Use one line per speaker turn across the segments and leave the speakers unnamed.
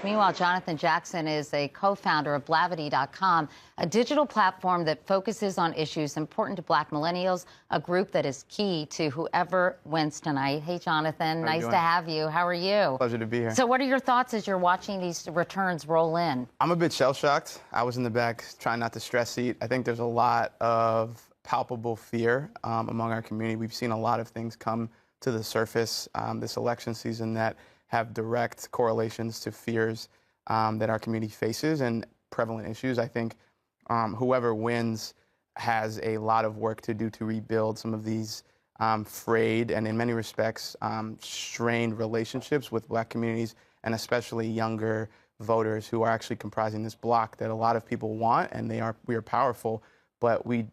Meanwhile, Jonathan Jackson is a co-founder of Blavity.com, a digital platform that focuses on issues important to Black millennials, a group that is key to whoever wins tonight. Hey, Jonathan, nice to have you. How are you?
Pleasure to be here.
So what are your thoughts as you're watching these returns roll in?
I'm a bit shell-shocked. I was in the back trying not to stress eat. I think there's a lot of palpable fear among our community. We've seen a lot of things come to the surface this election season that have direct correlations to fears that our community faces and prevalent issues. I think whoever wins has a lot of work to do to rebuild some of these frayed and in many respects strained relationships with Black communities and especially younger voters who are actually comprising this bloc that a lot of people want, and we are powerful, but we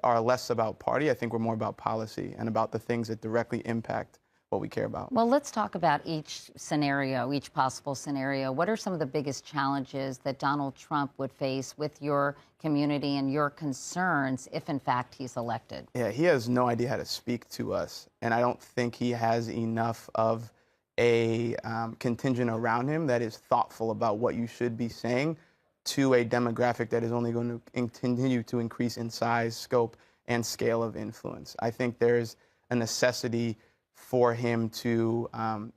are less about party. I think we're more about policy and about the things that directly impact what we care about.
Well, let's talk about each scenario, each possible scenario. What are some of the biggest challenges that Donald Trump would face with your community and your concerns if, in fact, he's elected?
Yeah, he has no idea how to speak to us, and I don't think he has enough of a contingent around him that is thoughtful about what you should be saying to a demographic that is only going to continue to increase in size, scope, and scale of influence. I think there's a necessity for him to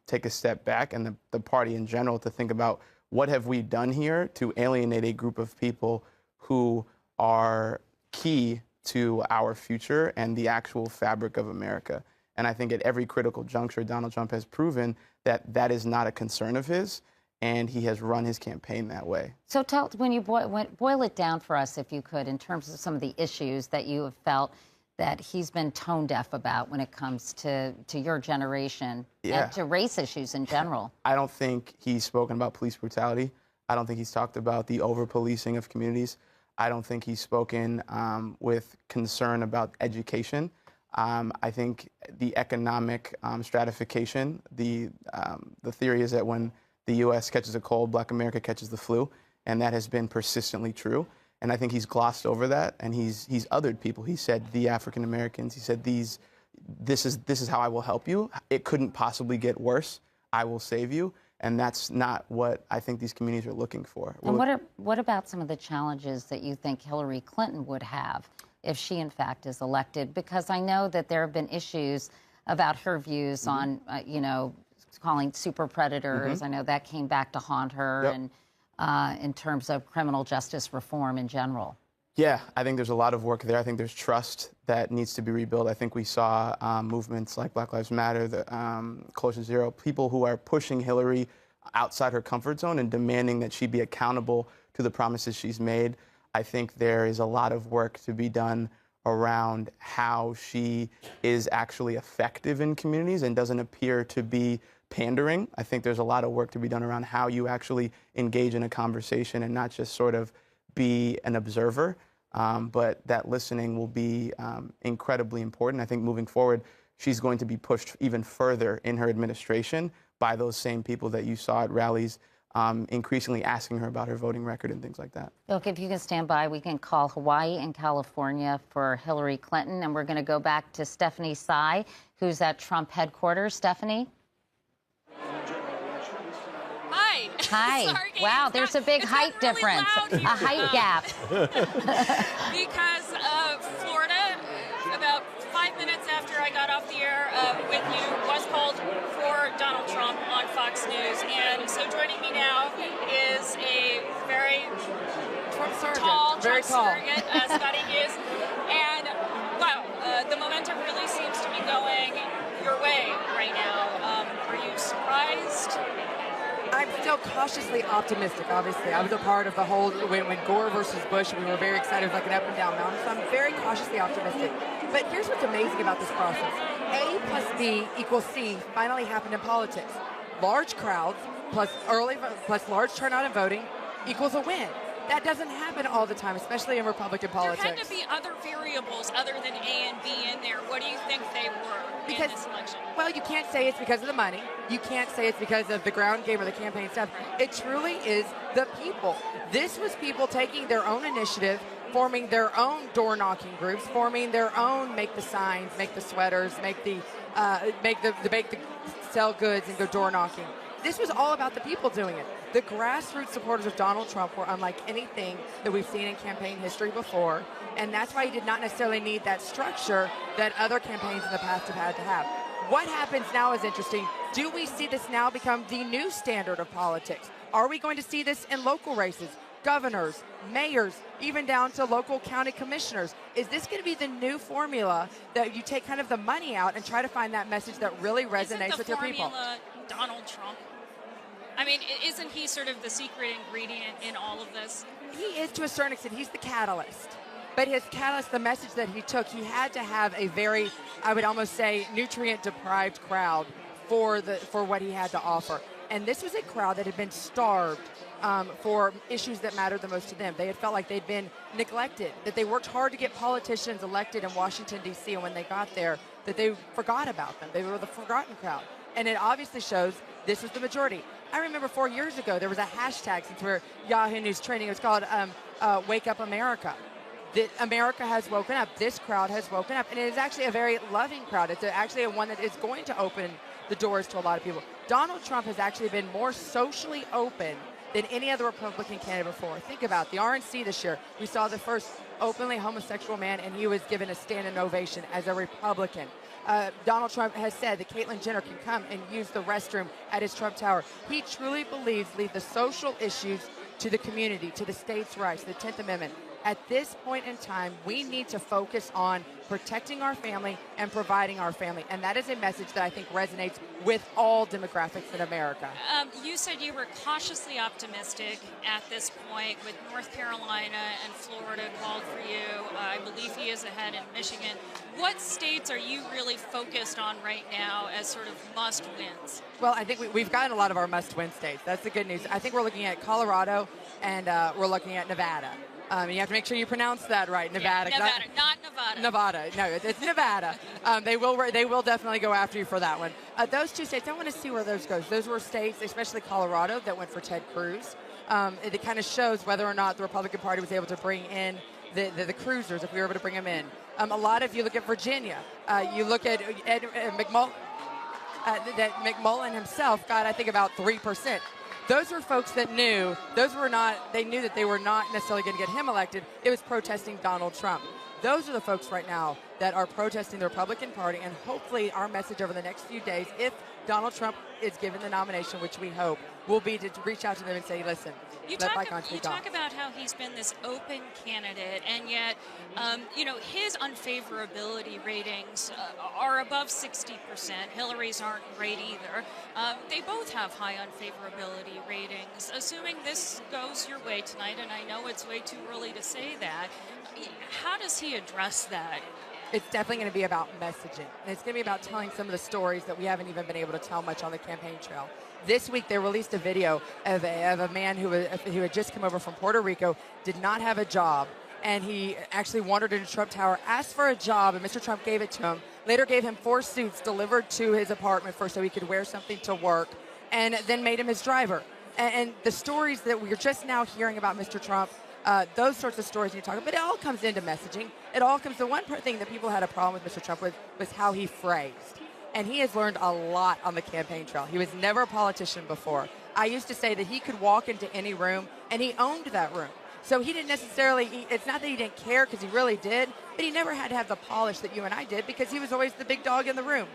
take a step back and the party in general to think about what have we done here to alienate a group of people who are key to our future and the actual fabric of America. And I think at every critical juncture, Donald Trump has proven that that is not a concern of his, and he has run his campaign that way.
So when you boil it down for us, if you could, in terms of some of the issues that you have felt that he's been tone deaf about when it comes to your generation and to race issues in general.
I don't think he's spoken about police brutality. I don't think he's talked about the over-policing of communities. I don't think he's spoken with concern about education. I think the economic stratification, the theory is that when the U.S. catches a cold, Black America catches the flu, and that has been persistently true. And I think he's glossed over that, and he's othered people. He said the African Americans. He said this is how I will help you. It couldn't possibly get worse. I will save you, and that's not what I think these communities are looking for.
And what about some of the challenges that you think Hillary Clinton would have if she, in fact, is elected? Because I know that there have been issues about her views on, calling super predators. I know that came back to haunt her.
Yep.
And in terms of criminal justice reform in general?
Yeah, I think there's a lot of work there. I think there's trust that needs to be rebuilt. I think we saw movements like Black Lives Matter, the Closure Zero, people who are pushing Hillary outside her comfort zone and demanding that she be accountable to the promises she's made. I think there is a lot of work to be done around how she is actually effective in communities and doesn't appear to be pandering. I think there's a lot of work to be done around how you actually engage in a conversation and not just sort of be an observer, but that listening will be incredibly important. I think moving forward, she's going to be pushed even further in her administration by those same people that you saw at rallies, increasingly asking her about her voting record and things like that.
Look, if you can stand by, we can call Hawaii and California for Hillary Clinton, and we're going to go back to Stephanie Tsai, who's at Trump headquarters. Stephanie? Hi.
Sorry,
wow, there's a big height difference, a height gap.
Because Florida, about 5 minutes after I got off the air with you, was called for Donald Trump on Fox News. And so joining me now is a very tall Trump surrogate, Scotty Hughes. And wow, the momentum really seems to be going your way right now. Are you surprised?
I'm still cautiously optimistic, obviously. I was a part of the whole, when Gore versus Bush, we were very excited. It was like an up and down mountain, so I'm very cautiously optimistic. But here's what's amazing about this process. A plus B equals C finally happened in politics. Large crowds plus large turnout in voting equals a win. That doesn't happen all the time, especially in Republican politics.
There had to be other variables other than A and B in there. What do you think they were in this election?
Well, you can't say it's because of the money. You can't say it's because of the ground game or the campaign stuff. It truly is the people. This was people taking their own initiative, forming their own door-knocking groups, forming their own make the signs, make the sweaters, make the sell goods and go door-knocking. This was all about the people doing it. The grassroots supporters of Donald Trump were unlike anything that we've seen in campaign history before, and that's why he did not necessarily need that structure that other campaigns in the past have had to have. What happens now is interesting. Do we see this now become the new standard of politics? Are we going to see this in local races, governors, mayors, even down to local county commissioners? Is this going to be the new formula that you take kind of the money out and try to find that message that really resonates with your people?
Isn't the formula Donald Trump? I mean, isn't he sort of the secret ingredient in all of this?
He is to a certain extent. He's the catalyst. But his catalyst, the message that he took, he had to have a very, I would almost say, nutrient-deprived crowd for what he had to offer. And this was a crowd that had been starved for issues that mattered the most to them. They had felt like they'd been neglected, that they worked hard to get politicians elected in Washington, D.C., and when they got there, that they forgot about them. They were the forgotten crowd. And it obviously shows this was the majority. I remember 4 years ago, there was a hashtag, since we're Yahoo News trending, it was called Wake Up America. That America has woken up. This crowd has woken up. And it is actually a very loving crowd. It's actually one that is going to open the doors to a lot of people. Donald Trump has actually been more socially open than any other Republican candidate before. Think about it. The RNC this year. We saw the first openly homosexual man, and he was given a standing ovation as a Republican. Donald Trump has said that Caitlyn Jenner can come and use the restroom at his Trump Tower. He truly believes leave the social issues to the community, to the states' rights, the 10th Amendment. At this point in time, we need to focus on protecting our family and providing our family. And that is a message that I think resonates with all demographics in America.
You said you were cautiously optimistic at this point, with North Carolina and Florida called for you. I believe he is ahead in Michigan. What states are you really focused on right now as sort of must-wins?
Well, I think we've gotten a lot of our must-win states. That's the good news. I think we're looking at Colorado, and we're looking at Nevada. You have to make sure you pronounce that right, Nevada.
Yeah, Nevada, not Nevada.
Nevada, no, it's Nevada. They will definitely go after you for that one. Those two states, I want to see where those goes. Those were states, especially Colorado, that went for Ted Cruz. It kind of shows whether or not the Republican Party was able to bring in the cruisers, if we were able to bring them in. A lot of you look at Virginia. You look at McMullen. That McMullen himself got, I think, about 3%. Those were folks that knew, they knew that they were not necessarily going to get him elected. It was protesting Donald Trump. Those are the folks right now that are protesting the Republican Party, and hopefully our message over the next few days, if Donald Trump is given the nomination, which we hope, will be to reach out to them and say, listen, let bygones be
You talk about how he's been this open candidate, and yet, his unfavorability ratings are above 60%. Hillary's aren't great either. They both have high unfavorability ratings. Assuming this goes your way tonight, and I know it's way too early to say that, how does he address that?
It's definitely going to be about messaging. And it's going to be about telling some of the stories that we haven't even been able to tell much on the campaign trail. This week, they released a video of a man who had just come over from Puerto Rico, did not have a job, and he actually wandered into Trump Tower, asked for a job, and Mr. Trump gave it to him. Later gave him 4 suits delivered to his apartment so he could wear something to work, and then made him his driver. And the stories that we're just now hearing about Mr. Trump, those sorts of stories you talk about, but it all comes into messaging. It all comes to one thing that people had a problem with Mr. Trump was how he phrased. And he has learned a lot on the campaign trail. He was never a politician before. I used to say that he could walk into any room, and he owned that room. So he didn't necessarily, it's not that he didn't care, because he really did, but he never had to have the polish that you and I did, because he was always the big dog in the room.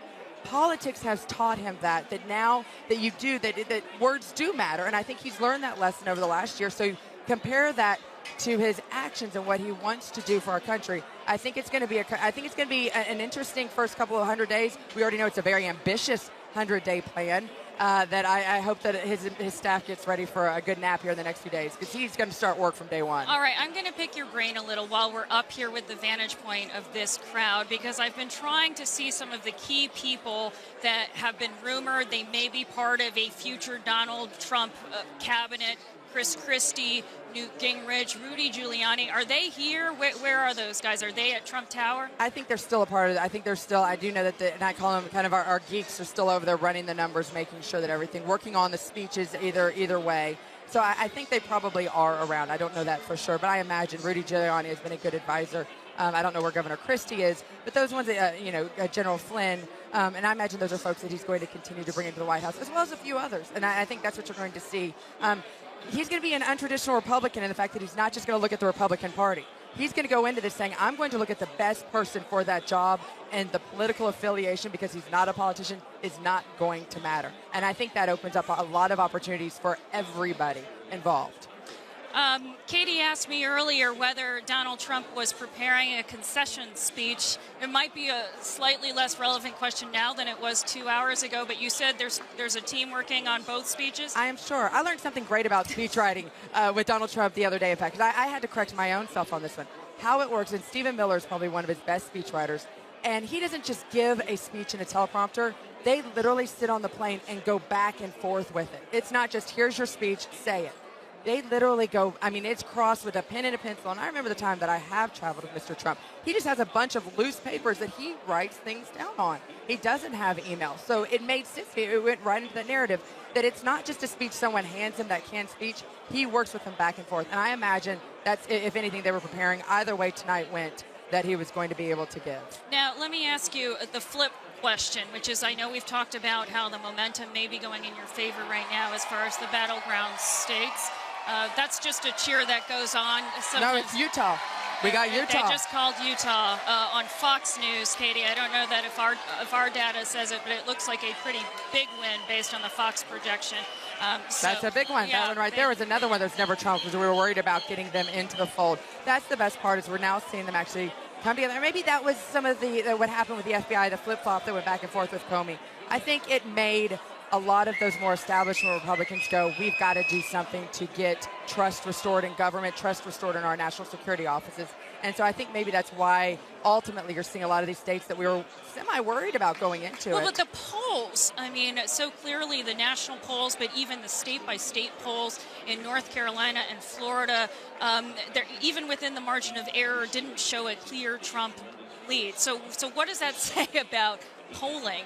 Politics has taught him that now that you do, that words do matter, and I think he's learned that lesson over the last year. So compare that to his actions and what he wants to do for our country. I think it's going to be an interesting first couple of 100 days. We already know it's a very ambitious 100-day plan that I hope that his staff gets ready for a good nap here in the next few days, because he's going to start work from day one.
All right, I'm going to pick your brain a little while we're up here with the vantage point of this crowd, because I've been trying to see some of the key people that have been rumored they may be part of a future Donald Trump cabinet. Chris Christie, Newt Gingrich, Rudy Giuliani. Are they here? Where are those guys? Are they at Trump Tower?
I think they're still a part of it. I do know that, and I call them kind of our geeks, are still over there running the numbers, making sure that everything, working on the speeches either way. So I think they probably are around. I don't know that for sure, but I imagine Rudy Giuliani has been a good advisor. I don't know where Governor Christie is, but those ones, General Flynn, And I imagine those are folks that he's going to continue to bring into the White House, as well as a few others. And I think that's what you're going to see. He's going to be an untraditional Republican in the fact that he's not just going to look at the Republican Party. He's going to go into this saying, I'm going to look at the best person for that job, and the political affiliation, because he's not a politician, is not going to matter. And I think that opens up a lot of opportunities for everybody involved.
Katie asked me earlier whether Donald Trump was preparing a concession speech. It might be a slightly less relevant question now than it was 2 hours ago, but you said there's a team working on both speeches?
I am sure. I learned something great about speech writing with Donald Trump the other day, in fact, because I had to correct my own self on this one. How it works, and Stephen Miller is probably one of his best speech writers, and he doesn't just give a speech in a teleprompter. They literally sit on the plane and go back and forth with it. It's not just, here's your speech, say it. They literally go, I mean, it's crossed with a pen and a pencil. And I remember the time that I have traveled with Mr. Trump. He just has a bunch of loose papers that he writes things down on. He doesn't have email. So it made sense. It went right into that narrative that it's not just a speech someone hands him that canned speech. He works with them back and forth. And I imagine that's, if anything, they were preparing either way tonight went, that he was going to be able to give.
Now, let me ask you the flip question, which is, I know we've talked about how the momentum may be going in your favor right now as far as the battleground states. That's just a cheer that goes on.
No, it's Utah. We got Utah.
They just called Utah on Fox News, Katie. I don't know that if our data says it, but it looks like a pretty big win based on the Fox projection.
That's a big one. Yeah, that one right there was another one that's never trumped, because we were worried about getting them into the fold. That's the best part, is we're now seeing them actually come together. Maybe that was some of what happened with the FBI, the flip-flop that went back and forth with Comey. I think it made a lot of those more establishment Republicans go, we've got to do something to get trust restored in government, trust restored in our national security offices. And so I think maybe that's why ultimately you're seeing a lot of these states that we were semi-worried about going into
Well, but the polls, I mean, so clearly the national polls, but even the state-by-state polls in North Carolina and Florida, even within the margin of error, didn't show a clear Trump lead. So what does that say about polling?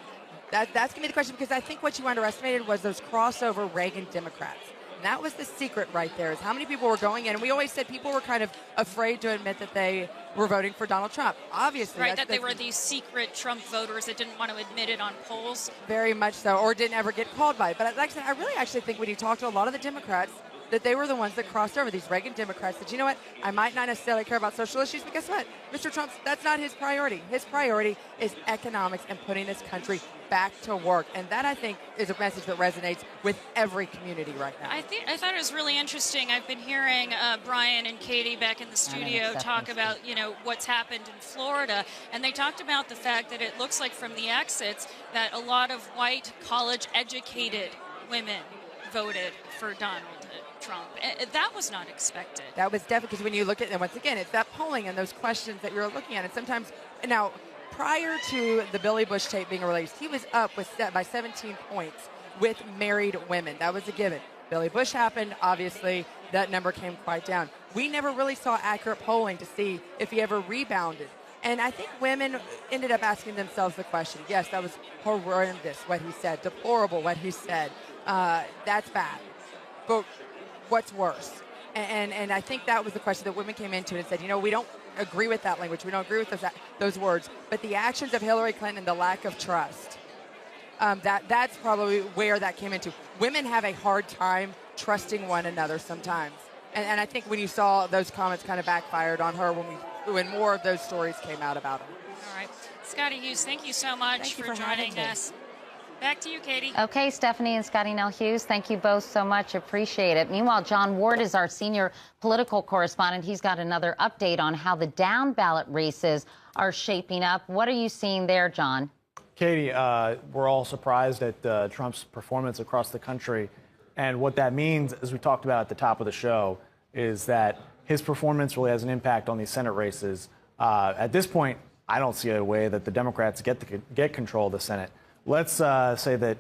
That's going to be the question, because I think what you underestimated was those crossover Reagan Democrats. And that was the secret right there, is how many people were going in. And we always said people were kind of afraid to admit that they were voting for Donald Trump. Obviously.
Right, that they were these secret Trump voters that didn't want to admit it on polls.
Very much so, or didn't ever get called by it. But like I said, I really actually think when you talk to a lot of the Democrats, that they were the ones that crossed over, these Reagan Democrats, that, you know what, I might not necessarily care about social issues, but guess what? Mr. Trump, that's not his priority. His priority is economics and putting this country back to work. And that, I think, is a message that resonates with every community right now.
I thought it was really interesting. I've been hearing Brian and Katie back in the studio talk about, what's happened in Florida. And they talked about the fact that it looks like from the exits that a lot of white, college-educated women voted for Donald Trump. That was not expected.
That was definitely, because when you look at, and once again, it's that polling and those questions that you're looking at. And sometimes, now, prior to the Billy Bush tape being released, he was up by 17 points with married women. That was a given. Billy Bush happened, obviously, that number came quite down. We never really saw accurate polling to see if he ever rebounded. And I think women ended up asking themselves the question, yes, that was horrendous what he said, deplorable what he said. That's bad. But what's worse? And I think that was the question that women came into and said, we don't agree with that language. We don't agree with those words. But the actions of Hillary Clinton and the lack of trust, that's probably where that came into. Women have a hard time trusting one another sometimes. And I think when you saw those comments kind of backfired on her when more of those stories came out about her.
All right. Scotty Hughes, thank you so much for joining us. Back to you, Katie.
Okay, Stephanie and Scotty Nell Hughes, thank you both so much. Appreciate it. Meanwhile, John Ward is our senior political correspondent. He's got another update on how the down ballot races are shaping up. What are you seeing there, John?
Katie, we're all surprised at Trump's performance across the country. And what that means, as we talked about at the top of the show, is that his performance really has an impact on these Senate races. At this point, I don't see a way that the Democrats get control of the Senate. Let's say that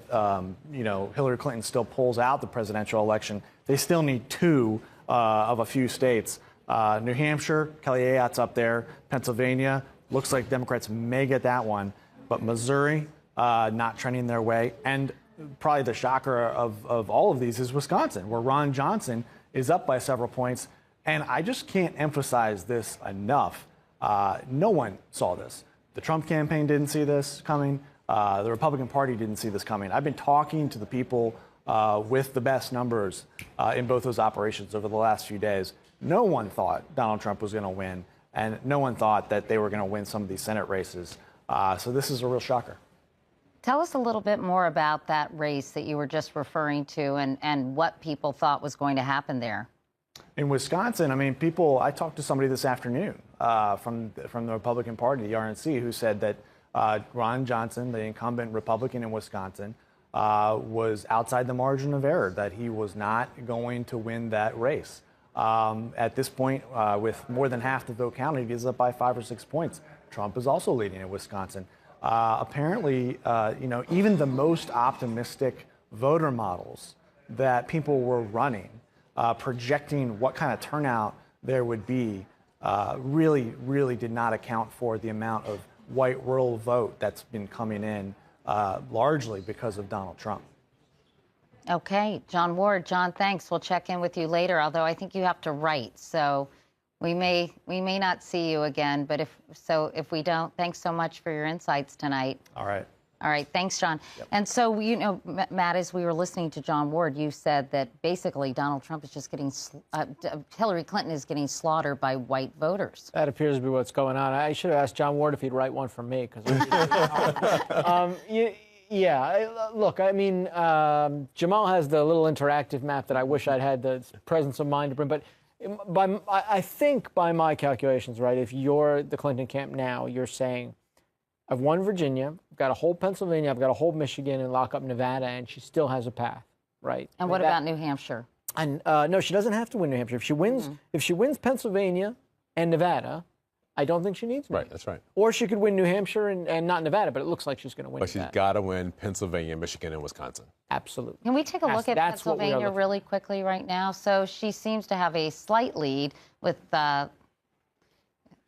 Hillary Clinton still pulls out the presidential election. They still need 2 of a few states. New Hampshire, Kelly Ayotte's up there. Pennsylvania, looks like Democrats may get that one. But Missouri, not trending their way. And probably the shocker of all of these is Wisconsin, where Ron Johnson is up by several points. And I just can't emphasize this enough. No one saw this. The Trump campaign didn't see this coming. The Republican Party didn't see this coming. I've been talking to the people with the best numbers in both those operations over the last few days. No one thought Donald Trump was going to win, and no one thought that they were going to win some of these Senate races. So this is a real shocker.
Tell us a little bit more about that race that you were just referring to and what people thought was going to happen there.
In Wisconsin, I mean, I talked to somebody this afternoon from the Republican Party, the RNC, who said that Ron Johnson, the incumbent Republican in Wisconsin, was outside the margin of error, that he was not going to win that race. At this point, with more than half the vote counted, he is up by 5 or 6 points. Trump is also leading in Wisconsin. Apparently, even the most optimistic voter models that people were running, projecting what kind of turnout there would be, really did not account for the amount of white rural vote that's been coming in, largely because of Donald Trump.
Okay, John Ward. John, thanks. We'll check in with you later, although I think you have to write, so we may not see you again, but if we don't, thanks so much for your insights tonight.
All right.
All right, thanks, John. Yep. And so, Matt, as we were listening to John Ward, you said that basically Donald Trump is just getting, Hillary Clinton is getting slaughtered by white voters.
That appears to be what's going on. I should have asked John Ward if he'd write one for me. Look, I mean, Jamal has the little interactive map that I wish I'd had the presence of mind to bring, but I think by my calculations, right, if you're the Clinton camp now, you're saying, I've won Virginia, I've got a whole Pennsylvania, I've got a whole Michigan, and lock up Nevada, and she still has a path, right?
And what about New Hampshire?
And no, she doesn't have to win New Hampshire. If she wins Pennsylvania and Nevada, I don't think she needs me.
Right, that's right.
Or she could win New Hampshire and not Nevada, but it looks like she's going to win.
But she's got to win Pennsylvania, Michigan, and Wisconsin.
Absolutely.
Can we take a look at Pennsylvania really quickly right now? So she seems to have a slight lead with,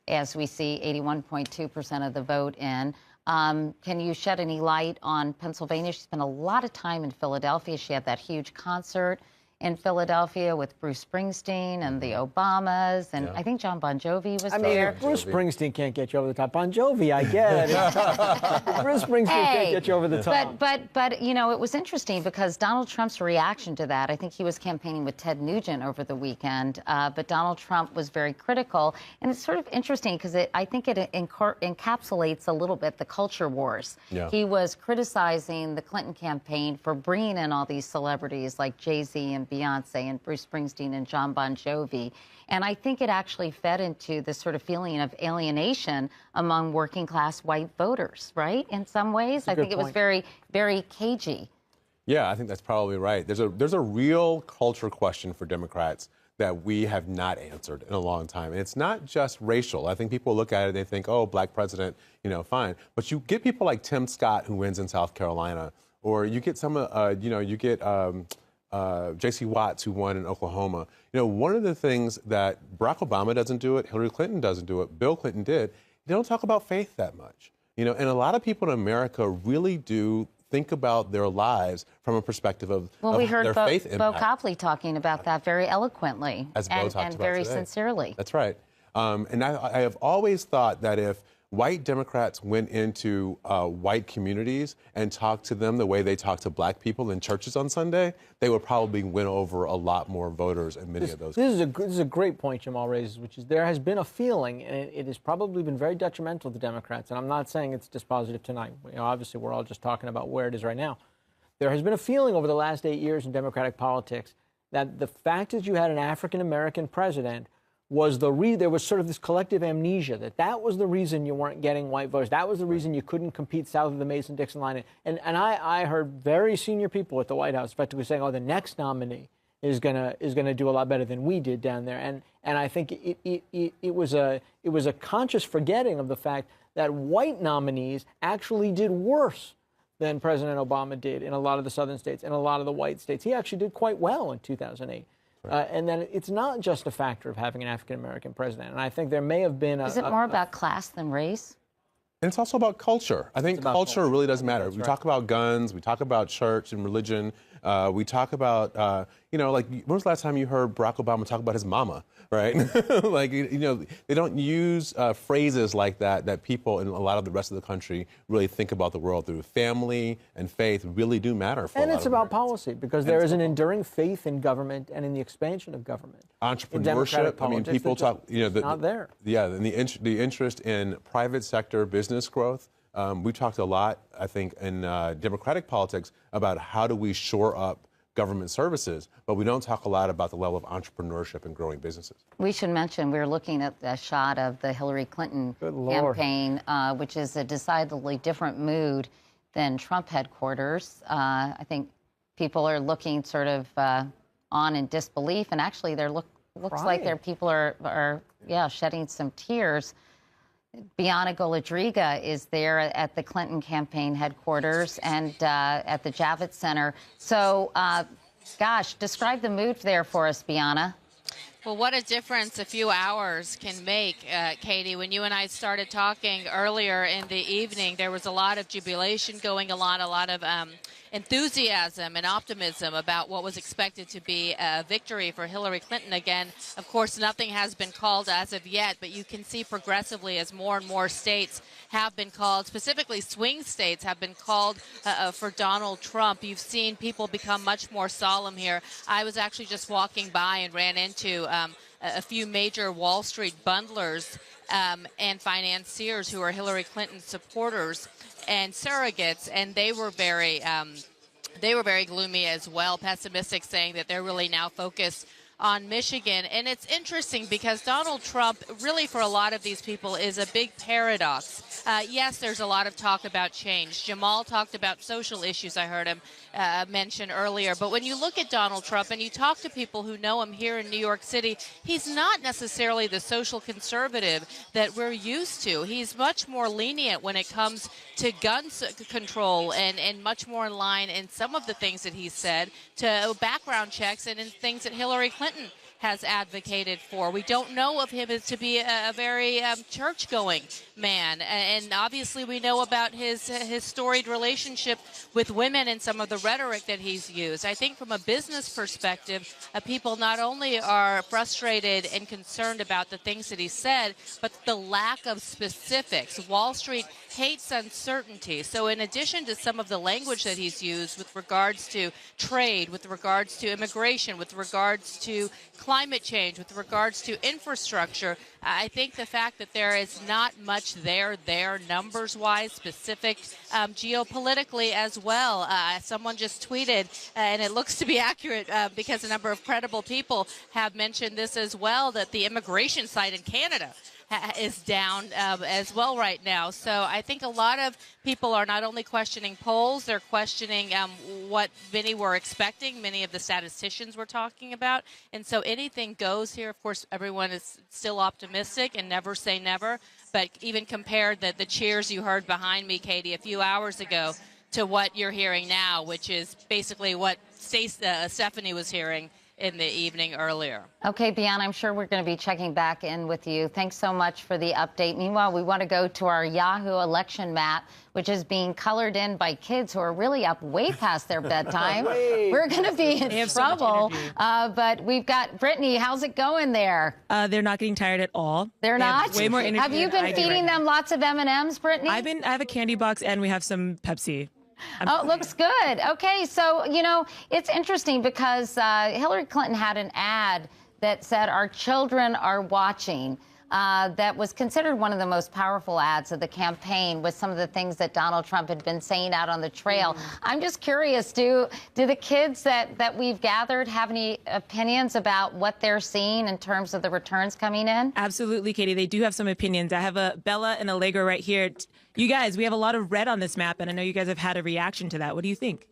as we see, 81.2% of the vote in. Can you shed any light on Pennsylvania? She spent a lot of time in Philadelphia. She had that huge concert in Philadelphia with Bruce Springsteen and the Obamas, and I think John Bon Jovi was there.
Bruce Springsteen can't get you over the top. Bon Jovi, I get it. Bruce Springsteen can't get you over the top.
But it was interesting because Donald Trump's reaction to that, I think he was campaigning with Ted Nugent over the weekend, but Donald Trump was very critical, and it's sort of interesting because I think it encapsulates a little bit the culture wars. Yeah. He was criticizing the Clinton campaign for bringing in all these celebrities like Jay-Z and Beyonce and Bruce Springsteen and John Bon Jovi. And I think it actually fed into this sort of feeling of alienation among working class white voters, right? In some ways, I think it was very, very cagey.
Yeah, I think that's probably right. There's a real culture question for Democrats that we have not answered in a long time. And it's not just racial. I think people look at it and they think, oh, black president, fine. But you get people like Tim Scott who wins in South Carolina, or you get J.C. Watts, who won in Oklahoma. One of the things that Barack Obama doesn't do it, Hillary Clinton doesn't do it, Bill Clinton did, they don't talk about faith that much. And a lot of people in America really do think about their lives from a perspective of
we heard
their faith impact.
Bo Copley talking about that very eloquently and very sincerely.
That's right. And I have always thought that if white Democrats went into white communities and talked to them the way they talk to black people in churches on Sunday, they would probably win over a lot more voters in many of those.
This is a great point Jamal raises, which is there has been a feeling, and it has probably been very detrimental to Democrats, and I'm not saying it's dispositive tonight. Obviously, we're all just talking about where it is right now. There has been a feeling over the last 8 years in Democratic politics that the fact that you had an African-American president was there was sort of this collective amnesia that was the reason you weren't getting white voters. That was the reason you couldn't compete south of the Mason-Dixon line. And I heard very senior people at the White House effectively saying, oh, the next nominee is gonna do a lot better than we did down there. And I think it was a conscious forgetting of the fact that white nominees actually did worse than President Obama did in a lot of the southern states and a lot of the white states. He actually did quite well in 2008. Right. And then it's not just a factor of having an African-American president. And I think there may have been
Is it more about class than race?
And it's also about culture. I think culture really does matter. We talk about guns, we talk about church and religion, We talk about, like, when was the last time you heard Barack Obama talk about his mama, right? Like, they don't use phrases like that people in a lot of the rest of the country really think about the world through. Family and faith really do matter for a lot
And it's
of
about
Americans.
policy, because there is an enduring faith in government and in the expansion of government.
Entrepreneurship. I mean, people talk.
Not there.
Yeah, and the interest in private sector business growth. We talked a lot, I think, in Democratic politics about how do we shore up government services, but we don't talk a lot about the level of entrepreneurship and growing businesses.
We should mention we're looking at a shot of the Hillary Clinton campaign, which is a decidedly different mood than Trump headquarters. I think people are looking sort of on in disbelief, and actually looks like their people are shedding some tears. Bianna Golodryga is there at the Clinton campaign headquarters and at the Javits Center. So, gosh, describe the mood there for us, Bianna.
Well, what a difference a few hours can make, Katie. When you and I started talking earlier in the evening, there was a lot of jubilation going on, a lot of enthusiasm and optimism about what was expected to be a victory for Hillary Clinton. Again, of course, nothing has been called as of yet, but you can see progressively as more and more states have been called, specifically swing states have been called for Donald Trump. You've seen people become much more solemn here. I was actually just walking by and ran into a few major Wall Street bundlers and financiers who are Hillary Clinton supporters and surrogates, and they were very gloomy as well, pessimistic, saying that they're really now focused on Michigan. And it's interesting because Donald Trump, really for a lot of these people, is a big paradox. Yes, there's a lot of talk about change. Jamal talked about social issues, I heard him mention earlier. But when you look at Donald Trump and you talk to people who know him here in New York City, he's not necessarily the social conservative that we're used to. He's much more lenient when it comes to gun control and much more in line in some of the things that he said to background checks and in things that Hillary Clinton has advocated for. We don't know of him as to be a very church-going man. And obviously we know about his storied relationship with women and some of the rhetoric that he's used. I think from a business perspective, people not only are frustrated and concerned about the things that he said, but the lack of specifics. Wall Street hates uncertainty. So in addition to some of the language that he's used with regards to trade, with regards to immigration, with regards to climate change, with regards to infrastructure, I think the fact that there is not much there numbers-wise, specific geopolitically as well. Someone just tweeted, and it looks to be accurate because a number of credible people have mentioned this as well, that the immigration side in Canada is down as well right now. So I think a lot of people are not only questioning polls, they're questioning what many were expecting, many of the statisticians were talking about. And so anything goes here. Of course, everyone is still optimistic and never say never. But even compared the cheers you heard behind me, Katie, a few hours ago to what you're hearing now, which is basically what Stephanie was hearing in the evening earlier.
Okay, Bianna, I'm sure we're going to be checking back in with you. Thanks so much for the update. Meanwhile, we want to go to our Yahoo election map, which is being colored in by kids who are really up way past their bedtime. We're going to be in trouble. But we've got Brittany. How's it going there?
They're not getting tired at all.
They're not?
Way more energy.
Have you been feeding them lots of M&Ms, Brittany?
I have a candy box and we have some Pepsi.
Oh, it looks good. Okay, so, it's interesting because Hillary Clinton had an ad that said, "Our children are watching." That was considered one of the most powerful ads of the campaign with some of the things that Donald Trump had been saying out on the trail. I'm just curious, do the kids that we've gathered have any opinions about what they're seeing in terms of the returns coming in?
Absolutely, Katie. They do have some opinions. I have a Bella and Allegra right here. You guys, we have a lot of red on this map, and I know you guys have had a reaction to that. What do you think?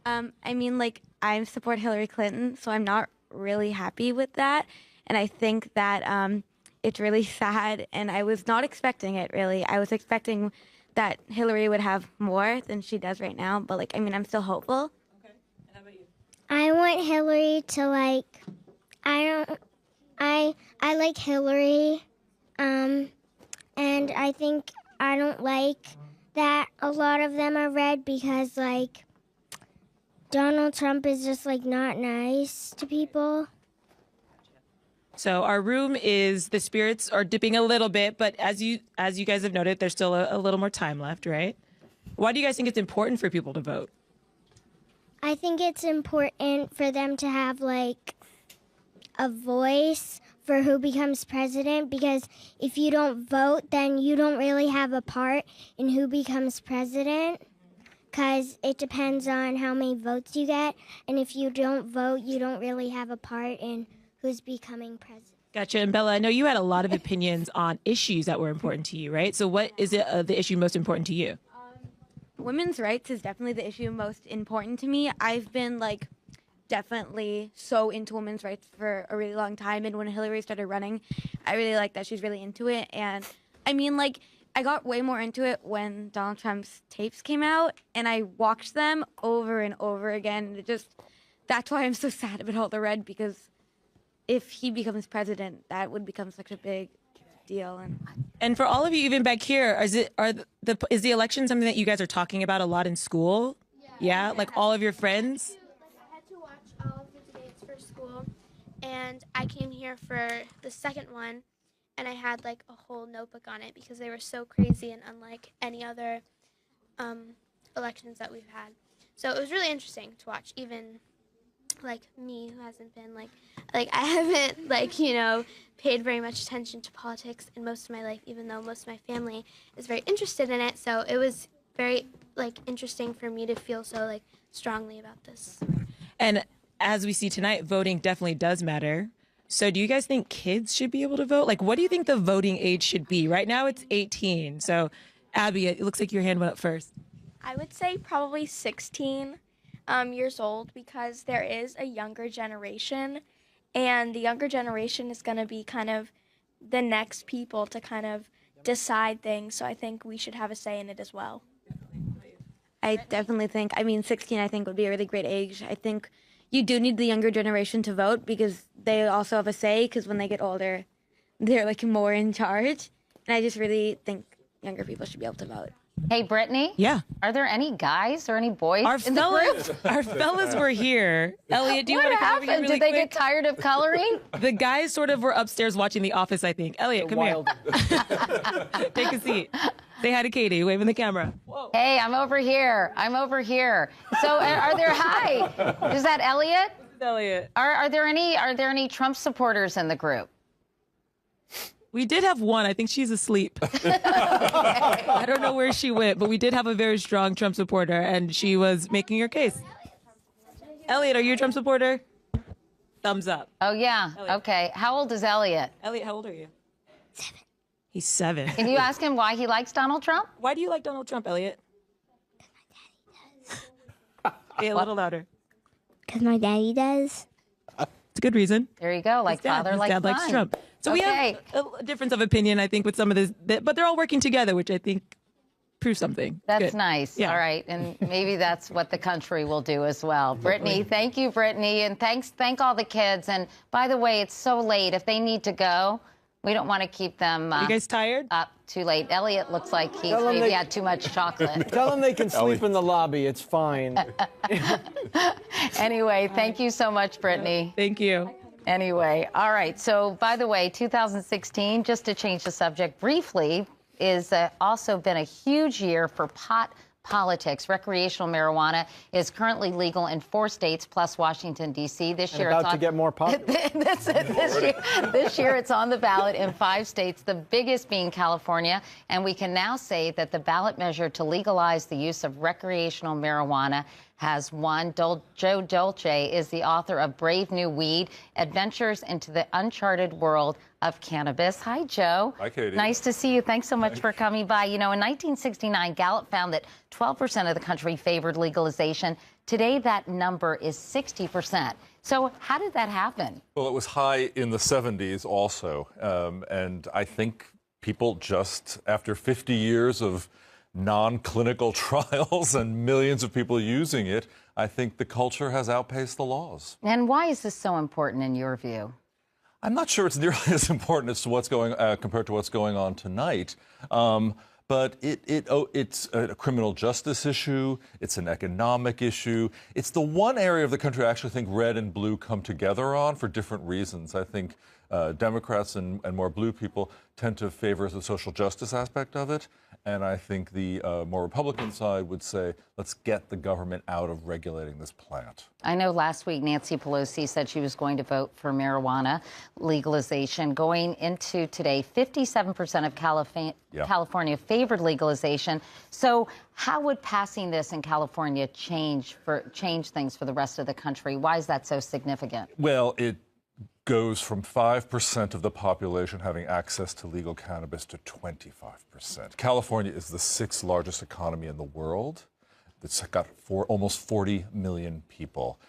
I support Hillary Clinton, so I'm not really happy with that. And I think that it's really sad, and I was not expecting it, really. I was expecting that Hillary would have more than she does right now, but, I'm still hopeful.
Okay. And how about you?
I want Hillary to, I like Hillary, and I think I don't like that a lot of them are red because, Donald Trump is just like not nice to people.
So our room is, the spirits are dipping a little bit, but as you guys have noted, there's still a little more time left, right? Why do you guys think it's important for people to vote?
I think it's important for them to have like a voice for who becomes president, because if you don't vote, then you don't really have a part in who becomes president, because it depends on how many votes you get. And if you don't vote, you don't really have a part in who's becoming president.
Gotcha. And Bella, I know you had a lot of opinions on issues that were important to you, right? So what is it the issue most important to you?
Women's rights is definitely the issue most important to me. I've been like definitely so into women's rights for a really long time, and when Hillary started running, I really like that she's really into it. And I mean, like, I got way more into it when Donald Trump's tapes came out, and I watched them over and over again. And it just, that's why I'm so sad about all the red, because if he becomes president, that would become such a big deal.
And for all of you, even back here, is the election something that you guys are talking about a lot in school? Yeah, like all of your friends?
I had to watch all of the debates for school, and I came here for the second one, and I had like a whole notebook on it because they were so crazy and unlike any other elections that we've had. So it was really interesting to watch, even like me, who hasn't been like I haven't paid very much attention to politics in most of my life, even though most of my family is very interested in it. So it was very interesting for me to feel so strongly about this.
And as we see tonight, voting definitely does matter. So do you guys think kids should be able to vote? Like, what do you think the voting age should be? Right now it's 18. So Abby, it looks like your hand went up first.
I would say probably 16 years old, because there is a younger generation, and the younger generation is going to be kind of the next people to kind of decide things. So I think we should have a say in it as well.
I definitely think, 16 I think would be a really great age. I think you do need the younger generation to vote, because they also have a say, because when they get older, they're more in charge. And I just really think younger people should be able to vote.
Hey, Brittany?
Yeah.
Are there any guys or any boys in the group?
Our fellas were here. Elliot, do you want to come over here really
Did they
quick?
get tired of coloring?
The guys sort of were upstairs watching The Office, I think. Elliot, come here. Take a seat. Say hi to Katie. Wave in the camera.
Whoa. Hey, I'm over here. So are there, hi, is that Elliot?
Elliot.
Are there any Trump supporters in the group?
We did have one. I think she's asleep. I don't know where she went, but we did have a very strong Trump supporter, and she was making her case. Elliot, are you a Trump supporter? Thumbs up.
Oh, yeah.
Elliot.
Okay. How old is Elliot?
Elliot, how old are you? 7. He's 7.
Can you ask him why he likes Donald Trump?
Why do you like Donald Trump, Elliot? Because my daddy does. Say a little louder.
Because my daddy does.
It's a good reason.
There you go. Like father, like son.
Dad likes Trump. So we have a difference of opinion, I think, with some of this, but they're all working together, which I think proves something.
That's
good.
nice.
Yeah.
All right. And maybe that's what the country will do as well. Brittany, thank you, Brittany. And thank all the kids. And by the way, it's so late. If they need to go, we don't want to keep them
you guys tired?
Up too late. Elliot looks like he's maybe had too much chocolate.
Tell them they can sleep in the lobby. It's fine.
Anyway, thank you so much, Brittany.
Thank you.
Anyway, all right. So, by the way, 2016, just to change the subject briefly, is also been a huge year for pot politics. Recreational marijuana is currently legal in 4 states plus Washington, D.C. This year,
about to get more popular.
this year, it's on the ballot in 5 states, the biggest being California. And we can now say that the ballot measure to legalize the use of recreational marijuana has won. Joe Dolce is the author of Brave New Weed, Adventures into the Uncharted World of Cannabis. Hi, Joe.
Hi, Katie.
Nice to see you. Thanks so much for coming by. You know, in 1969, Gallup found that 12% of the country favored legalization. Today, that number is 60%. So how did that happen?
Well, it was high in the 70s also. And I think people just, after 50 years of non-clinical trials and millions of people using it, I think the culture has outpaced the laws.
And why is this so important in your view? I'm
not sure it's nearly as important as to what's going compared to what's going on tonight. but it's a criminal justice issue. It's an economic issue. It's the one area of the country I actually think red and blue come together on for different reasons. I think Democrats and more blue people tend to favor the social justice aspect of it. And I think the more Republican side would say, let's get the government out of regulating this plant.
I know last week Nancy Pelosi said she was going to vote for marijuana legalization. Going into today, 57% of California favored legalization. So how would passing this in California change things for the rest of the country? Why is that so significant?
Well, it goes from 5% of the population having access to legal cannabis to 25%. California is the 6th largest economy in the world. It's got almost 40 million people.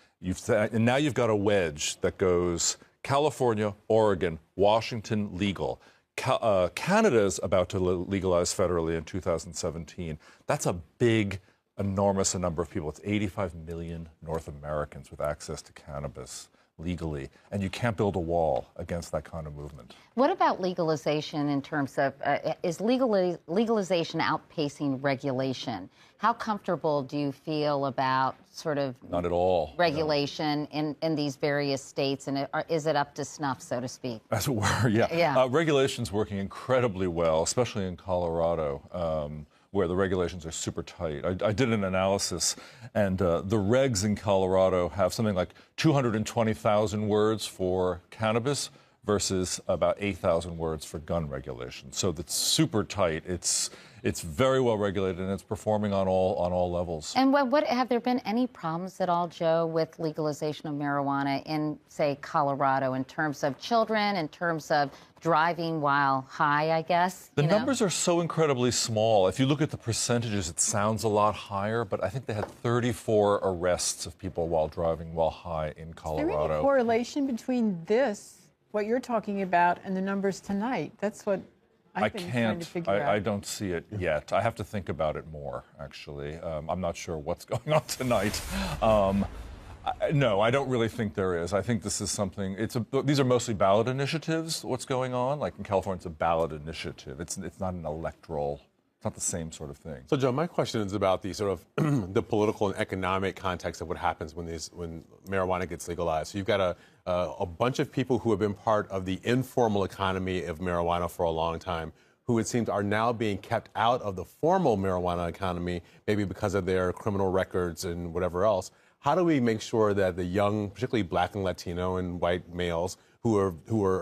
And now you've got a wedge that goes California, Oregon, Washington, legal. Canada's about to legalize federally in 2017. That's a big, enormous number of people. It's 85 million North Americans with access to cannabis legally, and you can't build a wall against that kind of movement.
What about legalization in terms of, is legalization outpacing regulation? How comfortable do you feel about sort of
not at all
regulation in these various states, and is it up to snuff, so to speak?
As it were, yeah. Regulation's working incredibly well, especially in Colorado, where the regulations are super tight. I did an analysis, and the regs in Colorado have something like 220,000 words for cannabis versus about 8,000 words for gun regulation. So that's super tight. It's very well regulated, and it's performing on all levels.
And what have there been any problems at all, Joe, with legalization of marijuana in, say, Colorado, in terms of children, in terms of driving while high, I guess?
The numbers are so incredibly small. If you look at the percentages, it sounds a lot higher, but I think they had 34 arrests of people while driving while high in Colorado.
Is there any correlation between this, what you're talking about, and the numbers tonight? That's what I've been trying to figure out.
I don't see it yet. I have to think about it more, actually. I'm not sure what's going on tonight. No, I don't really think there is. I think this is something, these are mostly ballot initiatives, what's going on. Like in California, it's a ballot initiative. It's not an electoral, it's not the same sort of thing.
So, Joe, my question is about the sort of the political and economic context of what happens when marijuana gets legalized. So you've got a bunch of people who have been part of the informal economy of marijuana for a long time, who it seems are now being kept out of the formal marijuana economy, maybe because of their criminal records and whatever else. How do we make sure that the young, particularly Black and Latino and white males who are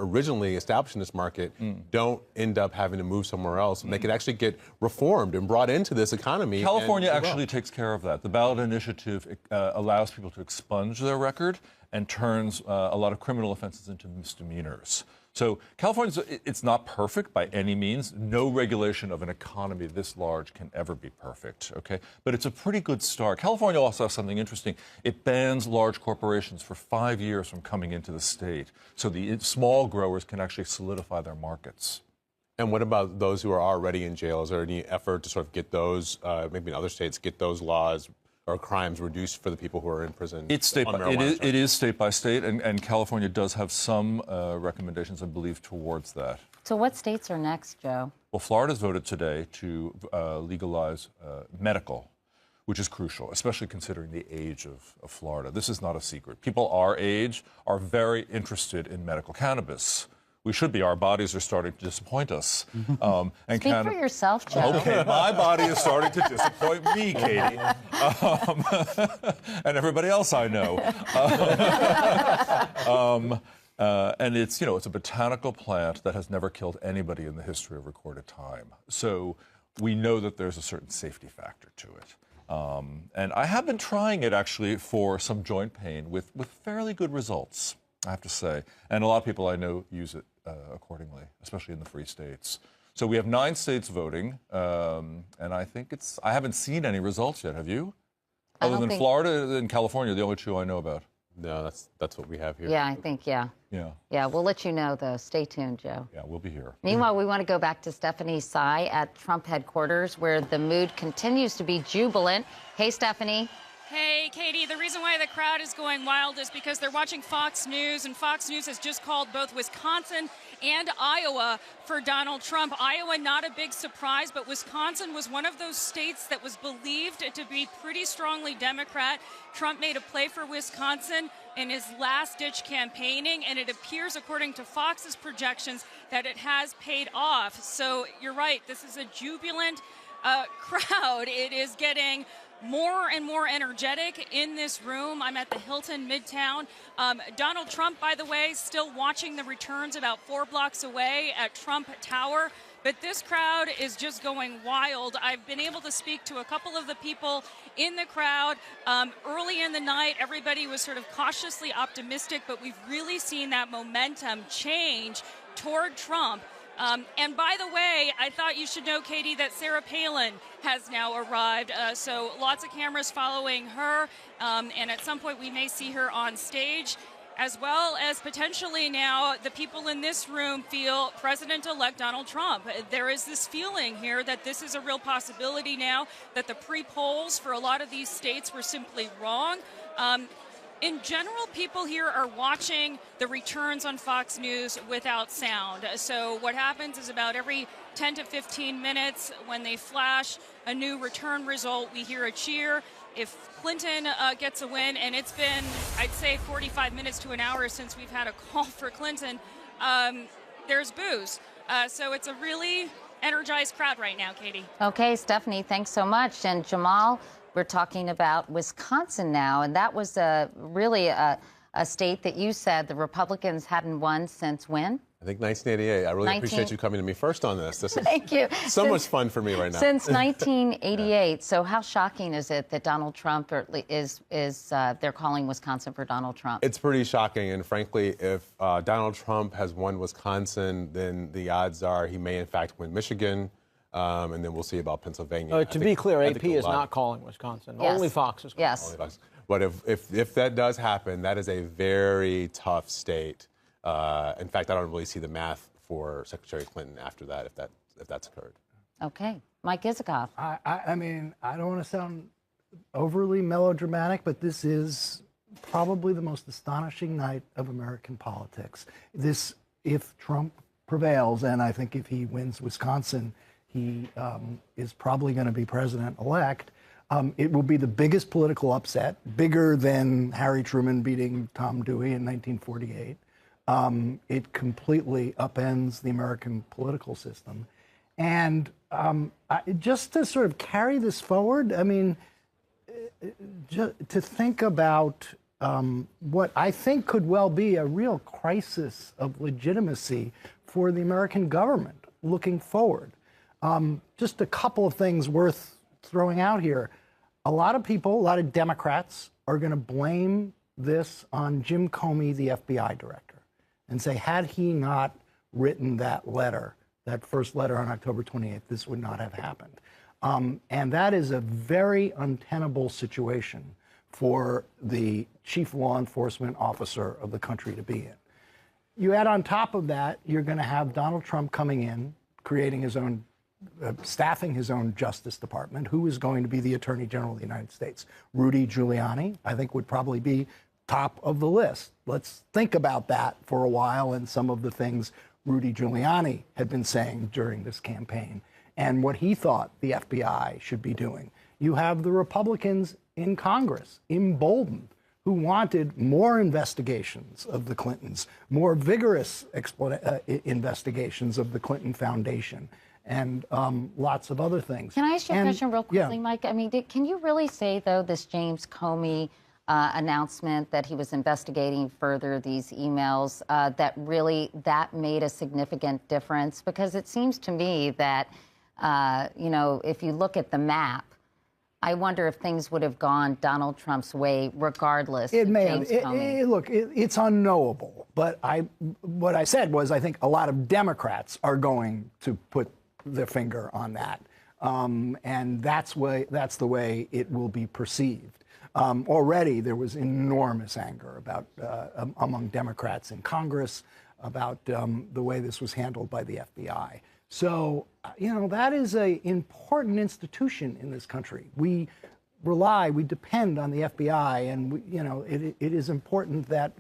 originally established in this market don't end up having to move somewhere else, and they could actually get reformed and brought into this economy?
California actually takes care of that. The ballot initiative allows people to expunge their record and turns a lot of criminal offenses into misdemeanors. So California, it's not perfect by any means. No regulation of an economy this large can ever be perfect, okay? But it's a pretty good start. California also has something interesting. It bans large corporations for 5 years from coming into the state. So the small growers can actually solidify their markets.
And what about those who are already in jail? Is there any effort to sort of get those, maybe in other states, get those laws or crimes reduced for the people who are in prison?
It is state by state, and California does have some recommendations, I believe, towards that.
So what states are next, Joe?
Well, Florida's voted today to legalize medical, which is crucial, especially considering the age of Florida. This is not a secret. People our age are very interested in medical cannabis. We should be. Our bodies are starting to disappoint us.
And Speak for yourself, Joe.
Okay, my body is starting to disappoint me, Katie, and everybody else I know. And it's a botanical plant that has never killed anybody in the history of recorded time. So we know that there's a certain safety factor to it. And I have been trying it actually for some joint pain with fairly good results, I have to say. And a lot of people I know use it accordingly, especially in the free states. So we have 9 states voting, and I think I haven't seen any results yet. Have you? Other than Florida and California, the only 2 I know about.
No, that's what we have here.
Yeah, I think, yeah. Yeah, we'll let you know, though. Stay tuned, Joe.
Yeah, we'll be here.
Meanwhile, we want to go back to Stephanie Tsai at Trump headquarters, where the mood continues to be jubilant. Hey, Stephanie.
Hey, Katie, the reason why the crowd is going wild is because they're watching Fox News, and Fox News has just called both Wisconsin and Iowa for Donald Trump. Iowa, not a big surprise, but Wisconsin was one of those states that was believed to be pretty strongly Democrat. Trump made a play for Wisconsin in his last-ditch campaigning, and it appears, according to Fox's projections, that it has paid off. So you're right, this is a jubilant crowd. It is getting more and more energetic in this room. I'm at the Hilton Midtown. Donald Trump, by the way, still watching the returns about 4 blocks away at Trump Tower. But this crowd is just going wild. I've been able to speak to a couple of the people in the crowd. Early in the night, everybody was sort of cautiously optimistic, but we've really seen that momentum change toward Trump. And by the way, I thought you should know, Katie, that Sarah Palin has now arrived. So lots of cameras following her. And at some point, we may see her on stage, as well as potentially now the people in this room feel President-elect Donald Trump. There is this feeling here that this is a real possibility now, that the pre-polls for a lot of these states were simply wrong. In general, people here are watching the returns on Fox News without sound. So what happens is about every 10 to 15 minutes, when they flash a new return result, we hear a cheer. If Clinton gets a win, and it's been, I'd say, 45 minutes to an hour since we've had a call for Clinton, there's boos. So it's a really energized crowd right now, Katie.
Okay, Stephanie, thanks so much. And Jamal, we're talking about Wisconsin now, and that was really a state that you said the Republicans hadn't won since when?
I think 1988. I really appreciate you coming to me first on this. This is
Thank you.
So much fun for me right now.
Since 1988. So how shocking is it that Donald Trump they're calling Wisconsin for Donald Trump?
It's pretty shocking, and frankly, if Donald Trump has won Wisconsin, then the odds are he may in fact win Michigan. And then we'll see about Pennsylvania.
To be clear, AP is not calling Wisconsin.
Yes.
Only Fox is calling.
Yes.
Only Fox. But if that does happen, that is a very tough state. In fact, I don't really see the math for Secretary Clinton after that, if that's occurred.
Okay. Mike Isikoff.
I mean, I don't want to sound overly melodramatic, but this is probably the most astonishing night of American politics. If Trump prevails, and I think if he wins Wisconsin, he is probably going to be president-elect. It will be the biggest political upset, bigger than Harry Truman beating Tom Dewey in 1948. It completely upends the American political system. And just to sort of carry this forward, I mean, to think about what I think could well be a real crisis of legitimacy for the American government looking forward. Just a couple of things worth throwing out here. A lot of people, a lot of Democrats are going to blame this on Jim Comey, the FBI director, and say, had he not written that letter, that first letter on October 28th, this would not have happened. And that is a very untenable situation for the chief law enforcement officer of the country to be in. You add on top of that, you're going to have Donald Trump coming in, creating his own staffing his own Justice Department. Who is going to be the Attorney General of the United States? Rudy Giuliani, I think, would probably be top of the list. Let's think about that for a while and some of the things Rudy Giuliani had been saying during this campaign and what he thought the FBI should be doing. You have the Republicans in Congress, emboldened, who wanted more investigations of the Clintons, more vigorous investigations of the Clinton Foundation, and lots of other things.
Can I ask you a question real quickly,
yeah.
Mike? I mean, can you really say, though, this James Comey announcement that he was investigating further these emails, that made a significant difference? Because it seems to me that, if you look at the map, I wonder if things would have gone Donald Trump's way regardless.
It may have. It's unknowable. But what I said was I think a lot of Democrats are going to put their finger on that. And that's the way it will be perceived. Already there was enormous anger about among Democrats in Congress about the way this was handled by the FBI. So, that is an important institution in this country. We we depend on the FBI, and it is important that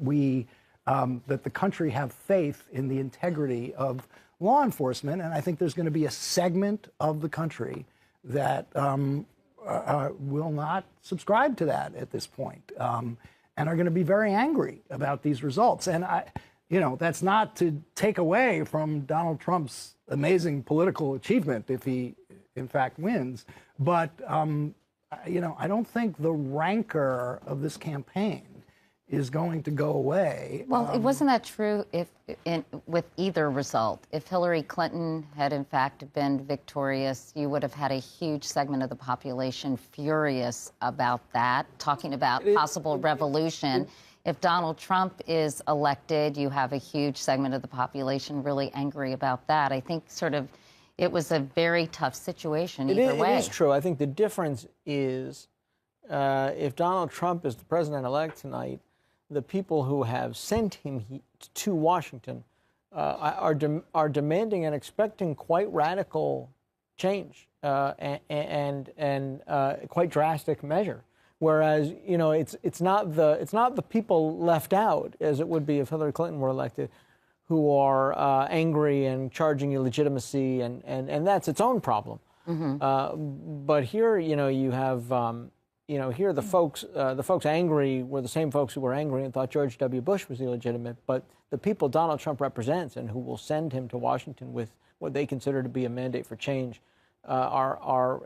that the country have faith in the integrity of law enforcement. And I think there's going to be a segment of the country that will not subscribe to that at this point, and are going to be very angry about these results. And that's not to take away from Donald Trump's amazing political achievement if he, in fact, wins. But I don't think the rancor of this campaign is going to go away.
Well, it wasn't that true with either result. If Hillary Clinton had in fact been victorious, you would have had a huge segment of the population furious about that, talking about possible revolution. If Donald Trump is elected, you have a huge segment of the population really angry about that. I think it was a very tough situation either way.
It is true. I think the difference is if Donald Trump is the president-elect tonight, the people who have sent him to Washington are demanding and expecting quite radical change and quite drastic measure. Whereas it's not the people left out, as it would be if Hillary Clinton were elected, who are angry and charging illegitimacy, and that's its own problem. Mm-hmm. But here, you have. Here the folks angry were the same folks who were angry and thought George W. Bush was illegitimate. But the people Donald Trump represents and who will send him to Washington with what they consider to be a mandate for change are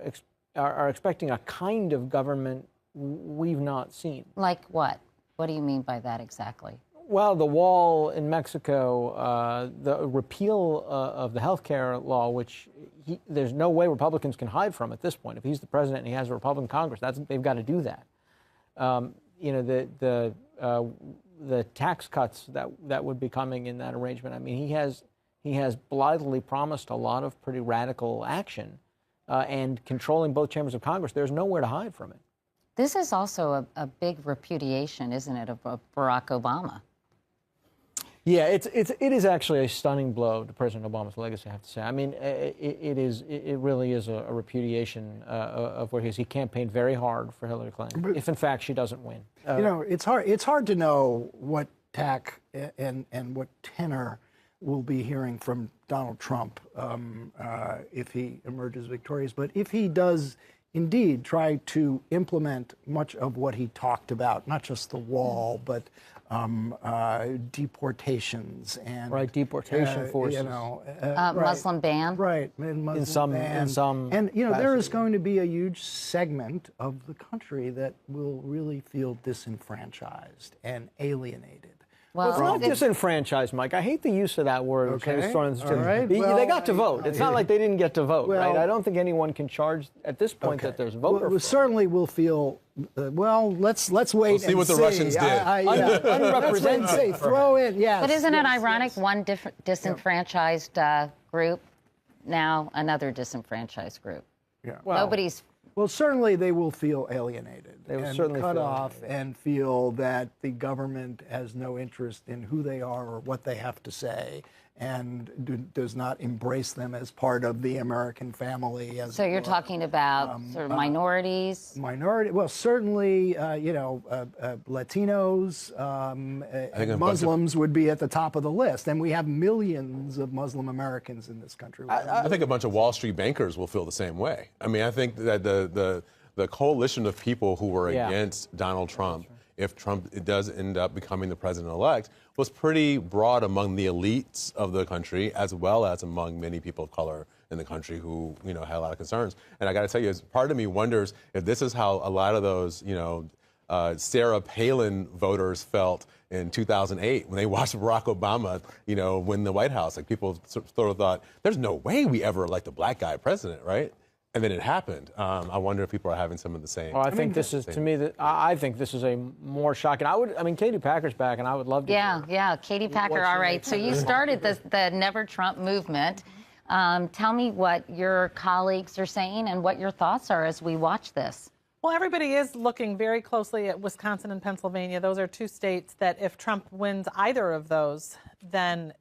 expecting a kind of government we've not seen.
Like what? What do you mean by that exactly?
Well, the wall in Mexico, the repeal of the health care law, which there's no way Republicans can hide from at this point. If he's the president and he has a Republican Congress, they've got to do that. The tax cuts that would be coming in that arrangement. I mean, he has blithely promised a lot of pretty radical action, and controlling both chambers of Congress. There's nowhere to hide from it.
This is also a big repudiation, isn't it, of Barack Obama?
Yeah, it is actually a stunning blow to President Obama's legacy, I have to say. I mean, it really is a repudiation of where he is. He campaigned very hard for Hillary Clinton, if in fact she doesn't win.
It's hard to know what tack and what tenor we'll be hearing from Donald Trump if he emerges victorious. But if he does indeed try to implement much of what he talked about, not just the wall, but deportations and
deportation forces,
Muslim ban,
and Muslim ban. And there is going to be a huge segment of the country that will really feel disenfranchised and alienated.
Well, it's not disenfranchised, Mike. I hate the use of that word.
Okay.
They got to vote. It's not like they didn't get to vote, right? I don't think anyone can charge at this point that there's voter.
We certainly will feel. Let's wait.
We'll see what the Russians did.
Unrepresented.
Throw in, yes.
But isn't it ironic? One disenfranchised group, now another disenfranchised group.
Yeah.
Nobody's.
Well, certainly they will feel alienated and
certainly
cut
feel
off
alienated.
and feel that the government has no interest in who they are or what they have to say and does not embrace them as part of the American family.
So you're talking about sort of minorities?
Well, certainly, Latinos, Muslims would be at the top of the list. And we have millions of Muslim Americans in this country.
I think a bunch of Wall Street bankers will feel the same way. I mean, I think that the coalition of people who were against Donald Trump, if Trump does end up becoming the president-elect, was pretty broad among the elites of the country, as well as among many people of color in the country who, had a lot of concerns. And I got to tell you, part of me wonders if this is how a lot of those, Sarah Palin voters felt in 2008 when they watched Barack Obama, win the White House. Like, people sort of thought, there's no way we ever elect a black guy president, right? And then it happened. I wonder if people are having some of the same.
Well, I think this is a more shocking. Katie Packer's back, and I would love to.
Yeah, Katie Packer. All right. So you started the Never Trump movement. Tell me what your colleagues are saying and what your thoughts are as we watch this.
Well, everybody is looking very closely at Wisconsin and Pennsylvania. Those are two states that if Trump wins either of those, then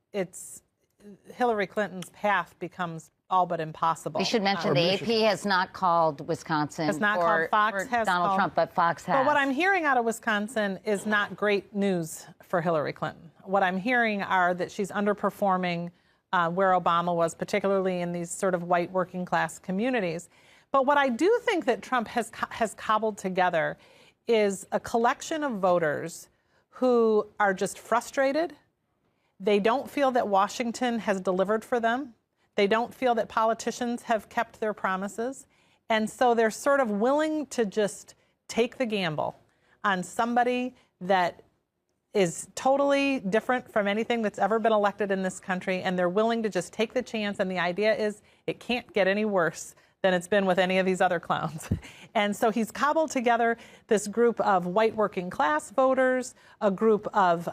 Hillary Clinton's path becomes all but impossible.
We should mention the AP has not called Wisconsin
Has not
for,
called. Fox
for
has
Donald
called.
Trump, but Fox has.
But what I'm hearing out of Wisconsin is not great news for Hillary Clinton. What I'm hearing are that she's underperforming where Obama was, particularly in these sort of white working class communities. But what I do think that Trump has cobbled together is a collection of voters who are just frustrated. They don't feel that Washington has delivered for them. They don't feel that politicians have kept their promises. And so they're sort of willing to just take the gamble on somebody that is totally different from anything that's ever been elected in this country. And they're willing to just take the chance. And the idea is it can't get any worse than it's been with any of these other clowns. And so he's cobbled together this group of white working class voters, a group of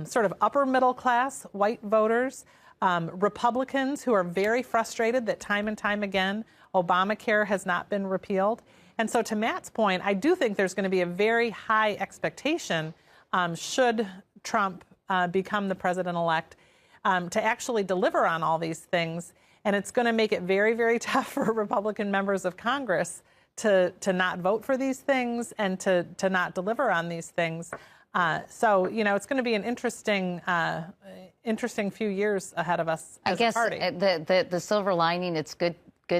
sort of upper middle class white voters, Republicans who are very frustrated that time and time again, Obamacare has not been repealed. And so to Matt's point, I do think there's going to be a very high expectation should Trump become the president-elect to actually deliver on all these things. And it's going to make it very, very tough for Republican members of Congress to not vote for these things and to not deliver on these things. So, you know, it's going to be an interesting few years ahead of us as a party.
I guess the silver lining, it's good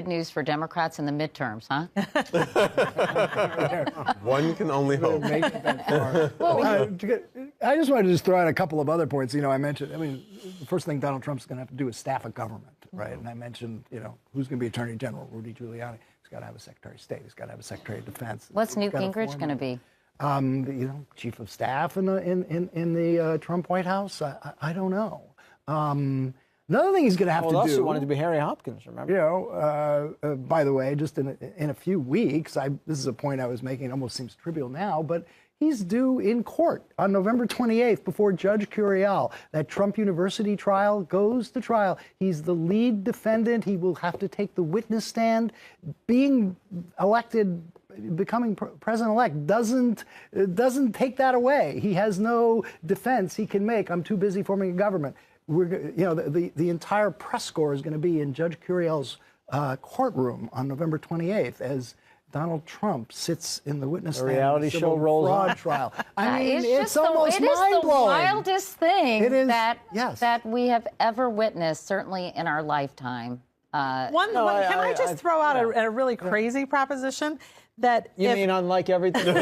news for Democrats in the midterms, huh?
One can only hope.
I just wanted to just throw out a couple of other points. You know, I mentioned, the first thing Donald Trump's going to have to do is staff a government, right? And I mentioned, you know, who's going to be Attorney General? Rudy Giuliani. He's got to have a Secretary of State. He's got to have a Secretary of Defense.
What's Newt Gingrich going to be?
You know, Chief of Staff in the Trump White House. I don't know. Another thing he's going to have to do.
Well, also wanted to be Harry Hopkins, remember?
You know, by the way, just in a few weeks, this is a point I was making. It almost seems trivial now, but he's due in court on November 28th before Judge Curiel. That Trump University trial goes to trial. He's the lead defendant. He will have to take the witness stand. Being elected, becoming president-elect doesn't take that away. He has no defense he can make. I'm too busy forming a government. The entire press corps is going to be in Judge Curiel's courtroom on November 28th as Donald Trump sits in the witness stand.
The reality show rolls
fraud
on.
Trial. I mean,
it's
almost mind-blowing.
It is the wildest thing
yes.
that we have ever witnessed, certainly in our lifetime.
Can I just throw out a really crazy proposition? That
you mean unlike everything?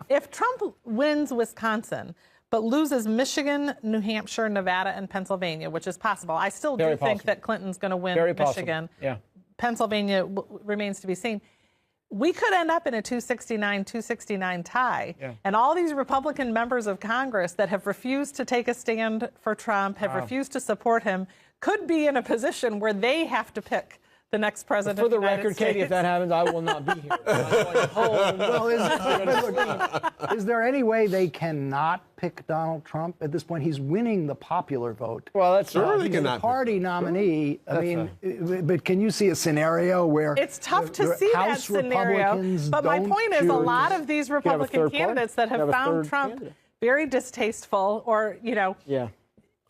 If Trump wins Wisconsin, but loses Michigan, New Hampshire, Nevada, and Pennsylvania, which is possible. I still do think that Clinton's going to win Michigan.
Yeah.
Pennsylvania remains to be seen. We could end up in a 269 tie. Yeah. And all these Republican members of Congress that have refused to take a stand for Trump, have refused to support him, could be in a position where they have to pick the next president.
For the record, Katie, if that happens, I will not be here.
Well, is there any way they cannot pick Donald Trump at this point? He's winning the popular vote.
Well, that's
certainly
he's a party nominee. But can you see a scenario where
it's tough to see that scenario? But my point is, a lot of these Republican candidates that have found Trump very distasteful, or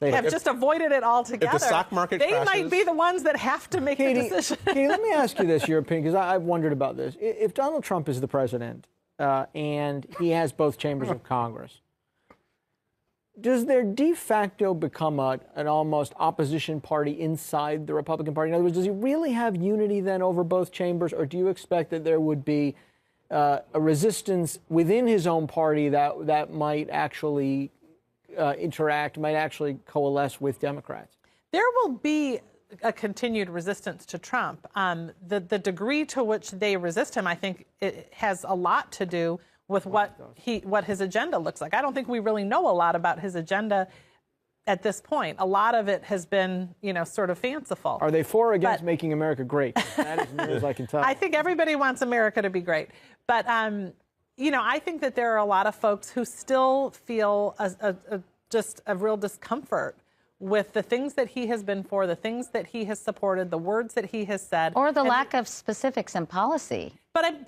have just avoided it altogether.
If the stock market
they
crashes,
might be the ones that have to make the decision.
Katie, let me ask you this, your opinion, because I've wondered about this. If Donald Trump is the president and he has both chambers of Congress, does there de facto become an almost opposition party inside the Republican Party? In other words, does he really have unity then over both chambers, or do you expect that there would be a resistance within his own party that might actually might actually coalesce with Democrats?
There will be a continued resistance to Trump. The degree to which they resist him, I think, it has a lot to do with what his agenda looks like. I don't think we really know a lot about his agenda at this point. A lot of it has been, sort of fanciful.
Are they for or against making America great? That is as near as I can tell.
I think everybody wants America to be great. But, I think that there are a lot of folks who still feel just a real discomfort with the things that he has been for, the things that he has supported, the words that he has said.
Or the lack of specifics in policy.
But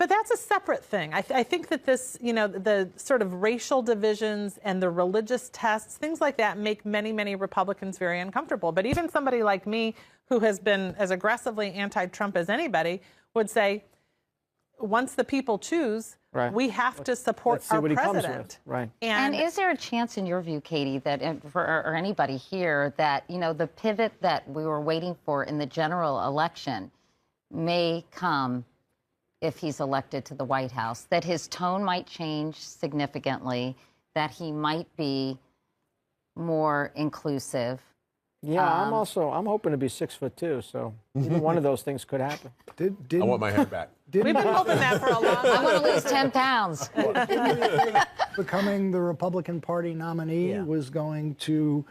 that's a separate thing. I think that this, the sort of racial divisions and the religious tests, things like that make many, many Republicans very uncomfortable. But even somebody like me, who has been as aggressively anti-Trump as anybody, would say, once the people choose, we have to support our president.
Right.
And is there a chance, in your view, Katie, that or anybody here, that the pivot that we were waiting for in the general election may come if he's elected to the White House? That his tone might change significantly, that he might be more inclusive.
Yeah, I'm hoping to be 6'2", so either one of those things could happen.
I want my hair back.
We've been hoping that for a long time.
I want to lose 10 pounds.
Becoming the Republican Party nominee was going to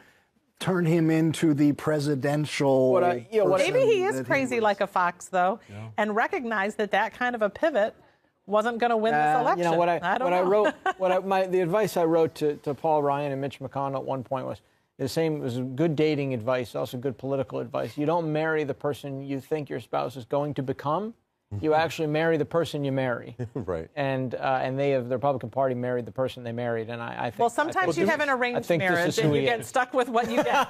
turn him into the presidential.
Maybe he is crazy like a fox, though, and recognize that kind of a pivot wasn't going to win this election.
The advice I wrote to Paul Ryan and Mitch McConnell at one point was the same. It was good dating advice, also good political advice. You don't marry the person you think your spouse is going to become. You actually marry the person you marry.
Right.
And the Republican Party married the person they married, and I think.
Well, sometimes you have an arranged marriage and you get stuck with what you get.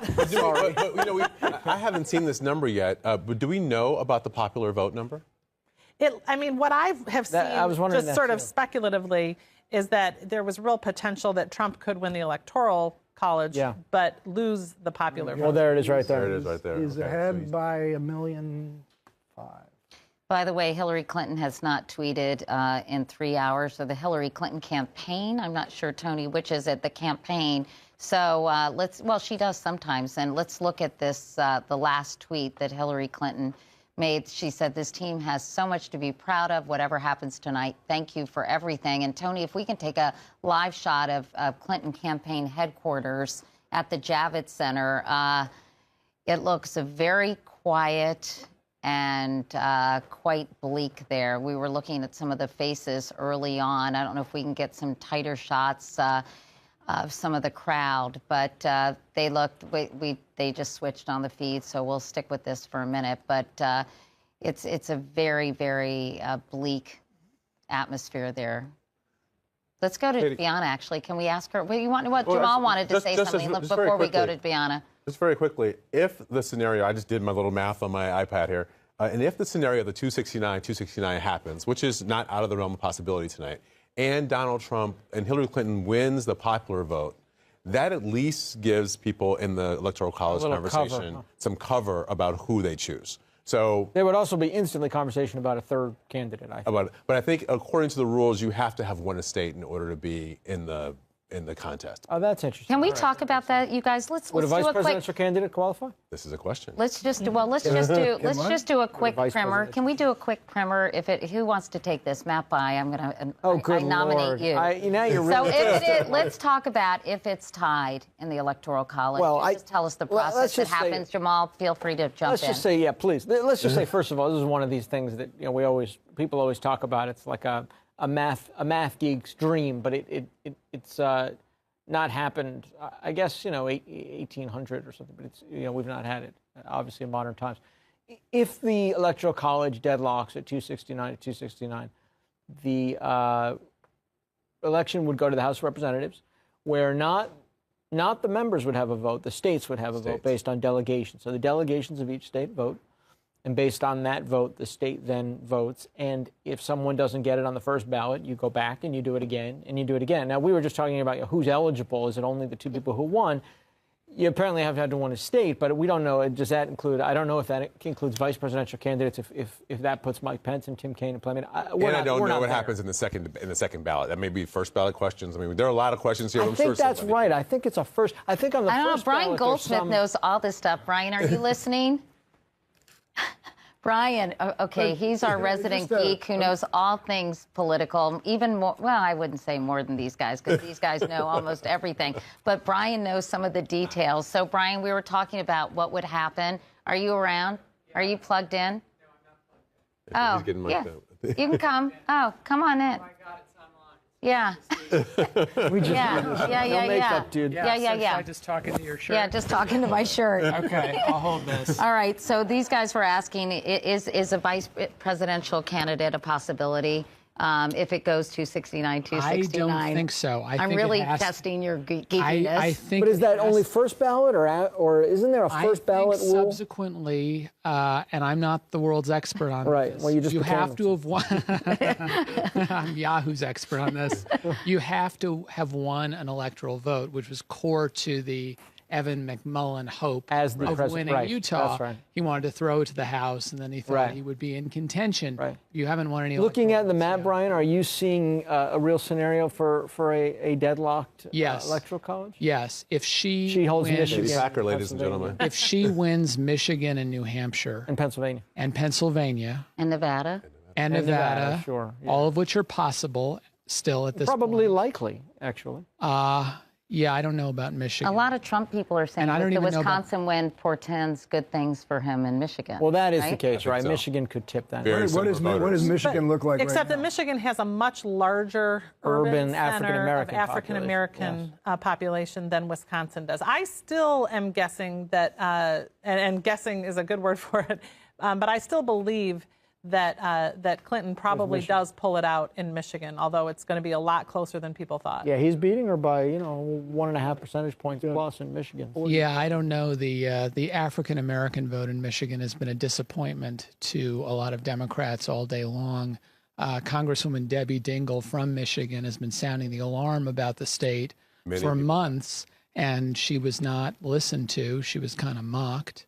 I haven't seen this number yet, but do we know about the popular vote number?
What I have seen, just sort of speculatively, is that there was real potential that Trump could win the Electoral College, but lose the popular vote.
Well, there it is right there.
There it is right there.
He's ahead by 1.5 million.
By the way, Hillary Clinton has not tweeted in 3 hours. So the Hillary Clinton campaign, I'm not sure, Tony, which is it, the campaign. So she does sometimes. And let's look at this, the last tweet that Hillary Clinton made. She said, "This team has so much to be proud of, whatever happens tonight. Thank you for everything." And Tony, if we can take a live shot of Clinton campaign headquarters at the Javits Center, it looks very quiet and quite bleak there. We were looking at some of the faces early on. I don't know if we can get some tighter shots of some of the crowd, but they looked, they just switched on the feed, so we'll stick with this for a minute. But it's a very, very bleak atmosphere there. Let's go to Bianna, actually. Can we ask her? Jamal wanted to say something before we go to Bianna.
Just very quickly, if the scenario, I just did my little math on my iPad here, and if the scenario of the 269 happens, which is not out of the realm of possibility tonight, and Donald Trump and Hillary Clinton wins the popular vote, that at least gives people in the Electoral College conversation some cover about who they choose. So
there would also be instantly conversation about a third candidate, I think.
But I think according to the rules, you have to have won a state in order to be in the contest.
Oh, that's interesting.
Can we talk about that, you guys?
Would a vice presidential candidate qualify?
This is a question.
Let's just do a quick primer. Can we do a quick primer? Who wants to take this? Matt Bai, I nominate you.
Now you're really
let's talk about if it's tied in the Electoral College. Well, just tell us the process that happens. Jamal, feel free to jump in.
Let's just say, please. Let's just say, first of all, this is one of these things that people always talk about. It's like a math geek's dream, but it's not happened. I guess 1800 or something, but it's we've not had it obviously in modern times. If the Electoral College deadlocks at 269, the election would go to the House of Representatives, where not the members would have a vote, the states would have a vote based on delegation. So the delegations of each state vote. And based on that vote, the state then votes. And if someone doesn't get it on the first ballot, you go back and you do it again and you do it again. Now, we were just talking about who's eligible. Is it only the two people who won? You apparently have had to win a state, but we don't know. Does that include? I don't know if that includes vice presidential candidates. If that puts Mike Pence and Tim Kaine in play.
I don't know what happens in the second ballot. That may be first ballot questions. There are a lot of questions here.
I think that's right. I think it's a first. I think on the first ballot.
Brian Goldsmith knows all this stuff. Brian, are you listening? Brian, okay, he's our resident geek who knows all things political, even more, well, I wouldn't say more than these guys, because these guys know almost everything. But Brian knows some of the details. So, Brian, we were talking about what would happen. Are you around? Are you plugged in?
He's getting mic'd up.
You can come. Oh, come on in. Yeah.
We just,
yeah.
makeup, dude.
Yeah.
Just talking to your shirt.
Yeah, just talking to my shirt.
Okay, I'll hold this.
All right, so these guys were asking, is a vice presidential candidate a possibility if it goes 269, 269?
I don't think so.
I'm really testing your geekiness.
I think.
But is that only first ballot, or isn't there a first ballot rule?
Subsequently, and I'm not the world's expert on
right.
this.
Well, you just
have to have won. I'm Yahoo's expert on this. You have to have won an electoral vote, which was core to the Evan McMullen hope
as the
of winning Utah.
That's right.
He wanted to throw it to the House, and then he thought he would be in contention.
Right.
You haven't won any.
Looking at the map, Brian, are you seeing a real scenario for a deadlocked electoral college?
Yes. If she
holds
wins,
Michigan,
Packer, ladies and gentlemen.
if she wins Michigan and New Hampshire
and Pennsylvania
And Nevada.
and Nevada,
sure,
all of which are possible still at this
probably
point.
likely, actually.
Yeah, I don't know about Michigan.
A lot of Trump people are saying
And I don't
that the
even know about-
Wisconsin win portends good things for him in Michigan.
Well, that is the
right?
case, right?
so.
Michigan could tip that.
What does Michigan look like
Except
right
that Michigan has a much larger urban
African-American
African-American population than Wisconsin does. I still am guessing that, and guessing is a good word for it, but I still believe that Clinton probably does pull it out in Michigan, although it's going to be a lot closer than people thought.
Yeah, he's beating her by 1.5 percentage points plus in Michigan.
Yeah, I don't know. The African American vote in Michigan has been a disappointment to a lot of Democrats all day long. Congresswoman Debbie Dingell from Michigan has been sounding the alarm about the state for months, and she was not listened to. She was kind of mocked.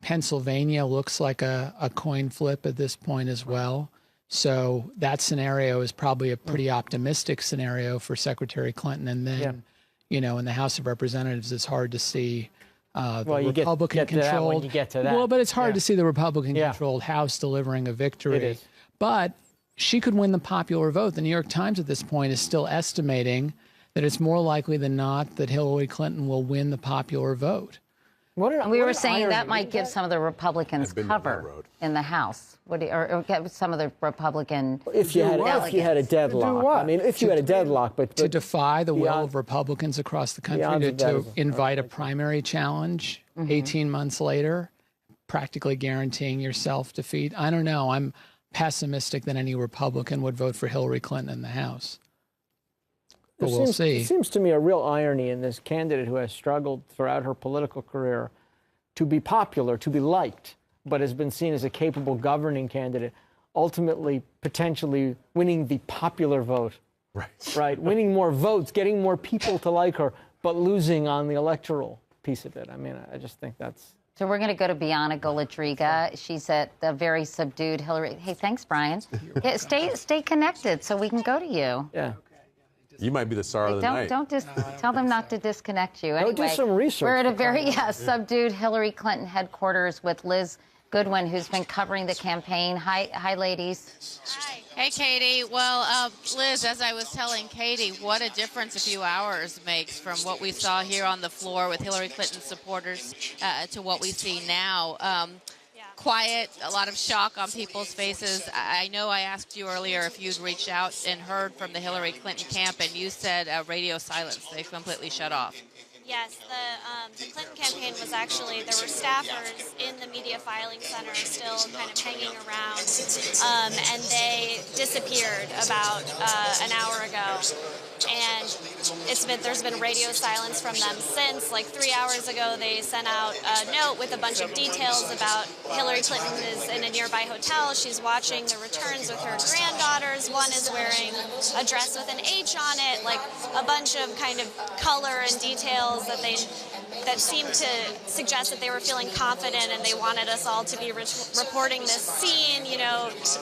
Pennsylvania looks like a coin flip at this point as well. So that scenario is probably a pretty optimistic scenario for Secretary Clinton. And then, in the House of Representatives, it's hard to see the Republican-controlled.
When you get to that.
Well, but it's hard to see the Republican-controlled House delivering a victory.
It is.
But she could win the popular vote. The New York Times at this point is still estimating that it's more likely than not that Hillary Clinton will win the popular vote.
We were saying that might give some of the Republicans cover in the House, or get some of the Republican
if you had a deadlock. I mean, if you had a deadlock, but
to defy the will of Republicans across the country to invite a primary challenge 18 months later, practically guaranteeing yourself defeat. I don't know. I'm pessimistic that any Republican would vote for Hillary Clinton in the House. But we'll see.
It seems to me a real irony in this candidate who has struggled throughout her political career to be popular, to be liked, but has been seen as a capable governing candidate, ultimately potentially winning the popular vote. Right. Winning more votes, getting more people to like her, but losing on the electoral piece of it. I mean, I just think that's...
So we're going to go to Bianca Goladriga. She's at the very subdued Hillary. Hey, thanks, Brian. Yeah, stay connected so we can go to you.
Yeah.
You might be the star of the night.
Don't tell them not to disconnect you. Anyway,
do some research.
We're at a very subdued Hillary Clinton headquarters with Liz Goodwin, who's been covering the campaign. Hi, ladies.
Hi. Hey, Katie. Well, Liz, as I was telling Katie, what a difference a few hours makes from what we saw here on the floor with Hillary Clinton supporters to what we see now. Quiet, a lot of shock on people's faces. I know I asked you earlier if you'd reached out and heard from the Hillary Clinton camp, and you said radio silence. They completely shut off.
Yes, the Clinton campaign was actually, there were staffers in the media filing center still kind of hanging around, and they disappeared about an hour ago. And there's been radio silence from them since. Like 3 hours ago, they sent out a note with a bunch of details about Hillary Clinton is in a nearby hotel. She's watching the returns with her granddaughters. One is wearing a dress with an H on it, like a bunch of kind of color and details that seemed to suggest that they were feeling confident and they wanted us all to be reporting this scene,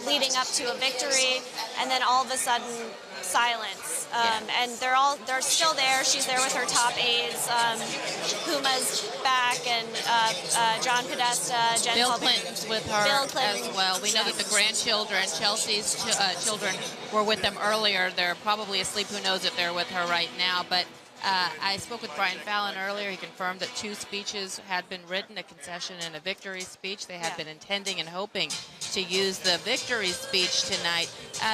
leading up to a victory, and then all of a sudden, silence. And they're still there. She's there with her top aides. Puma's back, and John Podesta, Jen
Bill Clinton's with her as well. We know that the grandchildren, Chelsea's children, were with them earlier. They're probably asleep. Who knows if they're with her right now? But I spoke with Brian Fallon earlier. He confirmed that 2 speeches had been written, a concession and a victory speech. They had been intending and hoping to use the victory speech tonight.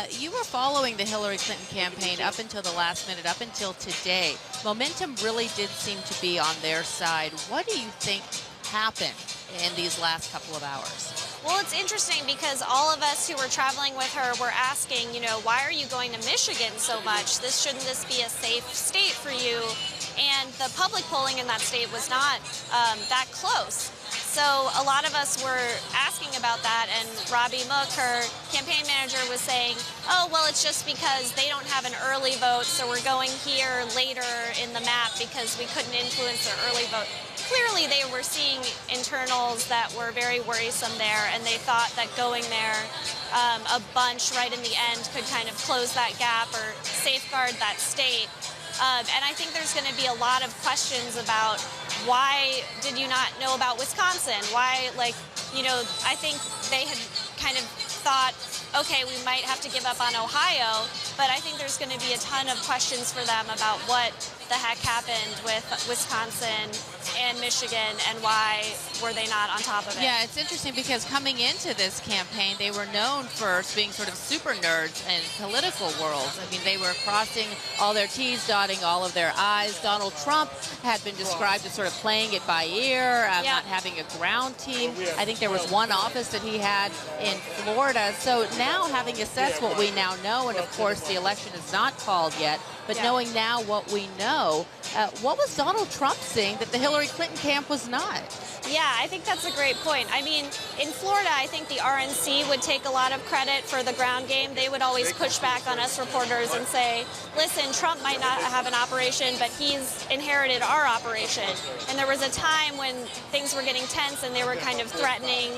You were following the Hillary Clinton campaign up until the last minute, up until today. Momentum really did seem to be on their side. What do you think happened in these last couple of hours?
Well, it's interesting because all of us who were traveling with her were asking, you know, why are you going to Michigan so much? Shouldn't this be a safe state for you? And the public polling in that state was not that close. So a lot of us were asking about that, and Robbie Mook, her campaign manager, was saying, oh, well, it's just because they don't have an early vote, so we're going here later in the map because we couldn't influence their early vote. Clearly, they were seeing internals that were very worrisome there, and they thought that going there a bunch right in the end could kind of close that gap or safeguard that state. And I think there's going to be a lot of questions about why did you not know about Wisconsin? Why, like, you know, I think they had kind of thought, okay, we might have to give up on Ohio, but I think there's going to be a ton of questions for them about what the heck happened with Wisconsin and Michigan and why were they not on top of it.
Yeah, it's interesting because coming into this campaign, they were known for being sort of super nerds in political worlds. I mean, they were crossing all their T's, dotting all of their I's. Donald Trump had been described as sort of playing it by ear, not having a ground team. I think there was one office that he had in Florida. So now having assessed what we now know, and of course the election is not called yet, but knowing now what we know, what was Donald Trump seeing that the Hillary Clinton camp was not?
Yeah, I think that's a great point. I mean, in Florida, I think the RNC would take a lot of credit for the ground game. They would always push back on us reporters and say, listen, Trump might not have an operation, but he's inherited our operation. And there was a time when things were getting tense and they were kind of threatening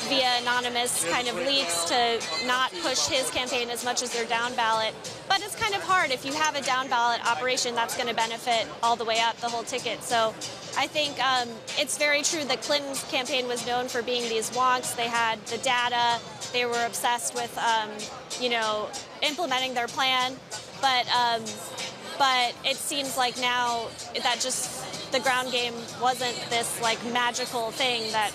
via anonymous kind of leaks to not push his campaign as much as their down ballot. But it's kind of hard. If you have a down ballot operation, that's going to benefit all the way up the whole ticket. So I think it's very true that Clinton's campaign was known for being these wonks. They had the data. They were obsessed with, you know, implementing their plan. But it seems like now that just the ground game wasn't this like magical thing that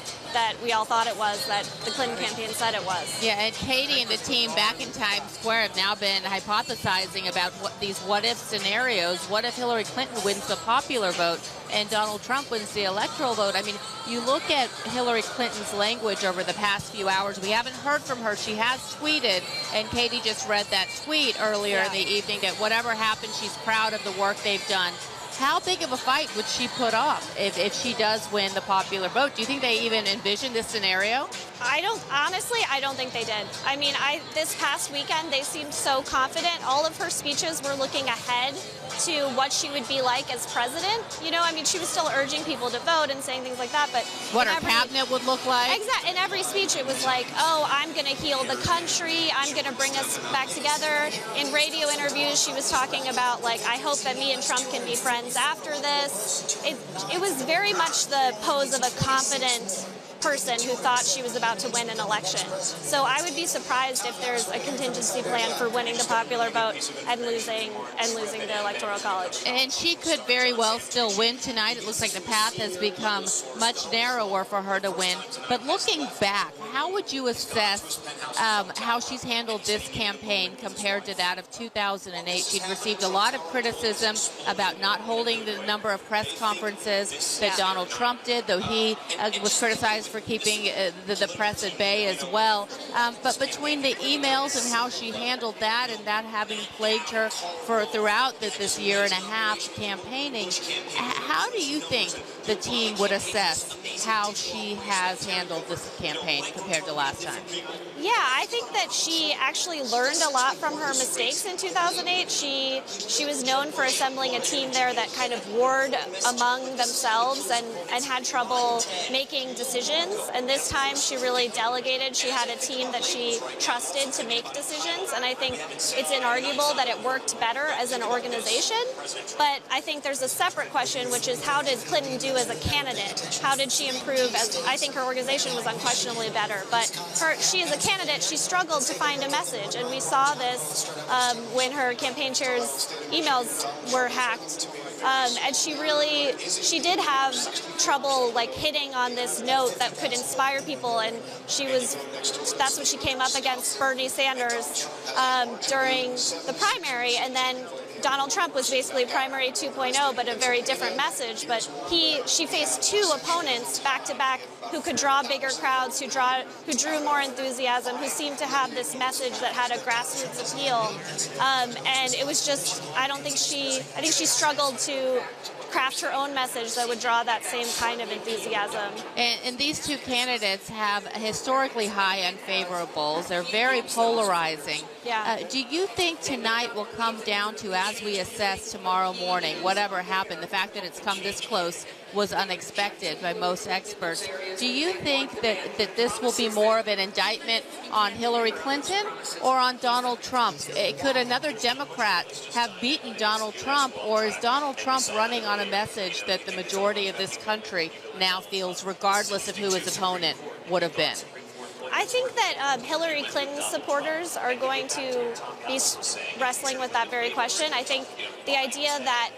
we all thought it was, that the Clinton campaign said it was.
Yeah, and Katie and the team back in Times Square have now been hypothesizing about these what-if scenarios. What if Hillary Clinton wins the popular vote and Donald Trump wins the electoral vote? I mean, you look at Hillary Clinton's language over the past few hours. We haven't heard from her. She has tweeted, and Katie just read that tweet earlier in the evening, that whatever happens, she's proud of the work they've done. How big of a fight would she put up if she does win the popular vote? Do you think they even envisioned this scenario?
Honestly, I don't think they did. I mean, this past weekend, they seemed so confident. All of her speeches were looking ahead to what she would be like as president. You know, I mean, she was still urging people to vote and saying things like that, but
what her cabinet would look like?
Exactly. In every speech, it was like, oh, I'm going to heal the country. I'm going to bring us back together. In radio interviews, she was talking about, like, I hope that me and Trump can be friends after this. It was very much the pose of a confident person who thought she was about to win an election. So I would be surprised if there's a contingency plan for winning the popular vote and losing the Electoral College.
And she could very well still win tonight. It looks like the path has become much narrower for her to win. But looking back, how would you assess how she's handled this campaign compared to that of 2008? She'd received a lot of criticism about not holding the number of press conferences that Donald Trump did, though he was criticized for keeping the press at bay as well. But between the emails and how she handled that, and that having plagued her throughout this year and a half campaigning, how do you think the team would assess how she has handled this campaign compared to last time?
Yeah, I think that she actually learned a lot from her mistakes in 2008. She was known for assembling a team there that kind of warred among themselves and had trouble making decisions. And this time she really delegated. She had a team that she trusted to make decisions. And I think it's inarguable that it worked better as an organization. But I think there's a separate question, which is how did Clinton do as a candidate? How did she improve? I think her organization was unquestionably better. But she as a candidate, she struggled to find a message. And we saw this when her campaign chair's emails were hacked. And she did have trouble like hitting on this note that could inspire people, and that's what she came up against Bernie Sanders during the primary, and then Donald Trump was basically primary 2.0, but a very different message. But she faced two opponents back to back who could draw bigger crowds, who drew more enthusiasm, who seemed to have this message that had a grassroots appeal. And it was just, I think she struggled to craft her own message that would draw that same kind of enthusiasm.
And these two candidates have historically high unfavorables. They're very polarizing.
Yeah.
Do you think tonight will come down to, as we assess tomorrow morning, whatever happened, the fact that it's come this close was unexpected by most experts. Do you think that this will be more of an indictment on Hillary Clinton or on Donald Trump? Could another Democrat have beaten Donald Trump, or is Donald Trump running on a message that the majority of this country now feels, regardless of who his opponent would have been?
I think that Hillary Clinton's supporters are going to be wrestling with that very question. I think the idea that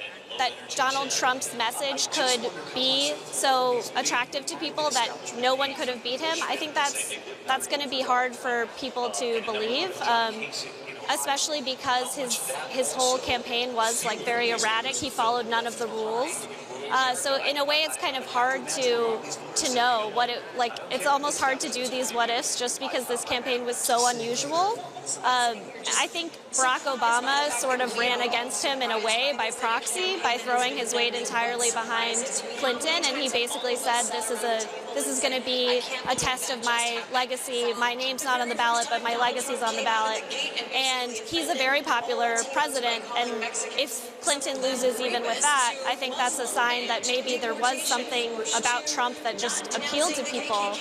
Donald Trump's message could be so attractive to people that no one could have beat him, I think that's going to be hard for people to believe, especially because his whole campaign was like very erratic. He followed none of the rules. So in a way, it's kind of hard to know what it's almost hard to do these what ifs just because this campaign was so unusual. I think Barack Obama sort of ran against him in a way by proxy, by throwing his weight entirely behind Clinton, and he basically said this is going to be a test of my legacy. My name's not on the ballot, but my legacy's on the ballot. And he's a very popular president, and if Clinton loses even with that, I think that's a sign that maybe there was something about Trump that just appealed to people.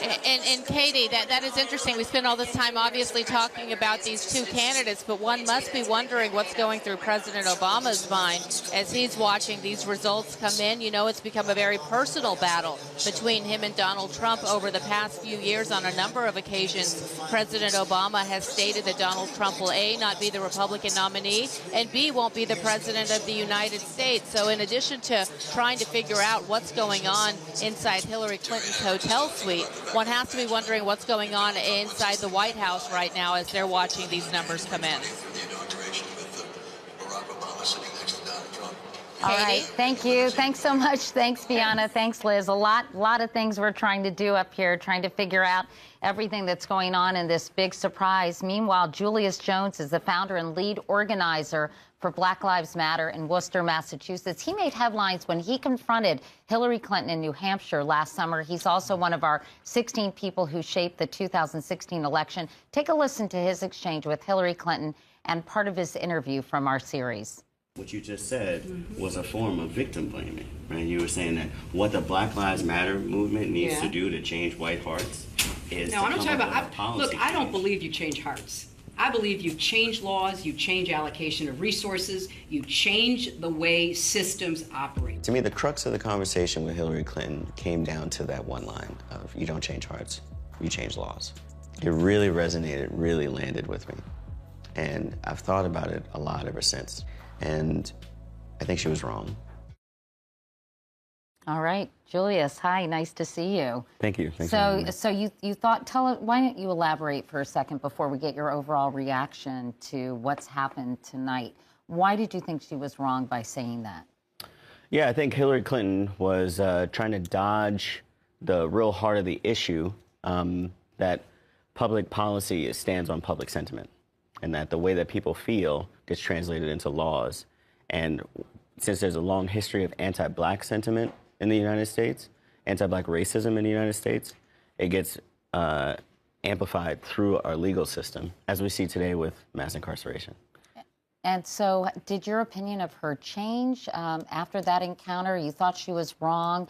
And Katie, that is interesting. We spent all this time obviously talking about these two candidates, but one must be wondering what's going through President Obama's mind as he's watching these results come in. You know, it's become a very personal battle between him and Donald Trump over the past few years. On a number of occasions, President Obama has stated that Donald Trump will A, not be the Republican nominee, and B, won't be the President of the United States. So in addition to trying to figure out what's going on inside Hillary Clinton's hotel suite, one has to be wondering what's going on inside the White House right now as they're watching these numbers come in.
All right, thank you. Thanks so much. Thanks, Fiona. Thanks, Liz. A lot of things we're trying to do up here, trying to figure out everything that's going on in this big surprise. Meanwhile, Julius Jones is the founder and lead organizer for Black Lives Matter in Worcester, Massachusetts. He made headlines when he confronted Hillary Clinton in New Hampshire last summer. He's also one of our 16 people who shaped the 2016 election. Take a listen to his exchange with Hillary Clinton and part of his interview from our series.
What you just said was a form of victim blaming, right? You were saying that what the Black Lives Matter movement needs to do to change white hearts is
no, I'm not talking about. Look, I don't believe you change hearts. I believe you change laws, you change allocation of resources, you change the way systems operate.
To me, the crux of the conversation with Hillary Clinton came down to that one line of you don't change hearts, you change laws. It really resonated, really landed with me. And I've thought about it a lot ever since. And I think she was wrong.
All right, Julius, hi, nice to see you.
Thank you. Thanks
So you thought, why don't you elaborate for a second before we get your overall reaction to what's happened tonight? Why did you think she was wrong by saying that?
Yeah, I think Hillary Clinton was trying to dodge the real heart of the issue, that public policy stands on public sentiment, and that the way that people feel gets translated into laws. And since there's a long history of anti-Black sentiment in the United States, anti-Black racism in the United States, it gets amplified through our legal system, as we see today with mass incarceration.
And so did your opinion of her change after that encounter? You thought she was wrong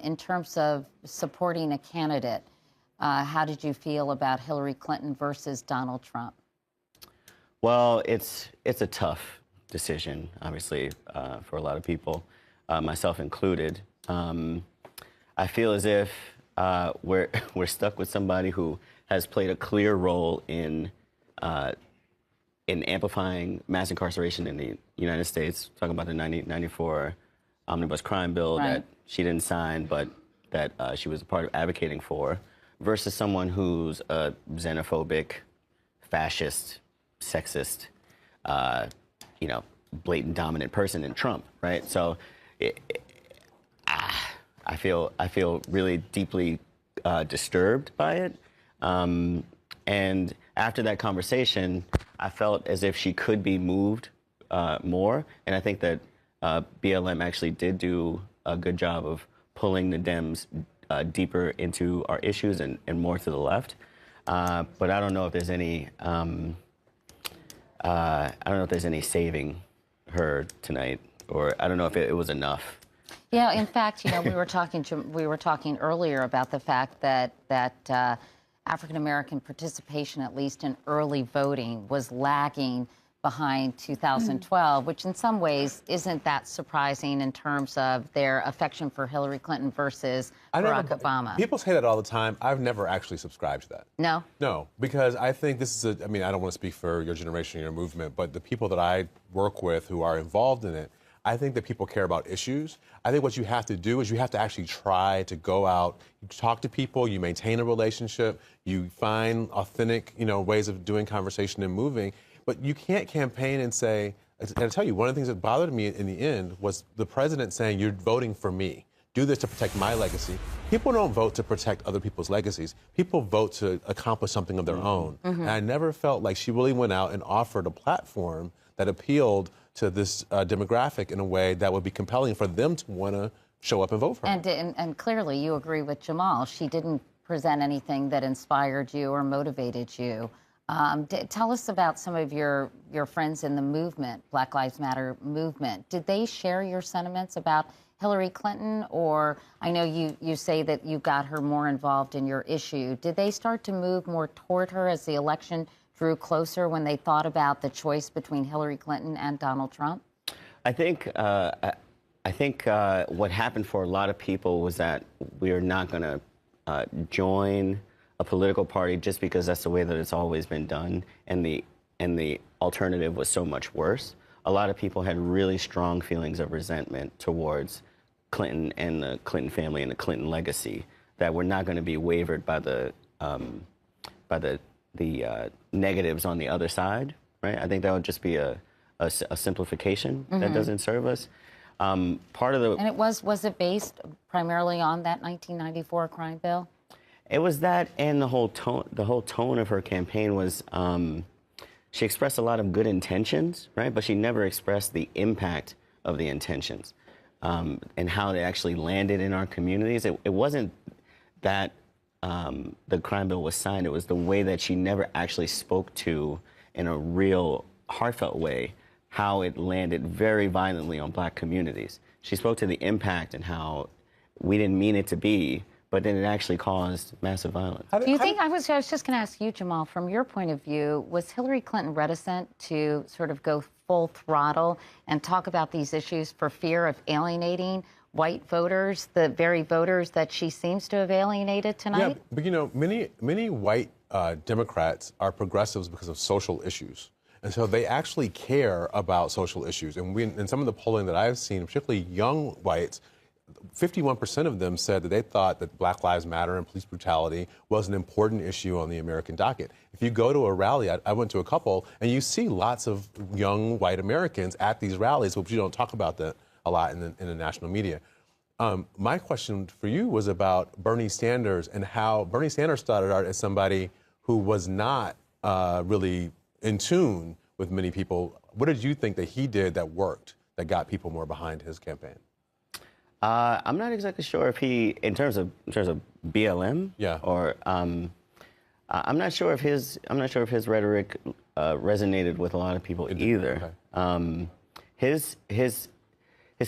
in terms of supporting a candidate. How did you feel about Hillary Clinton versus Donald Trump?
Well, it's a tough decision, obviously, for a lot of people, myself included. I feel as if we're stuck with somebody who has played a clear role in amplifying mass incarceration in the United States, talking about the 1994 omnibus crime bill that she didn't sign, but that she was a part of advocating for, versus someone who's a xenophobic, fascist, sexist, blatant dominant person in Trump, right? So I feel really deeply disturbed by it. And after that conversation, I felt as if she could be moved more. And I think that BLM actually did do a good job of pulling the Dems deeper into our issues and more to the left. But I don't know if there's any saving her tonight, or I don't know if it was enough.
Yeah, in fact, we were talking earlier about the fact that African American participation, at least in early voting, was lagging behind 2012, which in some ways isn't that surprising in terms of their affection for Hillary Clinton versus Barack Obama.
People say that all the time. I've never actually subscribed to that.
No?
No, because I think this is I don't want to speak for your generation, your movement, but the people that I work with who are involved in it, I think that people care about issues. I think what you have to do is you have to actually try to go out, you talk to people, you maintain a relationship, you find authentic, ways of doing conversation and moving. But you can't campaign and say, and I'll tell you, one of the things that bothered me in the end was the president saying, you're voting for me. Do this to protect my legacy. People don't vote to protect other people's legacies. People vote to accomplish something of their own. And I never felt like she really went out and offered a platform that appealed to this demographic in a way that would be compelling for them to want to show up and vote for her.
And clearly you agree with Jamal. She didn't present anything that inspired you or motivated you. Tell us about some of your friends in the movement, Black Lives Matter movement. Did they share your sentiments about Hillary Clinton? Or I know you say that you got her more involved in your issue. Did they start to move more toward her as the election drew closer when they thought about the choice between Hillary Clinton and Donald Trump?
I think what happened for a lot of people was that we are not going to join a political party just because that's the way that it's always been done, and the alternative was so much worse. A lot of people had really strong feelings of resentment towards Clinton and the Clinton family and the Clinton legacy that were not going to be wavered by the negatives on the other side, right? I think that would just be a simplification that doesn't serve us. And was it based primarily on that 1994 crime bill? It was that, and the whole tone of her campaign was, she expressed a lot of good intentions, right? But she never expressed the impact of the intentions and how they actually landed in our communities. It wasn't that the crime bill was signed. It was the way that she never actually spoke to, in a real heartfelt way, how it landed very violently on Black communities. She spoke to the impact and how we didn't mean it to be, but then it actually caused massive violence.
Do you think, I was just going to ask you, Jamal, from your point of view, was Hillary Clinton reticent to sort of go full throttle and talk about these issues for fear of alienating white voters, the very voters that she seems to have alienated tonight?
Yeah, but many white Democrats are progressives because of social issues. And so they actually care about social issues. And in some of the polling that I've seen, particularly young whites, 51% of them said that they thought that Black Lives Matter and police brutality was an important issue on the American docket. If you go to a rally, I went to a couple, and you see lots of young white Americans at these rallies, which you don't talk about that a lot in the national media. My question for you was about Bernie Sanders and how Bernie Sanders started out as somebody who was not really in tune with many people. What did you think that he did that worked, that got people more behind his campaign?
I'm not exactly sure if he, in terms of BLM, or I'm not sure if his rhetoric resonated with a lot of people either. Okay. His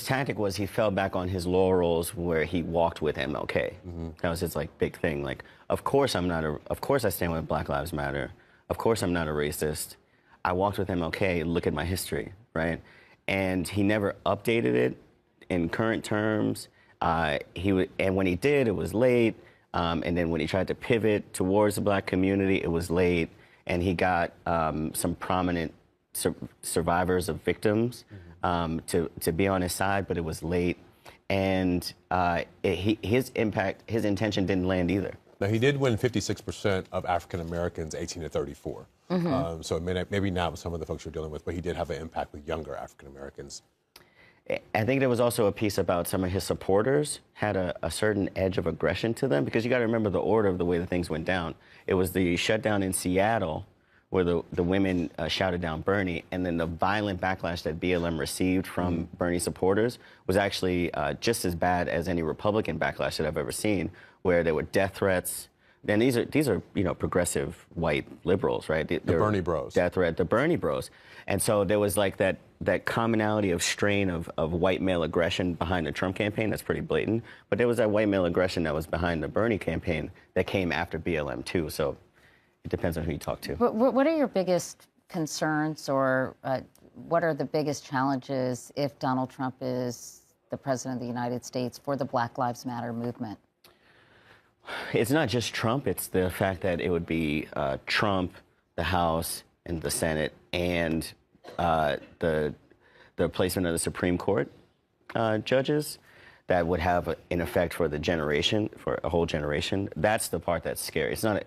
tactic was he fell back on his laurels where he walked with MLK. That was his big thing. Of course I stand with Black Lives Matter. Of course I'm not a racist. I walked with MLK. Look at my history, right? And he never updated it in current terms. And when he did, it was late. And then when he tried to pivot towards the Black community, it was late. And he got some prominent survivors of victims to be on his side, but it was late. And his intention didn't land either.
Now, he did win 56% of African Americans 18 to 34. So maybe not with some of the folks you're dealing with, but he did have an impact with younger African Americans.
I think there was also a piece about some of his supporters had a certain edge of aggression to them, because you got to remember the order of the way the things went down. It was the shutdown in Seattle where the women shouted down Bernie, and then the violent backlash that BLM received from Bernie supporters was actually just as bad as any Republican backlash that I've ever seen, where there were death threats. And these are progressive white liberals, right? The
Bernie bros.
Death threat, the Bernie bros. And so there was like that commonality of strain of white male aggression behind the Trump campaign. That's pretty blatant. But there was that white male aggression that was behind the Bernie campaign that came after BLM too. So it depends on who you talk to.
What are your biggest concerns, or what are the biggest challenges if Donald Trump is the president of the United States for the Black Lives Matter movement?
It's not just Trump. It's the fact that it would be Trump, the House, and the Senate, and the placement of the Supreme Court judges that would have an effect for the generation, for a whole generation. That's the part that's scary. It's not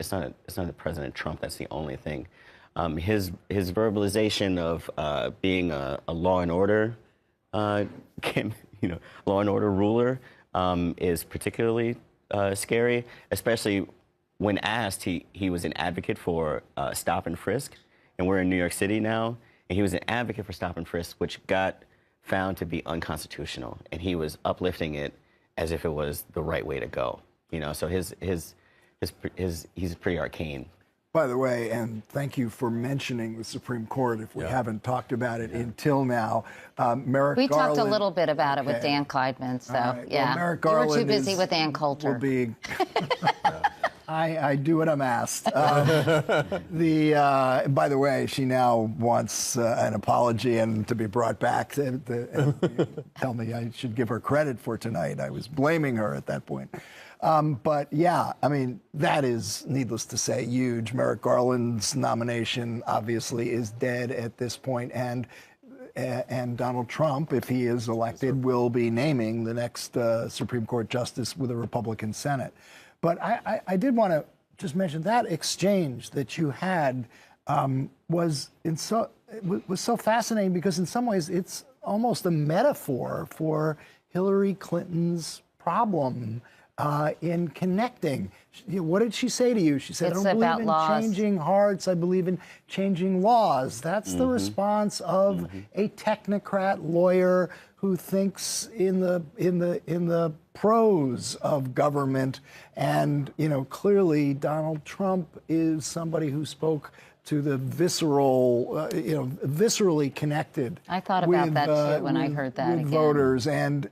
President Trump. That's the only thing. His verbalization of being a law and order, law and order ruler is particularly scary, especially when asked. He was an advocate for stop and frisk, and we're in New York City now, and he was an advocate for stop and frisk, which got found to be unconstitutional, and he was uplifting it as if it was the right way to go. So he's pretty arcane.
By the way, and thank you for mentioning the Supreme Court, if we haven't talked about it until now. Merrick
We
Garland,
talked a little bit about it with Dan Kleidman, so
right.
yeah.
Well, Merrick
You were
Garland
too busy with Ann Coulter.
I do what I'm asked. By the way, she now wants an apology and to be brought back. Tell me I should give her credit for tonight. I was blaming her at that point. But yeah, I mean, that is, needless to say, huge. Merrick Garland's nomination obviously is dead at this point, and Donald Trump, if he is elected, will be naming the next Supreme Court justice with a Republican Senate. But I did want to just mention that exchange that you had was so fascinating, because in some ways it's almost a metaphor for Hillary Clinton's problem in connecting. What did she say to you? She said,
It's
I don't believe
about
in
laws.
changing hearts, I believe in changing laws. That's the response of a technocrat lawyer who thinks in the pros of government. And clearly Donald Trump is somebody who spoke to the visceral, viscerally connected.
I thought about that too when I heard that
with
again.
voters, and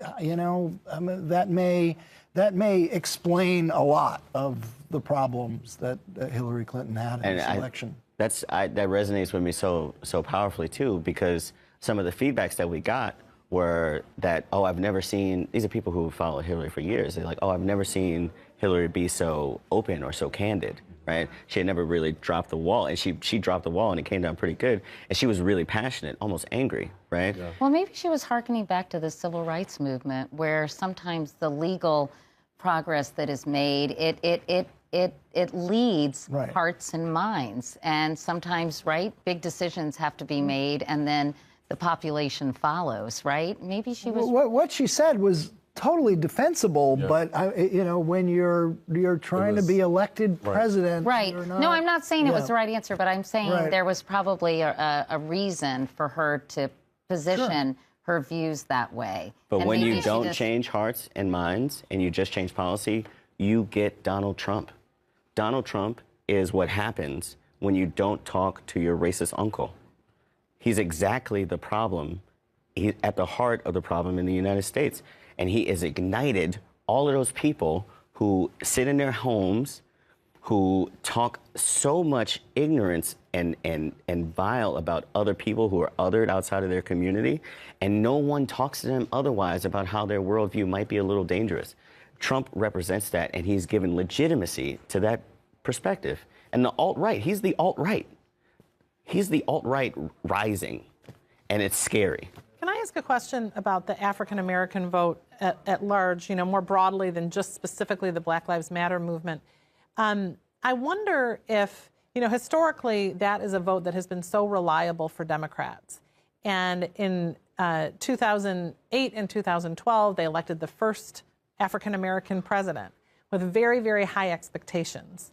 that may explain a lot of the problems that Hillary Clinton had in this election.
That resonates with me so powerfully too, because some of the feedbacks that we got were that, oh, I've never seen, these are people who followed Hillary for years. They're like, oh, I've never seen Hillary be so open or so candid, right? She had never really dropped the wall, and she dropped the wall and it came down pretty good. And she was really passionate, almost angry, right? Yeah.
Well, maybe she was hearkening back to the civil rights movement, where sometimes the legal progress that is made, it leads hearts and minds. And sometimes, right, big decisions have to be made, and then the population follows, right? Maybe she was...
What she said was totally defensible, but when you're trying to be elected president,
right?
you're not,
no, I'm not saying it was the right answer, but I'm saying there was probably a reason for her to position her views that way.
But when you don't change hearts and minds, and you just change policy, you get Donald Trump. Donald Trump is what happens when you don't talk to your racist uncle. He's exactly the problem. He's at the heart of the problem in the United States. And he has ignited all of those people who sit in their homes, who talk so much ignorance and vile about other people who are othered outside of their community, and no one talks to them otherwise about how their worldview might be a little dangerous. Trump represents that, and he's given legitimacy to that perspective. And the alt-right, he's the alt-right. he's the alt-right rising, and it's scary.
Can I ask a question about the African American vote at large, more broadly than just specifically the Black Lives Matter movement? I wonder if, historically, that is a vote that has been so reliable for Democrats. And in 2008 and 2012, they elected the first African American president with very, very high expectations.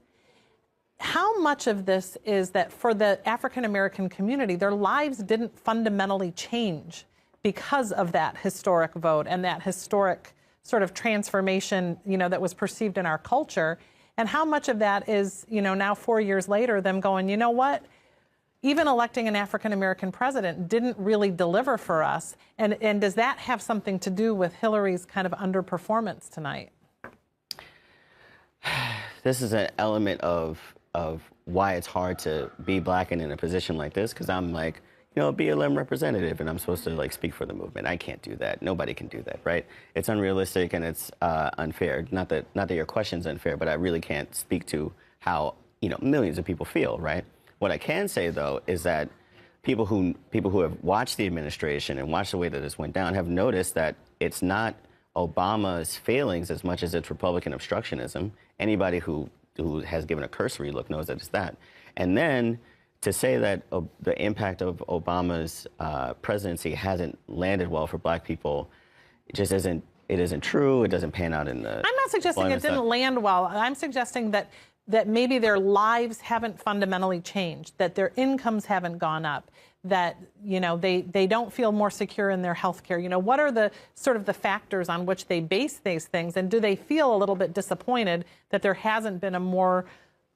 How much of this is that for the African American community, their lives didn't fundamentally change because of that historic vote and that historic sort of transformation, that was perceived in our culture? And how much of that is, now 4 years later, them going, you know what? Even electing an African American president didn't really deliver for us. And does that have something to do with Hillary's kind of underperformance tonight?
This is an element of why it's hard to be black and in a position like this, because I'm like, BLM representative, and I'm supposed to speak for the movement. I can't do that. Nobody can do that, right? It's unrealistic and it's unfair. Not that your question's unfair, but I really can't speak to how millions of people feel, right? What I can say though is that people who have watched the administration and watched the way that this went down have noticed that it's not Obama's failings as much as it's Republican obstructionism. Anybody who has given a cursory look knows that it's that. And then to say that the impact of Obama's presidency hasn't landed well for black people, it isn't true. It doesn't pan out in the... I'm
not suggesting it didn't land well. I'm suggesting that maybe their lives haven't fundamentally changed, that their incomes haven't gone up, that they don't feel more secure in their health care. What are the sort of the factors on which they base these things, and do they feel a little bit disappointed that there hasn't been a more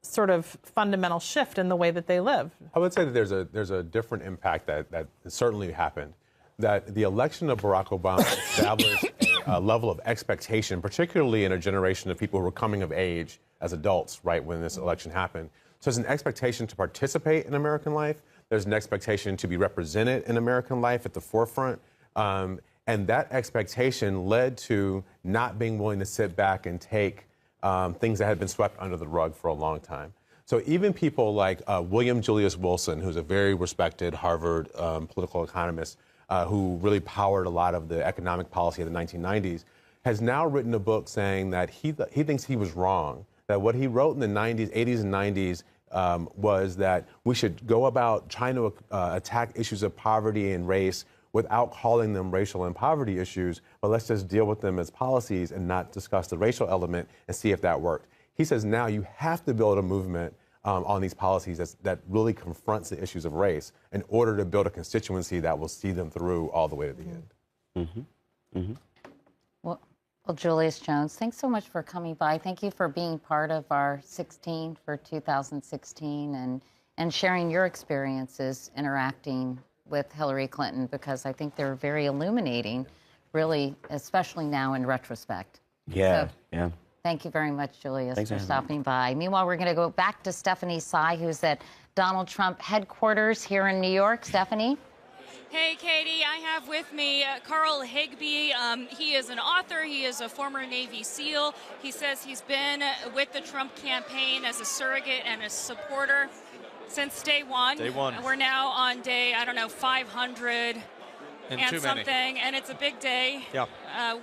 sort of fundamental shift in the way that they live?
I would say that there's a different impact that certainly happened. That the election of Barack Obama established a level of expectation, particularly in a generation of people who were coming of age as adults, right, when this election happened. So there's an expectation to participate in American life. There's an expectation to be represented in American life at the forefront. And that expectation led to not being willing to sit back and take things that had been swept under the rug for a long time. So even people like William Julius Wilson, who's a very respected Harvard political economist, who really powered a lot of the economic policy of the 1990s, has now written a book saying that he thinks he was wrong, that what he wrote in the 90s, 80s and 90s was that we should go about trying to attack issues of poverty and race without calling them racial and poverty issues, but let's just deal with them as policies and not discuss the racial element and see if that worked. He says now you have to build a movement on these policies that really confronts the issues of race in order to build a constituency that will see them through all the way to the end.
Mm-hmm. Mm-hmm.
Well, Julius Jones, thanks so much for coming by. Thank you for being part of our 16 for 2016 and sharing your experiences interacting with Hillary Clinton, because I think they're very illuminating, really, especially now in retrospect.
Yeah,
so,
yeah.
Thank you very much, Julius,
Thanks
for stopping by. Meanwhile, we're going to go back to Stephanie Sy, who's at Donald Trump headquarters here in New York. Stephanie?
Hey, Katie, I have with me Carl Higbie. He is an author. He is a former Navy SEAL. He says he's been with the Trump campaign as a surrogate and a supporter since day one.
Day one.
We're now on day, 500 and something, and it's a big day.
Yeah.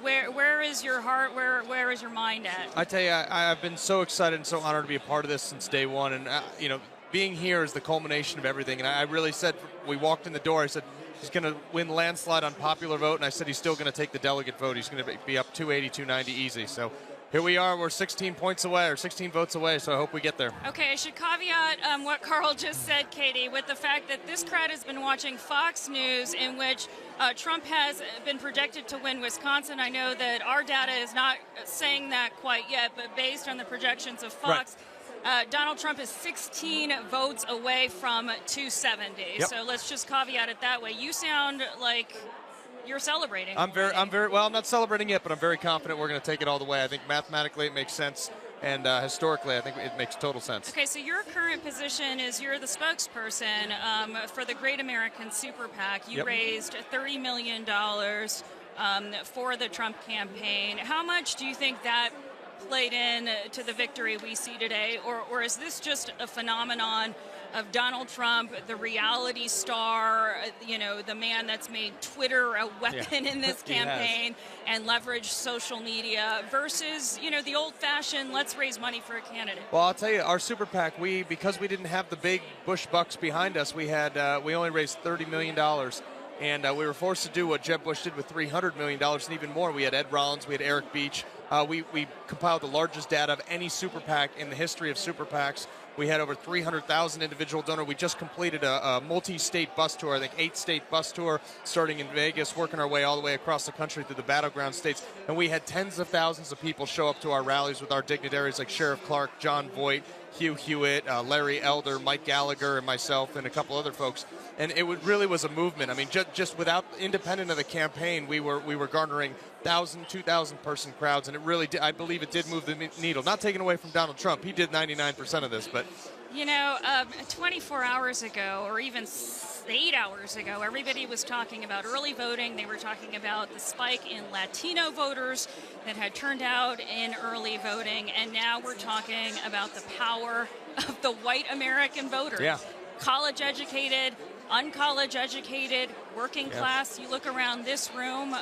Where is your heart? Where is your mind at?
I tell you, I've been so excited and so honored to be a part of this since day one, and being here is the culmination of everything. And I really said, we walked in the door, I said, he's going to win landslide on popular vote, and I said he's still going to take the delegate vote. He's going to be up 280, 290 easy. So here we are. We're 16 points away, or 16 votes away, so I hope we get there.
Okay, I should caveat what Carl just said, Katie, with the fact that this crowd has been watching Fox News, in which Trump has been projected to win Wisconsin. I know that our data is not saying that quite yet, but based on the projections of Fox, Donald Trump is 16 votes away from 270.
Yep.
So let's just caveat it that way. You sound like you're celebrating.
I'm not celebrating yet, but I'm very confident we're going to take it all the way. I think mathematically it makes sense, and historically I think it makes total sense.
Okay, so your current position is you're the spokesperson for the Great American Super PAC. You raised $30 million for the Trump campaign. How much do you think that played in to the victory we see today, or is this just a phenomenon of Donald Trump, the reality star, the man that's made Twitter a weapon in this campaign and leveraged social media versus, the old-fashioned let's raise money for a candidate?
Well, I'll tell you, our super PAC, because we didn't have the big Bush bucks behind us, we only raised $30 million. And we were forced to do what Jeb Bush did with $300 million and even more. We had Ed Rollins, we had Eric Beach. We compiled the largest data of any super PAC in the history of super PACs. We had over 300,000 individual donors. We just completed a multi-state bus tour, I think 8-state bus tour, starting in Vegas, working our way all the way across the country through the battleground states. And we had tens of thousands of people show up to our rallies with our dignitaries like Sheriff Clark, John Voight, Hugh Hewitt, Larry Elder, Mike Gallagher, and myself, and a couple other folks. And it really was a movement. I mean, just without, independent of the campaign, we were garnering 1,000, 2,000 person crowds, and it really did, I believe it did move the needle. Not taken away from Donald Trump. He did 99% of this, but
24 hours ago, or even 8 hours ago, everybody was talking about early voting. They were talking about the spike in Latino voters that had turned out in early voting, and now we're talking about the power of the white American voter.
Yeah.
College educated, uncollege educated, working class. You look around this room,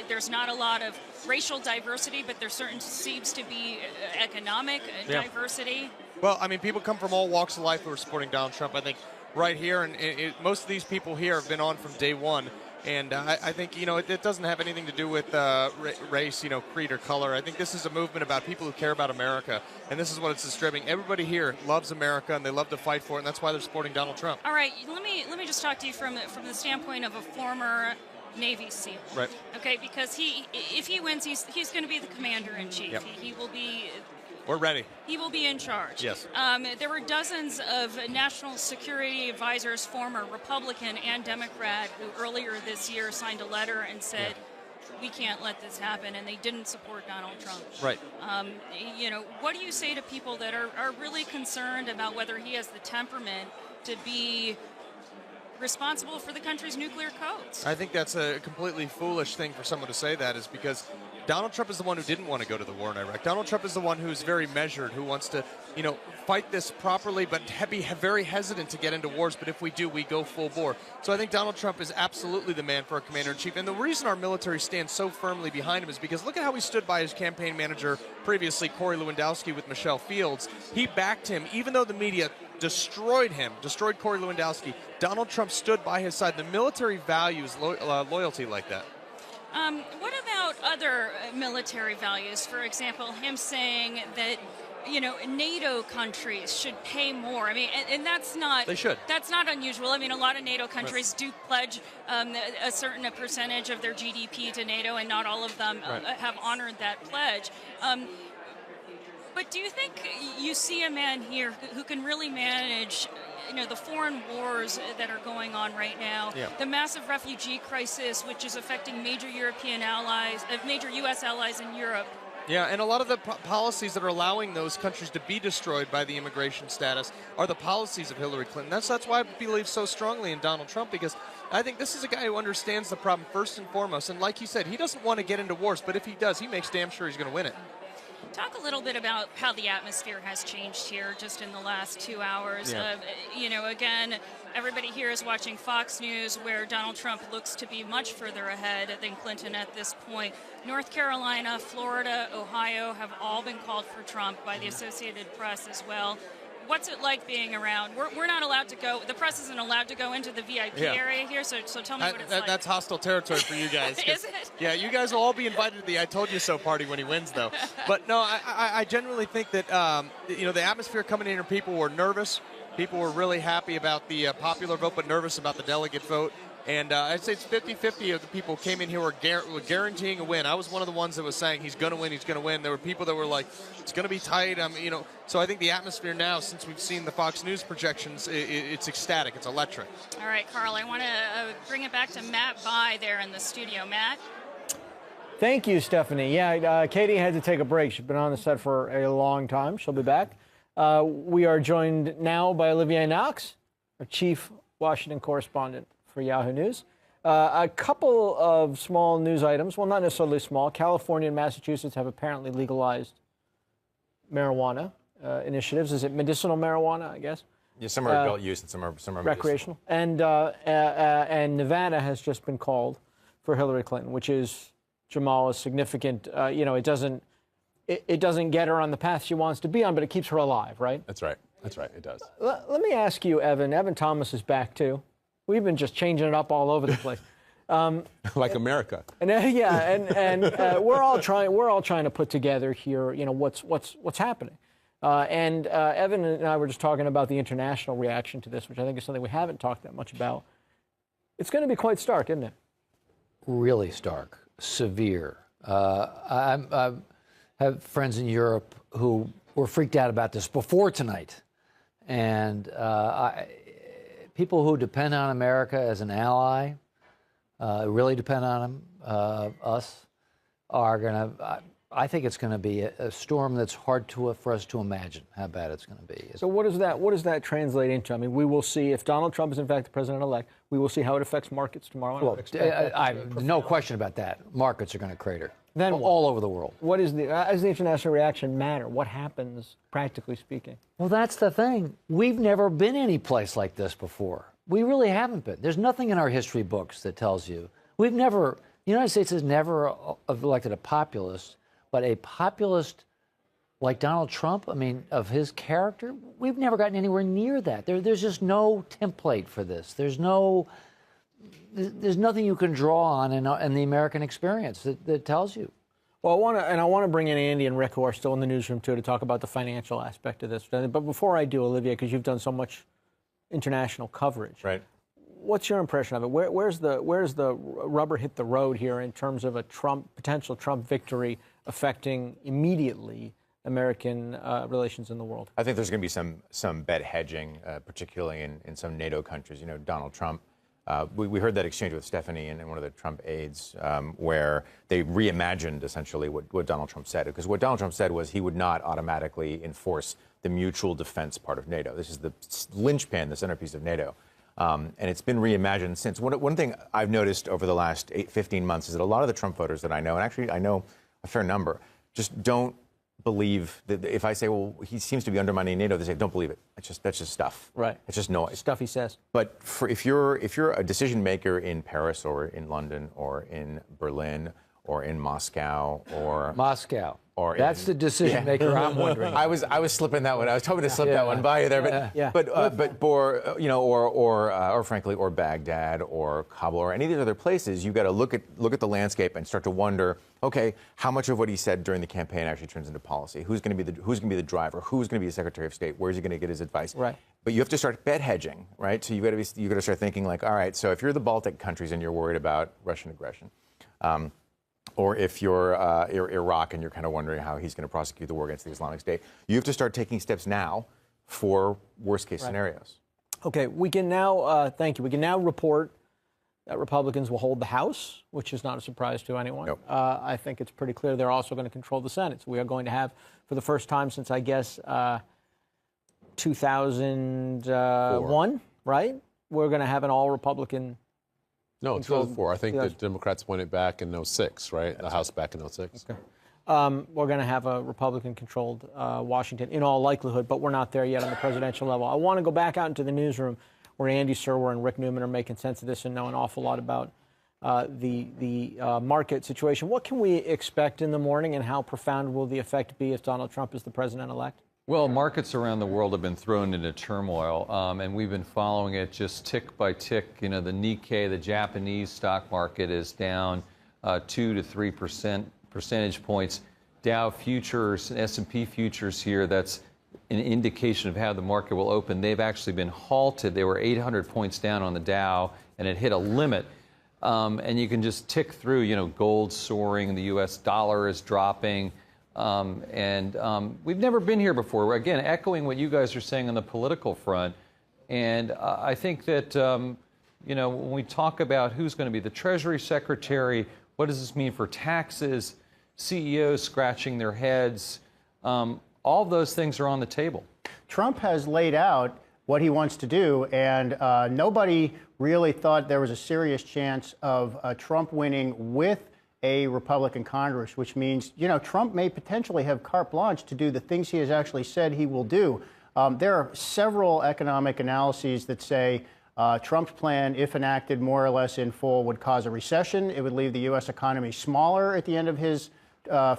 there's not a lot of racial diversity, but there certainly seems to be economic diversity.
Well, I mean, people come from all walks of life who are supporting Donald Trump. I think right here, and most of these people here have been on from day one. And I think, it doesn't have anything to do with race, creed or color. I think this is a movement about people who care about America. And this is what it's distributing. Everybody here loves America, and they love to fight for it, and that's why they're supporting Donald Trump.
All right, let me just talk to you from the standpoint of a former Navy SEAL.
Right.
Okay, because if he wins, he's going to be the commander-in-chief.
Yep.
He will be...
We're ready.
He will be in charge.
Yes.
There were dozens of national security advisors, former Republican and Democrat, who earlier this year signed a letter and said, we can't let this happen, and they didn't support Donald Trump.
Right.
What do you say to people that are really concerned about whether he has the temperament to be responsible for the country's nuclear codes?
I think that's a completely foolish thing for someone to say that, is because Donald Trump is the one who didn't want to go to the war in Iraq. Donald Trump is the one who's very measured, who wants to, fight this properly, but be very hesitant to get into wars. But if we do, we go full bore. So I think Donald Trump is absolutely the man for a commander-in-chief. And the reason our military stands so firmly behind him is because look at how he stood by his campaign manager previously, Corey Lewandowski, with Michelle Fields. He backed him, even though the media destroyed Corey Lewandowski. Donald Trump stood by his side. The military values loyalty like that.
What about other military values? For example, him saying that, NATO countries should pay more. I mean, and that's not...
They should.
That's not unusual. I mean, a lot of NATO countries do pledge a certain percentage of their GDP to NATO, and not all of them have honored that pledge. But do you think you see a man here who can really manage, the foreign wars that are going on right now, the massive refugee crisis, which is affecting major European allies, major U.S. allies in Europe?
Yeah, and a lot of the policies that are allowing those countries to be destroyed by the immigration status are the policies of Hillary Clinton. That's why I believe so strongly in Donald Trump, because I think this is a guy who understands the problem first and foremost. And like you said, he doesn't want to get into wars, but if he does, he makes damn sure he's going to win it.
Talk a little bit about how the atmosphere has changed here just in the last 2 hours. Again, everybody here is watching Fox News, where Donald Trump looks to be much further ahead than Clinton at this point. North Carolina, Florida, Ohio have all been called for Trump by the Associated Press as well. What's it like being around? We're not allowed to go. The press isn't allowed to go into the VIP area here, so tell me what it's like.
That's hostile territory for you guys.
Is it?
Yeah, you guys will all be invited to the I Told You So party when he wins, though. But no, I genuinely think that, the atmosphere coming in here, people were nervous. People were really happy about the popular vote, but nervous about the delegate vote. And I'd say it's 50-50 of the people came in here were guaranteeing a win. I was one of the ones that was saying he's going to win, he's going to win. There were people that were like, it's going to be tight. So I think the atmosphere now, since we've seen the Fox News projections, it's ecstatic. It's electric.
All right, Carl, I want to bring it back to Matt Bai there in the studio. Matt?
Thank you, Stephanie. Yeah, Katie had to take a break. She's been on the set for a long time. She'll be back. We are joined now by Olivier Knox, our chief Washington correspondent for Yahoo News. A couple of small news items. Well, not necessarily small. California and Massachusetts have apparently legalized marijuana initiatives. Is it medicinal marijuana, I guess?
Yeah, some are adult use and some are
recreational. And Nevada has just been called for Hillary Clinton, which is, Jamal, a significant. It doesn't get her on the path she wants to be on, but it keeps her alive, right?
That's right. That's right. It does.
Let me ask you, Evan. Evan Thomas is back too. We've been just changing it up all over the place.
Like America.
And we're all trying to put together here, what's happening. Evan and I were just talking about the international reaction to this, which I think is something we haven't talked that much about. It's going to be quite stark, isn't it?
Really stark, severe. I have friends in Europe who were freaked out about this before tonight. And people who depend on America as an ally, really depend on us, are going to, I think it's going to be a storm that's hard for us to imagine how bad it's going to be.
So what does that translate into? I mean, we will see if Donald Trump is in fact the president-elect. We will see how it affects markets tomorrow.
Well, no question about that. Markets are going to crater.
Then
all over the world.
What is does the international reaction matter? What happens, practically speaking?
Well, that's the thing. We've never been any place like this before. We really haven't been. There's nothing in our history books that tells you. The United States has never elected a populist, but a populist like Donald Trump, I mean, of his character, we've never gotten anywhere near that. There's just no template for this. There's nothing you can draw on in the American experience that tells you.
Well, I want to bring in Andy and Rick, who are still in the newsroom too, to talk about the financial aspect of this. But before I do, Olivia, because you've done so much international coverage,
right?
What's your impression of it? Where's the rubber hit the road here in terms of a potential Trump victory affecting immediately American relations in the world?
I think there's going to be some bet hedging, particularly in some NATO countries. Donald Trump. We heard that exchange with Stephanie and one of the Trump aides, where they reimagined essentially what Donald Trump said. Because what Donald Trump said was he would not automatically enforce the mutual defense part of NATO. This is the linchpin, the centerpiece of NATO. And it's been reimagined since. One thing I've noticed over the last 15 months is that a lot of the Trump voters that I know, and actually I know a fair number, just don't believe that. If I say, well, he seems to be undermining NATO, they say, don't believe it. That's just stuff.
Right.
It's just noise.
Stuff he says.
But if you're a decision maker in Paris or in London or in Berlin or in Moscow or
That's the decision maker I'm wondering.
I was slipping that one. I was hoping to slip that one by you there, or frankly, or Baghdad or Kabul or any of these other places, you got to look at the landscape and start to wonder, okay, how much of what he said during the campaign actually turns into policy? Who's going to be the driver? Who's going to be the Secretary of State? Where's he going to get his advice?
Right.
But you have to start bet hedging, right? So you got to start thinking like, all right, so if you're the Baltic countries and you're worried about Russian aggression. Or if you're Iraq and you're kind of wondering how he's going to prosecute the war against the Islamic State, you have to start taking steps now for worst-case scenarios.
Okay, we can now, thank you, we can now report that Republicans will hold the House, which is not a surprise to anyone.
Nope.
I think it's pretty clear they're also going to control the Senate. So we are going to have, for the first time since, I guess, 2001, right? We're going to have an all-Republican.
No, 2004. I think the Democrats won it back in 06, right? The House back in 06.
Okay. We're going to have a Republican-controlled Washington in all likelihood, but we're not there yet on the presidential level. I want to go back out into the newsroom where Andy Serwer and Rick Newman are making sense of this and know an awful lot about the market situation. What can we expect in the morning, and how profound will the effect be if Donald Trump is the president-elect?
Well, markets around the world have been thrown into turmoil, and we've been following it just tick by tick. The Nikkei, the Japanese stock market, is down 2 to 3 percentage points. Dow futures and S&P futures here, that's an indication of how the market will open. They've actually been halted. They were 800 points down on the Dow, and it hit a limit. And you can just tick through, gold soaring, the U.S. dollar is dropping. We've never been here before. Again, echoing what you guys are saying on the political front. And I think that, when we talk about who's going to be the Treasury Secretary, what does this mean for taxes, CEOs scratching their heads, all of those things are on the table.
Trump has laid out what he wants to do, and nobody really thought there was a serious chance of Trump winning with a Republican Congress, which means, Trump may potentially have carte blanche to do the things he has actually said he will do. There are several economic analyses that say Trump's plan, if enacted more or less in full, would cause a recession. It would leave the U.S. economy smaller at the end of his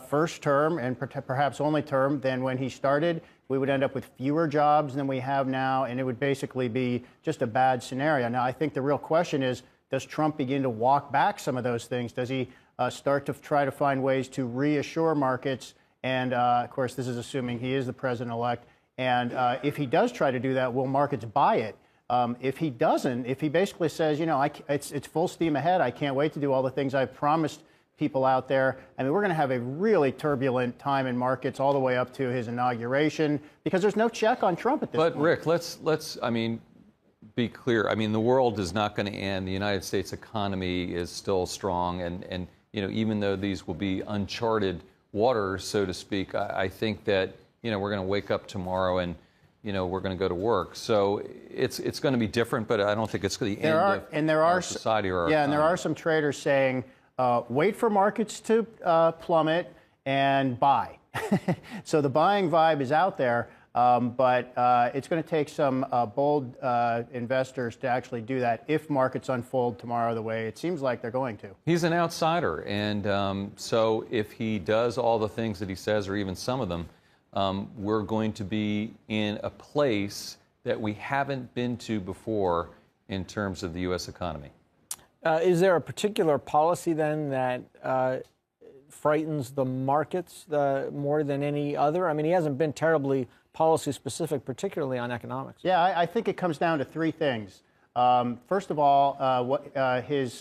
first term and perhaps only term than when he started. We would end up with fewer jobs than we have now, and it would basically be just a bad scenario. Now, I think the real question is, does Trump begin to walk back some of those things? Does he start to try to find ways to reassure markets? And, of course, this is assuming he is the president-elect. And if he does try to do that, will markets buy it? If he doesn't, if he basically says, you know, it's full steam ahead, I can't wait to do all the things I've promised people out there, I mean, we're going to have a really turbulent time in markets all the way up to his inauguration because there's no check on Trump at this point.
But, Rick, let's I mean, be clear. I mean, the world is not going to end. The United States economy is still strong. And you know, even though these will be uncharted waters, so to speak, I think that, you know, we're going to wake up tomorrow and, you know, we're going to go to work. So it's going to be different, but I don't think it's the end of our society or our economy.
And there are some traders saying, wait for markets to plummet and buy. So the buying vibe is out there, but it's going to take some bold investors to actually do that if markets unfold tomorrow the way it seems like they're going to.
He's an outsider, and so if he does all the things that he says, or even some of them, we're going to be in a place that we haven't been to before in terms of the U.S. economy.
Is there a particular policy then that frightens the markets more than any other? I mean, he hasn't been terribly policy specific, particularly on economics.
Yeah, I think it comes down to three things. First of all, his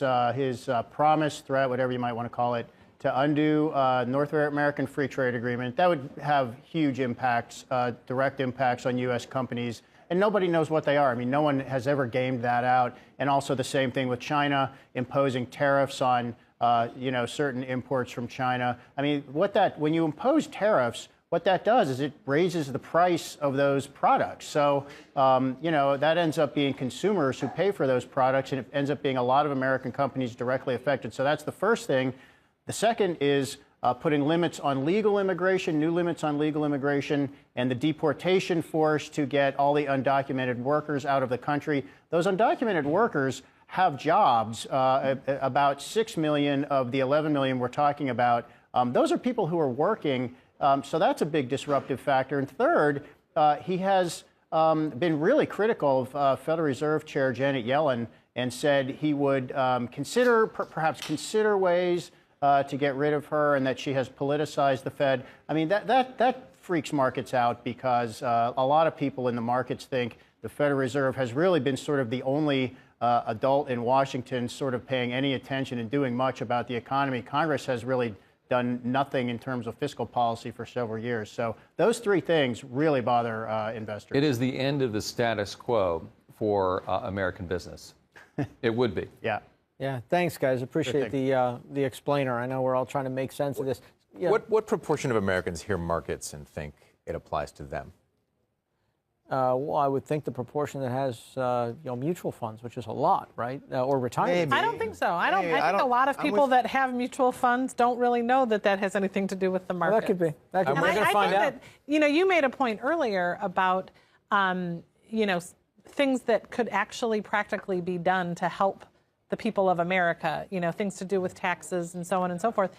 promise, threat, whatever you might want to call it, to undo North American Free Trade Agreement. That would have huge impacts, direct impacts on U.S. companies. And nobody knows what they are. I mean, no one has ever gamed that out. And also the same thing with China imposing tariffs on, certain imports from China. I mean, when you impose tariffs, what that does is it raises the price of those products. So, that ends up being consumers who pay for those products, and it ends up being a lot of American companies directly affected. So that's the first thing. The second is putting limits on legal immigration, new limits on legal immigration, and the deportation force to get all the undocumented workers out of the country. Those undocumented workers have jobs. About 6 million of the 11 million we're talking about, those are people who are working. So that's a big disruptive factor. And third, he has been really critical of Federal Reserve Chair Janet Yellen and said he would perhaps consider ways to get rid of her, and that she has politicized the Fed. I mean, that freaks markets out because a lot of people in the markets think the Federal Reserve has really been sort of the only adult in Washington sort of paying any attention and doing much about the economy. Congress has really done nothing in terms of fiscal policy for several years. So those three things really bother investors.
It is the end of the status quo for American business. It would be.
Yeah.
Yeah, thanks, guys. Appreciate the explainer. I know we're all trying to make sense of this. Yeah.
What proportion of Americans hear markets and think it applies to them?
Well, I would think the proportion that has mutual funds, which is a lot, right? Or retirement.
I don't think so. I think a lot of people that have mutual funds don't really know that has anything to do with the market.
Well, that could be. We're going to find out.
You made a point earlier about things that could actually practically be done to help the people of America, things to do with taxes and so on and so forth.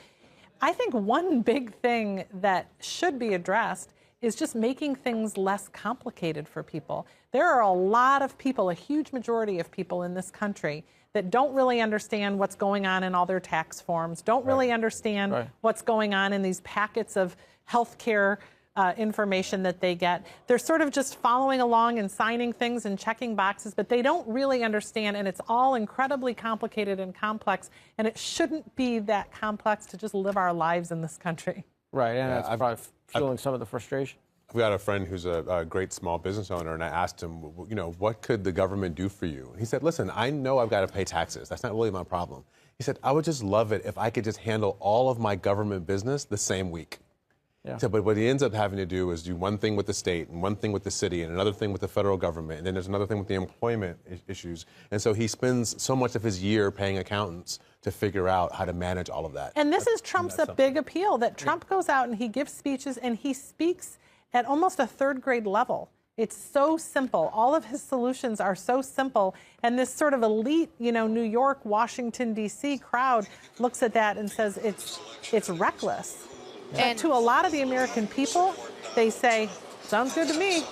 I think one big thing that should be addressed is just making things less complicated for people. There are a lot of people, a huge majority of people in this country that don't really understand what's going on in all their tax forms, don't really understand what's going on in these packets of health care information that they get. They're sort of just following along and signing things and checking boxes, but they don't really understand, and it's all incredibly complicated and complex, and it shouldn't be that complex to just live our lives in this country.
Right, and that's probably fueling some of the frustration.
I've got a friend who's a great small business owner, and I asked him, what could the government do for you? And he said, listen, I know I've got to pay taxes. That's not really my problem. He said, I would just love it if I could just handle all of my government business the same week. Yeah. So, but what he ends up having to do is do one thing with the state and one thing with the city and another thing with the federal government, and then there's another thing with the employment issues. And so he spends so much of his year paying accountants to figure out how to manage all of that.
And this is Trump's big appeal, that Trump goes out and he gives speeches and he speaks at almost a third grade level. It's so simple. All of his solutions are so simple. And this sort of elite, New York, Washington, D.C. crowd looks at that and says it's reckless. And to a lot of the American people, they say, sounds good to me.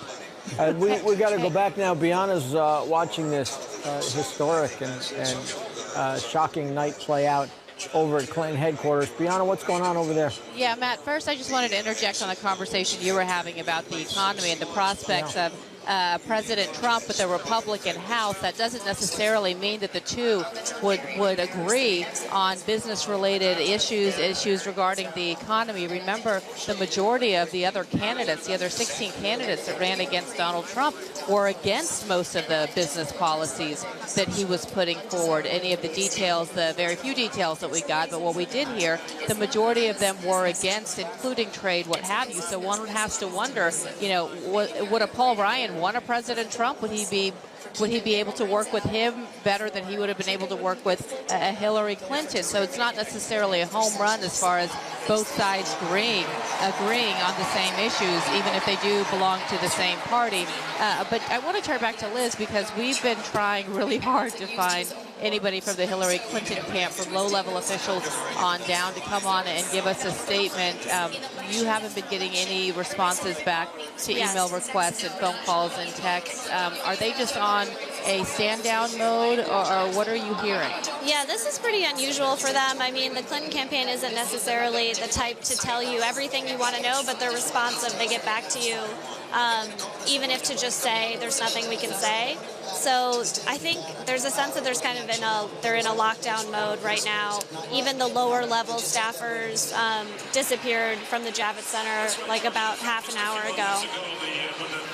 We got to go back now. Bianna's watching this historic and shocking night play out over at Clinton headquarters. Bianna, what's going on over there?
Yeah, Matt, first I just wanted to interject on the conversation you were having about the economy and the prospects of President Trump with the Republican House. That doesn't necessarily mean that the two would agree on business-related issues regarding the economy. Remember, the majority of the other candidates, the other 16 candidates that ran against Donald Trump, were against most of the business policies that he was putting forward. Any of the details, the very few details that we got, but what we did hear, the majority of them were against, including trade, what have you. So one has to wonder, would a Paul Ryan want a President Trump? Would he be able to work with him better than he would have been able to work with Hillary Clinton? So it's not necessarily a home run as far as both sides agreeing on the same issues, even if they do belong to the same party. But I want to turn back to Liz, because we've been trying really hard to find anybody from the Hillary Clinton camp, from low-level officials on down, to come on and give us a statement. You haven't been getting any responses back to email requests and phone calls and texts. Are they just on a stand-down mode, or what are you hearing?
Yeah, this is pretty unusual for them. I mean, the Clinton campaign isn't necessarily the type to tell you everything you want to know, but they're responsive. They get back to you, even if to just say there's nothing we can say. So I think there's a sense that they're in a lockdown mode right now. Even the lower level staffers disappeared from the Javits Center like about half an hour ago.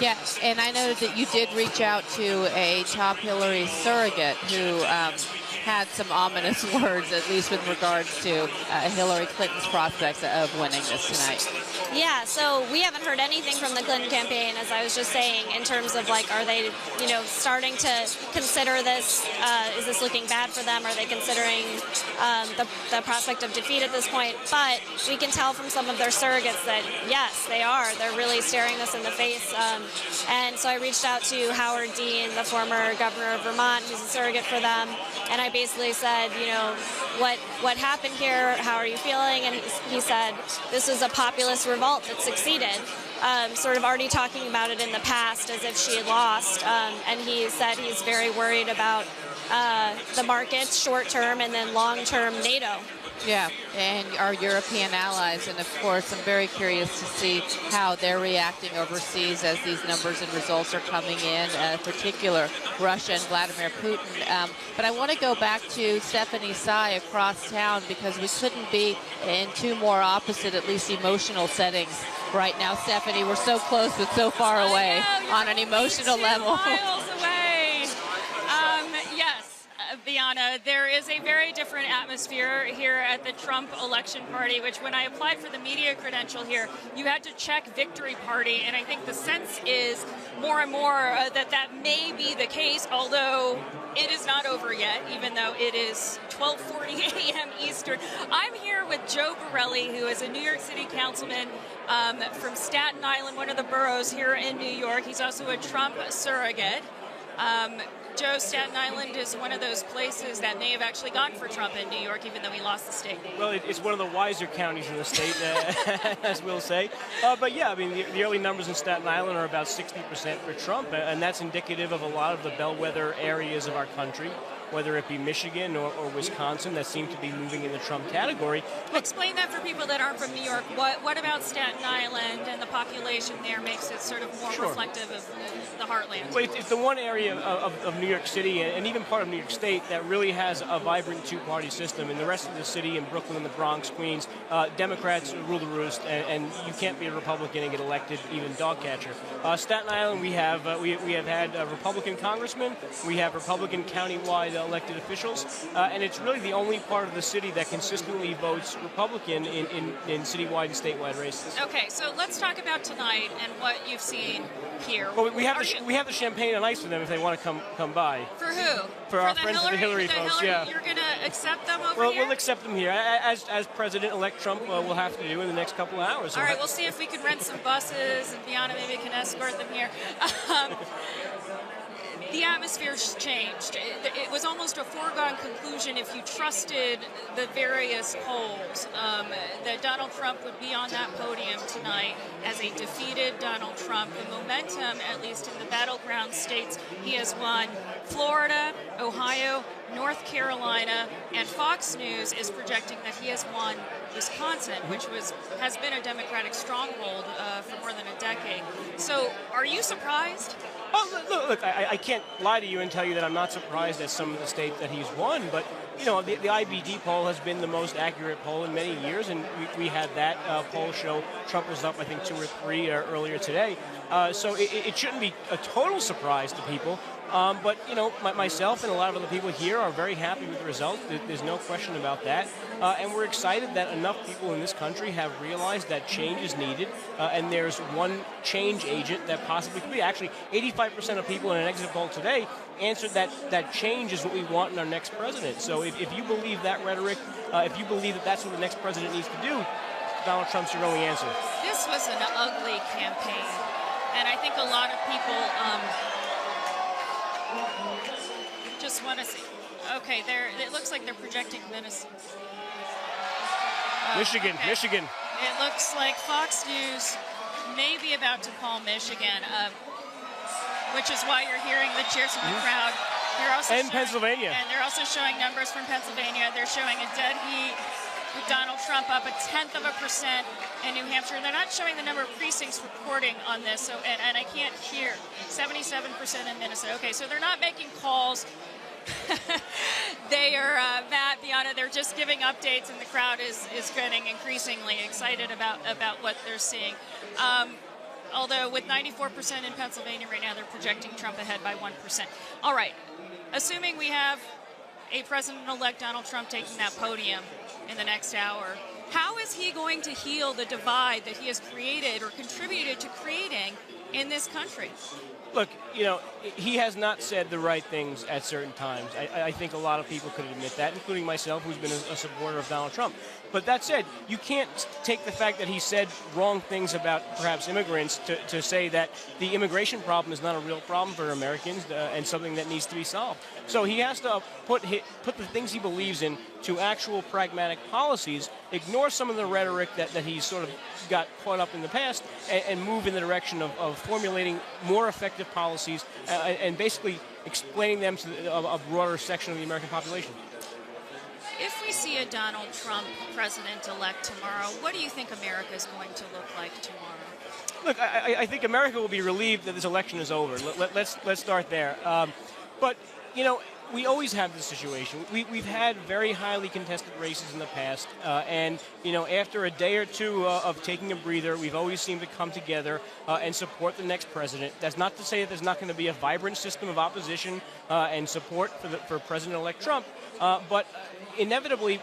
Yeah, and I know that you did reach out to a top Hillary surrogate who had some ominous words, at least with regards to Hillary Clinton's prospects of winning this tonight.
Yeah, so we haven't heard anything from the Clinton campaign, as I was just saying, in terms of are they, starting to consider this? Is this looking bad for them? Are they considering the prospect of defeat at this point? But we can tell from some of their surrogates that yes, they are. They're really staring this in the face. And so I reached out to Howard Dean, the former governor of Vermont, who's a surrogate for them, and I basically said, what happened here? How are you feeling? And he said, this was a populist revolt that succeeded. Sort of already talking about it in the past as if she had lost. And he said he's very worried about the markets, short-term, and then long-term NATO.
Yeah, and our European allies, and of course I'm very curious to see how they're reacting overseas as these numbers and results are coming in, in particular Russia and Vladimir Putin. But I want to go back to Stephanie Tsai across town, because we couldn't be in two more opposite, at least emotional settings right now. Stephanie, we're so close but so far away on an emotional level.
Miles away. Yes. Bianna, there is a very different atmosphere here at the Trump election party, which when I applied for the media credential here, you had to check victory party, and I think the sense is more and more that may be the case, although it is not over yet, even though it is 12:40 a.m. Eastern. I'm here with Joe Borelli, who is a New York City councilman from Staten Island, one of the boroughs here in New York. He's also a Trump surrogate. Joe, Staten Island is one of those places that may have actually gone for Trump in New York, even though he lost the state.
Well, it's one of the wiser counties in the state, as we'll say. But yeah, I mean, the early numbers in Staten Island are about 60% for Trump, and that's indicative of a lot of the bellwether areas of our country, whether it be Michigan or Wisconsin, that seem to be moving in the Trump category.
Explain that for people that aren't from New York. What about Staten Island and the population there makes it sort of more reflective of the heartland?
Well, it's the one area of New York City and even part of New York State that really has a vibrant two-party system. In the rest of the city, in Brooklyn, the Bronx, Queens, Democrats rule the roost, and you can't be a Republican and get elected, even dog catcher. Staten Island, we have had Republican congressmen, we have Republican countywide elected officials, and it's really the only part of the city that consistently votes Republican in citywide and statewide races.
Okay, so let's talk about tonight and what you've seen here.
Well, we have the champagne and ice for them if they want to come by.
For who?
For our friends of the Hillary folks, yeah.
You're going to accept them over
Well,
here?
we'll accept them here, as President-elect Trump will have to do in the next couple of hours.
All right, we'll see if we can rent some buses, and Bianna maybe can escort them here. The atmosphere's changed. It was almost a foregone conclusion if you trusted the various polls that Donald Trump would be on that podium tonight as a defeated Donald Trump. The momentum, at least in the battleground states, he has won Florida, Ohio, North Carolina, and Fox News is projecting that he has won Wisconsin, which has been a Democratic stronghold for more than a decade. So, are you surprised?
Oh, look, I can't lie to you and tell you that I'm not surprised at some of the states that he's won, but, you know, the IBD poll has been the most accurate poll in many years, and we had that poll show Trump was up, I think, 2 or 3 earlier today. So it shouldn't be a total surprise to people. But, you know, myself and a lot of other people here are very happy with the results. There's no question about that. And we're excited that enough people in this country have realized that change is needed. And there's one change agent that possibly could be. Actually, 85% of people in an exit poll today answered that change is what we want in our next president. So if you believe that rhetoric, if you believe that that's what the next president needs to do, Donald Trump's your only answer.
This was an ugly campaign. And I think a lot of people just want to see. Okay, it looks like they're projecting Minnesota.
Michigan.
It looks like Fox News may be about to call Michigan, which is why you're hearing the cheers from the crowd. They're also
and Pennsylvania.
And they're also showing numbers from Pennsylvania. They're showing a dead heat with Donald Trump up 0.1% in New Hampshire. They're not showing the number of precincts reporting on this, so and I can't hear. 77% in Minnesota. Okay, so they're not making calls. They are, Matt, Bianna, they're just giving updates, and the crowd is getting increasingly excited about what they're seeing. Although with 94% in Pennsylvania right now, they're projecting Trump ahead by 1%. All right, assuming we have a President-elect Donald Trump taking that podium in the next hour, how is he going to heal the divide that he has created or contributed to creating in this country?
Look, you know, he has not said the right things at certain times. I think a lot of people could admit that, including myself, who's been a supporter of Donald Trump. But that said, you can't take the fact that he said wrong things about perhaps immigrants to say that the immigration problem is not a real problem for Americans and something that needs to be solved. So he has to put the things he believes in to actual pragmatic policies, ignore some of the rhetoric that he's sort of got caught up in the past, and move in the direction of formulating more effective policies and basically explaining them to a broader section of the American population.
If we see a Donald Trump president-elect tomorrow, what do you think America is going to look like tomorrow?
Look, I think America will be relieved that this election is over. Let's start there. But, you know, we always have this situation. We've had very highly contested races in the past, and, you know, after a day or two of taking a breather, we've always seemed to come together and support the next president. That's not to say that there's not going to be a vibrant system of opposition and support for President-elect Trump, but inevitably,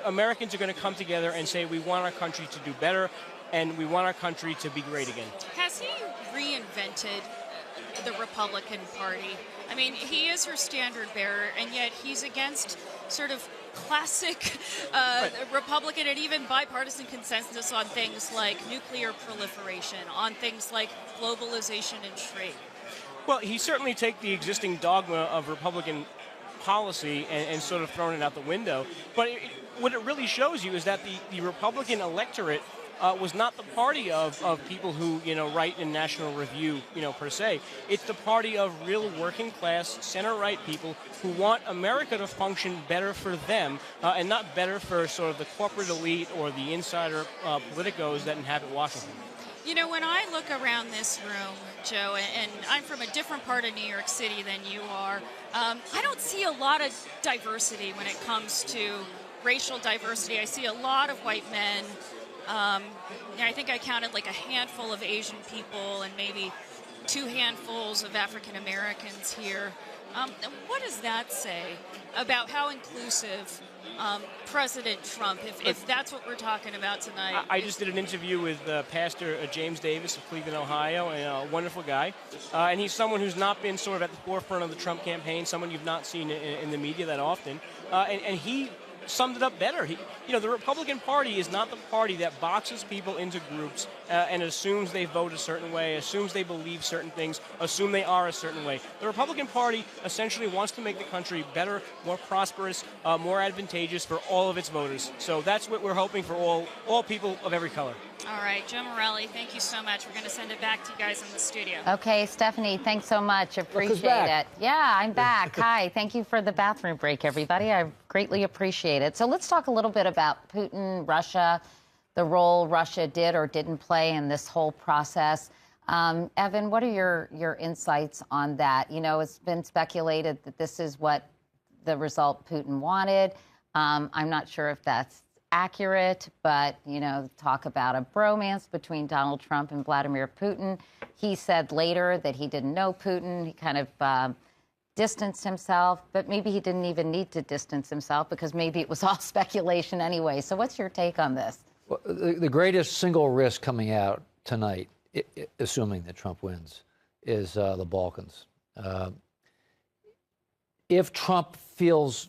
Americans are going to come together and say we want our country to do better, and we want our country to be great again.
Has he reinvented the Republican Party? I mean, he is her standard bearer, and yet he's against sort of classic Republican and even bipartisan consensus on things like nuclear proliferation, on things like globalization and trade.
Well, he certainly take the existing dogma of Republican policy and sort of thrown it out the window. But what it really shows you is that the Republican electorate was not the party of people who, you know, write in National Review, you know, per se. It's the party of real working class, center-right people who want America to function better for them and not better for sort of the corporate elite or the insider politicos that inhabit Washington.
You know, when I look around this room, Joe, and I'm from a different part of New York City than you are, I don't see a lot of diversity when it comes to racial diversity. I see a lot of white men. I think I counted like a handful of Asian people and maybe 2 handfuls of African Americans here. What does that say about how inclusive President Trump, if that's what we're talking about tonight?
I just did an interview with Pastor James Davis of Cleveland, Ohio, and a wonderful guy. And he's someone who's not been sort of at the forefront of the Trump campaign, someone you've not seen in the media that often. And he summed it up better. The Republican Party is not the party that boxes people into groups and assumes they vote a certain way, assumes they believe certain things, assume they are a certain way. The Republican Party essentially wants to make the country better, more prosperous, more advantageous for all of its voters. So that's what we're hoping for all people of every color.
All right, Joe Morelli, thank you so much. We're going to send it back to you guys in the studio.
Okay, Stephanie, thanks so much. Appreciate it. Yeah, I'm back. Hi, thank you for the bathroom break, everybody. I greatly appreciate it. So let's talk a little bit about Putin, Russia, the role Russia did or didn't play in this whole process. Evan, what are your insights on that? It's been speculated that this is what the result Putin wanted. I'm not sure if that's accurate, but, talk about a bromance between Donald Trump and Vladimir Putin. He said later that he didn't know Putin. He kind of distanced himself, but maybe he didn't even need to distance himself because maybe it was all speculation anyway. So what's your take on this?
Well, the greatest single risk coming out tonight, assuming that Trump wins, is the Balkans. If Trump feels,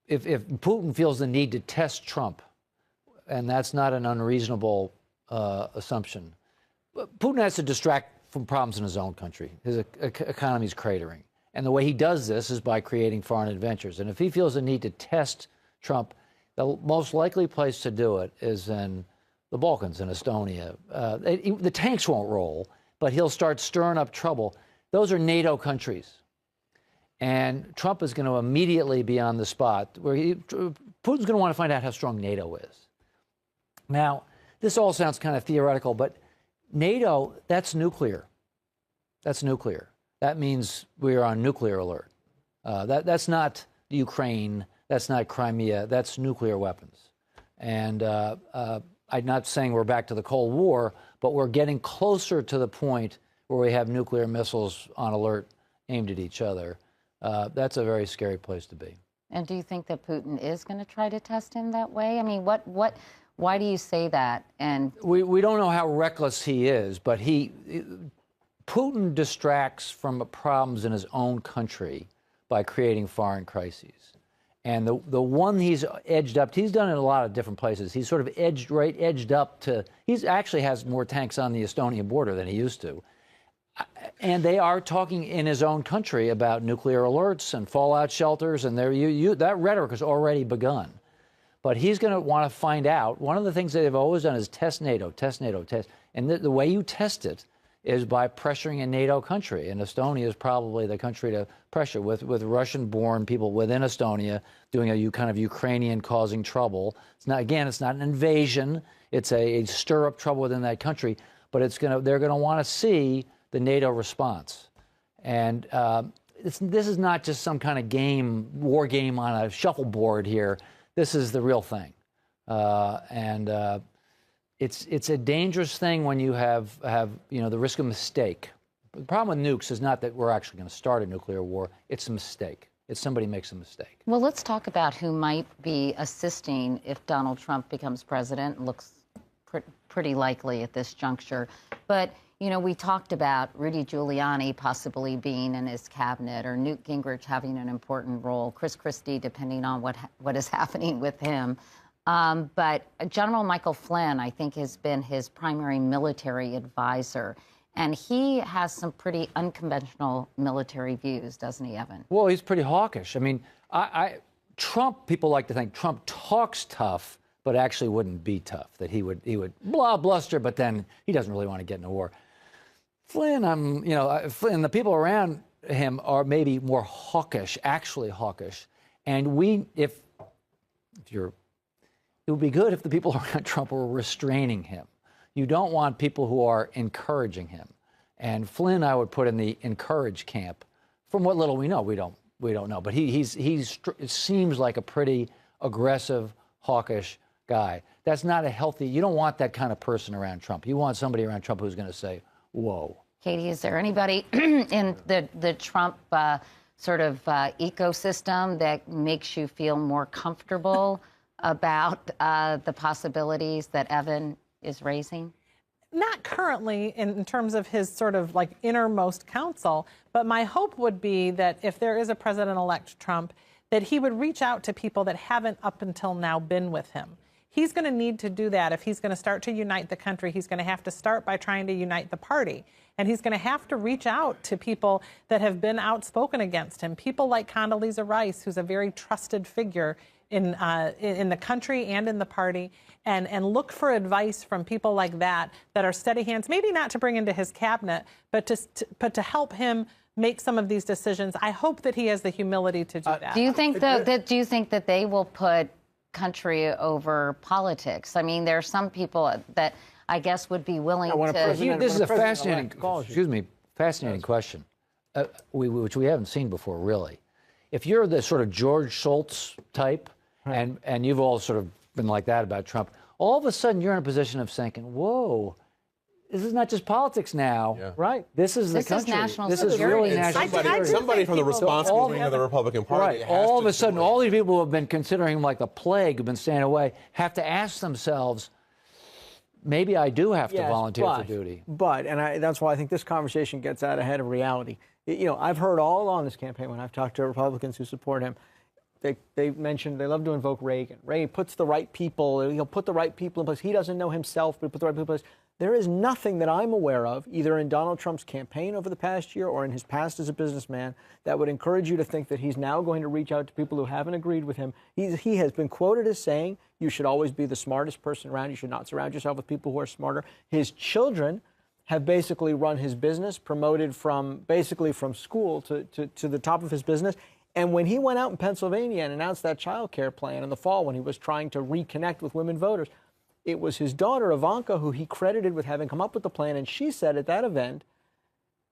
if Putin feels the need to test Trump, and that's not an unreasonable assumption, Putin has to distract from problems in his own country. His economy is cratering. And the way he does this is by creating foreign adventures. And if he feels the need to test Trump, the most likely place to do it is in the Balkans, in Estonia. The tanks won't roll, but he'll start stirring up trouble. Those are NATO countries. And Trump is going to immediately be on the spot where Putin's going to want to find out how strong NATO is. Now, this all sounds kind of theoretical, but NATO, that's nuclear. That's nuclear. That means we are on nuclear alert. That's not Ukraine. That's not Crimea. That's nuclear weapons. And I'm not saying we're back to the Cold War, but we're getting closer to the point where we have nuclear missiles on alert aimed at each other. That's a very scary place to be.
And do you think that Putin is going to try to test him that way? I mean, why do you say that? And
we don't know how reckless he is, but Putin distracts from problems in his own country by creating foreign crises. And the one he's edged up, he's done it in a lot of different places. He's sort of edged up to, he actually has more tanks on the Estonian border than he used to. And they are talking in his own country about nuclear alerts and fallout shelters, and that rhetoric has already begun. But he's going to want to find out. One of the things that they've always done is test NATO, test NATO, test. And the way you test it is by pressuring a NATO country. And Estonia is probably the country to pressure with Russian-born people within Estonia doing a kind of Ukrainian causing trouble. It's not, again, it's not an invasion. It's a stir up trouble within that country. But they're going to want to see the NATO response. And this is not just some kind of war game on a shuffleboard here. This is the real thing. It's a dangerous thing when you have the risk of mistake. The problem with nukes is not that we're actually going to start a nuclear war. It's a mistake. It's somebody makes a mistake.
Well, let's talk about who might be assisting if Donald Trump becomes president. Looks pretty likely at this juncture. But, we talked about Rudy Giuliani possibly being in his cabinet, or Newt Gingrich having an important role, Chris Christie, depending on what is happening with him. But General Michael Flynn, I think, has been his primary military advisor. And he has some pretty unconventional military views, doesn't he, Evan?
Well, he's pretty hawkish. I mean, Trump, people like to think Trump talks tough, but actually wouldn't be tough, that he would bluster, but then he doesn't really want to get in a war. Flynn, Flynn, the people around him are maybe more hawkish, actually hawkish. And it would be good if the people around Trump were restraining him. You don't want people who are encouraging him. And Flynn, I would put in the encourage camp. From what little we know, we don't know. But it seems like a pretty aggressive, hawkish guy. That's not a healthy. You don't want that kind of person around Trump. You want somebody around Trump who's going to say, "Whoa."
Katie, is there anybody in the Trump sort of ecosystem that makes you feel more comfortable about the possibilities that Evan is raising?
Not currently in terms of his sort of like innermost counsel, but my hope would be that if there is a President-elect Trump, that he would reach out to people that haven't up until now been with him. He's going to need to do that. If he's going to start to unite the country, he's going to have to start by trying to unite the party. And he's going to have to reach out to people that have been outspoken against him, people like Condoleezza Rice, who's a very trusted figure in the country and in the party, and look for advice from people like that are steady hands, maybe not to bring into his cabinet, but to help him make some of these decisions. I hope that he has the humility to do that.
Do you think that they will put country over politics? I mean, there are some people that I guess would be willing to.
This is a fascinating, fascinating question, which we haven't seen before, really. If you're the sort of George Shultz type, and you've all sort of been like that about Trump, all of a sudden you're in a position of thinking, whoa, this is not just politics now.
Yeah.
Right. This is the country.
Is national
this is really national security.
Somebody from the responsible wing of the Republican Party.
Right. All of a sudden, all these people who have been considering him like the plague, who've been staying away, have to ask themselves, maybe I do have to volunteer for duty.
And that's why I think this conversation gets out ahead of reality. You know, I've heard all along this campaign when I've talked to Republicans who support him, they mentioned they love to invoke Reagan. Reagan puts the right people, he'll put the right people in place. He doesn't know himself, but he put the right people in place. There is nothing that I'm aware of, either in Donald Trump's campaign over the past year or in his past as a businessman, that would encourage you to think that he's now going to reach out to people who haven't agreed with him. He has been quoted as saying, you should always be the smartest person around. You should not surround yourself with people who are smarter. His children have basically run his business, promoted from school to the top of his business. And when he went out in Pennsylvania and announced that child care plan in the fall when he was trying to reconnect with women voters, it was his daughter, Ivanka, who he credited with having come up with the plan. And she said at that event,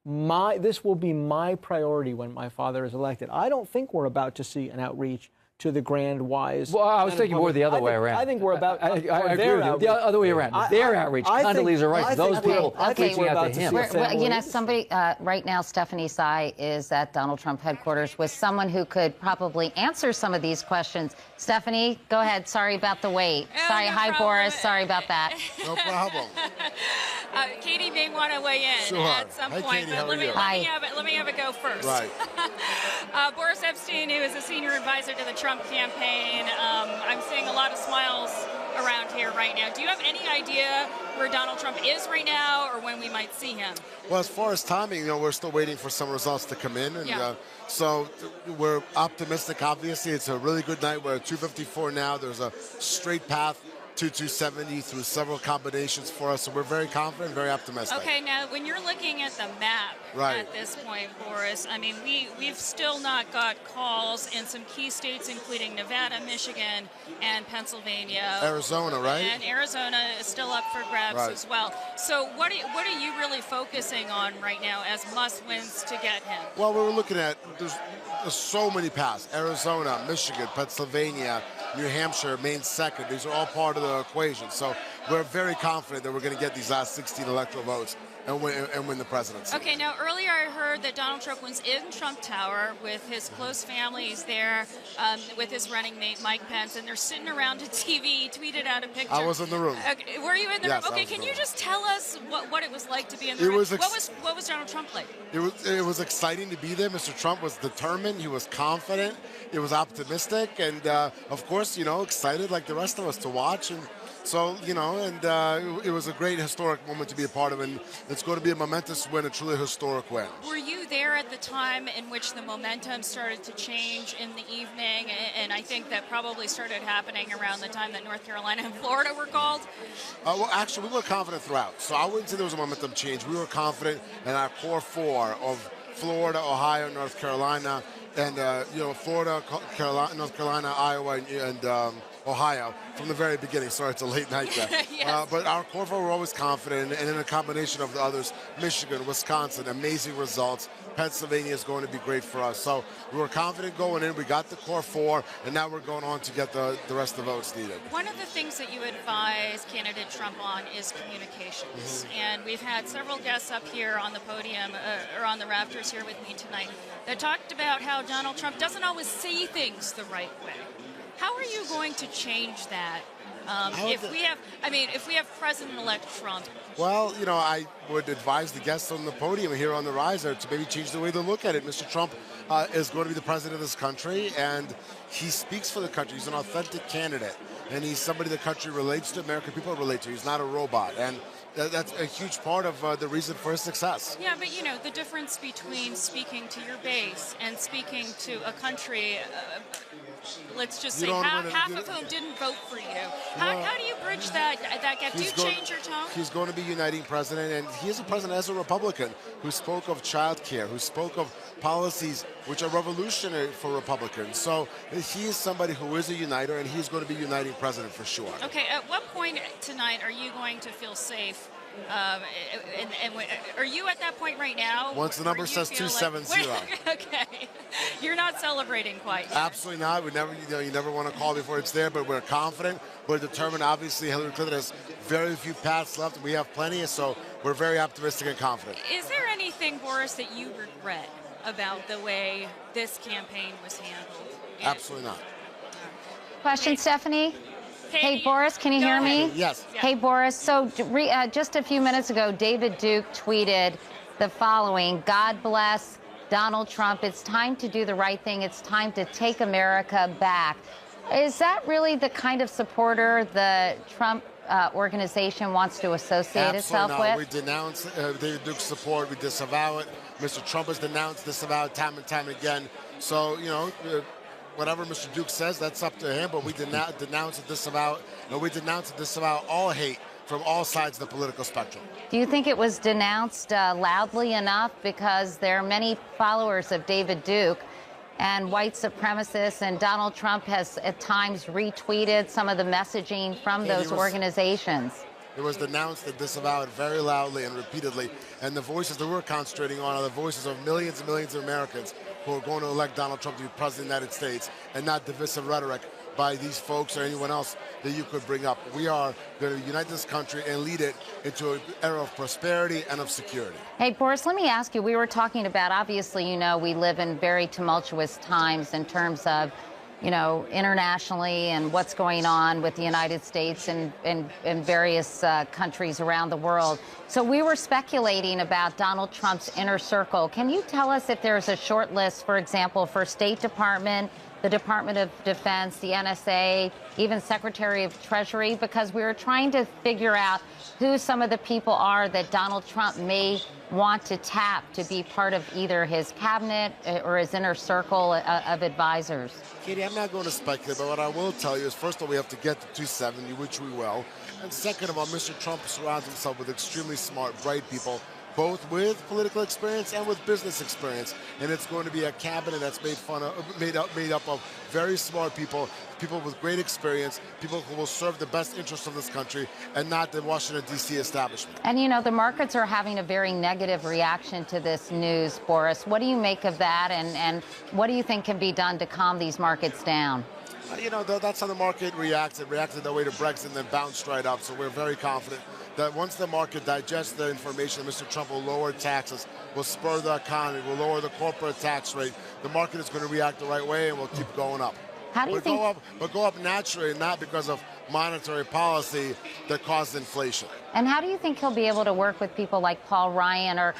this will be my priority when my father is elected. I don't think we're about to see an outreach to the grand wise.
Well, I was thinking more the other way around.
I think we're about
I agree with you. The other way around. Their outreach. Condoleezza Rice. Those people reaching out to him.
You know, somebody right now, Stephanie Sy is at Donald Trump headquarters with someone who could probably answer some of these questions. Stephanie, go ahead. Sorry about the wait. Sorry. Hi, problem. Boris. Sorry about that.
No problem.
Katie may want to weigh in at some point.
Katie,
but let me have it go first.
Right.
Boris Epshteyn, who is a senior advisor to the Trump campaign, I'm seeing a lot of smiles around here right now. Do you have any idea where Donald Trump is right now or when we might see him?
Well, as far as timing, you know, we're still waiting for some results to come in. And so we're optimistic, obviously. It's a really good night. We're at 254 now. There's a straight path to 270 through several combinations for us. So we're very confident, very optimistic.
Okay, now when you're looking at the map at this point, Boris, I mean, we've still not got calls in some key states, including Nevada, Michigan, and Pennsylvania.
Arizona, right?
And Arizona is still up for grabs as well. So what are you really focusing on right now as must-wins to get him?
Well, we were looking at, there's so many paths. Arizona, Michigan, Pennsylvania, New Hampshire, Maine second. These are all part of the equation. So we're very confident that we're going to get these last 16 electoral votes and win the presidency.
Okay, now earlier I heard that Donald Trump was in Trump Tower with his close family. He's there with his running mate, Mike Pence, and they're sitting around a TV. He tweeted out a picture.
I was in the room.
Okay, were you in the room? Okay, can you just tell us what it was like to be in the room? What was Donald Trump like?
It was exciting to be there. Mr. Trump was determined. He was confident. He was optimistic. And, of course, you know, excited like the rest of us to watch. And so, you know, and it was a great historic moment to be a part of, and it's going to be a momentous win, a truly historic win.
Were you there at the time in which the momentum started to change in the evening? And I think that probably started happening around the time that North Carolina and Florida were called?
Well, actually, we were confident throughout. So I wouldn't say there was a momentum change. We were confident in our core four of Florida, Ohio, North Carolina, and, you know, Florida, North Carolina, Iowa, and Ohio from the very beginning. Sorry, it's a late night there.
Yes.
But our core four, we're always confident, and in a combination of the others, Michigan, Wisconsin, amazing results. Pennsylvania is going to be great for us. So we were confident going in. We got the core four, and now we're going on to get the rest of the votes needed.
One of the things that you advise candidate Trump on is communications. And we've had several guests up here on the podium, or on the rafters here with me tonight, that talked about how Donald Trump doesn't always say things the right way. How are you going to change that? If we have President-elect Trump?
Well, you know, I would advise the guests on the podium here on the riser to maybe change the way they look at it. Mr. Trump is going to be the president of this country, and he speaks for the country. He's an authentic candidate, and he's somebody the country relates to, American people relate to. He's not a robot, and that's a huge part of the reason for his success.
Yeah, but you know, the difference between speaking to your base and speaking to a country, let's just say half of whom didn't vote for you. How do you bridge that gap? Do you change your tone?
He's going to be uniting president, and he is a president as a Republican who spoke of child care, who spoke of policies which are revolutionary for Republicans. So he is somebody who is a uniter, and he's going to be uniting president for sure.
Okay, at what point tonight are you going to feel safe? And are you at that point right now?
Once the number says 270.
Okay, you're not celebrating quite yet.
Absolutely not. We never, you never want to call before it's there, but we're confident. We're determined. Obviously, Hillary Clinton has very few paths left. We have plenty, so we're very optimistic and confident.
Is there anything, Boris, that you regret about the way this campaign was handled?
Absolutely not.
Question, Stephanie?
Katie,
hey, Boris, can you hear me?
Yes.
Hey, Boris, so just a few minutes ago, David Duke tweeted the following: God bless Donald Trump. It's time to do the right thing. It's time to take America back. Is that really the kind of supporter the Trump organization wants to associate itself with?
We denounce David Duke's support. We disavow it. Mr. Trump has denounced, disavowed time and time again. So, you know, whatever Mr. Duke says, that's up to him, but we denounce and disavow, all hate from all sides of the political spectrum.
Do you think it was denounced loudly enough? Because there are many followers of David Duke and white supremacists, and Donald Trump has at times retweeted some of the messaging from those organizations.
It was denounced and disavowed very loudly and repeatedly, and the voices that we're concentrating on are the voices of millions and millions of Americans who are going to elect Donald Trump to be president of the United States, and not divisive rhetoric by these folks or anyone else that you could bring up. We are going to unite this country and lead it into an era of prosperity and of security.
Hey, Boris, let me ask you, we were talking about, obviously, you know, we live in very tumultuous times in terms of, you know, internationally and what's going on with the United States and various countries around the world. So we were speculating about Donald Trump's inner circle. Can you tell us if there's a short list, for example, for State Department, the Department of Defense, the NSA, even Secretary of Treasury? Because we were trying to figure out who some of the people are that Donald Trump may want to tap to be part of either his cabinet or his inner circle of advisors.
Katie, I'm not going to speculate, but what I will tell you is, first of all, we have to get to 270, which we will. And second of all, Mr. Trump surrounds himself with extremely smart, bright people, both with political experience and with business experience. And it's going to be a cabinet that's made up of very smart people, people with great experience, people who will serve the best interests of this country and not the Washington, D.C. establishment.
And, you know, the markets are having a very negative reaction to this news, Boris. What do you make of that, and what do you think can be done to calm these markets down?
You know, that's how the market reacts. It reacted that way to Brexit and then bounced right up. So we're very confident that once the market digests the information, Mr. Trump will lower taxes, will spur the economy, will lower the corporate tax rate. The market is going to react the right way and will keep going up.
How do you think?
Go up naturally, and not because of monetary policy that caused inflation.
And how do you think he'll be able to work with people like Paul Ryan or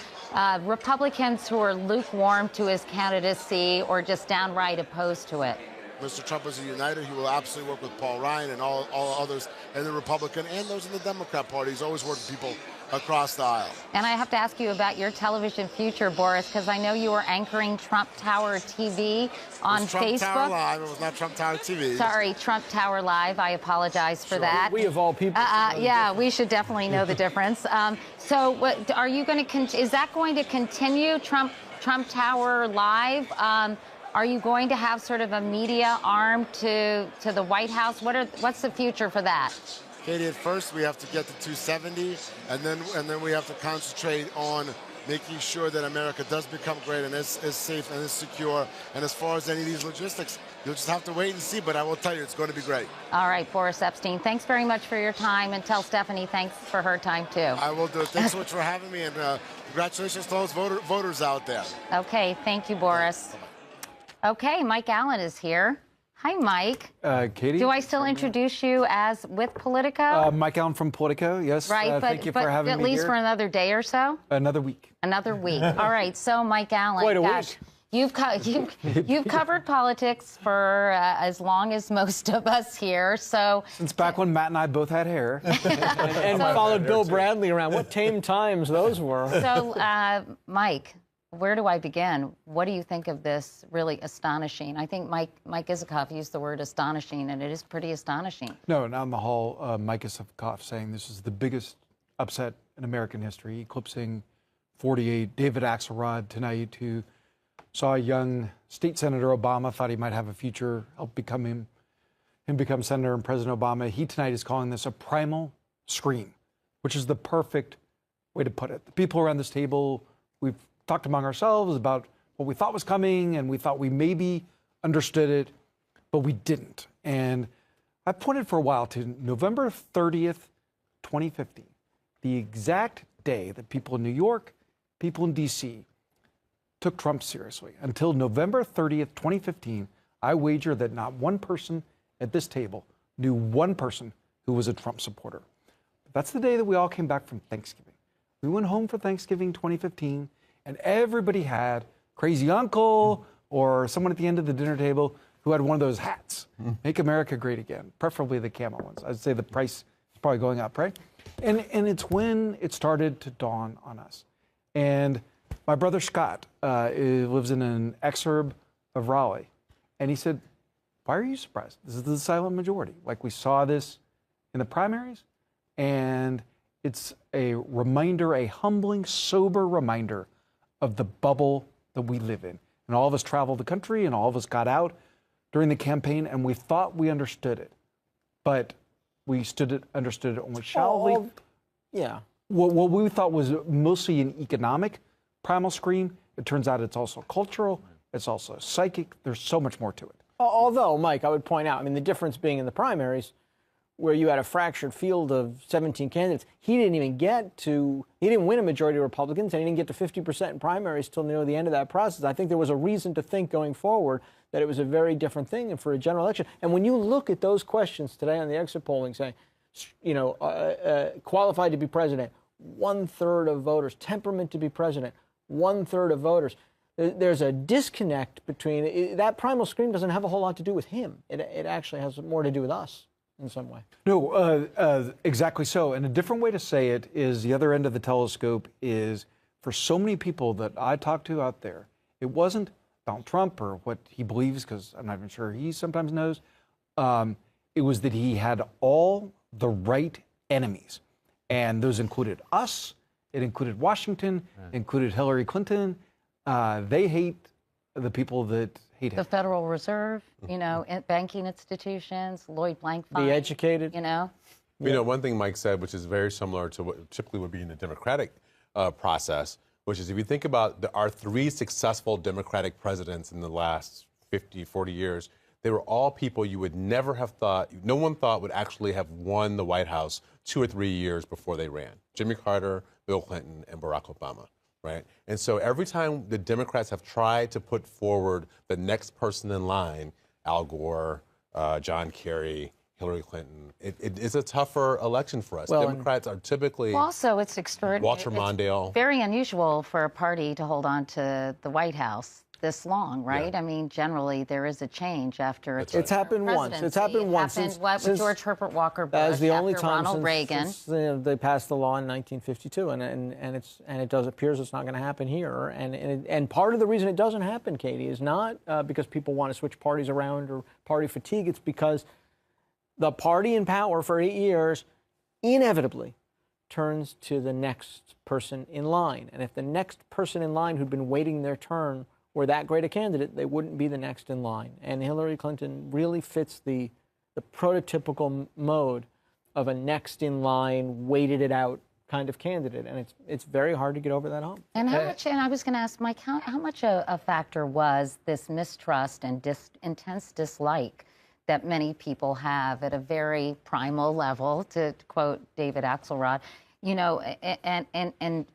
Republicans who are lukewarm to his candidacy or just downright opposed to it?
Mr. Trump is a uniter. He will absolutely work with Paul Ryan and all others in the Republican and those in the Democrat Party. He's always worked with people across the aisle.
And I have to ask you about your television future, Boris, because I know you were anchoring Trump Tower TV on Facebook.
Trump Tower Live. It was not Trump Tower TV.
Sorry, Trump Tower Live. I apologize for that.
We of all people.
Yeah, we should definitely know the difference. So, what are you going to? Is that going to continue? Trump Tower Live. Are you going to have sort of a media arm to the White House? What's the future for that?
Katie, at first we have to get to 270, and then we have to concentrate on making sure that America does become great and is safe and is secure. And as far as any of these logistics, you'll just have to wait and see. But I will tell you, it's going to be great.
All right, Boris Epshteyn, thanks very much for your time, and tell Stephanie thanks for her time too.
I will do it. Thanks so much for having me, and congratulations to all those voters out there.
Okay, thank you, Boris. Okay, Mike Allen is here. Hi, Mike.
Katie?
Do I still introduce you as with Politico?
Mike Allen from Politico, yes.
Right,
thank you for having
at
me
least
here.
for another day or so?
Another week.
Another week. All right, so Mike Allen,
Quite a
gosh, you've covered politics for as long as most of us here, so...
Since back when Matt and I both had hair.
and followed Bill Bradley around. What tame times those were.
So, Mike, where do I begin? What do you think of this really astonishing? I think Mike Isikoff used the word astonishing, and it is pretty astonishing.
No, not in the hall. Mike Isikoff saying this is the biggest upset in American history, eclipsing 48. David Axelrod tonight, who saw a young state senator Obama, thought he might have a future, helped him become senator and President Obama. He tonight is calling this a primal scream, which is the perfect way to put it. The people around this table, we've talked among ourselves about what we thought was coming, and we thought we maybe understood it, but we didn't. And I pointed for a while to November 30th, 2015, the exact day that people in New York, people in D.C. took Trump seriously. Until November 30th, 2015, I wager that not one person at this table knew one person who was a Trump supporter. That's the day that we all came back from Thanksgiving. We went home for Thanksgiving 2015, and everybody had crazy uncle or someone at the end of the dinner table who had one of those hats, Make America Great Again, preferably the camel ones. I'd say the price is probably going up, right? And it's when it started to dawn on us. And my brother Scott lives in an exurb of Raleigh, and he said, why are you surprised? This is the silent majority. Like, we saw this in the primaries, and it's a reminder, a humbling, sober reminder of the bubble that we live in. And all of us traveled the country, and all of us got out during the campaign, and we thought we understood it. But we understood it only shallowly.
Yeah.
What we thought was mostly an economic primal scream, it turns out it's also cultural, it's also psychic. There's so much more to it.
Although, Mike, I would point out, I mean, the difference being in the primaries, where you had a fractured field of 17 candidates, he didn't win a majority of Republicans, and he didn't get to 50% in primaries till near the end of that process. I think there was a reason to think going forward that it was a very different thing and for a general election. And when you look at those questions today on the exit polling saying, qualified to be president, 1/3 of voters, temperament to be president, 1/3 of voters, there's a disconnect between, that primal scream doesn't have a whole lot to do with him. It actually has more to do with us in some way.
No, exactly so. And a different way to say it is the other end of the telescope is, for so many people that I talk to out there, it wasn't Donald Trump or what he believes, because I'm not even sure he sometimes knows. It was that he had all the right enemies. And those included us, it included Washington, included Hillary Clinton. They hate the people that hate him.
The Federal Reserve, banking institutions, Lloyd Blankfein.
The educated.
One thing Mike said, which is very similar to what typically would be in the Democratic process, which is if you think about our 3 successful Democratic presidents in the last 50, 40 years, they were all people you would never have thought, no one thought would actually have won the White House 2 or 3 years before they ran. Jimmy Carter, Bill Clinton, and Barack Obama. Right? And so every time the Democrats have tried to put forward the next person in line, Al Gore, John Kerry, Hillary Clinton, it is a tougher election for us. Democrats are typically...
Also, it's extraordinary.
Walter Mondale.
It's very unusual for a party to hold on to the White House this long, right? Yeah. I mean, generally, there is a change after
it's happened once. It's happened once.
Since George Herbert Walker Bush,
as the only time
Ronald Reagan.
Since they passed the law in 1952, and it appears it's not going to happen here. And part of the reason it doesn't happen, Katie, is not because people want to switch parties around or party fatigue. It's because the party in power for 8 years inevitably turns to the next person in line. And if the next person in line who'd been waiting their turn were that great a candidate, they wouldn't be the next in line. And Hillary Clinton really fits the prototypical mode of a next in line, waited it out kind of candidate, and it's very hard to get over that hump.
And how much? And I was going to ask Mike, how much a factor was this mistrust and intense dislike that many people have at a very primal level, to quote David Axelrod, you know, and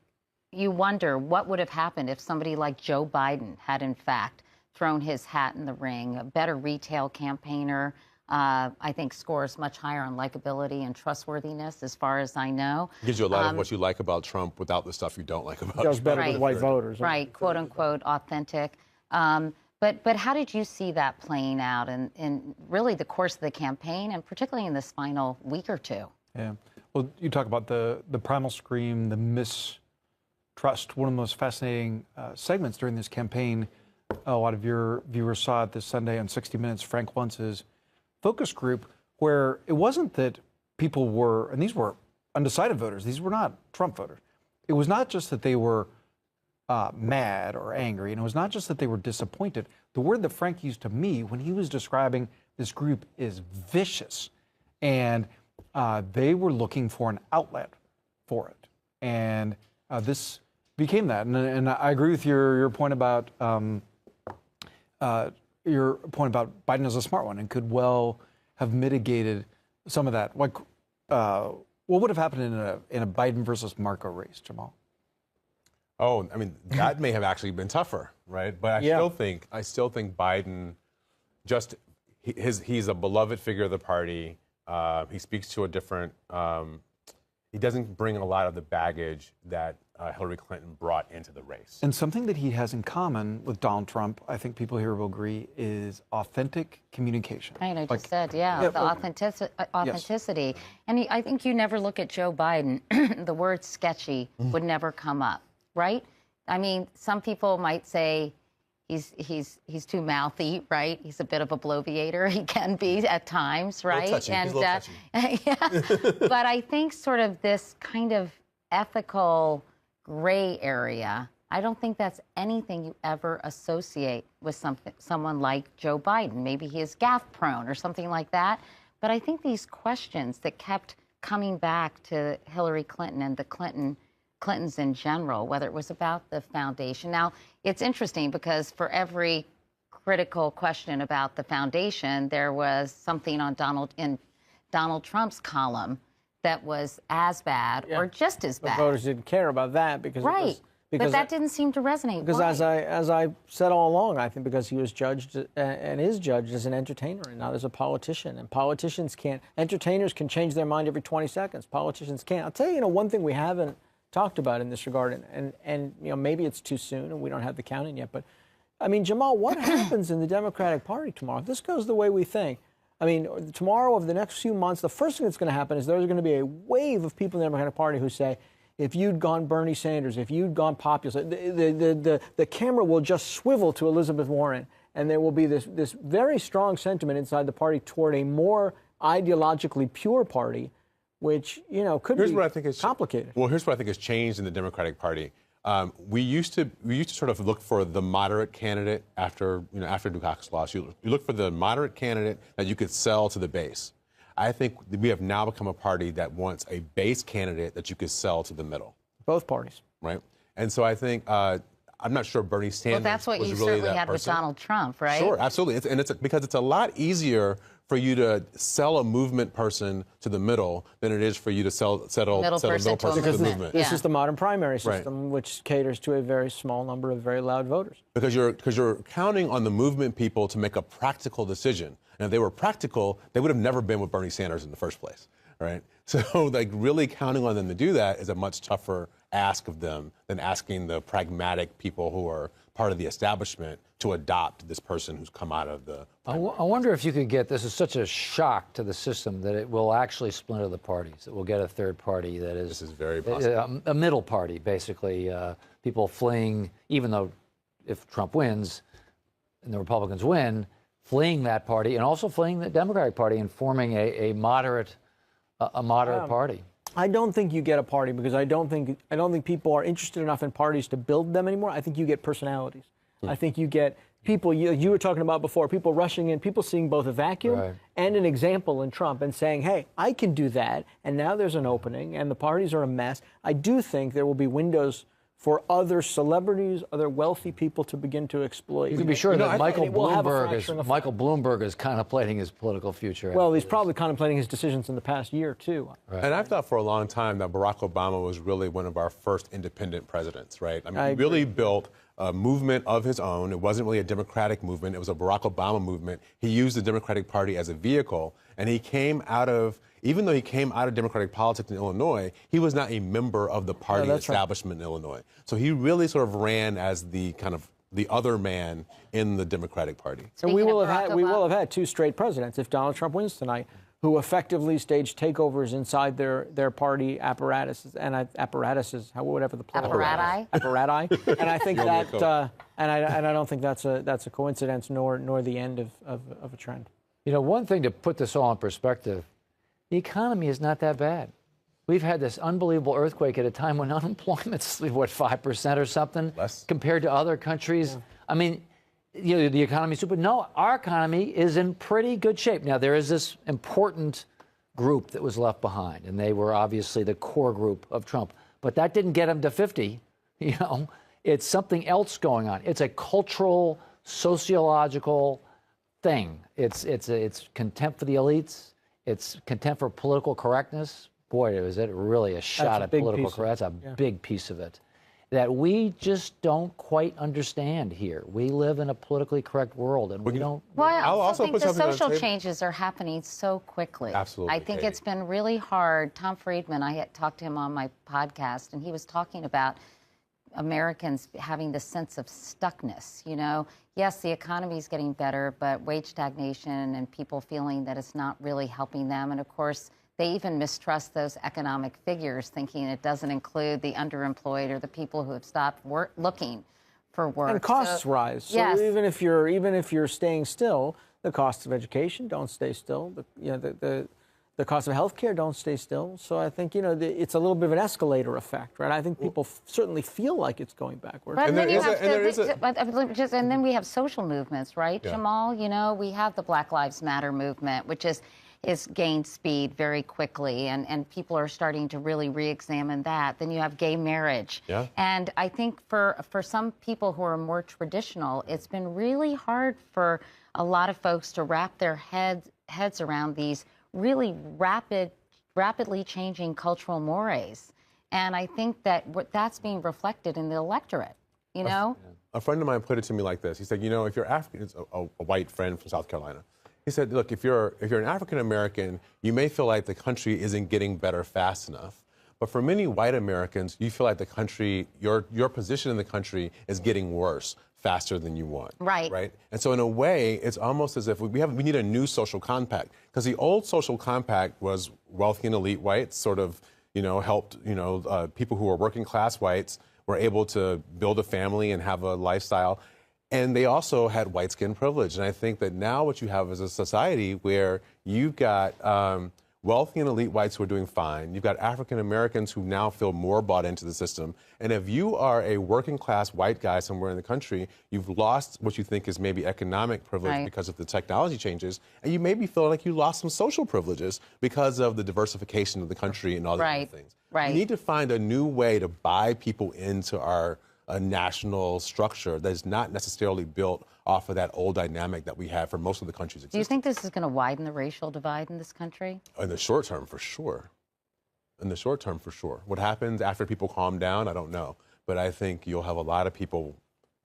you wonder what would have happened if somebody like Joe Biden had in fact thrown his hat in the ring, a better retail campaigner. I think scores much higher on likability and trustworthiness, as far as I know.
Gives you a lot of what you like about Trump without the stuff you don't like about Trump.
Does better with white voters.
Right, quote unquote, authentic. But how did you see that playing out in really the course of the campaign, and particularly in this final week or two?
Yeah. Well, you talk about the primal scream, the mistrust. One of the most fascinating segments during this campaign, a lot of your viewers saw it this Sunday on 60 Minutes, Frank Luntz's focus group, where it wasn't that people were, and these were undecided voters, these were not Trump voters. It was not just that they were mad or angry, and it was not just that they were disappointed. The word that Frank used to me when he was describing this group is vicious, and they were looking for an outlet for it, and this became that. And I agree with your point about Biden as a smart one and could well have mitigated some of that. Like, what would have happened in a Biden versus Marco race, Jamal?
Oh, I mean, that may have actually been tougher, right? But I still think Biden, he's a beloved figure of the party. He speaks to a different. He doesn't bring a lot of the baggage that Hillary Clinton brought into the race.
And something that he has in common with Donald Trump, I think people here will agree, is authentic communication.
Right, I just said, the authenticity. Yes. And I think you never look at Joe Biden, the word sketchy would never come up, right? I mean, some people might say he's too mouthy, right? He's a bit of a bloviator. He can be at times, right?
He's a little touchy.
Yeah. But I think sort of this kind of ethical gray area, I don't think that's anything you ever associate with someone like Joe Biden. Maybe he is gaffe prone or something like that. But I think these questions that kept coming back to Hillary Clinton and the Clintons in general, whether it was about the foundation. Now, it's interesting because for every critical question about the foundation, there was something on Donald Trump's column that was as bad or just as bad.
The voters didn't care about that because
but that didn't seem to resonate.
Because as I said all along, I think because he was judged and is judged as an entertainer and not as a politician. And entertainers can change their mind every 20 seconds. Politicians can't. I'll tell you, one thing we haven't talked about in this regard, and maybe it's too soon and we don't have the counting yet, but I mean, Jamal, what happens in the Democratic Party tomorrow? If this goes the way we think, I mean, tomorrow, over the next few months, the first thing that's going to happen is there's going to be a wave of people in the Democratic Party who say, if you'd gone Bernie Sanders, if you'd gone populist, the camera will just swivel to Elizabeth Warren, and there will be this very strong sentiment inside the party toward a more ideologically pure party, which could be complicated.
Well, here's what I think has changed in the Democratic Party. We used to sort of look for the moderate candidate after Dukakis lost. You look for the moderate candidate that you could sell to the base. I think we have now become a party that wants a base candidate that you could sell to the middle.
Both parties,
right? And so I think I'm not sure Bernie Sanders.
Well, that's what
was
you
really
certainly had with Donald Trump, right?
Sure, absolutely. It's because it's a lot easier for you to sell a movement person to the middle than it is for you to settle a middle person to the movement.
This is the modern primary system, which caters to a very small number of very loud voters.
Because you're counting on the movement people to make a practical decision. And if they were practical, they would have never been with Bernie Sanders in the first place, right? So, really counting on them to do that is a much tougher ask of them than asking the pragmatic people who are part of the establishment to adopt this person who's come out of the...
I wonder if you could get, this is such a shock to the system that it will actually splinter the parties. It will get a third party that is...
This is very possible.
A middle party, basically. People fleeing, even though if Trump wins and the Republicans win, fleeing that party and also fleeing the Democratic Party and forming a moderate party.
I don't think you get a party because I don't think people are interested enough in parties to build them anymore. I think you get personalities. I think you get people you were talking about before, people rushing in, people seeing both a vacuum and an example in Trump and saying, hey, I can do that, and now there's an opening, and the parties are a mess. I do think there will be windows for other celebrities, other wealthy people to begin to exploit.
You can be sure that Michael Bloomberg is contemplating his political future.
Well, he's probably contemplating his decisions in the past year, too.
Right. And I've thought for a long time that Barack Obama was really one of our first independent presidents, right? I mean, he really built a movement of his own. It wasn't really a Democratic movement. It was a Barack Obama movement. He used the Democratic Party as a vehicle, and he came out of, even though he came out of Democratic politics in Illinois, he was not a member of the party establishment in Illinois. So he really sort of ran as the kind of the other man in the Democratic Party.
So we will have had 2 straight presidents if Donald Trump wins tonight, who effectively staged takeovers inside their party apparatuses, whatever the plural. Apparati. And I think that, and I don't think that's a coincidence nor the end of a trend.
You know, one thing to put this all in perspective, the economy is not that bad. We've had this unbelievable earthquake at a time when unemployment's, 5% or something? Less. Compared to other countries. Yeah. I mean, the economy's super. No, our economy is in pretty good shape. Now, there is this important group that was left behind, and they were obviously the core group of Trump. But that didn't get him to 50. It's something else going on. It's a cultural, sociological thing. It's contempt for the elites. It's contempt for political correctness. Boy, is it really a shot at political correctness. That's a big piece of it that we just don't quite understand here. We live in a politically correct world, and we don't.
Well, I also think the social changes are happening so quickly.
Absolutely.
I think it's been really hard. Tom Friedman, I had talked to him on my podcast, and he was talking about Americans having this sense of stuckness. Yes, the economy is getting better, but wage stagnation and people feeling that it's not really helping them. And of course, they even mistrust those economic figures, thinking it doesn't include the underemployed or the people who have stopped looking for work.
And costs rise. So
yes.
even if you're staying still, the costs of education don't stay still. The cost of health care don't stay still. So I think, it's a little bit of an escalator effect, right? I think people certainly feel like it's going backwards.
But and then we have social movements, right, yeah. Jamal? We have the Black Lives Matter movement, which is gained speed very quickly, and people are starting to really re-examine that. Then you have gay marriage. Yeah. And I think for some people who are more traditional, it's been really hard for a lot of folks to wrap their heads around these really rapidly changing cultural mores. And I think that's being reflected in the electorate,
A friend of mine put it to me like this. He said, if you're African, it's a white friend from South Carolina. He said, look, if you're an African American, you may feel like the country isn't getting better fast enough. But for many white Americans, you feel like the country, your position in the country is getting worse faster than you want.
Right.
Right. And so in a way, it's almost as if we need a new social compact, because the old social compact was wealthy and elite whites sort of, helped, people who were working class whites were able to build a family and have a lifestyle. And they also had white skin privilege. And I think that now what you have is a society where you've got wealthy and elite whites who are doing fine. You've got African Americans who now feel more bought into the system. And if you are a working class white guy somewhere in the country, you've lost what you think is maybe economic privilege because of the technology changes. And you may be feeling like you lost some social privileges because of the diversification of the country and all these other things.
Right.
We need to find a new way to buy people into a national structure that is not necessarily built off of that old dynamic that we have for most of the countries existing.
Do you think this is going to widen the racial divide in this country?
In the short term, for sure. In the short term, for sure. What happens after people calm down, I don't know. But I think you'll have a lot of people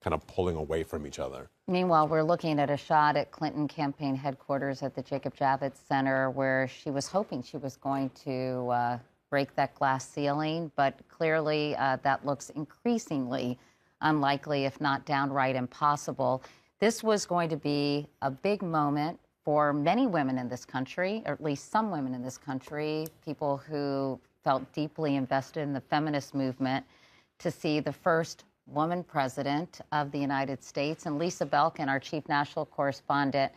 kind of pulling away from each other.
Meanwhile, we're looking at a shot at Clinton campaign headquarters at the Jacob Javits Center, where she was hoping she was going to break that glass ceiling, but clearly that looks increasingly unlikely, if not downright impossible. This was going to be a big moment for many women in this country, or at least some women in this country, people who felt deeply invested in the feminist movement, to see the first woman president of the United States. And Lisa Belkin, our chief national correspondent,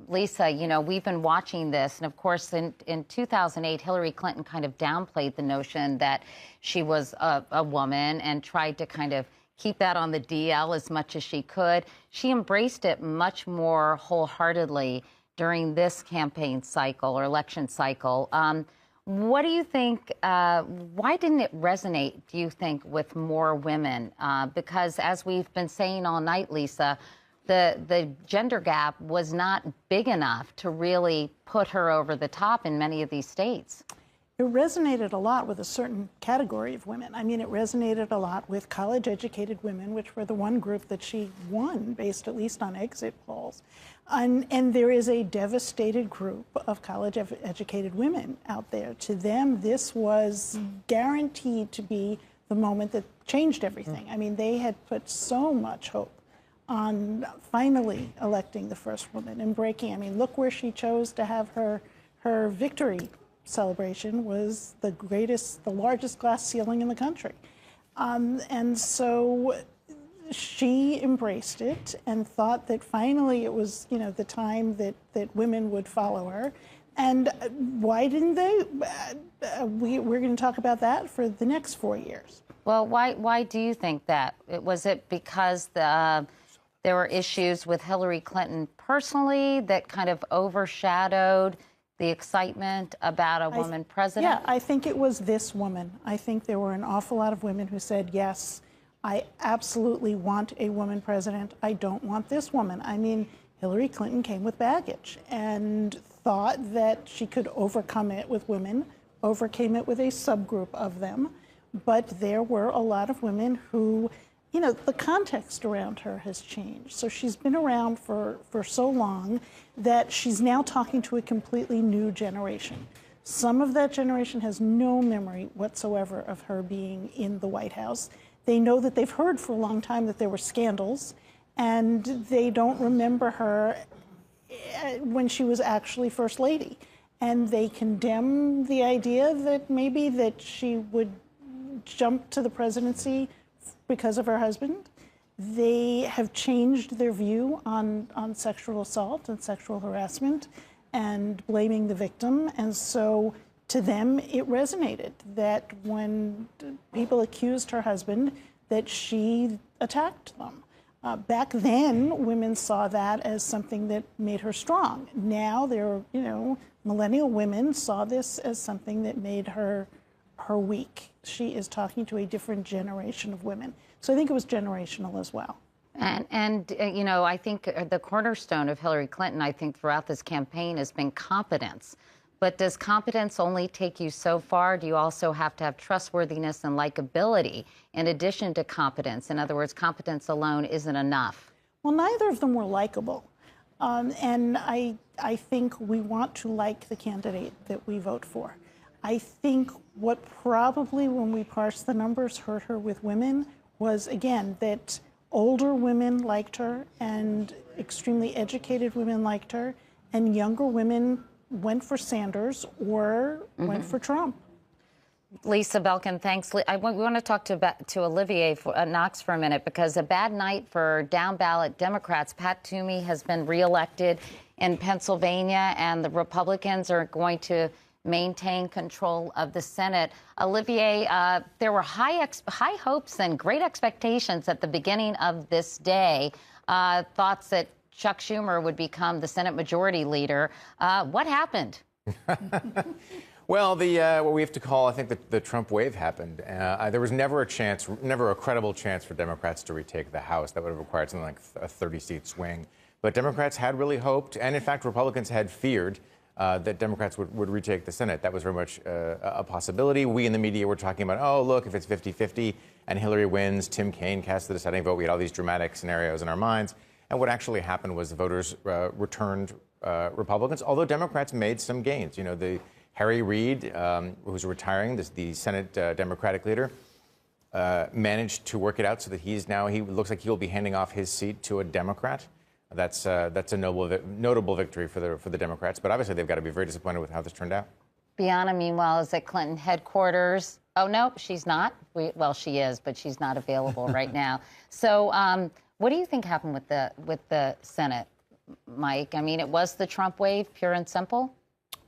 Lisa, we've been watching this, and of course, in 2008, Hillary Clinton kind of downplayed the notion that she was a woman and tried to kind of keep that on the DL as much as she could. She embraced it much more wholeheartedly during this campaign cycle or election cycle. What do you think, why didn't it resonate, do you think, with more women? Because as we've been saying all night, Lisa, the gender gap was not big enough to really put her over the top in many of these states.
It resonated a lot with a certain category of women. I mean, it resonated a lot with college-educated women, which were the one group that she won, based at least on exit polls. And there is a devastated group of college-educated women out there. To them, this was guaranteed to be the moment that changed everything. I mean, they had put so much hope on finally electing the first woman and breaking. I mean, look where she chose to have her victory celebration was the largest glass ceiling in the country. And so she embraced it and thought that finally it was, the time that women would follow her. And why didn't they? We're going to talk about that for the next 4 years.
Well, why do you think that? Was it because there were issues with Hillary Clinton personally that kind of overshadowed the excitement about a woman president?
Yeah, I think it was this woman. I think there were an awful lot of women who said, yes, I absolutely want a woman president. I don't want this woman. I mean, Hillary Clinton came with baggage and thought that she could overcome it with women, overcame it with a subgroup of them. But there were a lot of women who, the context around her has changed. So she's been around for so long that she's now talking to a completely new generation. Some of that generation has no memory whatsoever of her being in the White House. They know that they've heard for a long time that there were scandals, and they don't remember her when she was actually First Lady. And they condemn the idea that maybe that she would jump to the presidency because of her husband. They have changed their view on sexual assault and sexual harassment and blaming the victim. And so to them, it resonated that when people accused her husband, that she attacked them. Back then, women saw that as something that made her strong. Now, millennial women saw this as something that made her weak. She is talking to a different generation of women. So I think it was generational as well.
And I think the cornerstone of Hillary Clinton, I think, throughout this campaign has been competence. But does competence only take you so far? Do you also have to have trustworthiness and likability in addition to competence? In other words, competence alone isn't enough.
Well, neither of them were likable. And I think we want to like the candidate that we vote for. I think what probably, when we parse the numbers, hurt her with women was, again, that older women liked her and extremely educated women liked her, and younger women went for Sanders or went for Trump.
Lisa Belkin, thanks. We want to talk to Olivier Knox for a minute, because a bad night for down-ballot Democrats. Pat Toomey has been reelected in Pennsylvania, and the Republicans are going to maintain control of the Senate. Olivier, there were high hopes and great expectations at the beginning of this day, thoughts that Chuck Schumer would become the Senate Majority Leader. What happened?
Well, what we have to call, I think, the Trump wave happened. There was never a credible chance for Democrats to retake the House. That would have required something like a 30-seat swing. But Democrats had really hoped, and in fact, Republicans had feared that Democrats would retake the Senate. That was very much a possibility. We in the media were talking about, oh, look, if it's 50-50 and Hillary wins, Tim Kaine casts the deciding vote. We had all these dramatic scenarios in our minds. And what actually happened was the voters returned Republicans, although Democrats made some gains. Harry Reid, who's retiring, the Senate Democratic leader, managed to work it out so that he looks like he'll be handing off his seat to a Democrat. That's a notable victory for the Democrats. But obviously, they've got to be very disappointed with how this turned out.
Bianna, meanwhile, is at Clinton headquarters. Oh, no, she's not. Well, she is, but she's not available right now. So what do you think happened with the Senate, Mike? I mean, it was the Trump wave, pure and simple?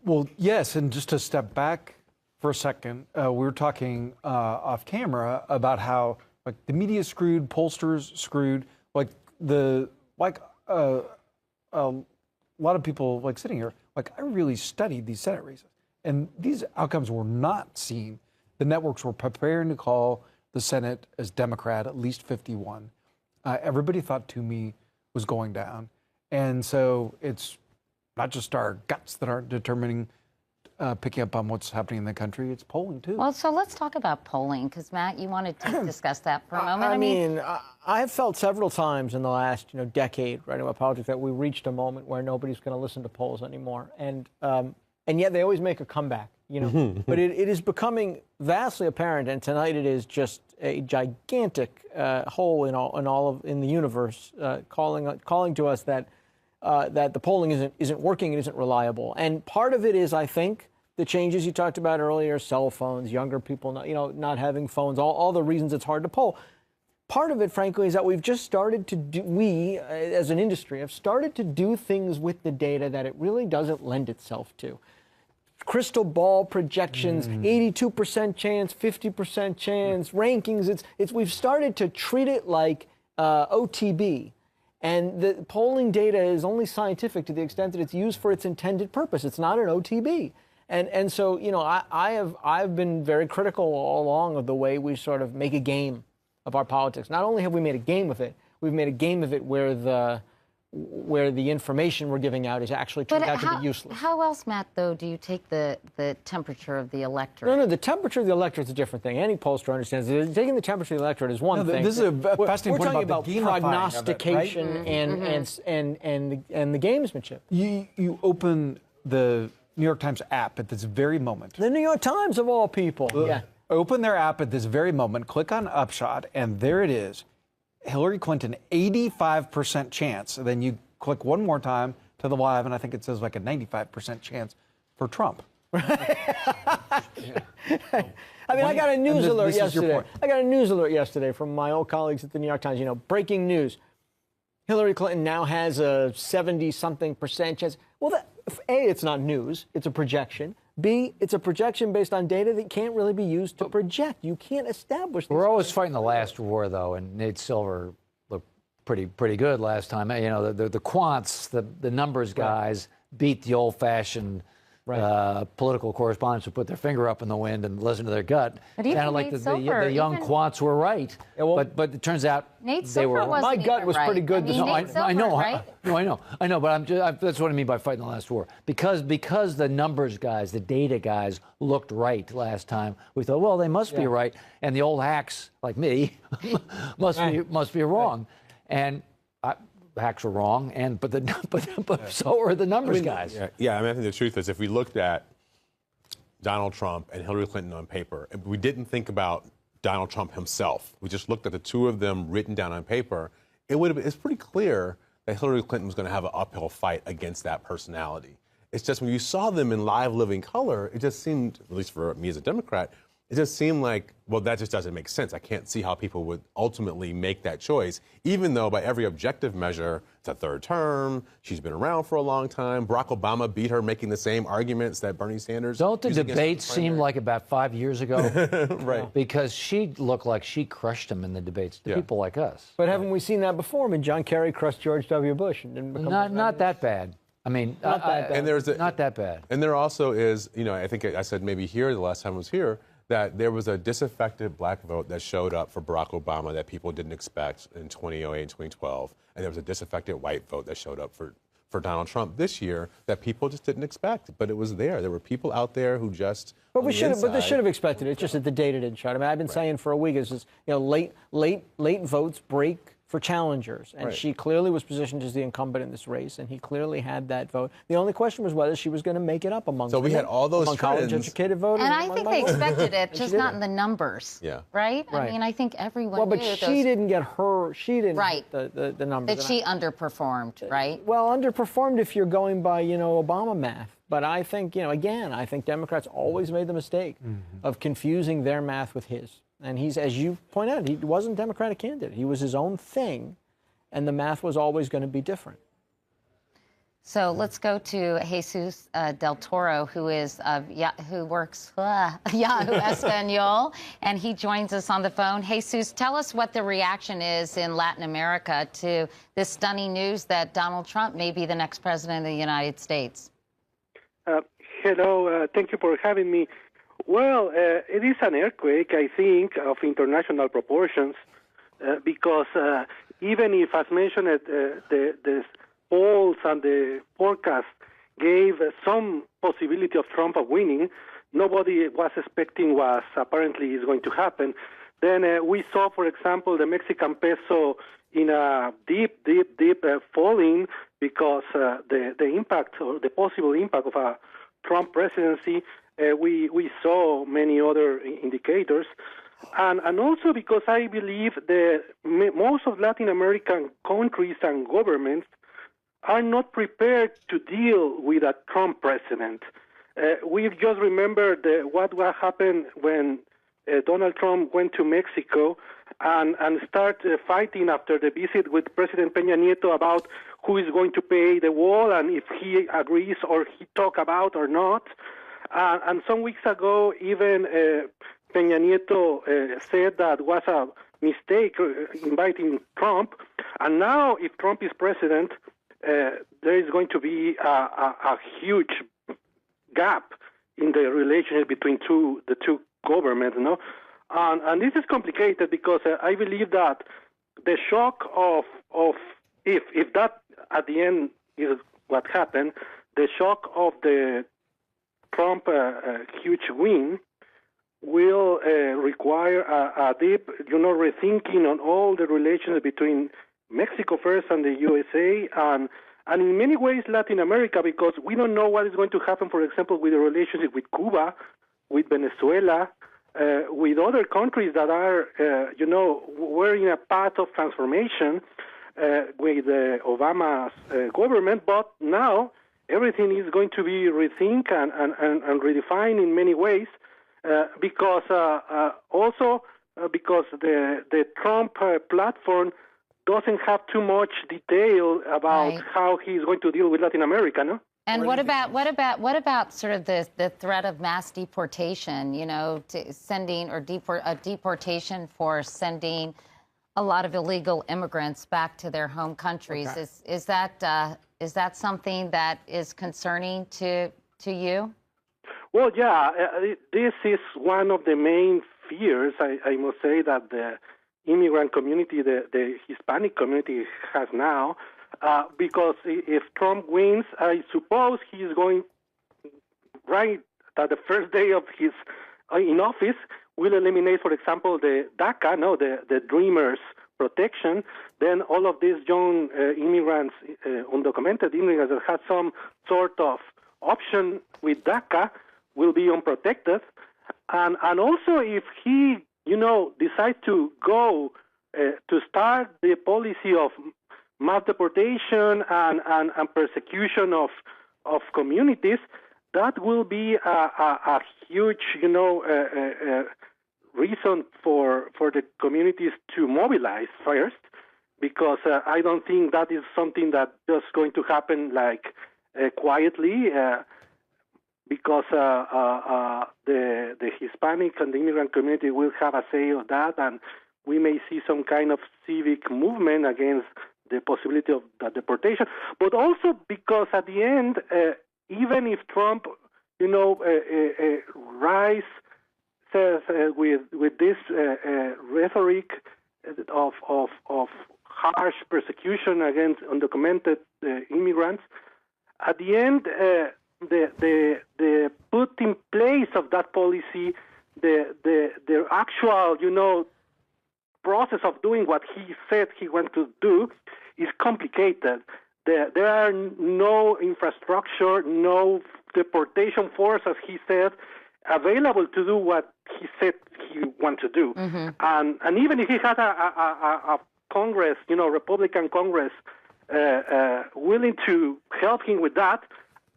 Well, yes, and just to step back for a second, we were talking off camera about how Like the media screwed, pollsters screwed. Like a lot of people like sitting here. Like I really studied these Senate races, and these outcomes were not seen. The networks were preparing to call the Senate as Democrat, at least 51. Everybody thought Toomey was going down, and so it's not just our guts that aren't determining. Picking up on what's happening in the country, it's polling too.
Well, so let's talk about polling, because Matt, you wanted to discuss that for a moment.
I mean, I have felt several times in the last decade, writing about politics, that we reached a moment where nobody's going to listen to polls anymore, and yet they always make a comeback, But it is becoming vastly apparent, and tonight it is just a gigantic hole in the universe, calling to us that the polling isn't working, it isn't reliable, and part of it is, I think, the changes you talked about earlier, cell phones, younger people not having phones, all the reasons it's hard to poll. Part of it, frankly, is that we've just started to do, we as an industry have started to do things with the data that it really doesn't lend itself to. Crystal ball projections, 82% chance, 50% chance, rankings. We've started to treat it like OTB. And the polling data is only scientific to the extent that it's used for its intended purpose. It's not an OTB. And so, I've been very critical all along of the way we sort of make a game of our politics. Not only have we made a game of it, we've made a game of it where the information we're giving out is actually turned out to be useless.
How else, Matt, though, do you take the temperature of the electorate?
No, the temperature of the electorate is a different thing. Any pollster understands that taking the temperature of the electorate is one thing.
This is a fascinating point
talking
about the
prognostication
gamifying of it, right?
and the gamesmanship.
You open the New York Times app at this very moment.
The New York Times, of all people. Yeah.
Open their app at this very moment, click on Upshot, and there it is. Hillary Clinton, 85% chance. And then you click one more time to the live, and I think it says like a 95% chance for Trump.
I mean, I got a news alert yesterday. I got a news alert yesterday from my old colleagues at the New York Times. Breaking news. Hillary Clinton now has a 70-something% chance. Well, A, it's not news. It's a projection. B, it's a projection based on data that can't really be used to project. You can't establish this.
We're always fighting the last war, though, and Nate Silver looked pretty good last time. The quants, the numbers guys, beat the oldfashioned political correspondents who put their finger up in the wind and listen to their gut.
But even
Sounded like
Nate
the
Silver,
young quants were right.
Yeah, well,
but it turns out
Nate
they
Silver
were.
wasn't
My gut
even
was
right.
pretty good.
I know,
right?
I know, but that's what I mean by fighting the last war. Because the numbers guys, the data guys looked right last time. We thought, well, they must be right, and the old hacks like me must be wrong, and. Hacks were wrong, but so are the numbers guys.
Yeah, I think the truth is, if we looked at Donald Trump and Hillary Clinton on paper, and we didn't think about Donald Trump himself, we just looked at the two of them written down on paper, it's pretty clear that Hillary Clinton was going to have an uphill fight against that personality. It's just when you saw them in live living color, it just seemed, at least for me as a Democrat, it just seemed like, well, that just doesn't make sense. I can't see how people would ultimately make that choice, even though by every objective measure, it's a third term, she's been around for a long time. Barack Obama beat her making the same arguments that Bernie Sanders.
Don't the debates seem like about 5 years ago?
Right.
Because she looked like she crushed him in the debates, people like us.
But haven't we seen that before? I mean, John Kerry crushed George W. Bush and didn't become
not that bad. I mean,
not that bad.
And
not that bad.
And there also is, I think I said maybe here the last time I was here, that there was a disaffected black vote that showed up for Barack Obama that people didn't expect in 2008 and 2012. And there was a disaffected white vote that showed up for Donald Trump this year that people just didn't expect. But it was there. There were people out there who just.
But they should have expected it. It's just that the data didn't show it. I mean, I've been saying for a week, it's just, late votes break for challengers. And she clearly was positioned as the incumbent in this race, and he clearly had that vote. The only question was whether she was going to make it up among
we had all those
college-educated voters.
And I think they expected it, just not in the numbers.
Yeah.
Right? I mean, I think everyone knew
but she didn't get the numbers.
That she underperformed, right?
Well, underperformed if you're going by, Obama math. But I think, again, I think Democrats always made the mistake of confusing their math with his. And he's, as you point out, he wasn't a Democratic candidate. He was his own thing, and the math was always going to be different.
So let's go to Jesus Del Toro, who works Yahoo Espanol, and he joins us on the phone. Jesus, tell us what the reaction is in Latin America to this stunning news that Donald Trump may be the next president of the United States.
Hello, thank you for having me. Well, it is an earthquake, I think, of international proportions, because even if, as mentioned, the polls and the forecast gave some possibility of Trump of winning, nobody was expecting what apparently is going to happen. Then we saw, for example, the Mexican peso in a deep falling because the impact or the possible impact of a Trump presidency. We saw many other indicators. And also because I believe that most of Latin American countries and governments are not prepared to deal with a Trump president. We just remember what happened when Donald Trump went to Mexico and started fighting after the visit with President Peña Nieto about who is going to pay the wall and if he agrees or he talk about or not. And some weeks ago, even Peña Nieto said that was a mistake inviting Trump. And now, if Trump is president, there is going to be a huge gap in the relationship between the two governments, no? And this is complicated because I believe that the shock of if that at the end is what happened, the shock of the Trump huge win will require a deep, rethinking on all the relations between Mexico first and the USA and in many ways Latin America, because we don't know what is going to happen, for example, with the relationship with Cuba, with Venezuela, with other countries that are, we're in a path of transformation with Obama's government, but now everything is going to be rethink and redefined in many ways because the Trump platform doesn't have too much detail about how he's going to deal with Latin America, no?
And what about sort of the threat of mass deportation? To sending or a deportation for sending a lot of illegal immigrants back to their home countries. Okay. Is that something that is concerning to you?
Well, yeah, this is one of the main fears. I must say that the immigrant community, the Hispanic community has now, because if Trump wins, I suppose he's going right at the first day of his in office will eliminate, for example, the DACA, the Dreamers protection. Then all of these young immigrants, undocumented immigrants that have some sort of option with DACA will be unprotected. And also if he, decides to go to start the policy of mass deportation and persecution of communities, that will be a huge, reason for the communities to mobilize first, because I don't think that is something that just going to happen like quietly, because the Hispanic and the immigrant community will have a say of that, and we may see some kind of civic movement against the possibility of that deportation. But also because at the end, even if Trump, says with this rhetoric of harsh persecution against undocumented immigrants, at the end, the put in place of that policy, the actual, process of doing what he said he wanted to do is complicated. There are no infrastructure, no deportation force, as he said, available to do what he said he wanted to do. Mm-hmm. And even if he had a Congress, Republican Congress, willing to help him with that,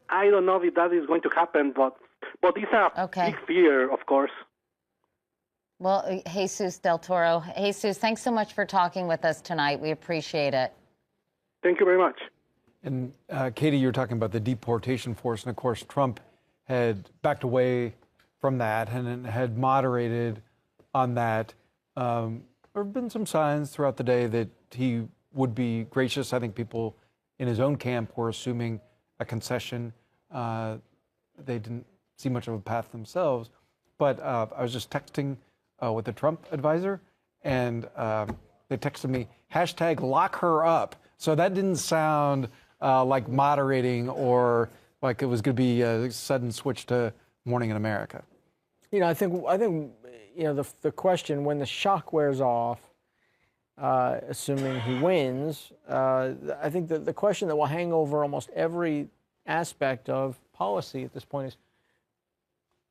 I don't know if that is going to happen, but it's a big fear, of course.
Well, Jesus Del Toro. Jesus, thanks so much for talking with us tonight. We appreciate it.
Thank you very much.
And Katie, you were talking about the deportation force, and of course, Trump had backed away from that and had moderated on that. There have been some signs throughout the day that he would be gracious. I think people in his own camp were assuming a concession. They didn't see much of a path themselves. But I was just texting with a Trump advisor, and they texted me, hashtag lock her up. So that didn't sound like moderating or like it was going to be a sudden switch to Morning in America.
You know, I think you know, the question, when the shock wears off, assuming he wins, I think that the question that will hang over almost every aspect of policy at this point is,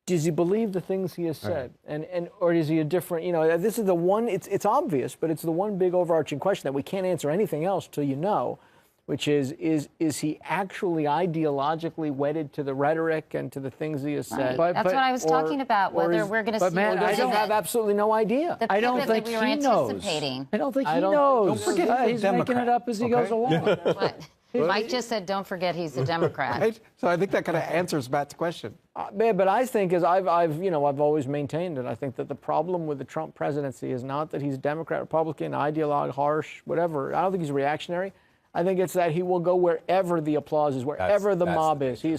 does he believe the things he has said? Right. And or is he a different, you know, this is the one, it's obvious, but it's the one big overarching question that we can't answer anything else till you know, which is he actually ideologically wedded to the rhetoric and to the things he has said?
Right. That's what I was talking about, whether we're going to see
I don't have absolutely no idea.
I don't think he knows. I
don't think he knows.
Don't forget
he's making it up as he goes along.
What? Mike just said, don't forget he's a Democrat.
Right? So I think that kind of answers Matt's question.
But I think, as I've always maintained it, I think that the problem with the Trump presidency is not that he's Democrat, Republican, ideologue, harsh, whatever. I don't think he's reactionary. I think it's that he will go wherever the applause is, wherever the mob is. He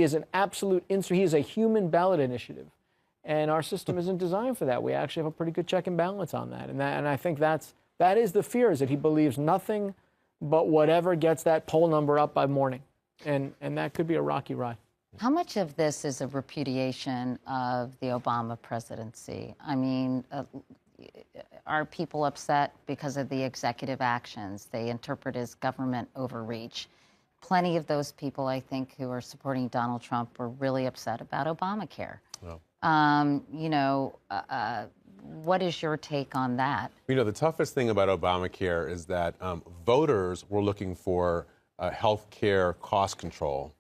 is an absolute he is a human ballot initiative, and our system isn't designed for that. We actually have a pretty good check and balance on that, and I think that is the fear, is that he believes nothing but whatever gets that poll number up by morning, and that could be a rocky ride.
How much of this is a repudiation of the Obama presidency? I mean, are people upset because of the executive actions they interpret as government overreach? Plenty of those people, I think, who are supporting Donald Trump were really upset about Obamacare. Well. You know, what is your take on that?
You know, the toughest thing about Obamacare is that voters were looking for health care cost control,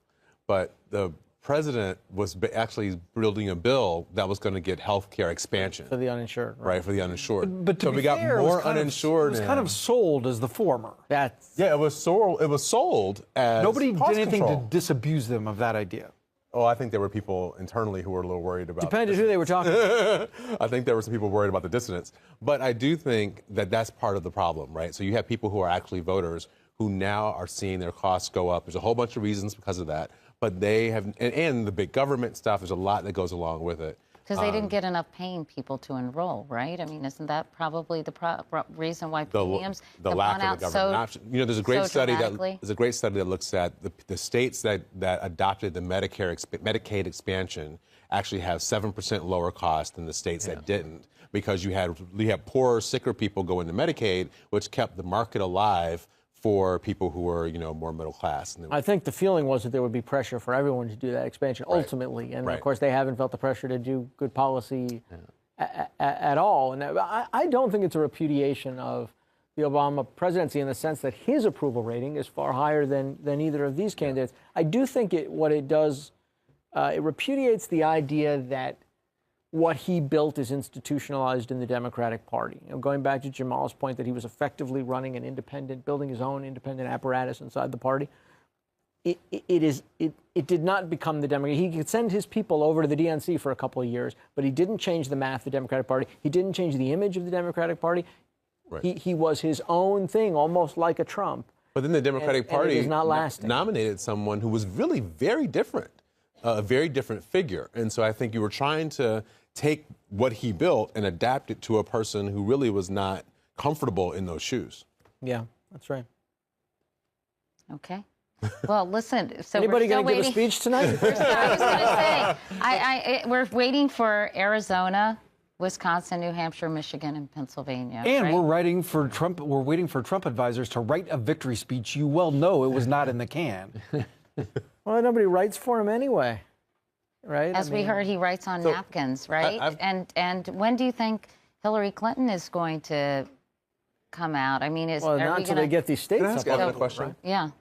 but the president was actually building a bill that was going to get health care expansion.
For the uninsured.
Right, for the uninsured.
But to be fair,
got more uninsured.
It was kind of sold as the former.
Yeah, it was sold as
nobody did anything
control.
to disabuse them of that idea.
Oh, I think there were people internally who were a little worried about.
Depended who they were talking to.
I think there were some people worried about the dissonance. But I do think that that's part of the problem, right? So you have people who are actually voters who now are seeing their costs go up. There's a whole bunch of reasons because of that. But they have, and the big government stuff, there's a lot that goes along with it.
Because they didn't get enough paying people to enroll, right? I mean, isn't that probably the reason why premiums
the lack of the government option? You know, there's a great study that looks at the states that adopted the Medicaid expansion actually have 7% lower cost than the states that didn't, because you had poorer, sicker people go into Medicaid, which kept the market alive for people who were, you know, more middle class.
I think the feeling was that there would be pressure for everyone to do that expansion ultimately, and of course they haven't felt the pressure to do good policy at all. And I don't think it's a repudiation of the Obama presidency in the sense that his approval rating is far higher than either of these candidates. I do think what it does, it repudiates the idea that what he built is institutionalized in the Democratic Party. You know, going back to Jamal's point that he was effectively running an independent, building his own independent apparatus inside the party, it did not become the Democrat. He could send his people over to the DNC for a couple of years, but he didn't change the math of the Democratic Party. He didn't change the image of the Democratic Party. Right. He was his own thing, almost like a Trump.
But then the Democratic Party
is not lasting.
Nominated someone who was really very different, a very different figure. And so I think you were trying to take what he built and adapt it to a person who really was not comfortable in those shoes.
Yeah, that's right.
Okay. Well, listen. So
anybody
going to
give a speech tonight?
I was going to say, we're waiting for Arizona, Wisconsin, New Hampshire, Michigan, and Pennsylvania.
And we're waiting for Trump advisors to write a victory speech. You well know it was not in the can.
Well, nobody writes for him anyway. Right.
As we heard, he writes on napkins, right? And when do you think Hillary Clinton is going to come out? I mean,
not until they get these states up.
Can I ask a question?
Yeah.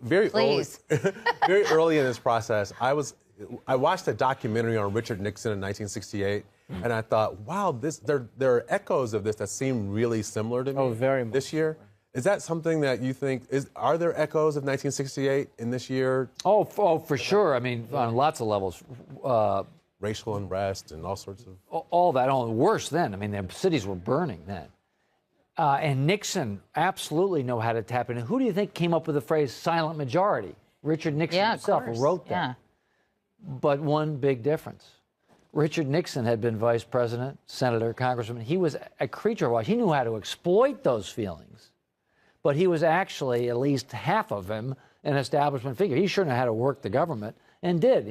Very early in this process, I watched a documentary on Richard Nixon in 1968, and I thought, wow, there are echoes of this that seem really similar to me.
Oh, very much.
This year. Is that something that you think are there echoes of 1968 in this year?
Oh, for sure. I mean, on lots of levels.
Racial unrest and all sorts of...
All that, worse then. I mean, the cities were burning then. And Nixon absolutely know how to tap in. Who do you think came up with the phrase silent majority? Richard Nixon himself wrote that. Yeah. But one big difference. Richard Nixon had been vice president, senator, congressman. He was a creature of watch. He knew how to exploit those feelings. But he was actually, at least half of him, an establishment figure. He sure knew how to work the government and did.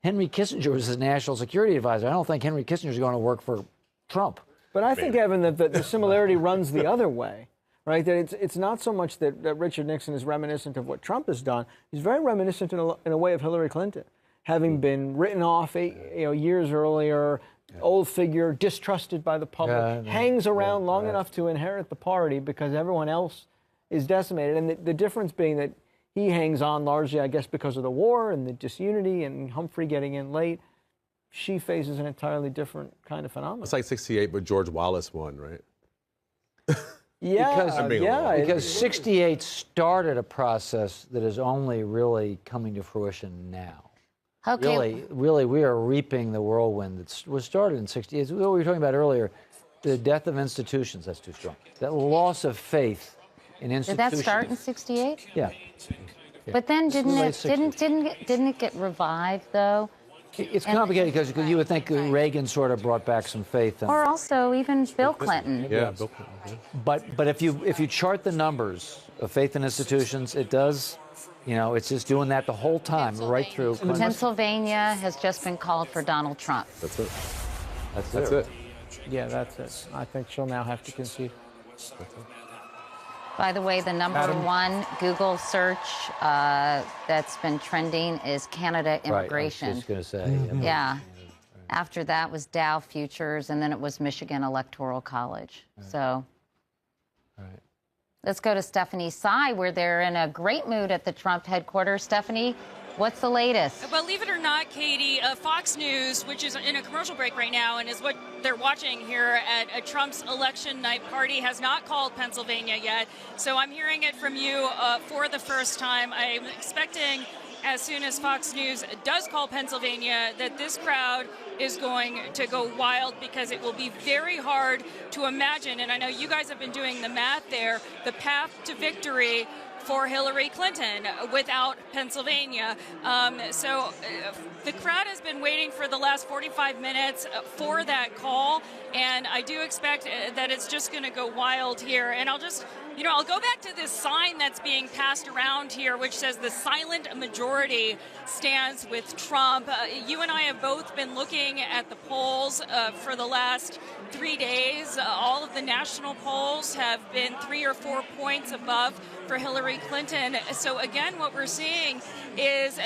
Henry Kissinger was his national security advisor. I don't think Henry Kissinger is going to work for Trump.
But I think, Evan, that the similarity runs the other way, right? That it's not so much that Richard Nixon is reminiscent of what Trump has done. He's very reminiscent in a way of Hillary Clinton, having been written off years earlier, old figure, distrusted by the public, hangs around long enough to inherit the party because everyone else is decimated. And the difference being that he hangs on largely, I guess, because of the war and the disunity and Humphrey getting in late. She faces an entirely different kind of phenomenon.
It's like 68, but George Wallace won, right?
Because 68 started a process that is only really coming to fruition now.
Okay.
Really, we are reaping the whirlwind that was started in 68. What we were talking about earlier, the death of institutions, that's too strong. That loss of faith in institutions.
Did that start in 68?
Yeah.
But then didn't it get revived though?
It's complicated because you would think Reagan sort of brought back some faith.
Or also even Bill Clinton.
Yeah, Bill Clinton. Yeah.
But if you chart the numbers of faith in institutions, it does, it's just doing that the whole time, right through.
Pennsylvania has just been called for Donald Trump.
That's it.
That's it.
Yeah, that's it. I think she'll now have to concede.
By the way, the number one Google search that's been trending is Canada immigration.
Right, I was just going to say.
Yeah. After that was Dow Futures, and then it was Michigan Electoral College.
Right.
So
right.
Let's go to Stephanie Tsai, where they're in a great mood at the Trump headquarters. Stephanie, what's the latest?
Believe it or not, Katie, Fox News, which is in a commercial break right now and is what they're watching here at Trump's election night party, has not called Pennsylvania yet. So I'm hearing it from you for the first time. I'm expecting, as soon as Fox News does call Pennsylvania, that this crowd is going to go wild, because it will be very hard to imagine, and I know you guys have been doing the math there, the path to victory for Hillary Clinton without Pennsylvania. The crowd has been waiting for the last 45 minutes for that call, and I do expect that it's just going to go wild here. And I'll just, I'll go back to this sign that's being passed around here, which says the silent majority stands with Trump. You and I have both been looking at the polls for the last 3 days. All of the national polls have been 3 or 4 points above for Hillary Clinton. So again, what we're seeing is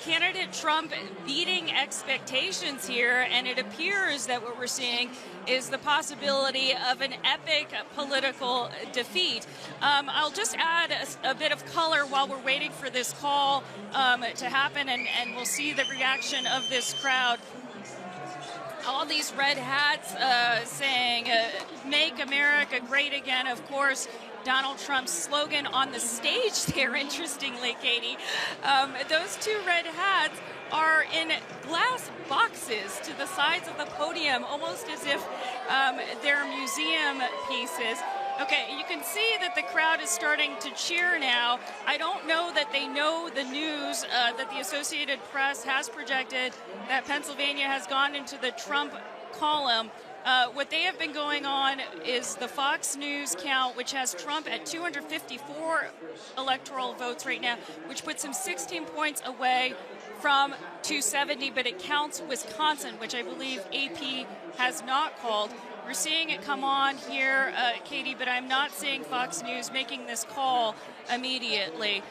candidate Trump beating expectations here, and it appears that what we're seeing is the possibility of an epic political defeat. I'll just add a bit of color while we're waiting for this call to happen, and we'll see the reaction of this crowd. All these red hats saying, "Make America Great Again," of course. Donald Trump's slogan on the stage there, interestingly, Katie. Those two red hats are in glass boxes to the sides of the podium, almost as if they're museum pieces. Okay, you can see that the crowd is starting to cheer now. I don't know that they know the news that the Associated Press has projected that Pennsylvania has gone into the Trump column. What they have been going on is the Fox News count, which has Trump at 254 electoral votes right now, which puts him 16 points away from 270, but it counts Wisconsin, which I believe AP has not called. We're seeing it come on here, Katie, but I'm not seeing Fox News making this call immediately.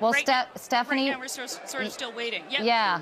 Well,
Right
Stephanie,
now we're sort of still waiting.
Yeah.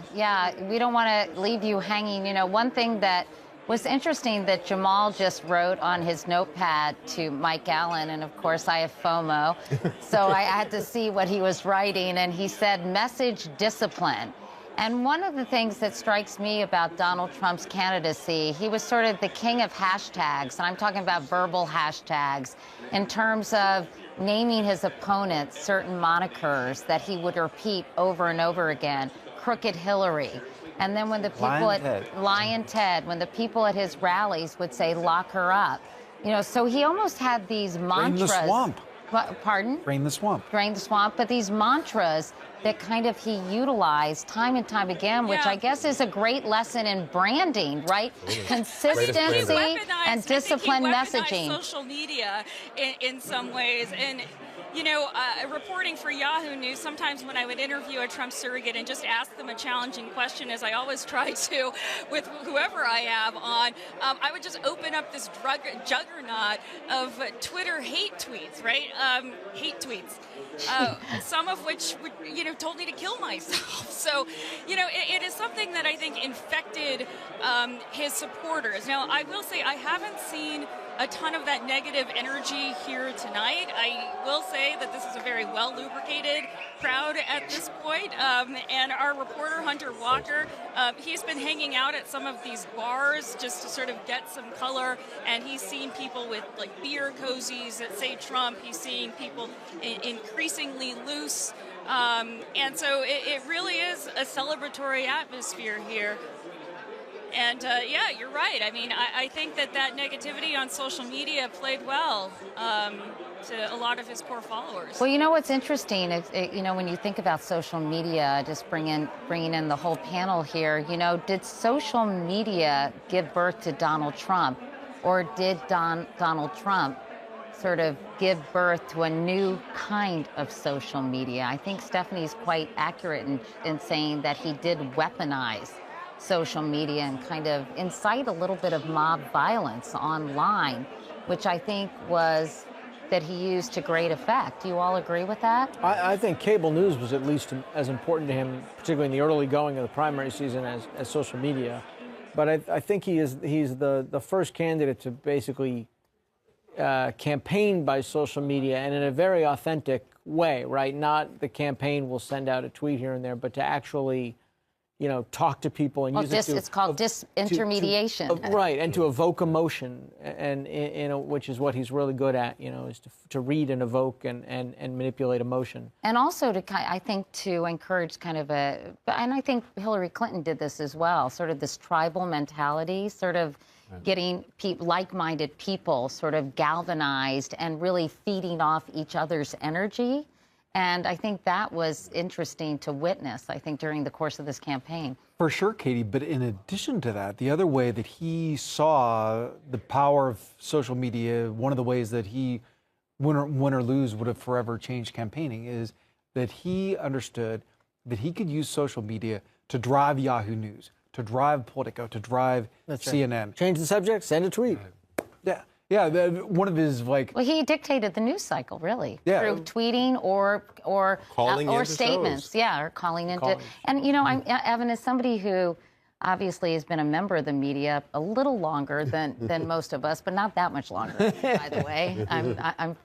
We don't want to leave you hanging. One thing that was interesting that Jamal just wrote on his notepad to Mike Allen, and of course I have FOMO, so I had to see what he was writing, and he said message discipline. And one of the things that strikes me about Donald Trump's candidacy, he was sort of the king of hashtags, and I'm talking about verbal hashtags, in terms of naming his opponents certain monikers that he would repeat over and over again. Crooked Hillary. And then when the people Lion Ted, when the people at his rallies would say, lock her up. You know, so he almost had these mantras.
Drain the swamp.
Pardon?
Drain the swamp.
Drain the swamp. But these mantras that kind of he utilized time and time again, which I guess is a great lesson in branding, right? Consistency and disciplined messaging.
Social media in some ways. And you know, reporting for Yahoo News, sometimes when I would interview a Trump surrogate and just ask them a challenging question, as I always try to with whoever I have on, I would just open up this juggernaut of Twitter hate tweets, right? Hate tweets. Some of which, you know, told me to kill myself. So, you know, it is something that I think infected his supporters. Now, I will say I haven't seen a ton of that negative energy here tonight. I will say that this is a very well lubricated crowd at this point. And our reporter, Hunter Walker, he's been hanging out at some of these bars just to sort of get some color. And he's seen people with like beer cozies that say Trump. He's seeing people increasingly loose. And so it really is a celebratory atmosphere here. And yeah, you're right. I mean, I think that negativity on social media played well to a lot of his core followers.
Well, you know what's interesting is, you know, when you think about social media, just bringing in the whole panel here, you know, did social media give birth to Donald Trump, or did Donald Trump sort of give birth to a new kind of social media? I think Stephanie's quite accurate in saying that he did weaponize social media and kind of incite a little bit of mob violence online, which I think was that he used to great effect. Do you all agree with that?
I think cable news was at least as important to him, particularly in the early going of the primary season, as social media. But I think he's the first candidate to basically campaign by social media, and in a very authentic way, right? Not the campaign will send out a tweet here and there, but to actually, you know, talk to people and use it to...
It's called disintermediation.
Right, and to evoke emotion, and which is what he's really good at, you know, is to read and evoke and manipulate emotion.
And also I think to encourage kind of and I think Hillary Clinton did this as well, sort of this tribal mentality, sort of getting like-minded people sort of galvanized and really feeding off each other's energy. And I think that was interesting to witness, I think, during the course of this campaign.
For sure, Katie. But in addition to that, the other way that he saw the power of social media, one of the ways that he, win or lose, would have forever changed campaigning, is that he understood that he could use social media to drive Yahoo News, to drive Politico, to drive CNN.
Right. Change the subject, send a tweet.
Yeah. Yeah, one of his like.
Well, he dictated the news cycle, really, through tweeting or statements,
shows.
or calling into. And you know, Evan, as somebody who obviously has been a member of the media a little longer than most of us, but not that much longer, by the way.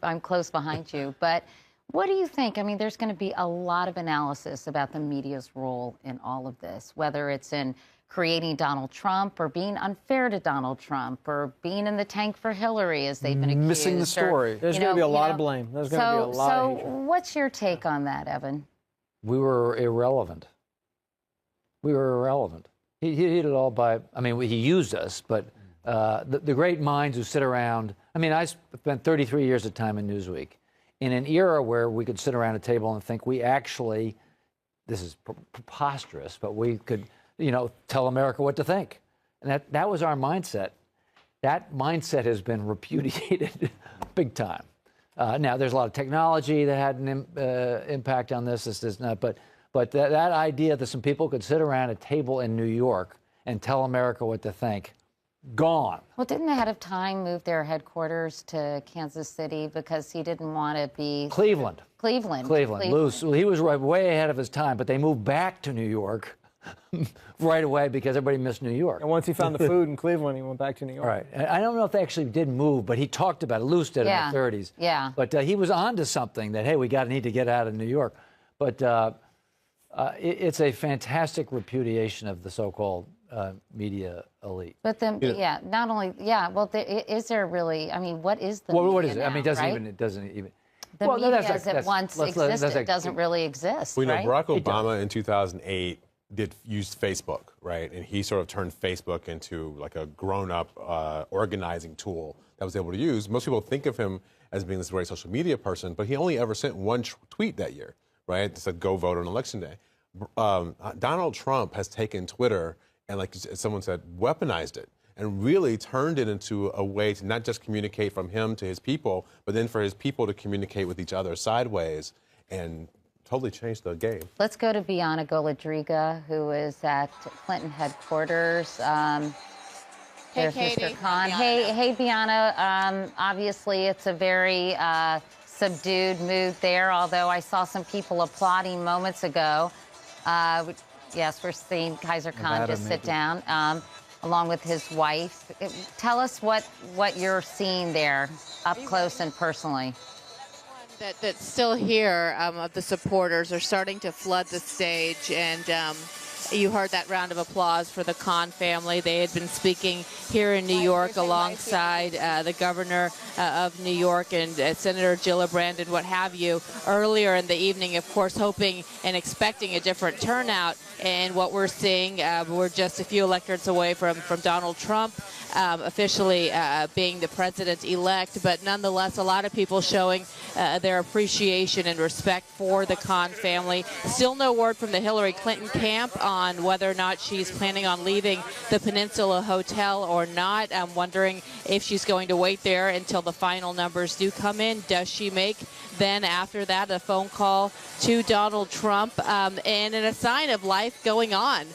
I'm close behind you, but. What do you think? I mean, there's going to be a lot of analysis about the media's role in all of this, whether it's in creating Donald Trump or being unfair to Donald Trump or being in the tank for Hillary, as they've been accused.
Missing the story.
There's going to be a lot of blame. There's going to be a lot of hatred.
So what's your take on that, Evan?
We were irrelevant. We were irrelevant. He did it all by, I mean, he used us, but the great minds who sit around, I mean, I spent 33 years of time in Newsweek. In an era where we could sit around a table and think we actually, this is preposterous, but we could, you know, tell America what to think. And that was our mindset. That mindset has been repudiated big time. Now, there's a lot of technology that had an impact on this. This is not, but that idea that some people could sit around a table in New York and tell America what to think, gone.
Well, didn't the head of Time move their headquarters to Kansas City because he didn't want to be...
Cleveland. Loose. Well, he was way ahead of his time, but they moved back to New York right away because everybody missed New York.
And once he found the food in Cleveland, he went back to New York.
Right. And I don't know if they actually did move, but he talked about it. Luce did in the 30s.
Yeah.
But he was on to something that, hey, we need to get out of New York. But It's a fantastic repudiation of the so-called media elite.
But then, yeah, not only, yeah, well, is there really, I mean, what is the media
What is it?
now,
I mean,
right?
doesn't even.
The
well,
media as it once existed doesn't really exist,
We know
right?
Barack Obama in 2008 used Facebook, right? And he sort of turned Facebook into like a grown-up organizing tool that was able to use. Most people think of him as being this very social media person, but he only ever sent one tweet that year, right? It said, go vote on election day. Donald Trump has taken Twitter and, like someone said, weaponized it and really turned it into a way to not just communicate from him to his people, but then for his people to communicate with each other sideways, and totally changed the game.
Let's go to Bianna Golodryga, who is at Clinton headquarters. There's
Katie.
Mr. Khan. Hey, Bianna. Obviously, it's a very subdued mood there, although I saw some people applauding moments ago. Yes, we're seeing Kaiser Khan just sit down, along with his wife. Tell us what you're seeing there, up close and personally.
That's still here of the supporters are starting to flood the stage, and you heard that round of applause for the Khan family. They had been speaking here in New York alongside the governor of New York and Senator Gillibrand and what have you earlier in the evening, of course, hoping and expecting a different turnout. And what we're seeing, we're just a few electorates away from Donald Trump officially being the president-elect, but nonetheless, a lot of people showing their appreciation and respect for the Khan family. Still no word from the Hillary Clinton camp on whether or not she's planning on leaving the Peninsula Hotel or not. I'm wondering if she's going to wait there until the final numbers do come in. Does she make then after that a phone call to Donald Trump and in a sign of life going on?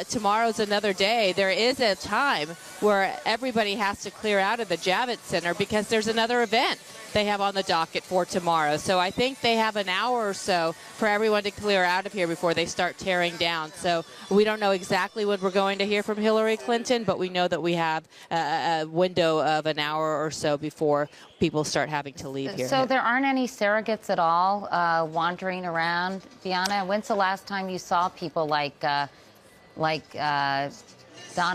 Tomorrow's another day. There is a time where everybody has to clear out of the Javits Center because there's another event they have on the docket for tomorrow. So I think they have an hour or so for everyone to clear out of here before they start tearing down. So we don't know exactly when we're going to hear from Hillary Clinton, but we know that we have a window of an hour or so before people start having to leave here.
So there aren't any surrogates at all wandering around, Bianna? When's the last time you saw people like Donna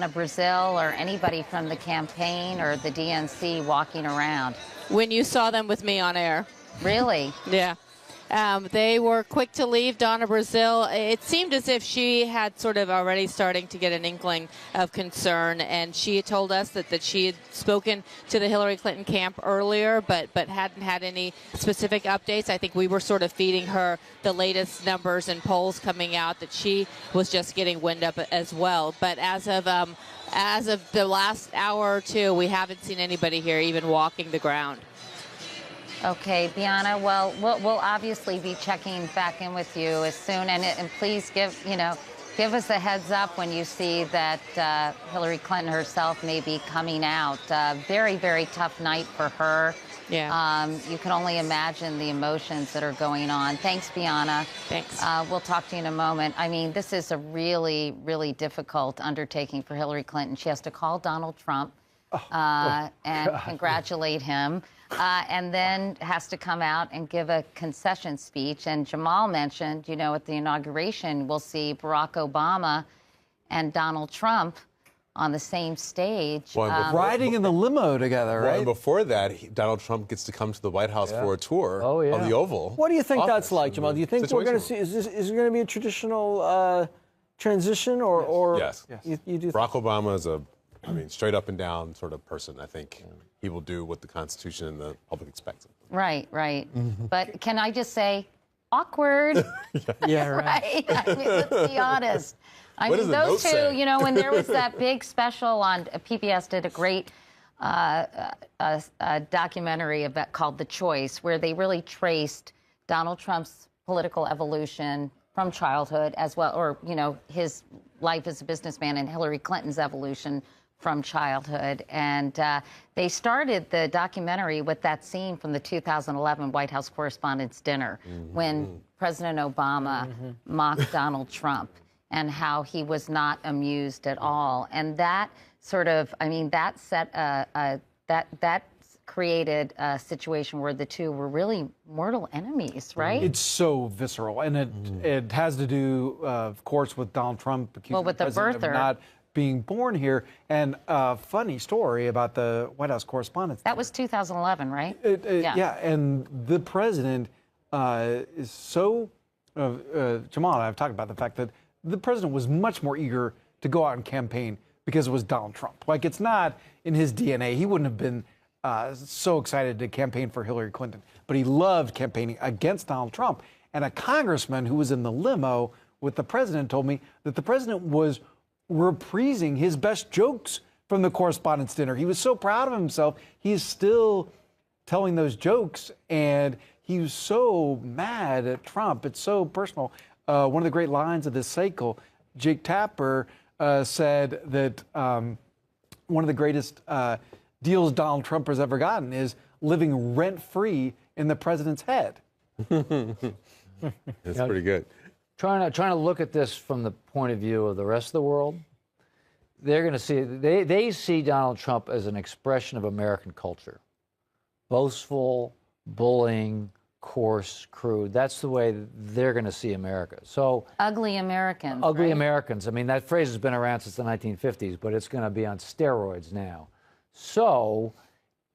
Brazile or anybody from the campaign or the DNC walking around?
When you saw them with me on air.
Really?
Yeah. They were quick to leave. Donna Brazile, it seemed as if she had sort of already starting to get an inkling of concern, and she had told us that she had spoken to the Hillary Clinton camp earlier, but hadn't had any specific updates. I think we were sort of feeding her the latest numbers and polls coming out that she was just getting wind up as well. But as of the last hour or two, we haven't seen anybody here even walking the ground.
Okay, Bianna, well, we'll obviously be checking back in with you as soon, and please give us a heads up when you see that Hillary Clinton herself may be coming out. Very, very tough night for her.
Yeah.
You can only imagine the emotions that are going on. Thanks, Bianna.
Thanks.
We'll talk to you in a moment. I mean, this is a really, really difficult undertaking for Hillary Clinton. She has to call Donald Trump and congratulate him. And then has to come out and give a concession speech. And Jamal mentioned, at the inauguration, we'll see Barack Obama and Donald Trump on the same stage.
Riding in the limo together, right?
And before that, Donald Trump gets to come to the White House for a tour of the Oval.
What do you think
office.
that's like, Jamal? Do you think we're going to see, is there going to be a traditional transition or
Yes.
You do
Barack Obama is straight up and down sort of person. I think he will do what the Constitution and the public expects of him.
Right. But can I just say, awkward?
Yeah, right.
I mean, let's be honest. I mean, those two, when there was that big special on PBS, did a great documentary called The Choice, where they really traced Donald Trump's political evolution from childhood as well, or, his life as a businessman, and Hillary Clinton's evolution from childhood. And they started the documentary with that scene from the 2011 White House Correspondents' Dinner when President Obama mocked Donald Trump and how he was not amused at all. And that sort of, that set that created a situation where the two were really mortal enemies, right?
It's so visceral, and it has to do, of course, with Donald Trump accusing
with the
president
birther.
of not being born here. And a funny story about the White House correspondence.
That was 2011, right?
Yeah, and the president is so. Jamal and I have talked about the fact that the president was much more eager to go out and campaign because it was Donald Trump. Like, it's not in his DNA. He wouldn't have been so excited to campaign for Hillary Clinton, but he loved campaigning against Donald Trump. And a congressman who was in the limo with the president told me that the president was reprising his best jokes from the correspondence dinner. He was so proud of himself. He is still telling those jokes, and he was so mad at Trump. It's so personal. One of the great lines of this cycle, Jake Tapper said that one of the greatest deals Donald Trump has ever gotten is living rent-free in the president's head.
That's pretty good.
Trying to look at this from the point of view of the rest of the world, they're going to see, they see Donald Trump as an expression of American culture. Boastful, bullying, coarse, crude. That's the way they're going to see America. So
ugly Americans.
Ugly
right?
Americans. I mean, that phrase has been around since the 1950s, but it's going to be on steroids now. So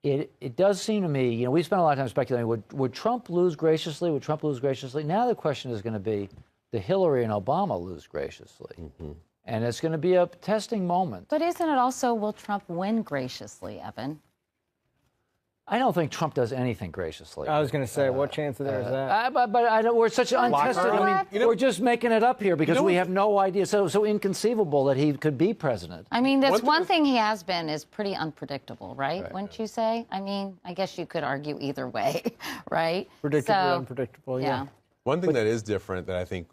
it does seem to me, you know, we spent a lot of time speculating, would Trump lose graciously? Would Trump lose graciously? Now the question is going to be, do Hillary and Obama lose graciously? And it's going to be a testing moment.
But isn't it also, will Trump win graciously, Evan?
I don't think Trump does anything graciously.
I was going to say, what chance there is that?
But I don't, we're such untested. I mean, we're just making it up here because we have no idea. So inconceivable that he could be president.
I mean, that's one thing he has been is pretty unpredictable, right? Wouldn't you say? I mean, I guess you could argue either way, right?
Predictable, unpredictable, yeah.
One thing that is different that I think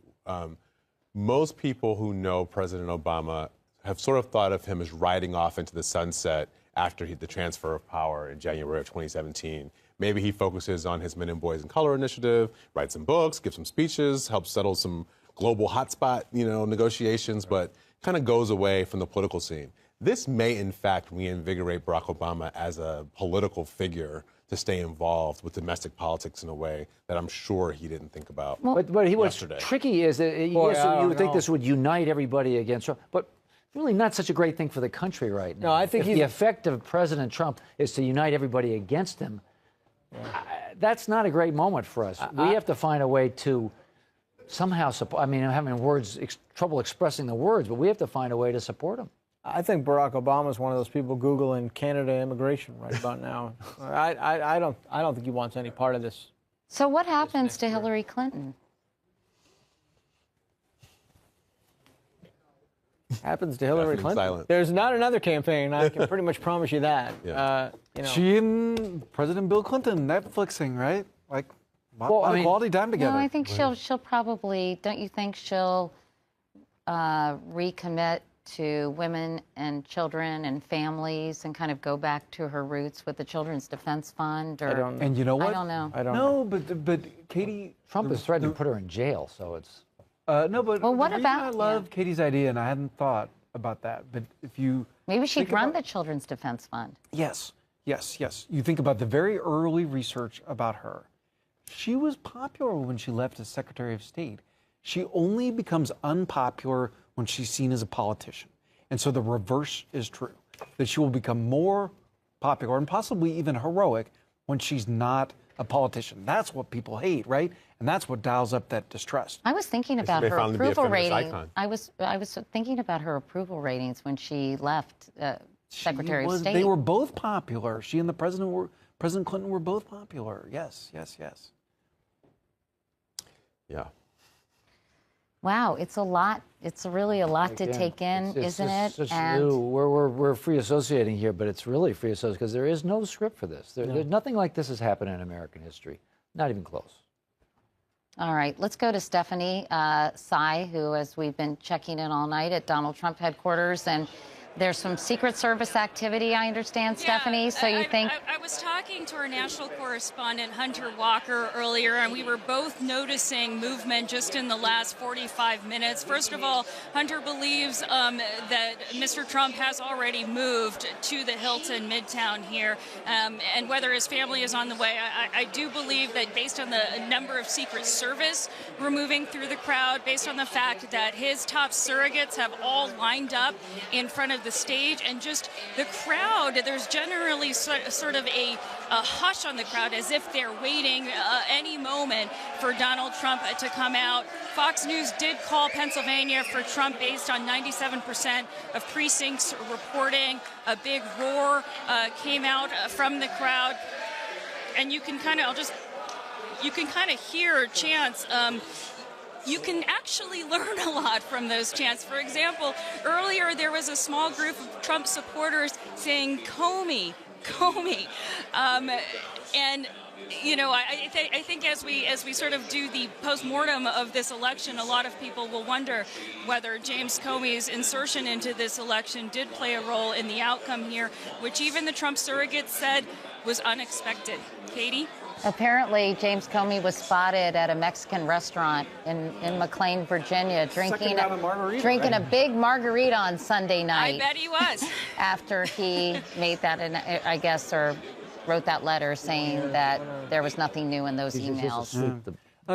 most people who know President Obama have sort of thought of him as riding off into the sunset after the transfer of power in January of 2017. Maybe he focuses on his Men and Boys in Color initiative, writes some books, gives some speeches, helps settle some global hotspot, negotiations, but kind of goes away from the political scene. This may, in fact, reinvigorate Barack Obama as a political figure to stay involved with domestic politics in a way that I'm sure he didn't think about.
But what's tricky is that you would think this would unite everybody against Trump, but really not such a great thing for the country right now.
No, I think
if the effect of President Trump is to unite everybody against him, that's not a great moment for us. We have to find a way to somehow support. I mean, I'm having trouble expressing the words, but we have to find a way to support him.
I think Barack Obama is one of those people Googling Canada immigration right about now. I don't think he wants any part of this.
So what happens to Hillary Clinton?
Happens to Hillary Clinton.
Silent.
There's not another campaign. I can pretty much promise you that.
She and President Bill Clinton Netflixing, right? Like, quality time together.
No, I think she'll probably. Don't you think she'll recommit to women and children and families and kind of go back to her roots with the Children's Defense Fund? Or,
I don't know.
And you know what?
I don't know.
I don't know.
But Katie,
Trump has threatened to put her in jail, so it's.
No, but
well, what
the reason
about?
I love Katie's idea, and I hadn't thought about that. But if you
maybe she'd run the Children's Defense Fund.
Yes. You think about the very early research about her. She was popular when she left as Secretary of State. She only becomes unpopular when she's seen as a politician, and so the reverse is true. That she will become more popular and possibly even heroic when she's not a politician. That's what people hate, right? And that's what dials up that distrust.
I was thinking about her approval rating. I was thinking about her approval ratings when she left Secretary of State.
They were both popular. She and the President Clinton were both popular. Yes.
Yeah.
Wow, it's a lot. It's really a lot to take in, isn't it?
And we're free associating here, but it's really free associating because there is no script for this. There's nothing like this has happened in American history. Not even close.
All right, let's go to Stephanie Tsai, who, as we've been checking in all night at Donald Trump headquarters, and There's some Secret Service activity, I understand, Stephanie. So you think?
I was talking to our national correspondent, Hunter Walker, earlier, and we were both noticing movement just in the last 45 minutes. First of all, Hunter believes that Mr. Trump has already moved to the Hilton Midtown here, and whether his family is on the way, I do believe that based on the number of Secret Service we're moving through the crowd, based on the fact that his top surrogates have all lined up in front of the stage, and just the crowd, there's generally sort of a hush on the crowd as if they're waiting any moment for Donald Trump to come out. Fox News did call Pennsylvania for Trump based on 97% of precincts reporting. A big roar came out from the crowd, and you can kind of hear chants. You can actually learn a lot from those chants. For example, earlier there was a small group of Trump supporters saying, "Comey, Comey," and you know, I think as we sort of do the postmortem of this election, a lot of people will wonder whether James Comey's insertion into this election did play a role in the outcome here, which even the Trump surrogates said was unexpected. Katie?
Apparently, James Comey was spotted at a Mexican restaurant in McLean, Virginia, drinking a big margarita on Sunday night.
I bet he was.
After he made that, I guess, or wrote that letter saying that there was nothing new in those emails.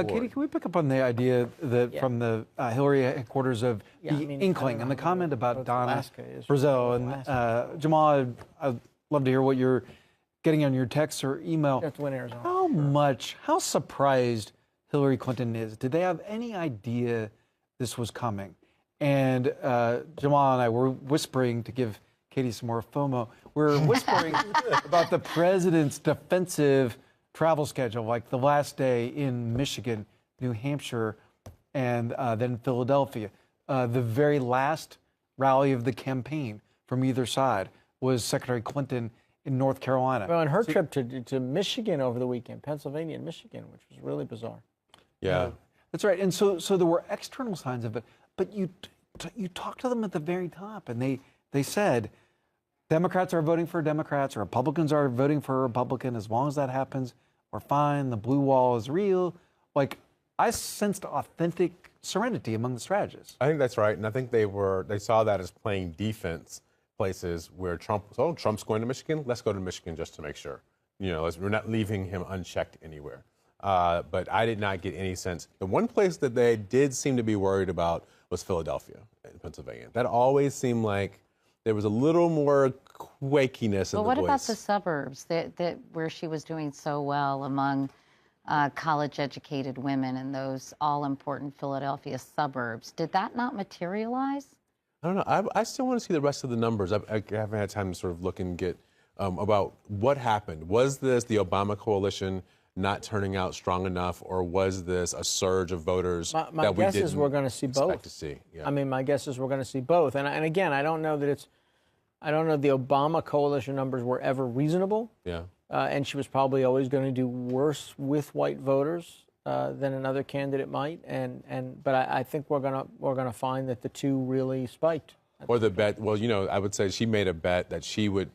Katie, can we pick up on the idea that from the Hillary headquarters of the inkling and the comment about Donna Brazil and Jamal? I'd love to hear what you're getting on your text or email.
That's win Arizona.
How surprised Hillary Clinton is? Did they have any idea this was coming? And Jamal and I were whispering, to give Katie some more FOMO, we're whispering about the president's defensive travel schedule, like the last day in Michigan, New Hampshire, and then Philadelphia. The very last rally of the campaign from either side was Secretary Clinton in North Carolina.
Well, and her trip to Michigan over the weekend, Pennsylvania and Michigan, which was really bizarre.
Yeah.
That's right. And so there were external signs of it, but you talked to them at the very top, and they said, Democrats are voting for Democrats, Republicans are voting for a Republican. As long as that happens, we're fine. The blue wall is real. Like, I sensed authentic serenity among the strategists.
I think that's right, and I think they saw that as playing defense. Places where Trump's going to Michigan, let's go to Michigan just to make sure. You know, we're not leaving him unchecked anywhere. But I did not get any sense. The one place that they did seem to be worried about was Philadelphia in Pennsylvania. That always seemed like there was a little more quakiness in the voice.
But what about the suburbs that where she was doing so well among college-educated women in those all-important Philadelphia suburbs? Did that not materialize?
I don't know. I still want to see the rest of the numbers. I haven't had time to sort of look and get about what happened. Was this the Obama coalition not turning out strong enough, or was this a surge of voters
that we didn't expect to see? My guess is we're going to see both.
Yeah.
I mean, my guess is we're going to see both. And again, I don't know the Obama coalition numbers were ever reasonable.
Yeah.
And she was probably always going to do worse with white voters than another candidate might, but I think we're gonna find that the two really spiked.
Or the bet. Well, you know, I would say she made a bet that she would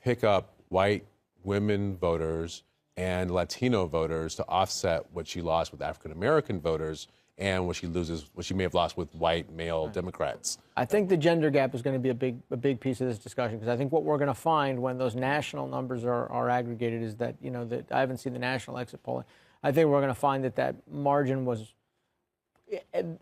pick up white women voters and Latino voters to offset what she lost with African American voters and what she may have lost with white male Democrats.
I think the gender gap is going to be a big piece of this discussion, because I think what we're going to find when those national numbers are aggregated is that, you know, that I haven't seen the national exit polling. I think we're going to find that margin was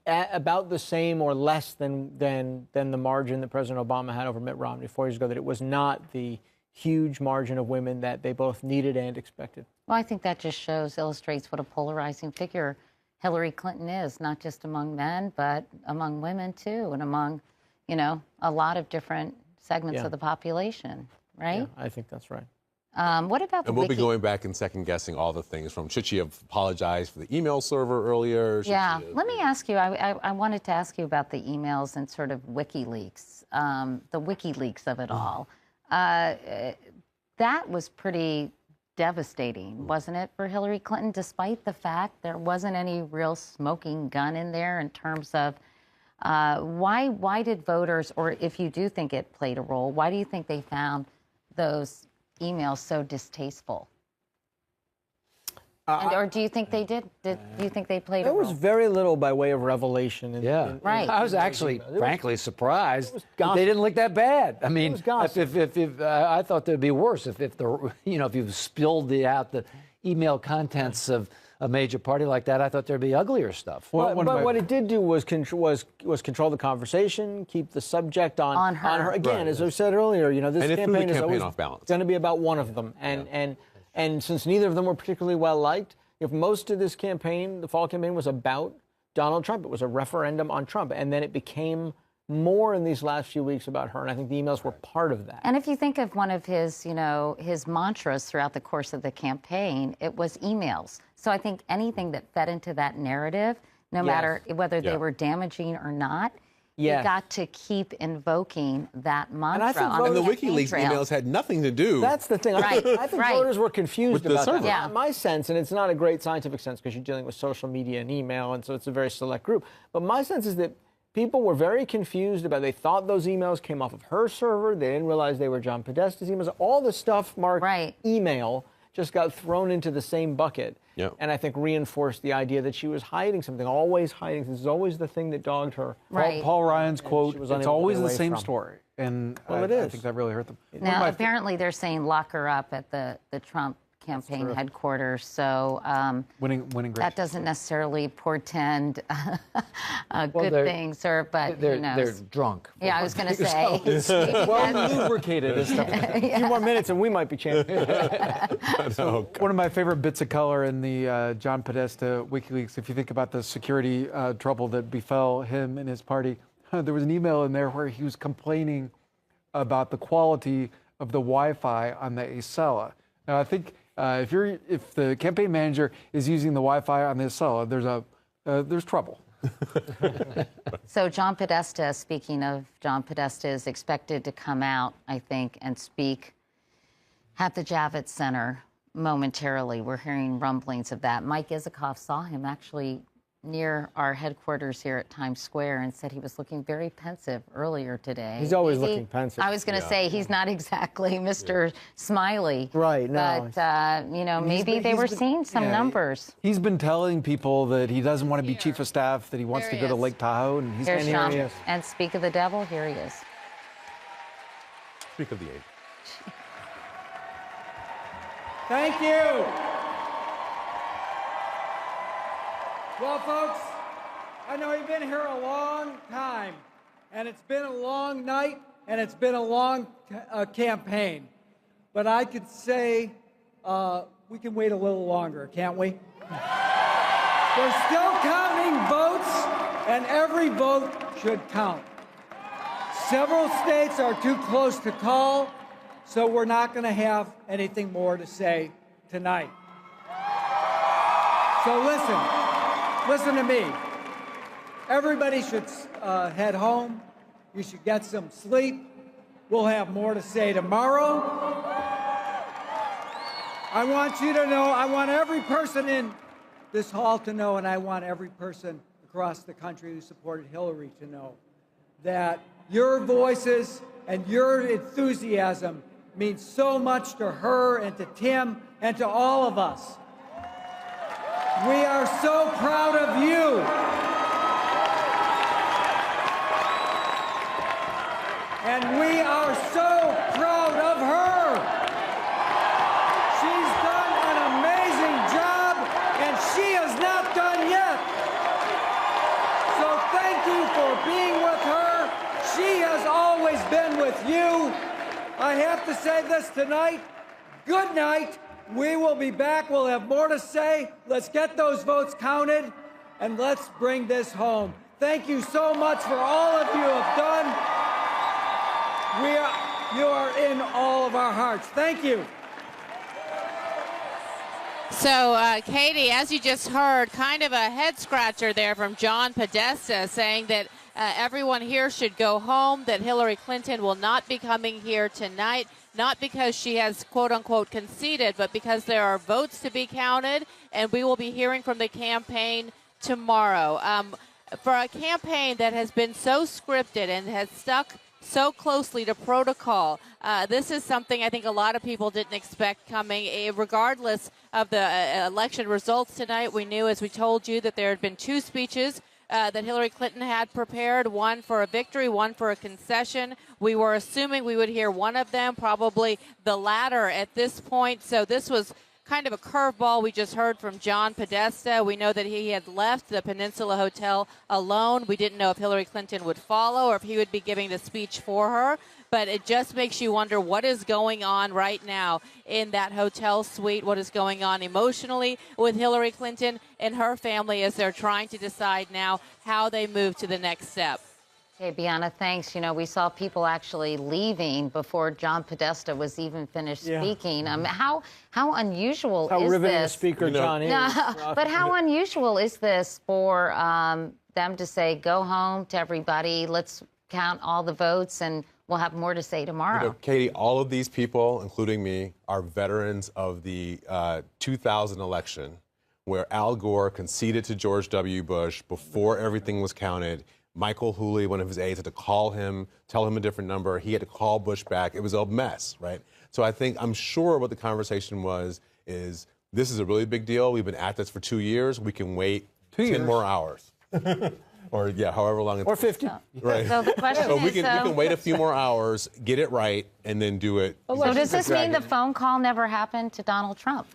about the same or less than the margin that President Obama had over Mitt Romney 4 years ago, that it was not the huge margin of women that they both needed and expected.
Well, I think that just illustrates what a polarizing figure Hillary Clinton is, not just among men, but among women, too, and among, you know, a lot of different segments of the population, right?
Yeah, I think that's right.
What about the
And we'll be going back and second guessing all the things from, should she have apologized for the email server earlier?
Let me ask you, I wanted to ask you about the emails and sort of WikiLeaks, the WikiLeaks of it all. That was pretty devastating, wasn't it, for Hillary Clinton, despite the fact there wasn't any real smoking gun in there in terms of Why did voters, or if you do think it played a role, why do you think they found those emails so distasteful? Or do you think they did? Do you think they played a role?
There was very little by way of revelation.
Right.
I was actually, frankly, surprised that they didn't look that bad. I mean, if I thought there'd be worse if the if you spilled out the email contents of a major party like that. I thought there'd be uglier stuff.
But what it did do was control the conversation, keep the subject on her. Again,
Right.
as I said earlier, this
And it threw the
campaign is
campaign
always
off balance.
going to be about one of them, and since neither of them were particularly well liked, if most of this campaign, the fall campaign, was about Donald Trump, it was a referendum on Trump, and then it became more in these last few weeks about her, and I think the emails were part of that.
And if you think of one of his, his mantras throughout the course of the campaign, it was emails. So I think anything that fed into that narrative, no matter whether they were damaging or not, you got to keep invoking that mantra.
And the WikiLeaks emails had nothing to do.
That's the thing. I think voters were confused about that.
Yeah.
My sense, and it's not a great scientific sense because you're dealing with social media and email, and so it's a very select group. But my sense is that people were very confused about. They thought those emails came off of her server. They didn't realize they were John Podesta's emails. All the stuff marked email just got thrown into the same bucket.
Yep.
And I think reinforced the idea that she was hiding something, always hiding. This is always the thing that dogged her.
Paul Ryan's quote,
was
it's
unable to
always
get
the
away
same
from.
story. And
Well, it
I
is.
think that really hurt them.
Now, apparently they're saying lock her up at the Trump campaign headquarters. So
winning
that doesn't necessarily portend good things, but who knows?
They're drunk.
Yeah, I was going to say.
Well lubricated. A few more minutes and we might be champions.
One of my favorite bits of color in the John Podesta WikiLeaks, if you think about the security trouble that befell him and his party, there was an email in there where he was complaining about the quality of the Wi-Fi on the Acela. Now, I think if the campaign manager is using the Wi-Fi on the Acela, there's trouble.
So John Podesta, speaking of John Podesta, is expected to come out, I think, and speak at the Javits Center momentarily. We're hearing rumblings of that. Mike Isikoff saw him actually near our headquarters here at Times Square and said he was looking very pensive earlier today.
He's always looking pensive.
I was going to say he's not exactly Mr. Smiley.
Right, no.
But, maybe they were seeing some numbers.
He's been telling people that he doesn't want to be chief of staff, that he wants to go to Lake Tahoe. And he's
Here's
here
Sean.
he is.
And speak of the devil, here he is.
Speak of the age.
Thank you. Well, folks, I know you've been here a long time, and it's been a long night, and it's been a long campaign. But I could say we can wait a little longer, can't we? They're still counting votes, and every vote should count. Several states are too close to call, so we're not going to have anything more to say tonight. So listen to me. Everybody should head home. You should get some sleep. We'll have more to say tomorrow. I want you to know, I want every person in this hall to know, and I want every person across the country who supported Hillary to know that your voices and your enthusiasm means so much to her and to Tim and to all of us. We are so proud of you. And we are so proud of her. She's done an amazing job, and she is not done yet. So thank you for being with her. She has always been with you. I have to say this tonight. Good night. We will be back. We'll have more to say. Let's get those votes counted, and let's bring this home. Thank you so much for all of you have done. You are in all of our hearts. Thank you.
So, Katie, as you just heard, kind of a head scratcher there from John Podesta saying that everyone here should go home, that Hillary Clinton will not be coming here tonight, not because she has, quote unquote, conceded, but because there are votes to be counted, and we will be hearing from the campaign tomorrow. for a campaign that has been so scripted and has stuck so closely to protocol, this is something I think a lot of people didn't expect coming. Regardless of the election results tonight, we knew, as we told you, that there had been 2 speeches that Hillary Clinton had prepared, one for a victory, one for a concession. We were assuming we would hear one of them, probably the latter at this point. So this was kind of a curveball. We just heard from John Podesta. We know that he had left the Peninsula Hotel alone. We didn't know if Hillary Clinton would follow or if he would be giving the speech for her. But it just makes you wonder what is going on right now in that hotel suite, what is going on emotionally with Hillary Clinton and her family as they're trying to decide now how they move to the next step.
Okay, Bianna, thanks. You know, we saw people actually leaving before John Podesta was even finished speaking. How unusual
how
is
riveting
this?
a speaker John is.
But how unusual is this for them to say, go home to everybody, let's count all the votes, and we'll have more to say tomorrow?
You know, Katie, all of these people, including me, are veterans of the 2000 election, where Al Gore conceded to George W. Bush before everything was counted. Michael Hooley, one of his aides, had to call him, tell him a different number. He had to call Bush back. It was a mess, right? So I'm sure what the conversation was is, this is a really big deal. We've been at this for 2 years. We can wait 10 more hours. Or, however long it's...
Or 50.
Right.
So the question
so
is...
we can wait a few more hours, get it right, and then do it.
So does this mean the phone call never happened to Donald Trump?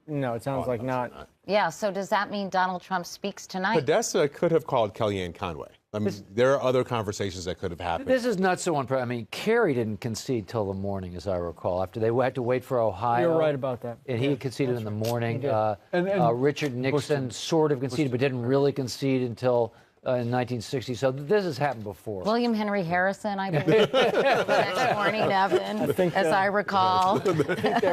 No, it sounds like not.
Yeah, so does that mean Donald Trump speaks tonight?
Podesta could have called Kellyanne Conway. I mean, there are other conversations that could have happened.
This is not so unprecedented. I mean, Kerry didn't concede till the morning, as I recall, after they had to wait for Ohio.
You're right about that.
And he conceded in the morning.
And
Richard Nixon sort of conceded, but didn't really concede until in 1960. So this has happened before.
William Henry Harrison, I believe, the next morning, Evan, as I recall.
They're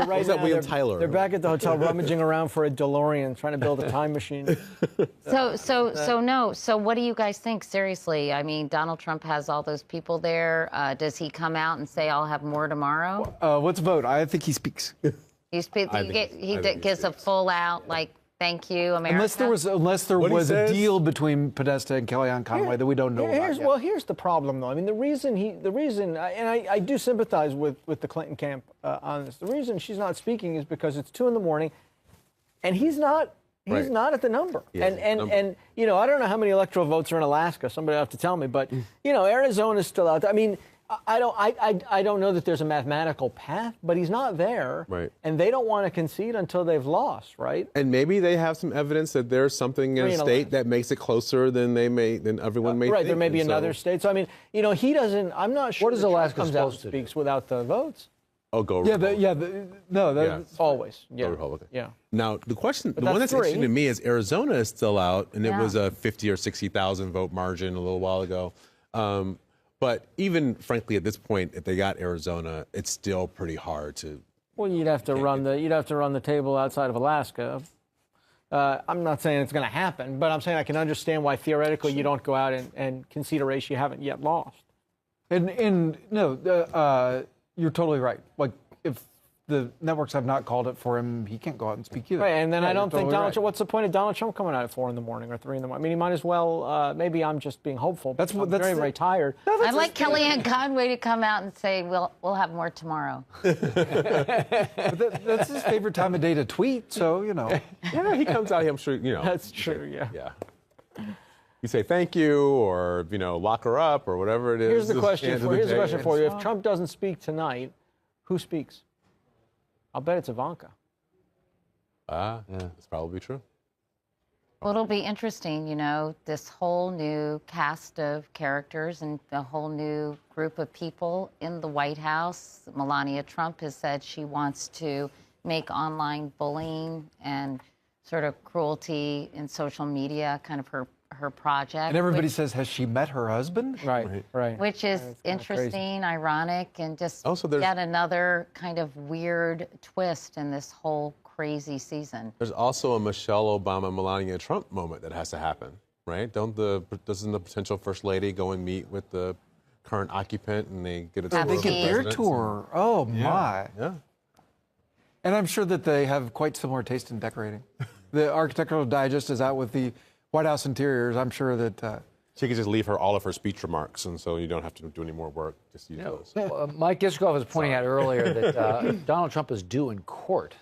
right
Was that
now,
William
they're,
Tyler?
They're back at the hotel rummaging around for a DeLorean, trying to build a time machine.
So what do you guys think, seriously? I mean, Donald Trump has all those people there. Does he come out and say, I'll have more tomorrow?
Let's vote. I think he speaks.
He gives a full out, like, thank you, America.
Unless there was a deal between Podesta and Kellyanne Conway that we don't know about yet.
Well, here's the problem, though. I mean, the reason, and I do sympathize with the Clinton camp on this. The reason she's not speaking is because it's 2 a.m. and he's not. He's not at the number. And you know, I don't know how many electoral votes are in Alaska. Somebody will have to tell me. But you know, Arizona's still out there. I mean, I don't know that there's a mathematical path, but he's not there.
Right.
And they don't want to concede until they've lost, right?
And maybe they have some evidence that there's something in a state that makes it closer than everyone may
right,
think.
there may be another state. So I mean, you know, he doesn't. I'm not sure.
What does Alaska
comes out and speaks without the votes?
Oh, go
always. Yeah.
Republican.
Yeah.
Now the question,
But
the one that's
three.
interesting to me is Arizona is still out, and it was a 50 or 60,000 vote margin a little while ago. But even frankly, at this point, if they got Arizona, it's still pretty hard to.
Well, you'd have to run the table outside of Alaska. I'm not saying it's going to happen, but I'm saying I can understand why theoretically you don't go out and concede a race you haven't yet lost.
You're totally right. Like, if the networks have not called it for him, he can't go out and speak either.
Right, and then I don't think
totally
Donald
right.
Trump, what's the point of Donald Trump coming out at 4 a.m. or 3 a.m? I mean, he might as well, maybe I'm just being hopeful. I'm very tired.
I'd like Kellyanne Conway to come out and say, we'll have more tomorrow.
But that's his favorite time of day to tweet, so, you know.
Yeah, he comes out here, I'm sure, you know.
That's true, yeah.
Yeah. You say thank you, or, you know, lock her up, or whatever it is.
Here's the question for you. If
Trump
Trump doesn't speak tonight, who speaks? I'll bet it's Ivanka.
Yeah, that's probably true.
Well, it'll be interesting, you know, this whole new cast of characters and a whole new group of people in the White House. Melania Trump has said she wants to make online bullying and sort of cruelty in social media kind of her project.
And everybody says, has she met her husband?
Right.
Which is interesting, ironic, and just yet another kind of weird twist in this whole crazy season.
There's also a Michelle Obama, Melania Trump moment that has to happen, right? Doesn't the potential first lady go and meet with the current occupant and they get a tour?
They get their tour. Oh, my.
Yeah.
And I'm sure that they have quite similar taste in decorating. The Architectural Digest is out with the White House interiors, I'm sure that
she could just leave her all of her speech remarks, and so you don't have to do any more work. Just use those.
Mike Iskoff was pointing out earlier that Donald Trump is due in court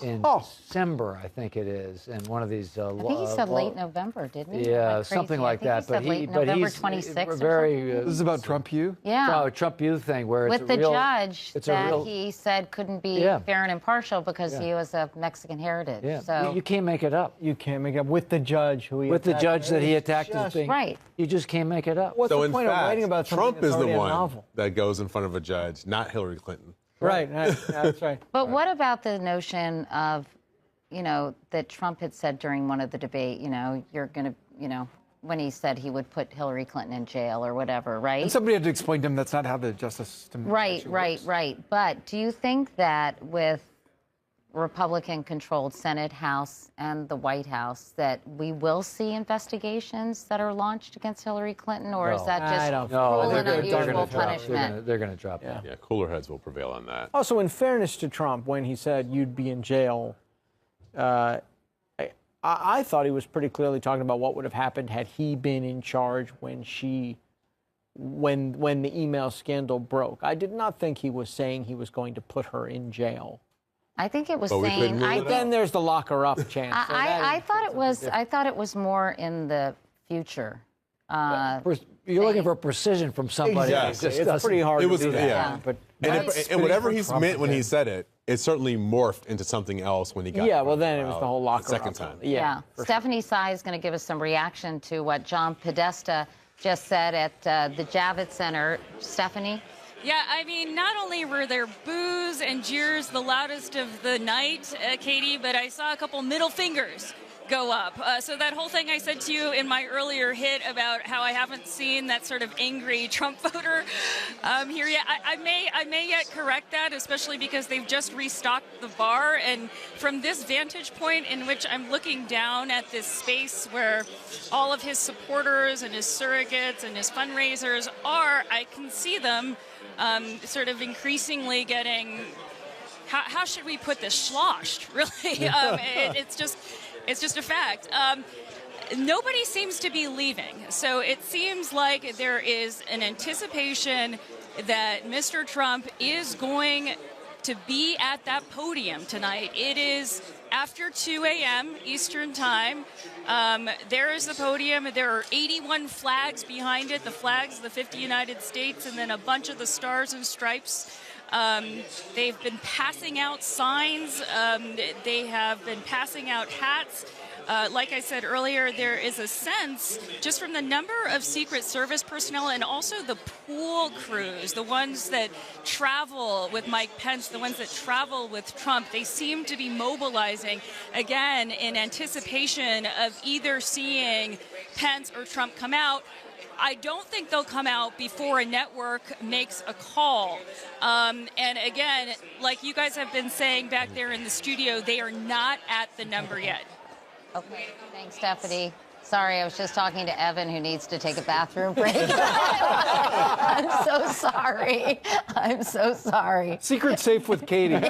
in December, I think it is, and one of these.
I think he said late November, didn't he?
Yeah, something like that.
But November 26th.
Very.
This is about Trump U.
Yeah,
Trump U thing where
with
it's
the judge that he said couldn't be
Yeah.
fair and impartial because he was of Mexican heritage.
Yeah,
So
you can't make it up.
You can't make it up with the judge who he
With the
attacked.
judge that he
It's
attacked as
just-
being
right.
You just can't make it up.
What's
So
the
in
point of writing
fact,
about something
Trump
that's
is the
already a
one
novel?
that goes in front of a judge, not Hillary Clinton.
Right, that's right.
But what about the notion of, that Trump had said during one of the debate, you're going to, when he said he would put Hillary Clinton in jail or whatever, right?
And somebody had to explain to him that's not how the justice system
Right.
works.
But do you think that with Republican-controlled Senate, House, and the White House, that we will see investigations that are launched against Hillary Clinton, or is that just cruel and unusual punishment?
They're going to drop that.
Yeah, cooler heads will prevail on that.
Also, in fairness to Trump, when he said you'd be in jail, I thought he was pretty clearly talking about what would have happened had he been in charge when the email scandal broke. I did not think he was saying he was going to put her in jail.
I think it was saying.
Then there's the lock her up chance. So
I thought it was. I thought it was more in the future.
You're looking for precision from somebody.
Exactly.
It's pretty hard to do that.
Yeah.
But
and whatever he's meant when he said it, it certainly morphed into something else when he got.
Yeah, well, then it was the whole locker
second
up.
time.
Yeah. Stephanie Tsai is going to give us some reaction to what John Podesta just said at the Javits Center. Stephanie.
Yeah, I mean, not only were there boos and jeers the loudest of the night, Katie, but I saw a couple middle fingers go up. So that whole thing I said to you in my earlier hit about how I haven't seen that sort of angry Trump voter here yet, I may yet correct that, especially because they've just restocked the bar. And from this vantage point in which I'm looking down at this space where all of his supporters and his surrogates and his fundraisers are, I can see them sort of increasingly getting, how should we put this, sloshed, really? It's just a fact. Nobody seems to be leaving. So it seems like there is an anticipation that Mr. Trump is going to be at that podium tonight. It is after 2 a.m. Eastern Time. There is the podium. There are 81 flags behind it, the flags of the 50 United States, and then a bunch of the stars and stripes. They've been passing out signs. They have been passing out hats. Like I said earlier, there is a sense, just from the number of Secret Service personnel and also the pool crews, the ones that travel with Mike Pence, the ones that travel with Trump, they seem to be mobilizing, again, in anticipation of either seeing Pence or Trump come out. I don't think they'll come out before a network makes a call. And again, like you guys have been saying back there in the studio, they are not at the number yet.
Okay, thanks, Stephanie. Sorry, I was just talking to Evan, who needs to take a bathroom break. I'm so sorry. I'm so sorry.
Secret safe with Katie.
I'm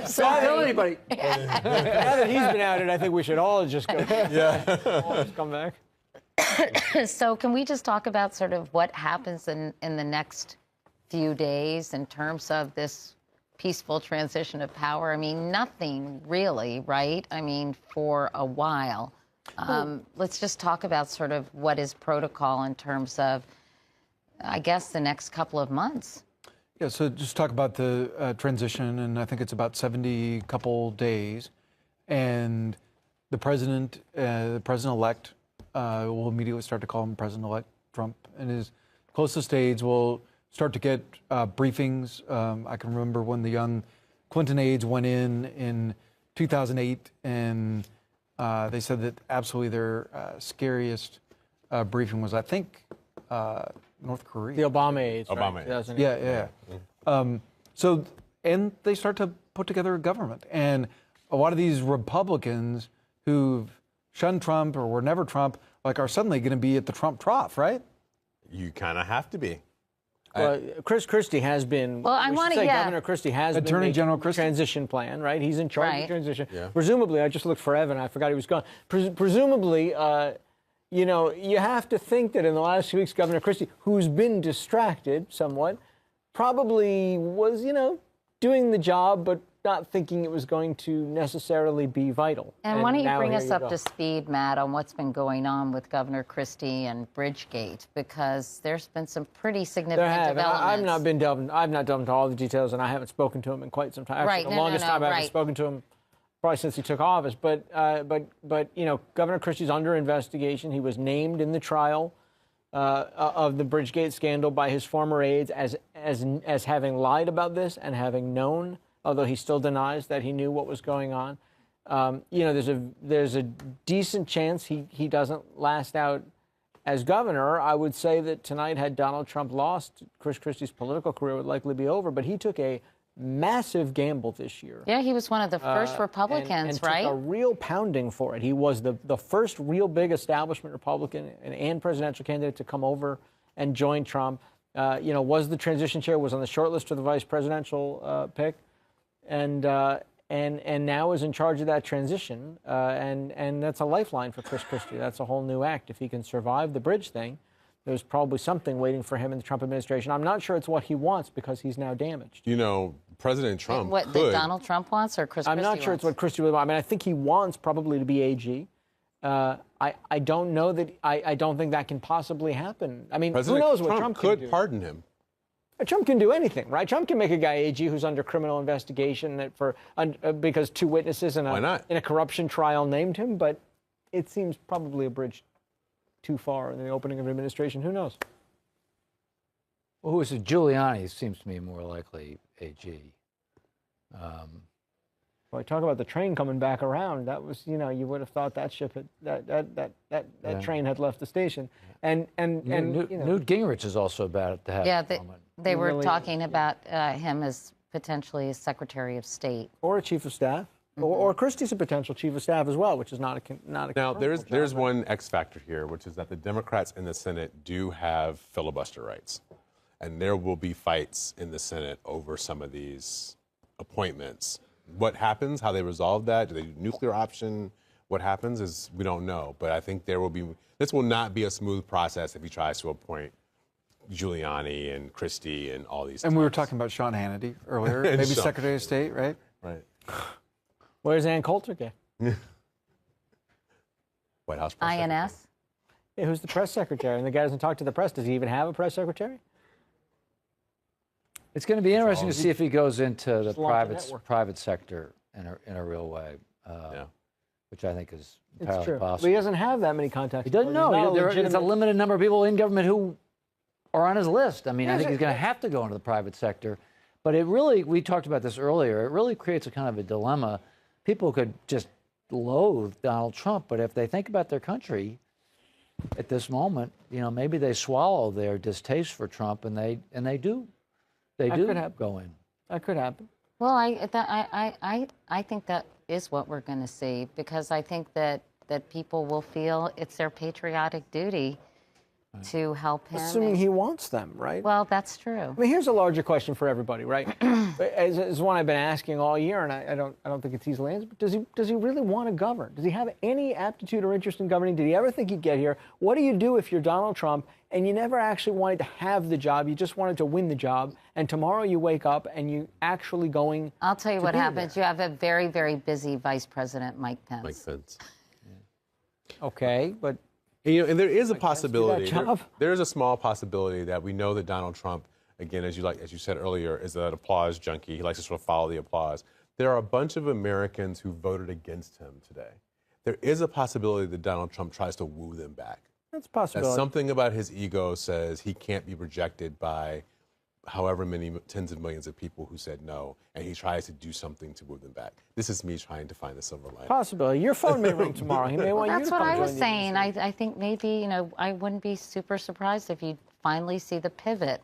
sorry.
Don't tell anybody.
Now that he's been outed, I think we should all just go. All just come back.
So can we just talk about sort of what happens in the next few days in terms of this peaceful transition of power? I mean, nothing really, right? I mean, for a while. Let's just talk about sort of what is protocol in terms of, I guess, the next couple of months.
Yeah, so just talk about the transition, and I think it's about 70 couple days. And the president-elect, will immediately start to call him President-elect Trump, and his closest aides will start to get briefings. I can remember when the young Clinton aides went in 2008, and they said that absolutely their scariest briefing was, I think, North Korea.
The Obama aides.
Obama
aides.
Yeah. So, and they start to put together a government. And a lot of these Republicans who've shunned Trump or were never Trump, like, are suddenly going to be at the Trump trough, right?
You kind of have to be.
Well, Chris Christie has been.
Well, I want to. Yeah.
Governor Christie has been
Attorney General
making
Christie.
transition plan, right? He's in charge of the transition.
Yeah.
Presumably, I just looked for Evan. I forgot he was gone. Presumably, you know, you have to think that in the last few weeks, Governor Christie, who's been distracted somewhat, probably was, you know, doing the job, but not thinking it was going to necessarily be vital.
And why don't you bring
here
us up
go.
to speed, Matt, on what's been going on with Governor Christie and Bridgegate, because there's been some pretty significant
There have.
developments.
I've not delved into all the details, and I haven't spoken to him in quite some time. Actually,
Right,
the longest time I haven't spoken to him probably since he took office. But you know, Governor Christie's under investigation. He was named in the trial of the Bridgegate scandal by his former aides as having lied about this and having known, although he still denies that he knew what was going on. You know, there's a decent chance he doesn't last out as governor. I would say that tonight, had Donald Trump lost, Chris Christie's political career would likely be over. But he took a massive gamble this year.
Yeah, he was one of the first Republicans,
and
right?
took a real pounding for it. He was the first real big establishment Republican and presidential candidate to come over and join Trump. You know, was the transition chair, was on the short list for the vice presidential pick, and now is in charge of that transition. And that's a lifeline for Chris Christie. That's a whole new act. If he can survive the bridge thing, there's probably something waiting for him in the Trump administration. I'm not sure it's what he wants because he's now damaged.
You know, President Trump
What
could.
that Donald Trump wants or Chris
I'm
Christie
not sure
wants?
it's what Christie would want. I mean, I think he wants probably to be AG. I don't know that. I don't think that can possibly happen. I mean,
President
who knows what Trump
could
can do?
pardon him.
Trump can do anything, right? Trump can make a guy AG who's under criminal investigation because two witnesses in a corruption trial named him. But it seems probably a bridge too far in the opening of an administration. Who knows?
Well, who is it? Giuliani seems to me more likely AG.
Well, talk about the train coming back around. That was, you know, you would have thought that ship had that train had left the station. And
Newt
you know,
Gingrich is also about to have.
Yeah,
a moment.
they were
Really-
talking about him as potentially a Secretary of State.
or a chief of staff, or Christie's a potential chief of staff as well, which is not a
Now, there's
job, right?
one X factor here, which is that the Democrats in the Senate do have filibuster rights. And there will be fights in the Senate over some of these appointments. What happens, how they resolve that, do they do nuclear option? What happens is we don't know. But I think this will not be a smooth process if he tries to appoint Giuliani and Christie and all these.
And we were talking about Sean Hannity earlier,
And
maybe
Sean.
Secretary of State, right?
Right.
Where's Ann Coulter get?
White House
press
INS?
Yeah, who's the press secretary? And the guy doesn't talk to the press. Does he even have a press secretary?
It's going to be interesting to see if he goes into the
Just launch a network.
private sector in a real way, which I think is entirely
It's true.
possible.
But he doesn't have that many contacts.
He doesn't
He's
know.
not a
It's a
legitimate-
limited number of people in government who are on his list. I mean, I
Yes,
think he's going to have to go into the private sector. But it really, we talked about this earlier, it really creates a kind of a dilemma. People could just loathe Donald Trump, but if they think about their country at this moment, you know, maybe they swallow their distaste for Trump and they do. They
That
do
could happen.
go in.
That could happen.
Well, I think that is what we're going to see, because I think that people will feel it's their patriotic duty to help him.
Assuming he wants them, right?
Well, that's true.
I mean, here's a larger question for everybody, right? As one I've been asking all year, and I don't think it's easily answered. But does he really want to govern? Does he have any aptitude or interest in governing? Did he ever think he'd get here? What do you do if you're Donald Trump and you never actually wanted to have the job? You just wanted to win the job, and tomorrow you wake up and you actually going.
I'll tell you
to
what
be
happens. You have a very, very busy Vice President, Mike Pence.
Mike Pence.
Okay, but.
And there is a
that
possibility.
job?
There is a small possibility that we know that Donald Trump, again, as you said earlier, is an applause junkie. He likes to sort of follow the applause. There are a bunch of Americans who voted against him today. There is a possibility that Donald Trump tries to woo them back.
That's a possibility.
That something about his ego says he can't be rejected by however many tens of millions of people who said no, and he tries to do something to woo them back. This is me trying to find the silver lining.
Possibility. Your phone may ring tomorrow. He may want you
That's
to
what
come
I was
join the
saying. I think maybe, I wouldn't be super surprised if you finally see the pivot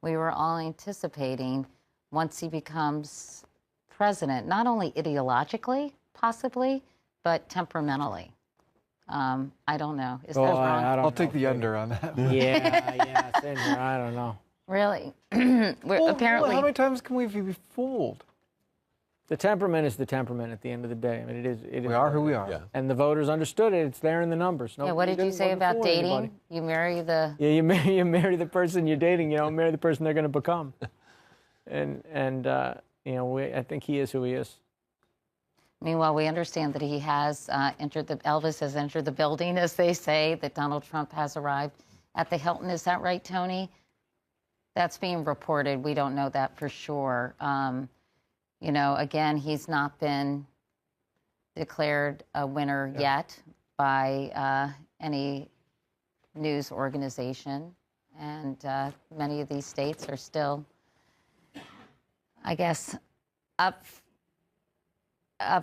we were all anticipating once he becomes president, not only ideologically, possibly, but temperamentally. I don't know. Is that wrong?
I'll take the under on that.
Yeah, same here. I don't know.
Really?
Well,
Apparently.
how many times can we be fooled? The temperament is the temperament at the end of the day. I mean, it is.
We are who we are.
Yeah.
And the voters understood it. It's there in the numbers.
Yeah, what did you say about dating? You marry the...
Yeah, you marry the person you're dating. You don't marry the person they're going to become. and you know, I think he is who he is.
Meanwhile, we understand that he has Elvis has entered the building, as they say, that Donald Trump has arrived at the Hilton. Is that right, Tony? That's being reported. We don't know that for sure. You know, again, he's not been declared a winner yet by any news organization. And many of these states are still, I guess, up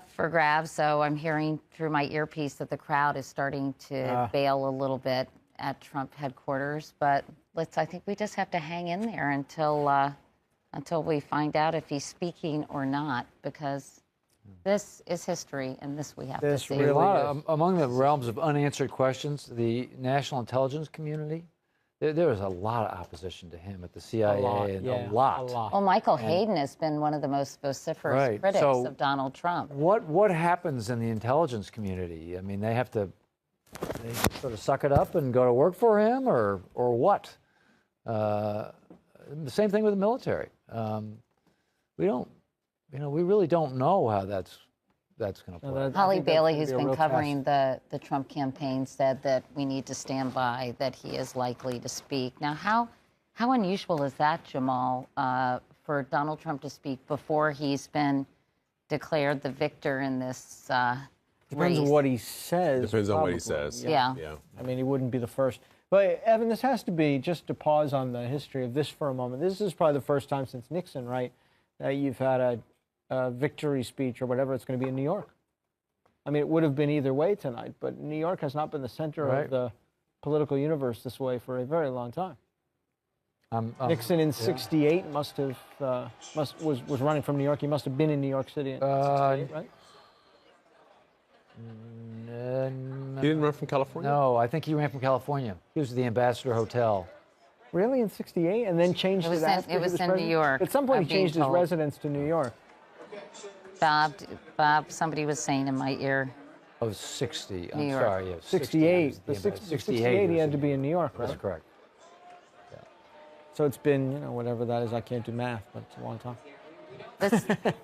for grabs. So I'm hearing through my earpiece that the crowd is starting to bail a little bit at Trump headquarters. But I think we just have to hang in there until we find out if he's speaking or not, because this is history, and this we have to see.
Really among the realms of unanswered questions, the national intelligence community, there was a lot of opposition to him at the CIA, a lot.
Well, Michael Hayden has been one of the most vociferous critics of Donald Trump.
What happens in the intelligence community? I mean, they sort of suck it up and go to work for him, or what? The same thing with the military. We really don't know how that's going to play.
Holly Bailey, who's been covering the Trump campaign, said that we need to stand by that he is likely to speak. Now, how unusual is that, Jamal, for Donald Trump to speak before he's been declared the victor in this
Depends on what he says.
Depends on what he says.
Yeah.
I mean, he wouldn't be the first. But, Evan, this has to be, just to pause on the history of this for a moment, this is probably the first time since Nixon, right, that you've had a victory speech or whatever it's going to be in New York. I mean, it would have been either way tonight, but New York has not been the center of the political universe this way for a very long time. Nixon in '68 was running from New York. He must have been in New York City in '68, right?
He didn't run from California?
No, I think he ran from California. He was at the Ambassador Hotel.
Really, in '68, and then changed his after
it was in New York.
At some point, he changed his residence to New York.
Bob, somebody was saying in my ear.
Oh, 60.
New
I'm
York.
sorry. Yeah,
68. 68, he had to be in New York, right?
That's correct.
Yeah. So it's been, whatever that is. I can't do math, but it's a long time.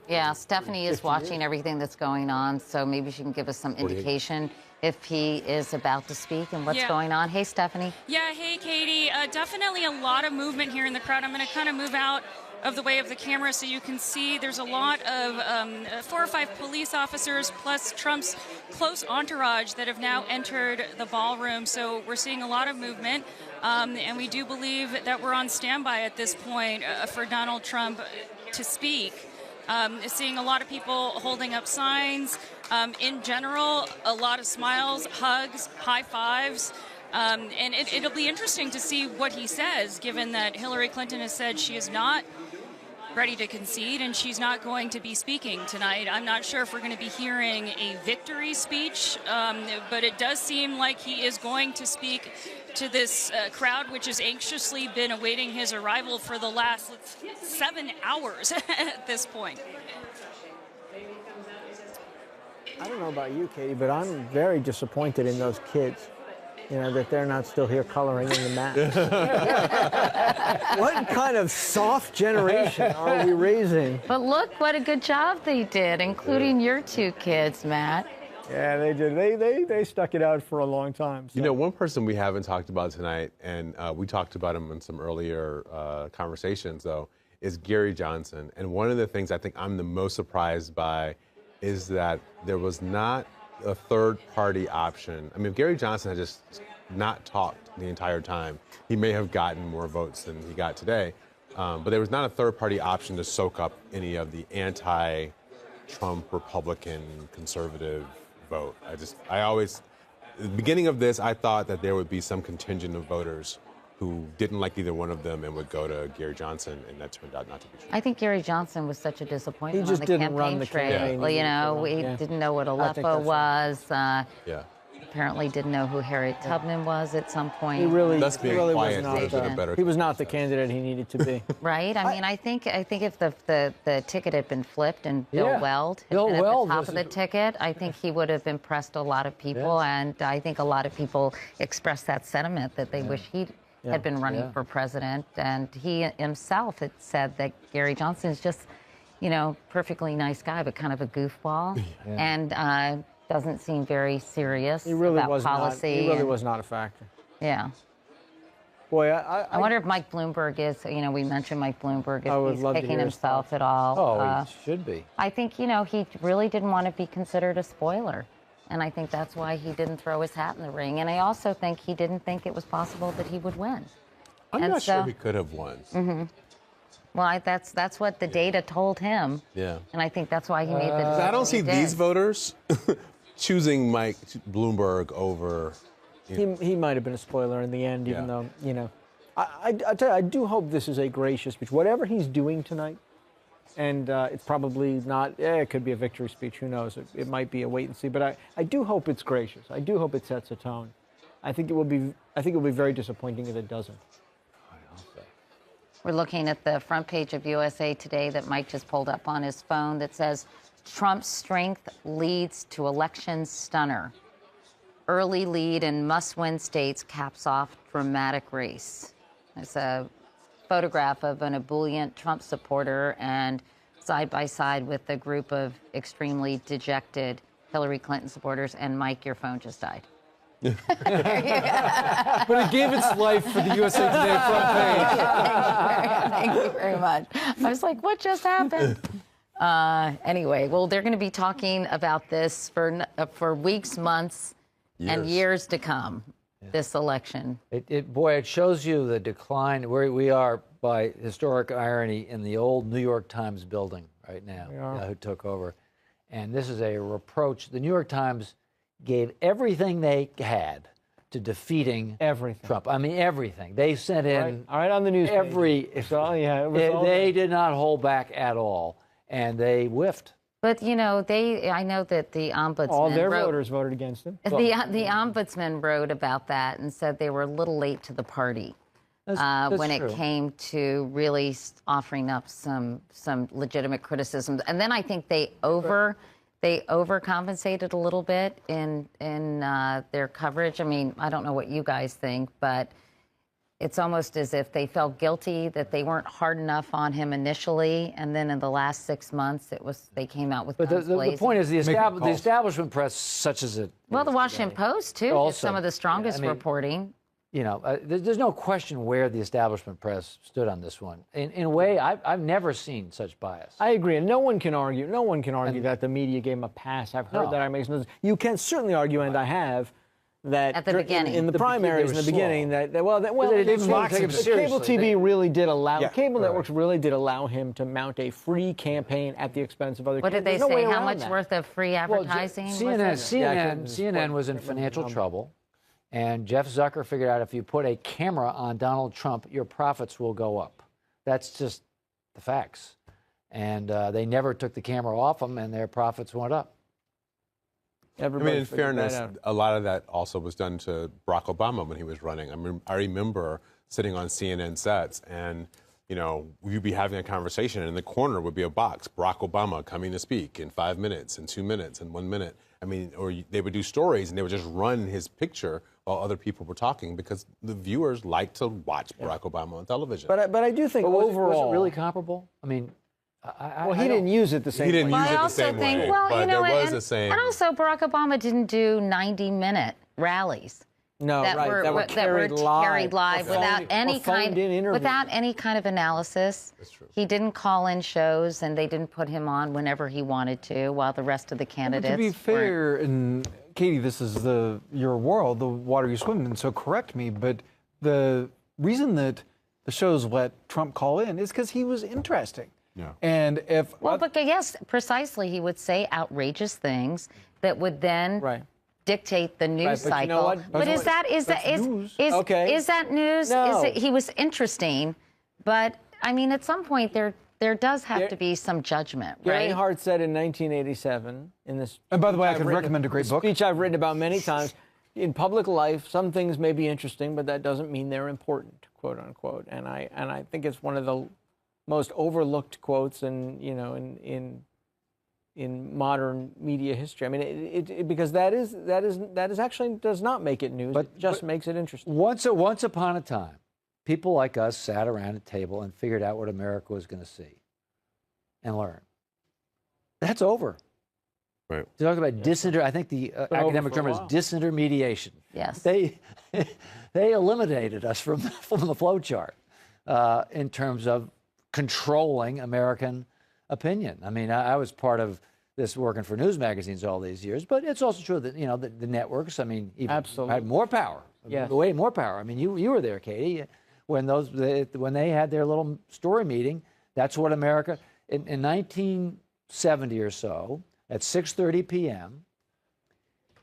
Yeah, Stephanie is watching everything that's going on, so maybe she can give us some indication if he is about to speak and what's going on. Hey, Stephanie.
Yeah, hey, Katie. Definitely a lot of movement here in the crowd. I'm going to kind of move out of the way of the camera so you can see there's a lot of 4 or 5 police officers plus Trump's close entourage that have now entered the ballroom. So we're seeing a lot of movement, and we do believe that we're on standby at this point for Donald Trump to speak. Seeing a lot of people holding up signs. In general, a lot of smiles, hugs, high fives. And it'll be interesting to see what he says, given that Hillary Clinton has said she is not ready to concede and she's not going to be speaking tonight. I'm not sure if we're going to be hearing a victory speech, but it does seem like he is going to speak to this crowd, which has anxiously been awaiting his arrival for the last 7 hours at this point.
I don't know about you, Katie, but I'm very disappointed in those kids. That they're not still here coloring in the mat. What kind of soft generation are we raising?
But look what a good job they did, including your 2 kids, Matt.
Yeah, they did. They stuck it out for a long time. So.
One person we haven't talked about tonight, and we talked about him in some earlier conversations, though, is Gary Johnson. And one of the things I think I'm the most surprised by is that there was not a third-party option. I mean, if Gary Johnson had just not talked the entire time, he may have gotten more votes than he got today. But there was not a third-party option to soak up any of the anti-Trump, Republican, conservative vote. I always, at the beginning of this, I thought that there would be some contingent of voters who didn't like either one of them and would go to Gary Johnson, and that turned out not to be true.
I think Gary Johnson was such a disappointment
He just
on the
didn't run
campaign
the
trail.
campaign.
We didn't know what Aleppo was.
Yeah.
apparently didn't know who Harriet Tubman was at some point.
He really,
That's being
really
quiet
was
would have been a
not.
better
He was not the candidate he needed to be.
Right? I mean, I think if the ticket had been flipped and Bill
Yeah.
Weld had
Bill
been at
Weld
the top
was
of the ticket, I think he would have impressed a lot of people. And I think a lot of people expressed that sentiment that they wish he had been running for president. And he himself had said that Gary Johnson is just, perfectly nice guy, but kind of a goofball. And doesn't seem very serious
He really
about
was
policy.
not. He really
and-
was not a factor.
Yeah.
Boy,
I wonder if Mike Bloomberg is, we mentioned Mike Bloomberg,
I would
if he's
love to
kicking
hear his
himself at all.
Oh, he should be.
I think, he really didn't want to be considered a spoiler. And I think that's why he didn't throw his hat in the ring. And I also think he didn't think it was possible that he would win.
I'm not sure he could have won.
Mm-hmm. Well, that's what the data told him.
Yeah.
And I think that's why he made the decision.
I don't see
he did.
these voters choosing Mike Bloomberg over.
He might have been a spoiler in the end, even though, I tell you, I do hope this is a gracious speech. Whatever he's doing tonight, and it's probably not, it could be a victory speech, who knows? It might be a wait and see, but I do hope it's gracious. I do hope it sets a tone. I think it will be very disappointing if it doesn't.
We're looking at the front page of USA Today that Mike just pulled up on his phone that says, Trump's strength leads to election stunner. Early lead in must-win states caps off dramatic race. It's a photograph of an ebullient Trump supporter and side by side with a group of extremely dejected Hillary Clinton supporters. And Mike, your phone just died.
But it gave its life for the USA Today front page.
Thank you very much. I was like, what just happened? Anyway, well, they're going to be talking about this for weeks, months, and years to come, this election.
It shows you the decline where we are by historic irony in the old New York Times building right now, who took over. And this is a reproach. The New York Times gave everything they had to defeating Trump. I mean, everything. They sent in
right on the news
they did not hold back at all, and they whiffed.
But, I know that the ombudsman...
All their voters voted against him.
The ombudsman wrote about that and said they were a little late to the party
that's
when
true.
it came to really offering up some legitimate criticisms. And then I think they overcompensated a little bit in their coverage. I mean, I don't know what you guys think, but it's almost as if they felt guilty that they weren't hard enough on him initially, and then in the last 6 months, they came out with.
But the point is, the establishment press, such as it.
Well, the Washington Post too,
also,
is some of the strongest reporting.
There's no question where the establishment press stood on this one. In a way, I've never seen such bias.
I agree, and no one can argue that the media gave him a pass. I've heard that. You can certainly argue, and I have, that
at the beginning,
in the primaries in the beginning, cable TV really did allow cable networks really did allow him to mount a free campaign at the expense of other.
What did they say? How much worth of free advertising?
CNN was in financial trouble. And Jeff Zucker figured out if you put a camera on Donald Trump, your profits will go up. That's just the facts. And they never took the camera off them, and their profits went up.
In fairness, a lot of that also was done to Barack Obama when he was running. I remember sitting on CNN sets, and we'd be having a conversation, and in the corner would be a box, Barack Obama coming to speak in 5 minutes, in 2 minutes, in 1 minute. Or they would do stories, and they would just run his picture while other people were talking because the viewers like to watch Barack Obama on television.
But I do think overall,
was it really comparable? I mean,
he didn't use it the same way.
He didn't use it the same way, but there was the same.
And also, Barack Obama didn't do 90-minute rallies.
No,
that were carried live without any kind of analysis.
That's true.
He didn't call in shows, and they didn't put him on whenever he wanted to, while the rest of the candidates.
To be fair, and Katie, this is your world, the water you swim in. So correct me, but the reason that the shows let Trump call in is because he was interesting.
Yeah.
And
but yes, precisely, he would say outrageous things that would then dictate the news cycle.
You know what?
But is that news?
No.
He was interesting, but I mean, at some point there does have to be some judgment, right?
Gary Hart said in 1987 in this.
And by the way, I could recommend a great book.
Speech I've written about many times. in public life, some things may be interesting, but that doesn't mean they're important, quote unquote. And I think it's one of the most overlooked quotes in modern media history. I mean, because that is actually does not make it news. It just makes it interesting.
Once upon a time, people like us sat around a table and figured out what America was going to see and learn. That's over.
Right.
To talk about I think the academic term is disintermediation.
Yes.
They eliminated us from the flow chart in terms of controlling American opinion. I mean, I was part of this working for news magazines all these years, but it's also true that, the networks, I mean, even
absolutely
had more power.
Yes.
Way more power. I mean, you were there, Katie, when they had their little story meeting. That's what America, in 1970 or so, at 6:30 p.m.,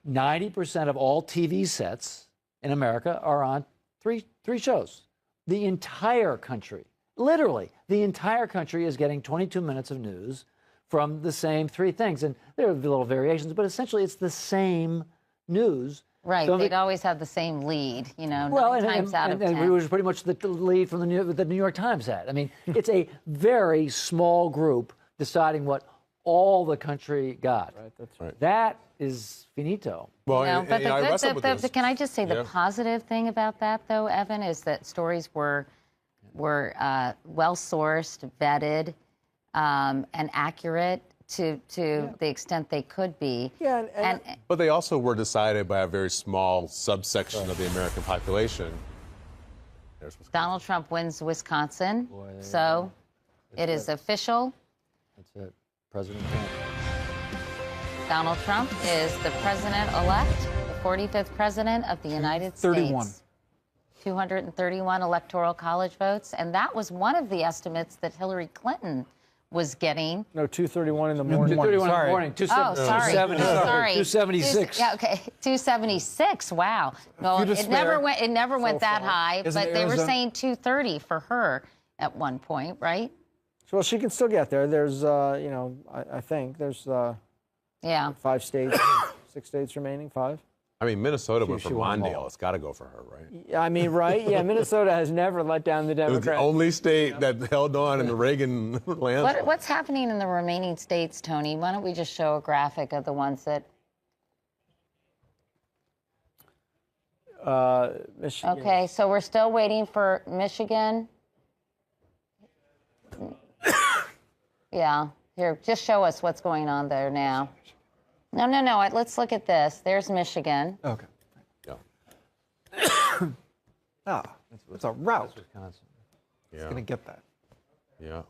90% of all TV sets in America are on three shows. The entire country, literally, the entire country is getting 22 minutes of news from the same three things. And there are little variations, but essentially it's the same news.
Right,
So
they'd always have the same lead,
well,
9 times out of 10.
And we were pretty much the lead from the New York Times had. I mean, it's a very small group deciding what all the country got.
Right, that's right.
That is finito.
Well,
Can I just say the
Yeah.
positive thing about that, though, Evan, is that stories were well-sourced, vetted, and accurate to the extent they could be.
Yeah,
but they also were decided by a very small subsection of the American population.
Donald Trump wins Wisconsin, so it is official.
That's it. President Trump.
Donald Trump is the president-elect, the 45th president of the United
31.
States. 231 electoral college votes, and that was one of the estimates that Hillary Clinton was getting.
No, 2:31 in the morning.
2:31 in the morning.
Oh, sorry.
276.
Yeah, okay. 276. Wow. No,
You
it
despair.
never went that
far.
high,
Isn't
but they were
Arizona-
saying 230 for her at one point, right?
Well, she can still get there. There's, I think there's
Yeah.
5 states, 6 states remaining, 5.
I mean, Minnesota went for
she won them
Mondale.
all.
It's got to go for her, right?
Yeah, I mean, right? Yeah, Minnesota has never let down the
It was the
Democrats.
only state that held on in the Reagan landslide.
What's happening in the remaining states, Tony? Why don't we just show a graphic of the ones that...
Michigan.
Okay, so we're still waiting for Michigan. Yeah, here, just show us what's going on there now. No, let's look at this. There's Michigan.
Okay.
Yeah.
It's a route.
Wisconsin.
It's going to get that.
Yeah.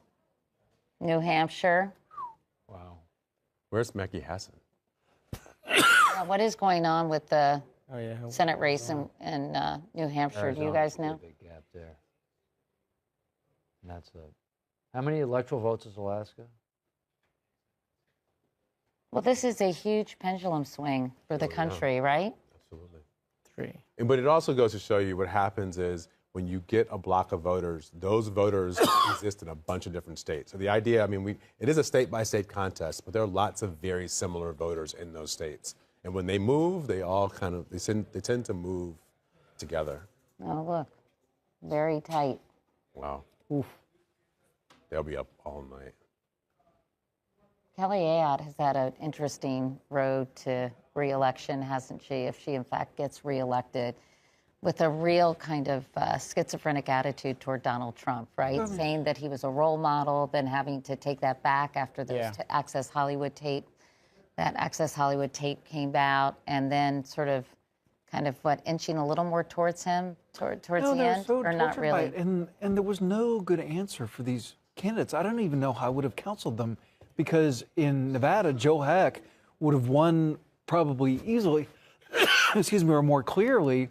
New Hampshire.
Wow.
Where's Mackie Hassan?
What is going on with the
Oh,
Senate race in New Hampshire? Do you guys know?
Big gap there. And that's it. How many electoral votes is Alaska?
Well, this is a huge pendulum swing for the country, right?
Absolutely.
3.
But it also goes to show you what happens is when you get a block of voters, those voters exist in a bunch of different states. So the idea, I mean, it is a state-by-state contest, but there are lots of very similar voters in those states. And when they move, they all kind of, they tend to move together.
Oh, look. Very tight.
Wow. Oof. They'll be up all night.
Kelly Ayotte has had an interesting road to re-election, hasn't she? If she, in fact, gets re-elected with a real kind of schizophrenic attitude toward Donald Trump, right? Saying that he was a role model, then having to take that back after the Access Hollywood tape. That Access Hollywood tape came out, and then sort of kind of, inching a little more towards him towards the end,
so
or not
tortured by
really?
it. And there was no good answer for these candidates. I don't even know how I would have counseled them, because in Nevada, Joe Heck would have won probably easily, excuse me, or more clearly.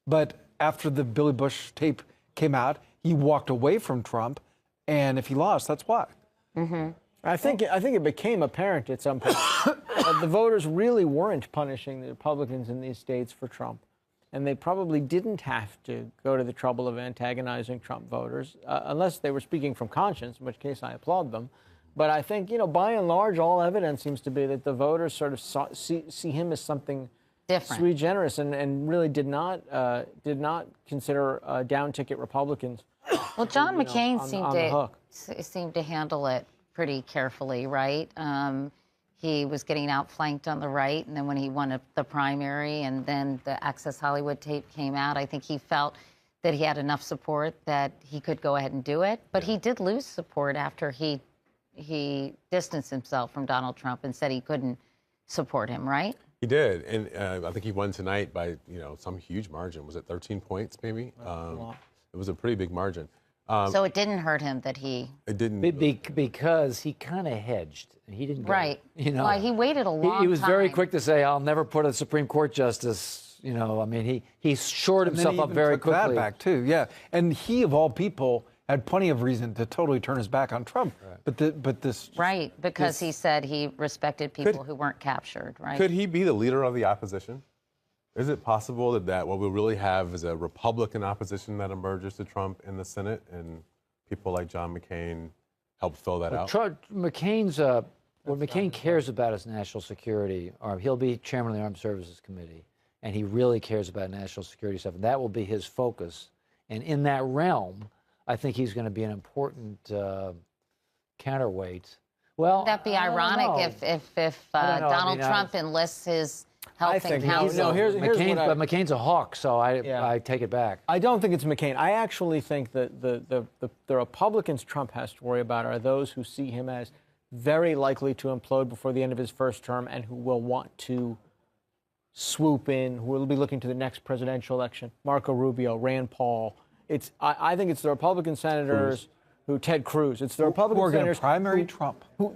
But after the Billy Bush tape came out, he walked away from Trump, and if he lost, that's why.
Mm-hmm.
I think it became apparent at some point that the voters really weren't punishing the Republicans in these states for Trump. And they probably didn't have to go to the trouble of antagonizing Trump voters, unless they were speaking from conscience, in which case I applaud them. But I think, by and large, all evidence seems to be that the voters sort of see him as something
different.
sui generis and really did not consider down-ticket Republicans.
Well, John McCain
on the hook.
seemed to handle it pretty carefully, right? He was getting outflanked on the right, and then when he won the primary and then the Access Hollywood tape came out, I think he felt that he had enough support that he could go ahead and do it. But he did lose support after he distanced himself from Donald Trump and said he couldn't support him, right?
He did, and I think he won tonight by some huge margin. Was it 13 points maybe? It was a pretty big margin.
So it didn't hurt him that he...
It didn't...
Because he kind of hedged. He didn't go,
right. Well, he waited a long time.
He was very quick to say, I'll never put a Supreme Court justice, I mean, he shored himself up very quickly.
That back too, yeah. And he, of all people, had plenty of reason to totally turn his back on Trump. Right. But this...
Right, because he said he respected people who weren't captured, right?
Could he be the leader of the opposition? Is it possible that what we'll really have is a Republican opposition that emerges to Trump in the Senate, and people like John McCain help fill that out?
McCain's what McCain cares about is national security. He'll be chairman of the Armed Services Committee, and he really cares about national security stuff. And that will be his focus. And in that realm, I think he's going to be an important counterweight. Well,
would that be ironic if Donald Trump enlists his health and counsel?
Here's
but McCain's a hawk, so I take it back.
I don't think it's McCain. I actually think that the Republicans Trump has to worry about are those who see him as very likely to implode before the end of his first term and who will want to swoop in, who will be looking to the next presidential election. Marco Rubio, Rand Paul. I think it's the Republican senators Ted Cruz. It's the Republican senators
primary Trump,
who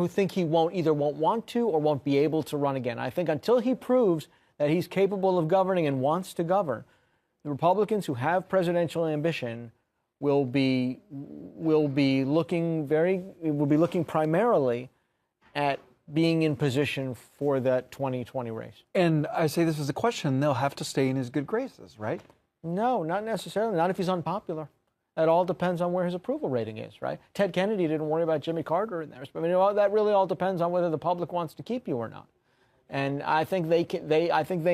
think he won't want to or won't be able to run again. I think until he proves that he's capable of governing and wants to govern, the Republicans who have presidential ambition will be looking primarily at being in position for that 2020 race.
And I say this is a question, they'll have to stay in his good graces, right?
No, not necessarily. Not if he's unpopular. It all depends on where his approval rating is, right? Ted Kennedy didn't worry about Jimmy Carter in there. I mean, that really all depends on whether the public wants to keep you or not. And I think they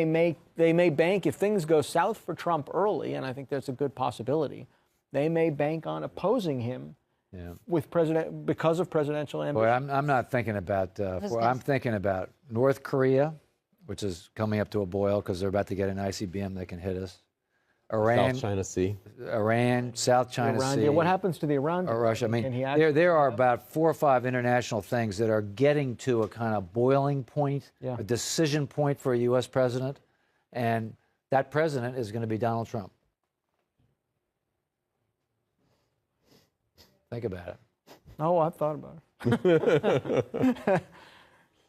may bank if things go south for Trump early, and I think there's a good possibility. They may bank on opposing him because of presidential ambition.
Boy, I'm not thinking about. I'm thinking about North Korea, which is coming up to a boil because they're about to get an ICBM that can hit us. Iran,
South China Sea.
Iran, South China Sea.
Yeah, what happens to the Iran?
Or Russia. I mean, there are about 4 or 5 international things that are getting to a kind of boiling point, a decision point for a U.S. president, and that president is going to be Donald Trump. Think about it.
Oh, I've thought about it.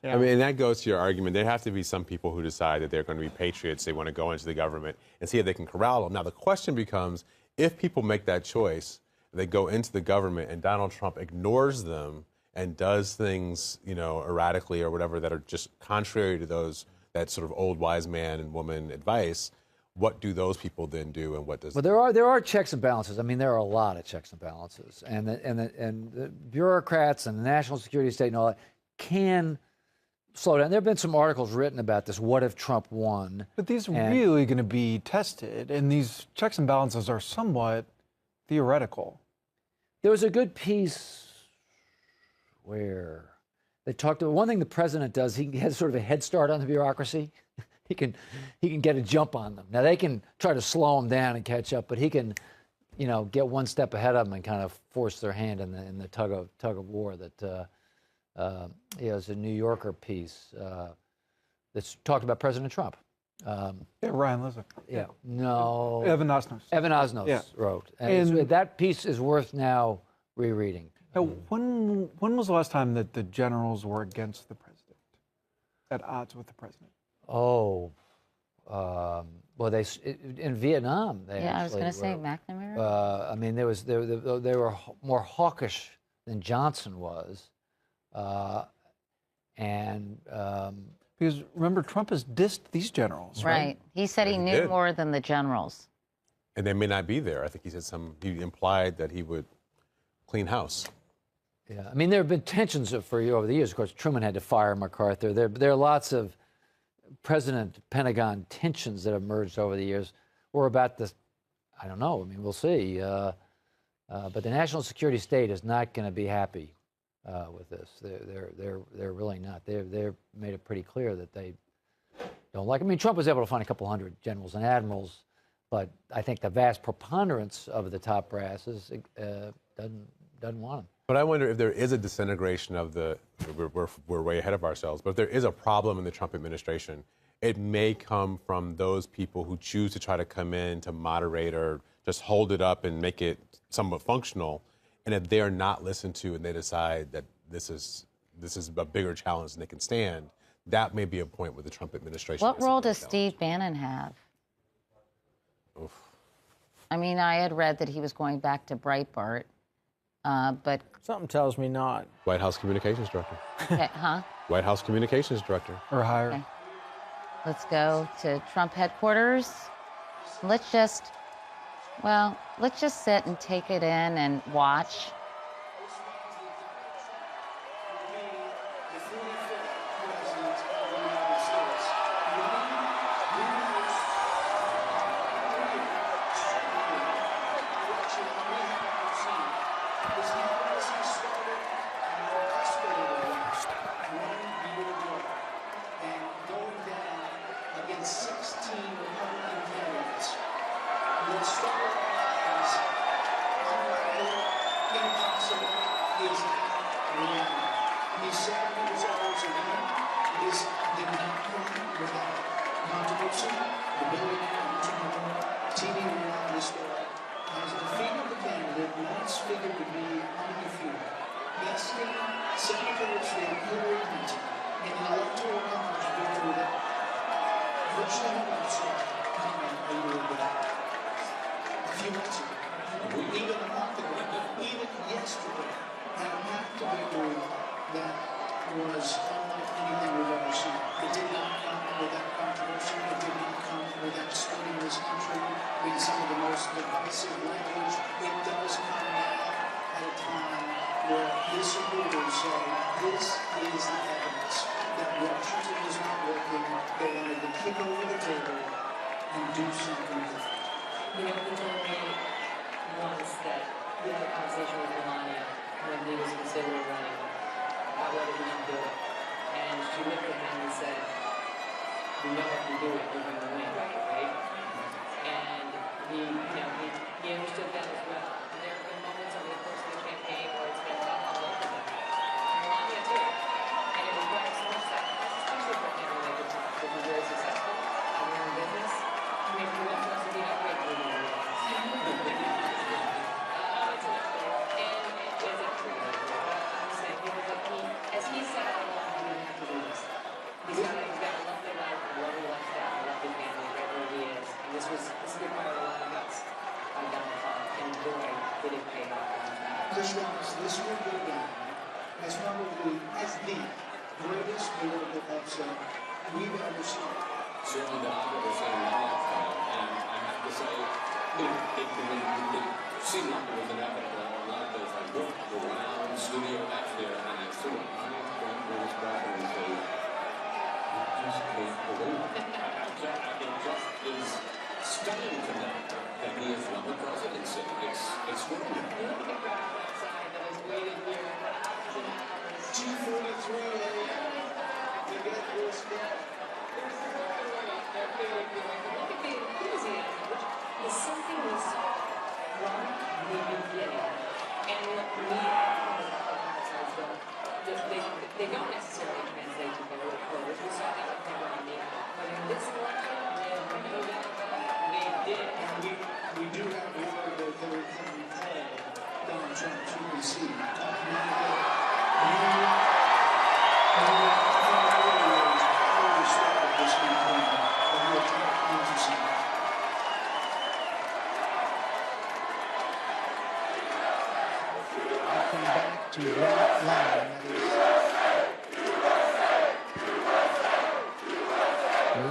I mean, and that goes to your argument. There have to be some people who decide that they're going to be patriots. They want to go into the government and see if they can corral them. Now, the question becomes, if people make that choice, they go into the government and Donald Trump ignores them and does things, erratically or whatever that are just contrary to that sort of old wise man and woman advice, what do those people then do, and what does?
Well, there are checks and balances. I mean, there are a lot of checks and balances, and the bureaucrats and the national security state and all that can slow down. There have been some articles written about this. What if Trump won?
But these are really going to be tested, and these checks and balances are somewhat theoretical.
There was a good piece where they talked about one thing the president does. He has sort of a head start on the bureaucracy. He can get a jump on them. Now they can try to slow him down and catch up, but he can, get one step ahead of them and kind of force their hand in the tug of war that. It's a New Yorker piece that's talked about President Trump.
Ryan Lizzo.
Yeah. No.
Evan Osnos.
Evan Osnos wrote. And that piece is worth now rereading.
Now, when was the last time that the generals were against the president, at odds with the president?
Oh, well, in Vietnam.
I was going to say McNamara.
I mean, they were more hawkish than Johnson was.
Because remember, Trump has dissed these generals, right?
Right. He said he knew more than the generals.
And they may not be there. I think he implied that he would clean house.
Yeah. I mean, there have been tensions over the years. Of course, Truman had to fire MacArthur. There are lots of President-Pentagon tensions that have emerged over the years were about this. I don't know. I mean, we'll see. But the national security state is not going to be happy with this. They're really not. They've made it pretty clear that they don't like. I mean, Trump was able to find a couple hundred generals and admirals, but I think the vast preponderance of the top brass doesn't want them.
But I wonder if there is a disintegration of the. We're way ahead of ourselves. But if there is a problem in the Trump administration, it may come from those people who choose to try to come in to moderate or just hold it up and make it somewhat functional. And if they are not listened to and they decide that this is a bigger challenge than they can stand, that may be a point where the Trump administration.
What role does Steve Bannon have?
Oof.
I mean, I had read that he was going back to Breitbart, but
something tells me not.
White House Communications Director.
Okay, huh?
White House Communications Director.
Or higher.
Okay. Let's go to Trump headquarters. Let's just sit and take it in and watch.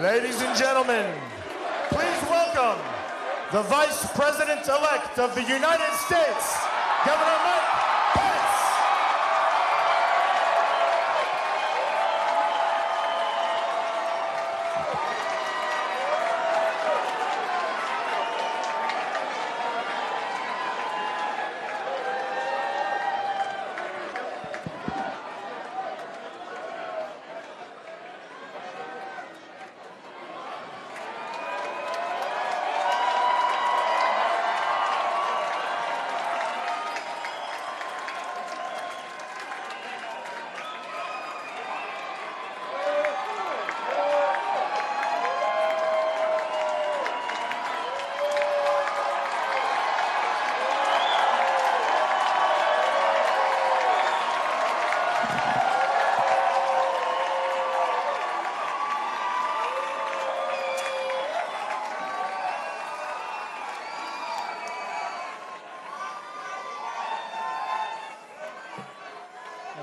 Ladies and gentlemen, please welcome the Vice President-elect of the United States, Governor Mike Pence.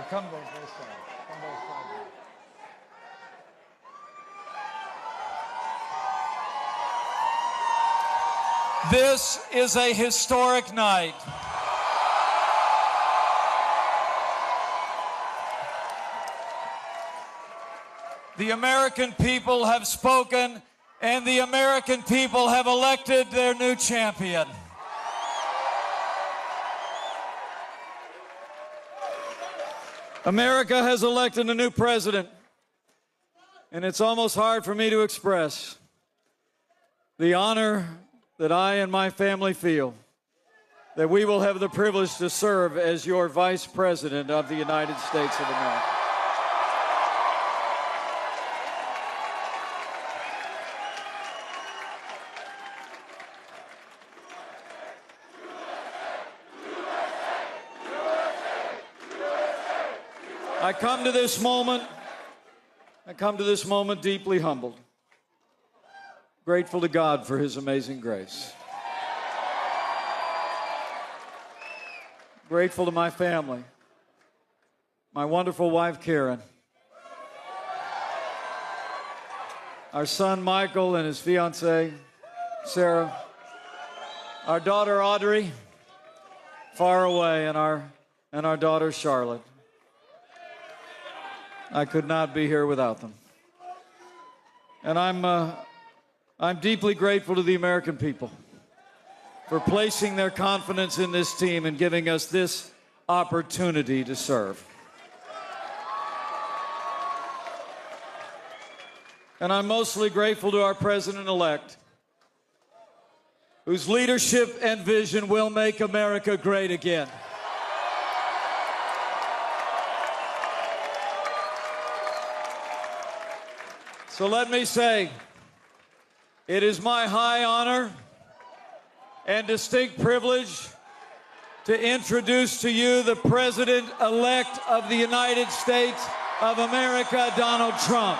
come this side. Come both sides. This is a historic night. The American people have spoken, and the American people have elected their new champion. America has elected a new president, and it's almost hard for me to express the honor that I and my family feel that we will have the privilege to serve as your Vice President of the United States of America. I come to this moment deeply humbled, grateful to God for his amazing grace. Grateful to my family, my wonderful wife, Karen, our son, Michael, and his fiancée, Sarah, our daughter, Audrey, far away, and our daughter, Charlotte. I could not be here without them. And I'm deeply grateful to the American people for placing their confidence in this team and giving us this opportunity to serve. And I'm mostly grateful to our president-elect, whose leadership and vision will make America great again. So let me say, it is my high honor and distinct privilege to introduce to you the President-elect of the United States of America, Donald Trump.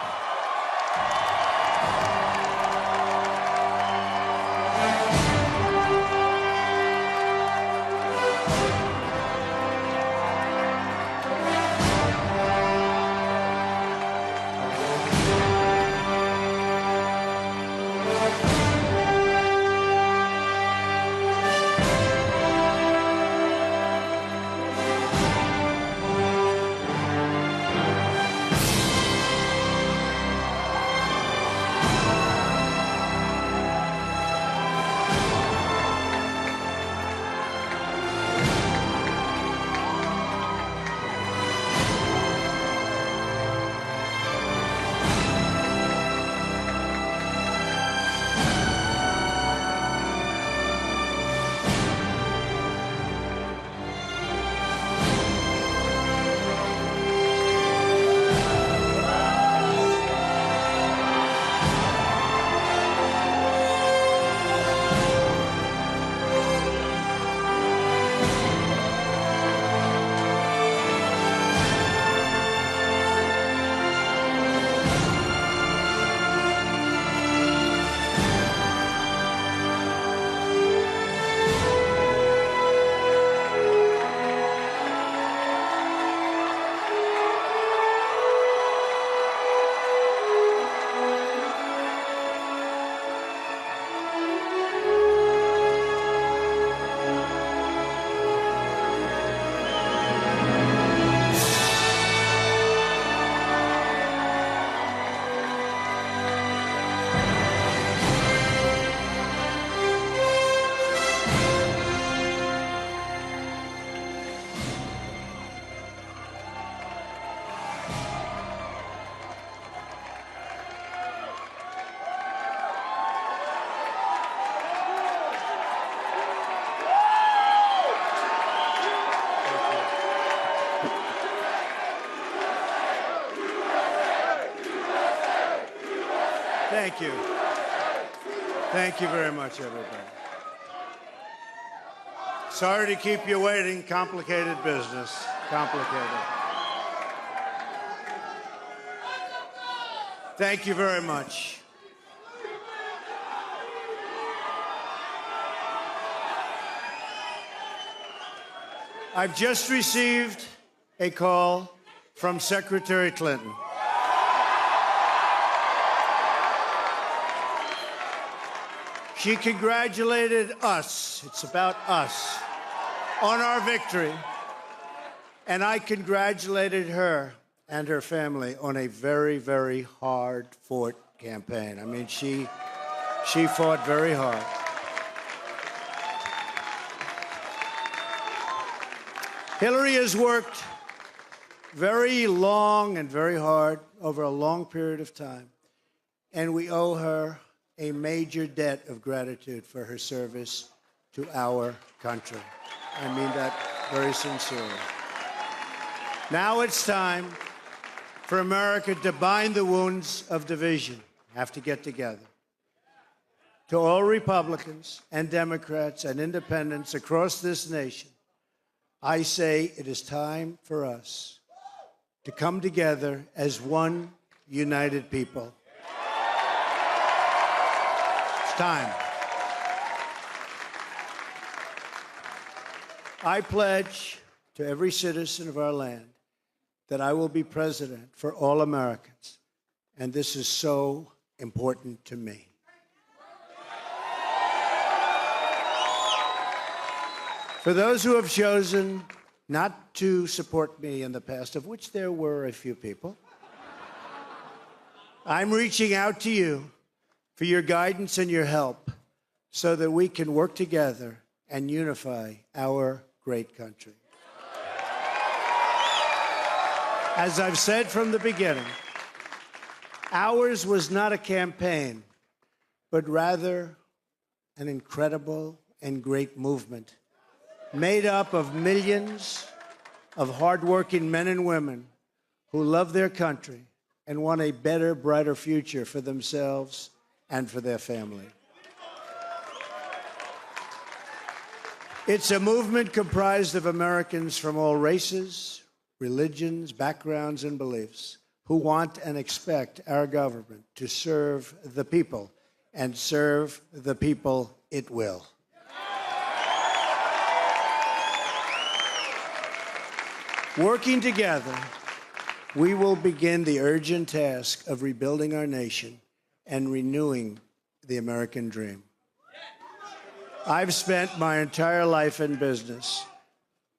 Thank you. Thank you very much, everybody. Sorry to keep you waiting. Complicated business. Complicated. Thank you very much. I've just received a call from Secretary Clinton. She congratulated us, it's about us, on our victory. And I congratulated her and her family on a very, very hard-fought campaign. I mean, she fought very hard. Hillary has worked very long and very hard over a long period of time, and we owe her a major debt of gratitude for her service to our country. I mean that very sincerely. Now it's time for America to bind the wounds of division. Have to get together. To all Republicans and Democrats and independents across this nation, I say it is time for us to come together as one united people. It's time. I pledge to every citizen of our land that I will be president for all Americans, and this is so important to me. For those who have chosen not to support me in the past, of which there were a few people, I'm reaching out to you for your guidance and your help so that we can work together and unify our great country. As I've said from the beginning, ours was not a campaign, but rather an incredible and great movement made up of millions of hardworking men and women who love their country and want a better, brighter future for themselves and for their family. It's a movement comprised of Americans from all races, religions, backgrounds, and beliefs who want and expect our government to serve the people, and serve the people it will. Working together, we will begin the urgent task of rebuilding our nation and renewing the American dream. I've spent my entire life in business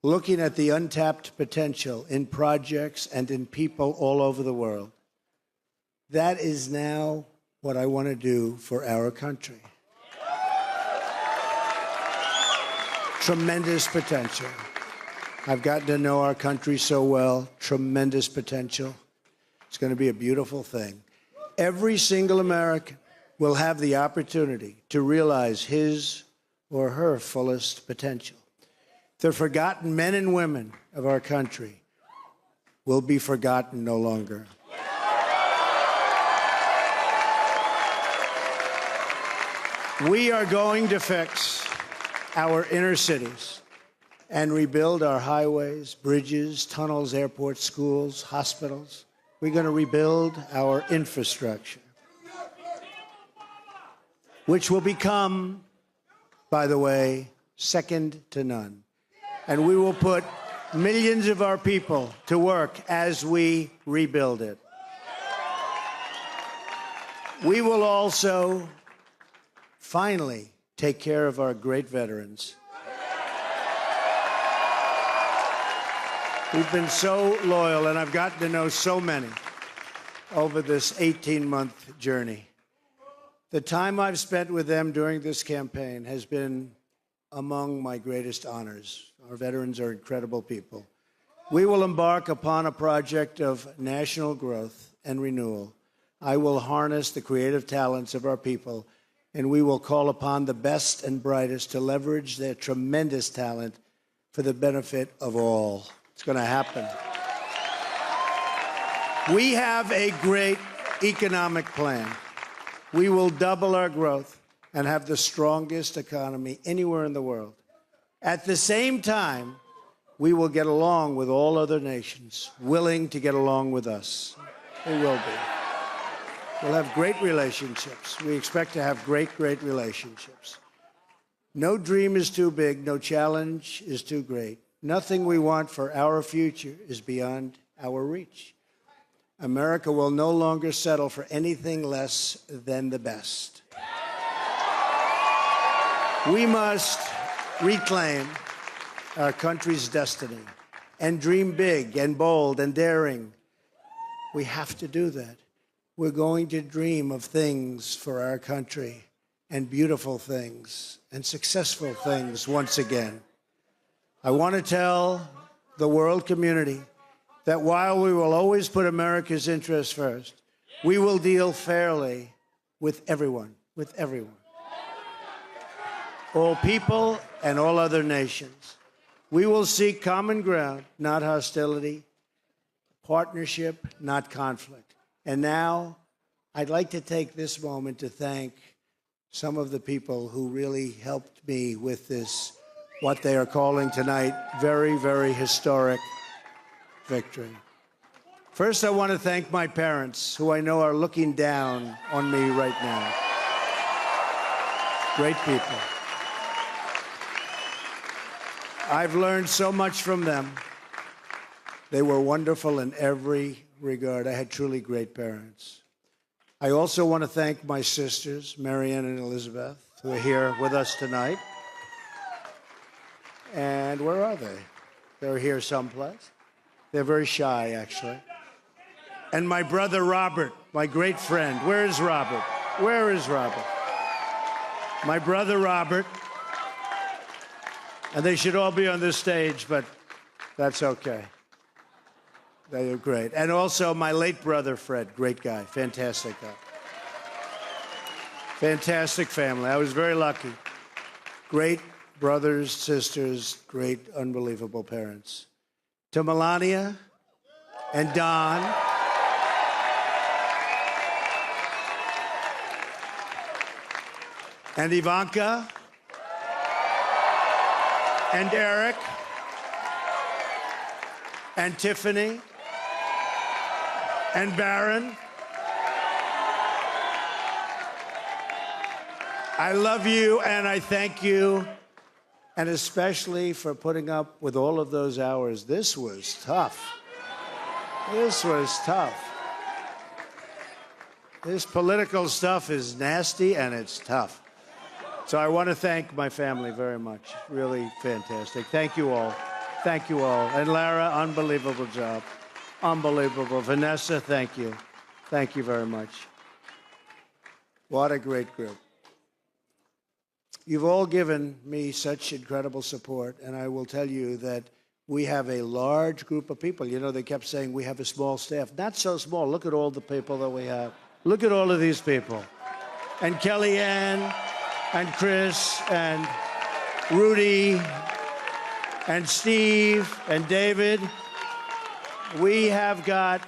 looking at the untapped potential in projects and in people all over the world. That is now what I want to do for our country. Tremendous potential. I've gotten to know our country so well. Tremendous potential. It's going to be a beautiful thing. Every single American will have the opportunity to realize his or her fullest potential. The forgotten men and women of our country will be forgotten no longer. We are going to fix our inner cities and rebuild our highways, bridges, tunnels, airports, schools, hospitals. We're going to rebuild our infrastructure, which will become, by the way, second to none. And we will put millions of our people to work as we rebuild it. We will also finally take care of our great veterans. We've been so loyal, and I've gotten to know so many over this 18-month journey. The time I've spent with them during this campaign has been among my greatest honors. Our veterans are incredible people. We will embark upon a project of national growth and renewal. I will harness the creative talents of our people, and we will call upon the best and brightest to leverage their tremendous talent for the benefit of all. It's going to happen. We have a great economic plan. We will double our growth and have the strongest economy anywhere in the world. At the same time, we will get along with all other nations willing to get along with us. We will be. We'll have great relationships. We expect to have great, great relationships. No dream is too big. No challenge is too great. Nothing we want for our future is beyond our reach. America will no longer settle for anything less than the best. We must reclaim our country's destiny and dream big and bold and daring. We have to do that. We're going to dream of things for our country and beautiful things and successful things once again. I want to tell the world community that while we will always put America's interests first, we will deal fairly with everyone, all people and all other nations. We will seek common ground, not hostility, partnership, not conflict. And now, I'd like to take this moment to thank some of the people who really helped me with this, what they are calling tonight, very, very historic victory. First, I want to thank my parents, who I know are looking down on me right now. Great people. I've learned so much from them. They were wonderful in every regard. I had truly great parents. I also want to thank my sisters, Marianne and Elizabeth, who are here with us tonight. And where are they? They're here someplace. They're very shy, actually. And my brother Robert, my great friend. Where is Robert? Where is Robert? My brother Robert. And they should all be on this stage, but that's okay. They are great. And also my late brother, Fred, great guy, fantastic guy. Fantastic family. I was very lucky. Great brothers, sisters, great, unbelievable parents. To Melania and Don, and Ivanka, and Eric, and Tiffany, and Barron. I love you and I thank you, and especially for putting up with all of those hours. This was tough. This was tough. This political stuff is nasty and it's tough. So I want to thank my family very much. Really fantastic. Thank you all. Thank you all. And Lara, unbelievable job. Unbelievable. Vanessa, thank you. Thank you very much. What a great group. You've all given me such incredible support, and I will tell you that we have a large group of people. You know, they kept saying we have a small staff. Not so small. Look at all the people that we have. Look at all of these people. And Kellyanne, and Chris, and Rudy, and Steve, and David. We have got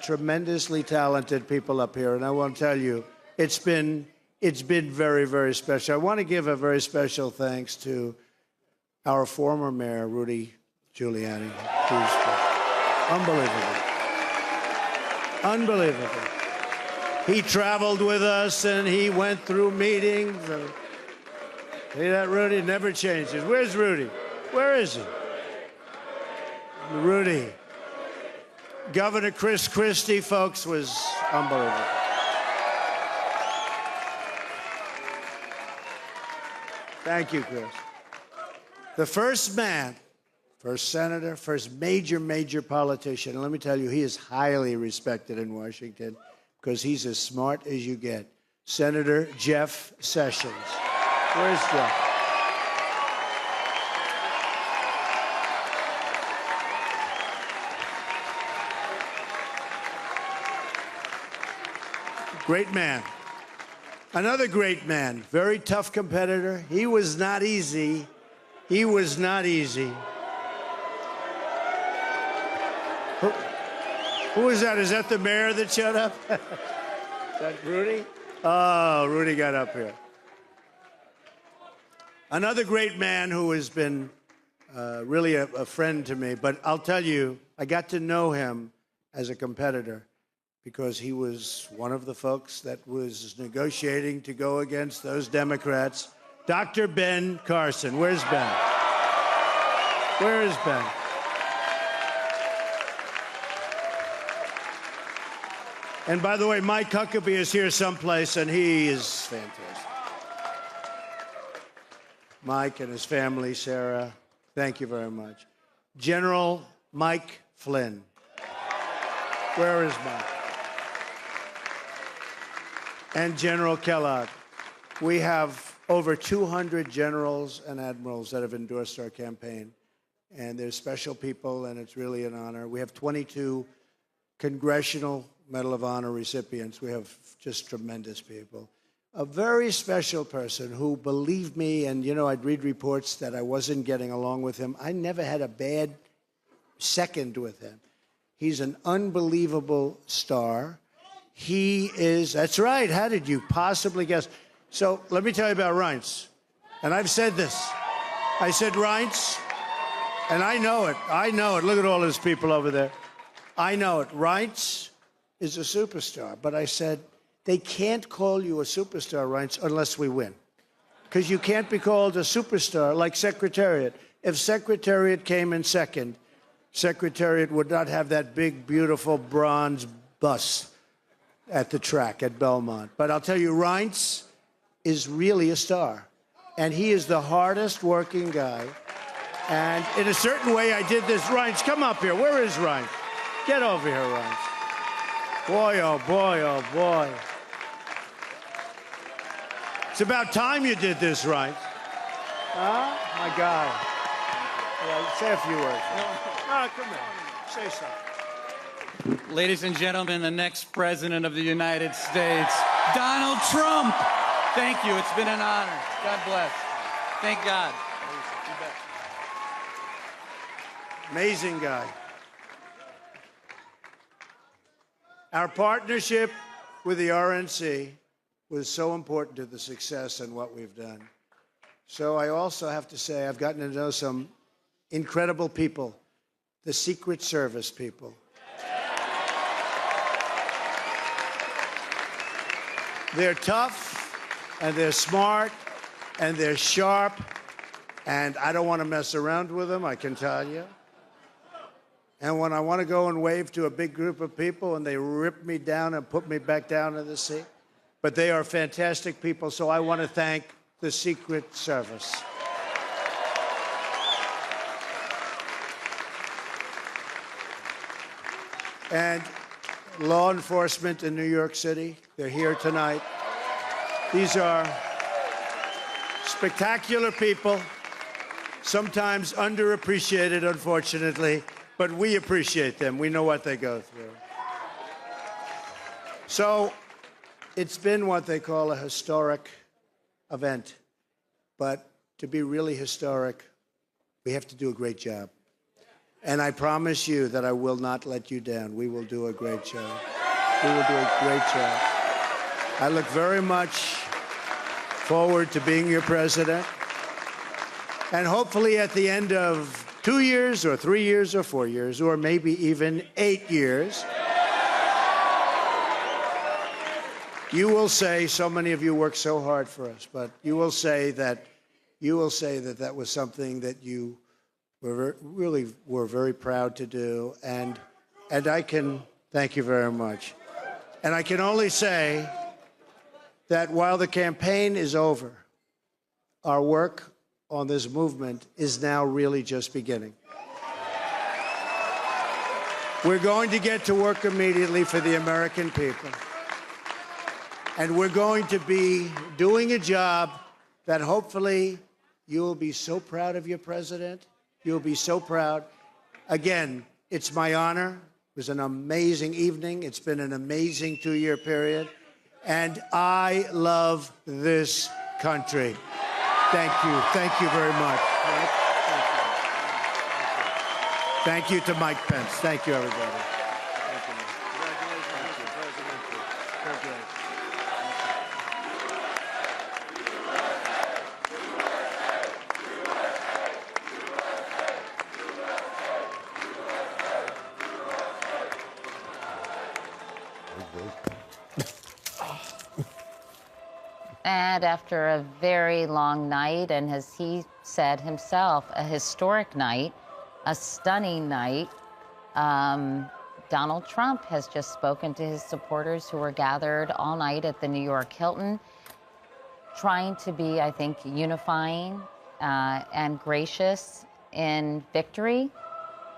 tremendously talented people up here, and I want to tell you, it's been very, very special. I want to give a very special thanks to our former mayor, Rudy Giuliani. Unbelievable. Unbelievable. He traveled with us, and he went through meetings. And see that Rudy never changes. Where's Rudy? Where is he? Rudy. Governor Chris Christie, folks, was unbelievable. Thank you, Chris. The first man, first senator, first major politician, and let me tell you, he is highly respected in Washington because he's as smart as you get. Senator Jeff Sessions. Where's Jeff? Great man. Another great man, very tough competitor. He was not easy. He was not easy. Who is that? Is that the mayor that showed up? Is that Rudy? Oh, Rudy got up here. Another great man who has been really a friend to me, but I'll tell you, I got to know him as a competitor because he was one of the folks that was negotiating to go against those Democrats. Dr. Ben Carson. Where's Ben? Where is Ben? And by the way, Mike Huckabee is here someplace, and he is fantastic. Mike and his family, Sarah, thank you very much. General Mike Flynn. Where is Mike? And General Kellogg. We have over 200 generals and admirals that have endorsed our campaign. And they're special people, and it's really an honor. We have 22 Congressional Medal of Honor recipients. We have just tremendous people. A very special person who believed me, and, you know, I'd read reports that I wasn't getting along with him. I never had a bad second with him. He's an unbelievable star. He is, that's right, how did you possibly guess? So let me tell you about Reince. And I've said this. I said, Reince, and I know it. I know it. Look at all those people over there. I know it. Reince is a superstar. But I said, they can't call you a superstar, Reince, unless we win. Because you can't be called a superstar like Secretariat. If Secretariat came in second, Secretariat would not have that big, beautiful bronze bus at the track at Belmont. But I'll tell you, Reince is really a star. And he is the hardest working guy. And in a certain way, I did this. Reince, come up here. Where is Reince? Get over here, Reince. Boy, oh boy, oh boy. It's about time you did this, Reince. Huh? My guy. Yeah, say a few words. No, come here. Say something.
Ladies and gentlemen, the next president of the United States, Donald Trump. Thank you. It's been an honor. God bless. Thank God.
Amazing guy. Our partnership with the RNC was so important to the success and what we've done. So I also have to say I've gotten to know some incredible people, the Secret Service people. They're tough, and they're smart, and they're sharp, and I don't want to mess around with them, I can tell you. And when I want to go and wave to a big group of people and they rip me down and put me back down in the seat. But they are fantastic people, so I want to thank the Secret Service. And law enforcement in New York City, they're here tonight. These are spectacular people, sometimes underappreciated, unfortunately. But we appreciate them. We know what they go through. So it's been what they call a historic event. But to be really historic, we have to do a great job. And I promise you that I will not let you down. We will do a great job. We will do a great job. I look very much forward to being your president. And hopefully at the end of 2 years or 3 years or 4 years or maybe even 8 years, you will say, so many of you work so hard for us, but you will say that that was something that you really were very proud to do, and I can thank you very much. And I can only say that while the campaign is over, our work on this movement is now really just beginning. We're going to get to work immediately for the American people. And we're going to be doing a job that hopefully you will be so proud of your president. You'll be so proud. Again, it's my honor. It was an amazing evening. It's been an amazing 2-year period. And I love this country. Thank you. Thank you very much. Thank you to Mike Pence. Thank you, everybody. Thank you, Mike. Thank you.
And after a very long night, and as he said himself, a historic night, a stunning night, Donald Trump has just spoken to his supporters who were gathered all night at the New York Hilton, trying to be, I think, unifying and gracious in victory,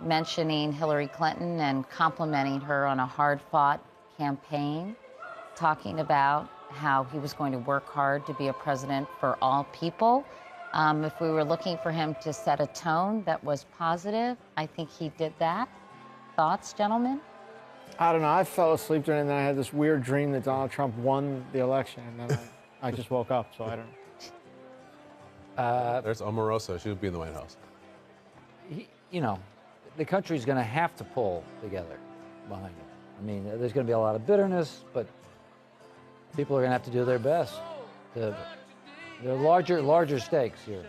mentioning Hillary Clinton and complimenting her on a hard-fought campaign, talking about how he was going to work hard to be a president for all people. If we were looking for him to set a tone that was positive, I think he did that. Thoughts, gentlemen?
I don't know. I fell asleep during it, and then I had this weird dream that Donald Trump won the election, and then I just woke up, so I don't know.
There's Omarosa. She would be in the White House.
You know, the country's going to have to pull together behind him. I mean, there's going to be a lot of bitterness, but people are going to have to do their best. There are larger stakes here.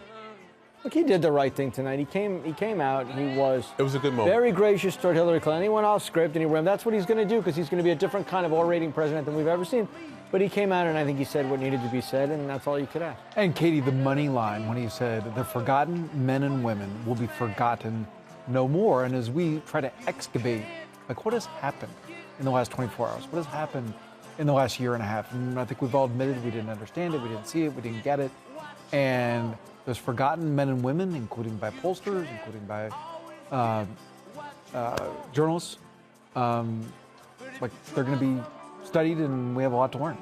Look, he did the right thing tonight. He came out. He was.
It was a good moment.
Very gracious toward Hillary Clinton. He went off script and he ran. That's what he's going to do because he's going to be a different kind of orating president than we've ever seen. But he came out and I think he said what needed to be said, and that's all you could ask.
And Katie, the money line when he said, "The forgotten men and women will be forgotten no more." And as we try to excavate, like, what has happened in the last 24 hours? What has happened in the last year and a half? And I think we've all admitted we didn't understand it, we didn't see it, we didn't get it. And those forgotten men and women, including by pollsters, including by journalists, like, they're going to be studied, and we have a lot to learn.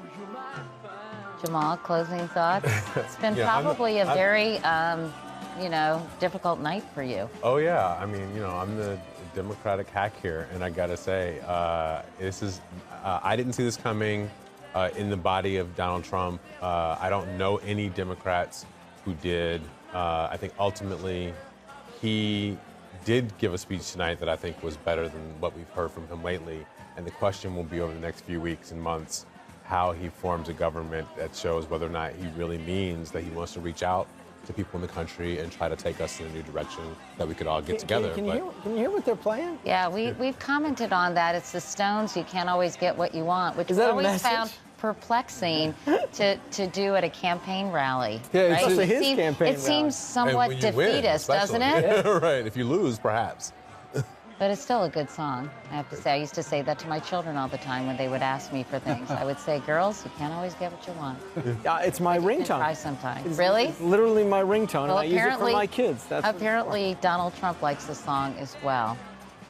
Jamal, closing thoughts? It's been probably a very, difficult night for you.
Oh, yeah. I mean, I'm the Democratic hack here, and I got to say, I didn't see this coming in the body of Donald Trump. I don't know any Democrats who did. I think ultimately he did give a speech tonight that I think was better than what we've heard from him lately. And the question will be over the next few weeks and months how he forms a government that shows whether or not he really means that he wants to reach out to people in the country and try to take us in a new direction that we could all get together.
Can you hear what they're playing?
Yeah, we've commented on that. It's the Stones. You can't always get what you want, which
Is
we
that a
always
message?
found perplexing to do at a campaign rally.
Yeah,
right?
especially his
It
campaign rally.
seems somewhat
And when you win,
defeatist, doesn't
especially.
it?
Right. If you lose, perhaps.
But it's still a good song, I have to say. I used to say that to my children all the time when they would ask me for things. I would say, girls, you can't always get what you want.
It's my ringtone.
Try sometime.
It's,
Really?
It's literally my ringtone,
Well,
and I use it for my kids.
Apparently, Donald Trump likes the song as well.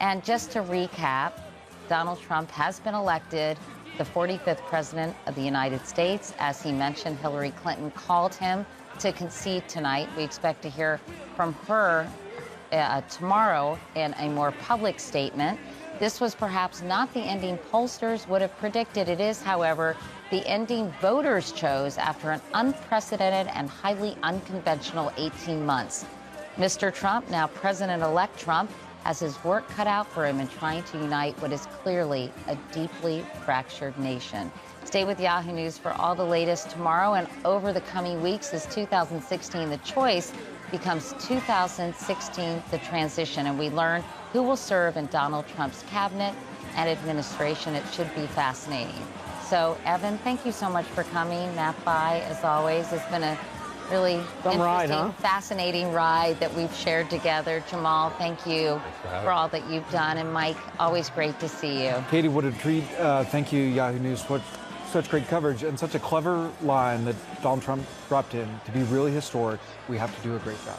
And just to recap, Donald Trump has been elected the 45th president of the United States. As he mentioned, Hillary Clinton called him to concede tonight. We expect to hear from her tomorrow in a more public statement. This was perhaps not the ending pollsters would have predicted. It is, however, the ending voters chose after an unprecedented and highly unconventional 18 months. Mr. Trump, now President-elect Trump, has his work cut out for him in trying to unite what is clearly a deeply fractured nation. Stay with Yahoo News for all the latest tomorrow and over the coming weeks as 2016 The Choice becomes 2016 The Transition, and we learn who will serve in Donald Trump's cabinet and administration. It should be fascinating. So, Evan, thank you so much for coming. Matt Bai, as always. It's been a really interesting, fascinating ride that we've shared together. Jamal, thank you for all that you've done. And Mike, always great to see you.
Katie, what a treat. Thank you, Yahoo News, for such great coverage and such a clever line that Donald Trump dropped in. To be really historic, we have to do a great job.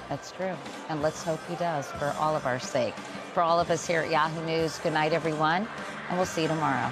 That's true. And let's hope he does for all of our sake. For all of us here at Yahoo News, good night, everyone, and we'll see you tomorrow.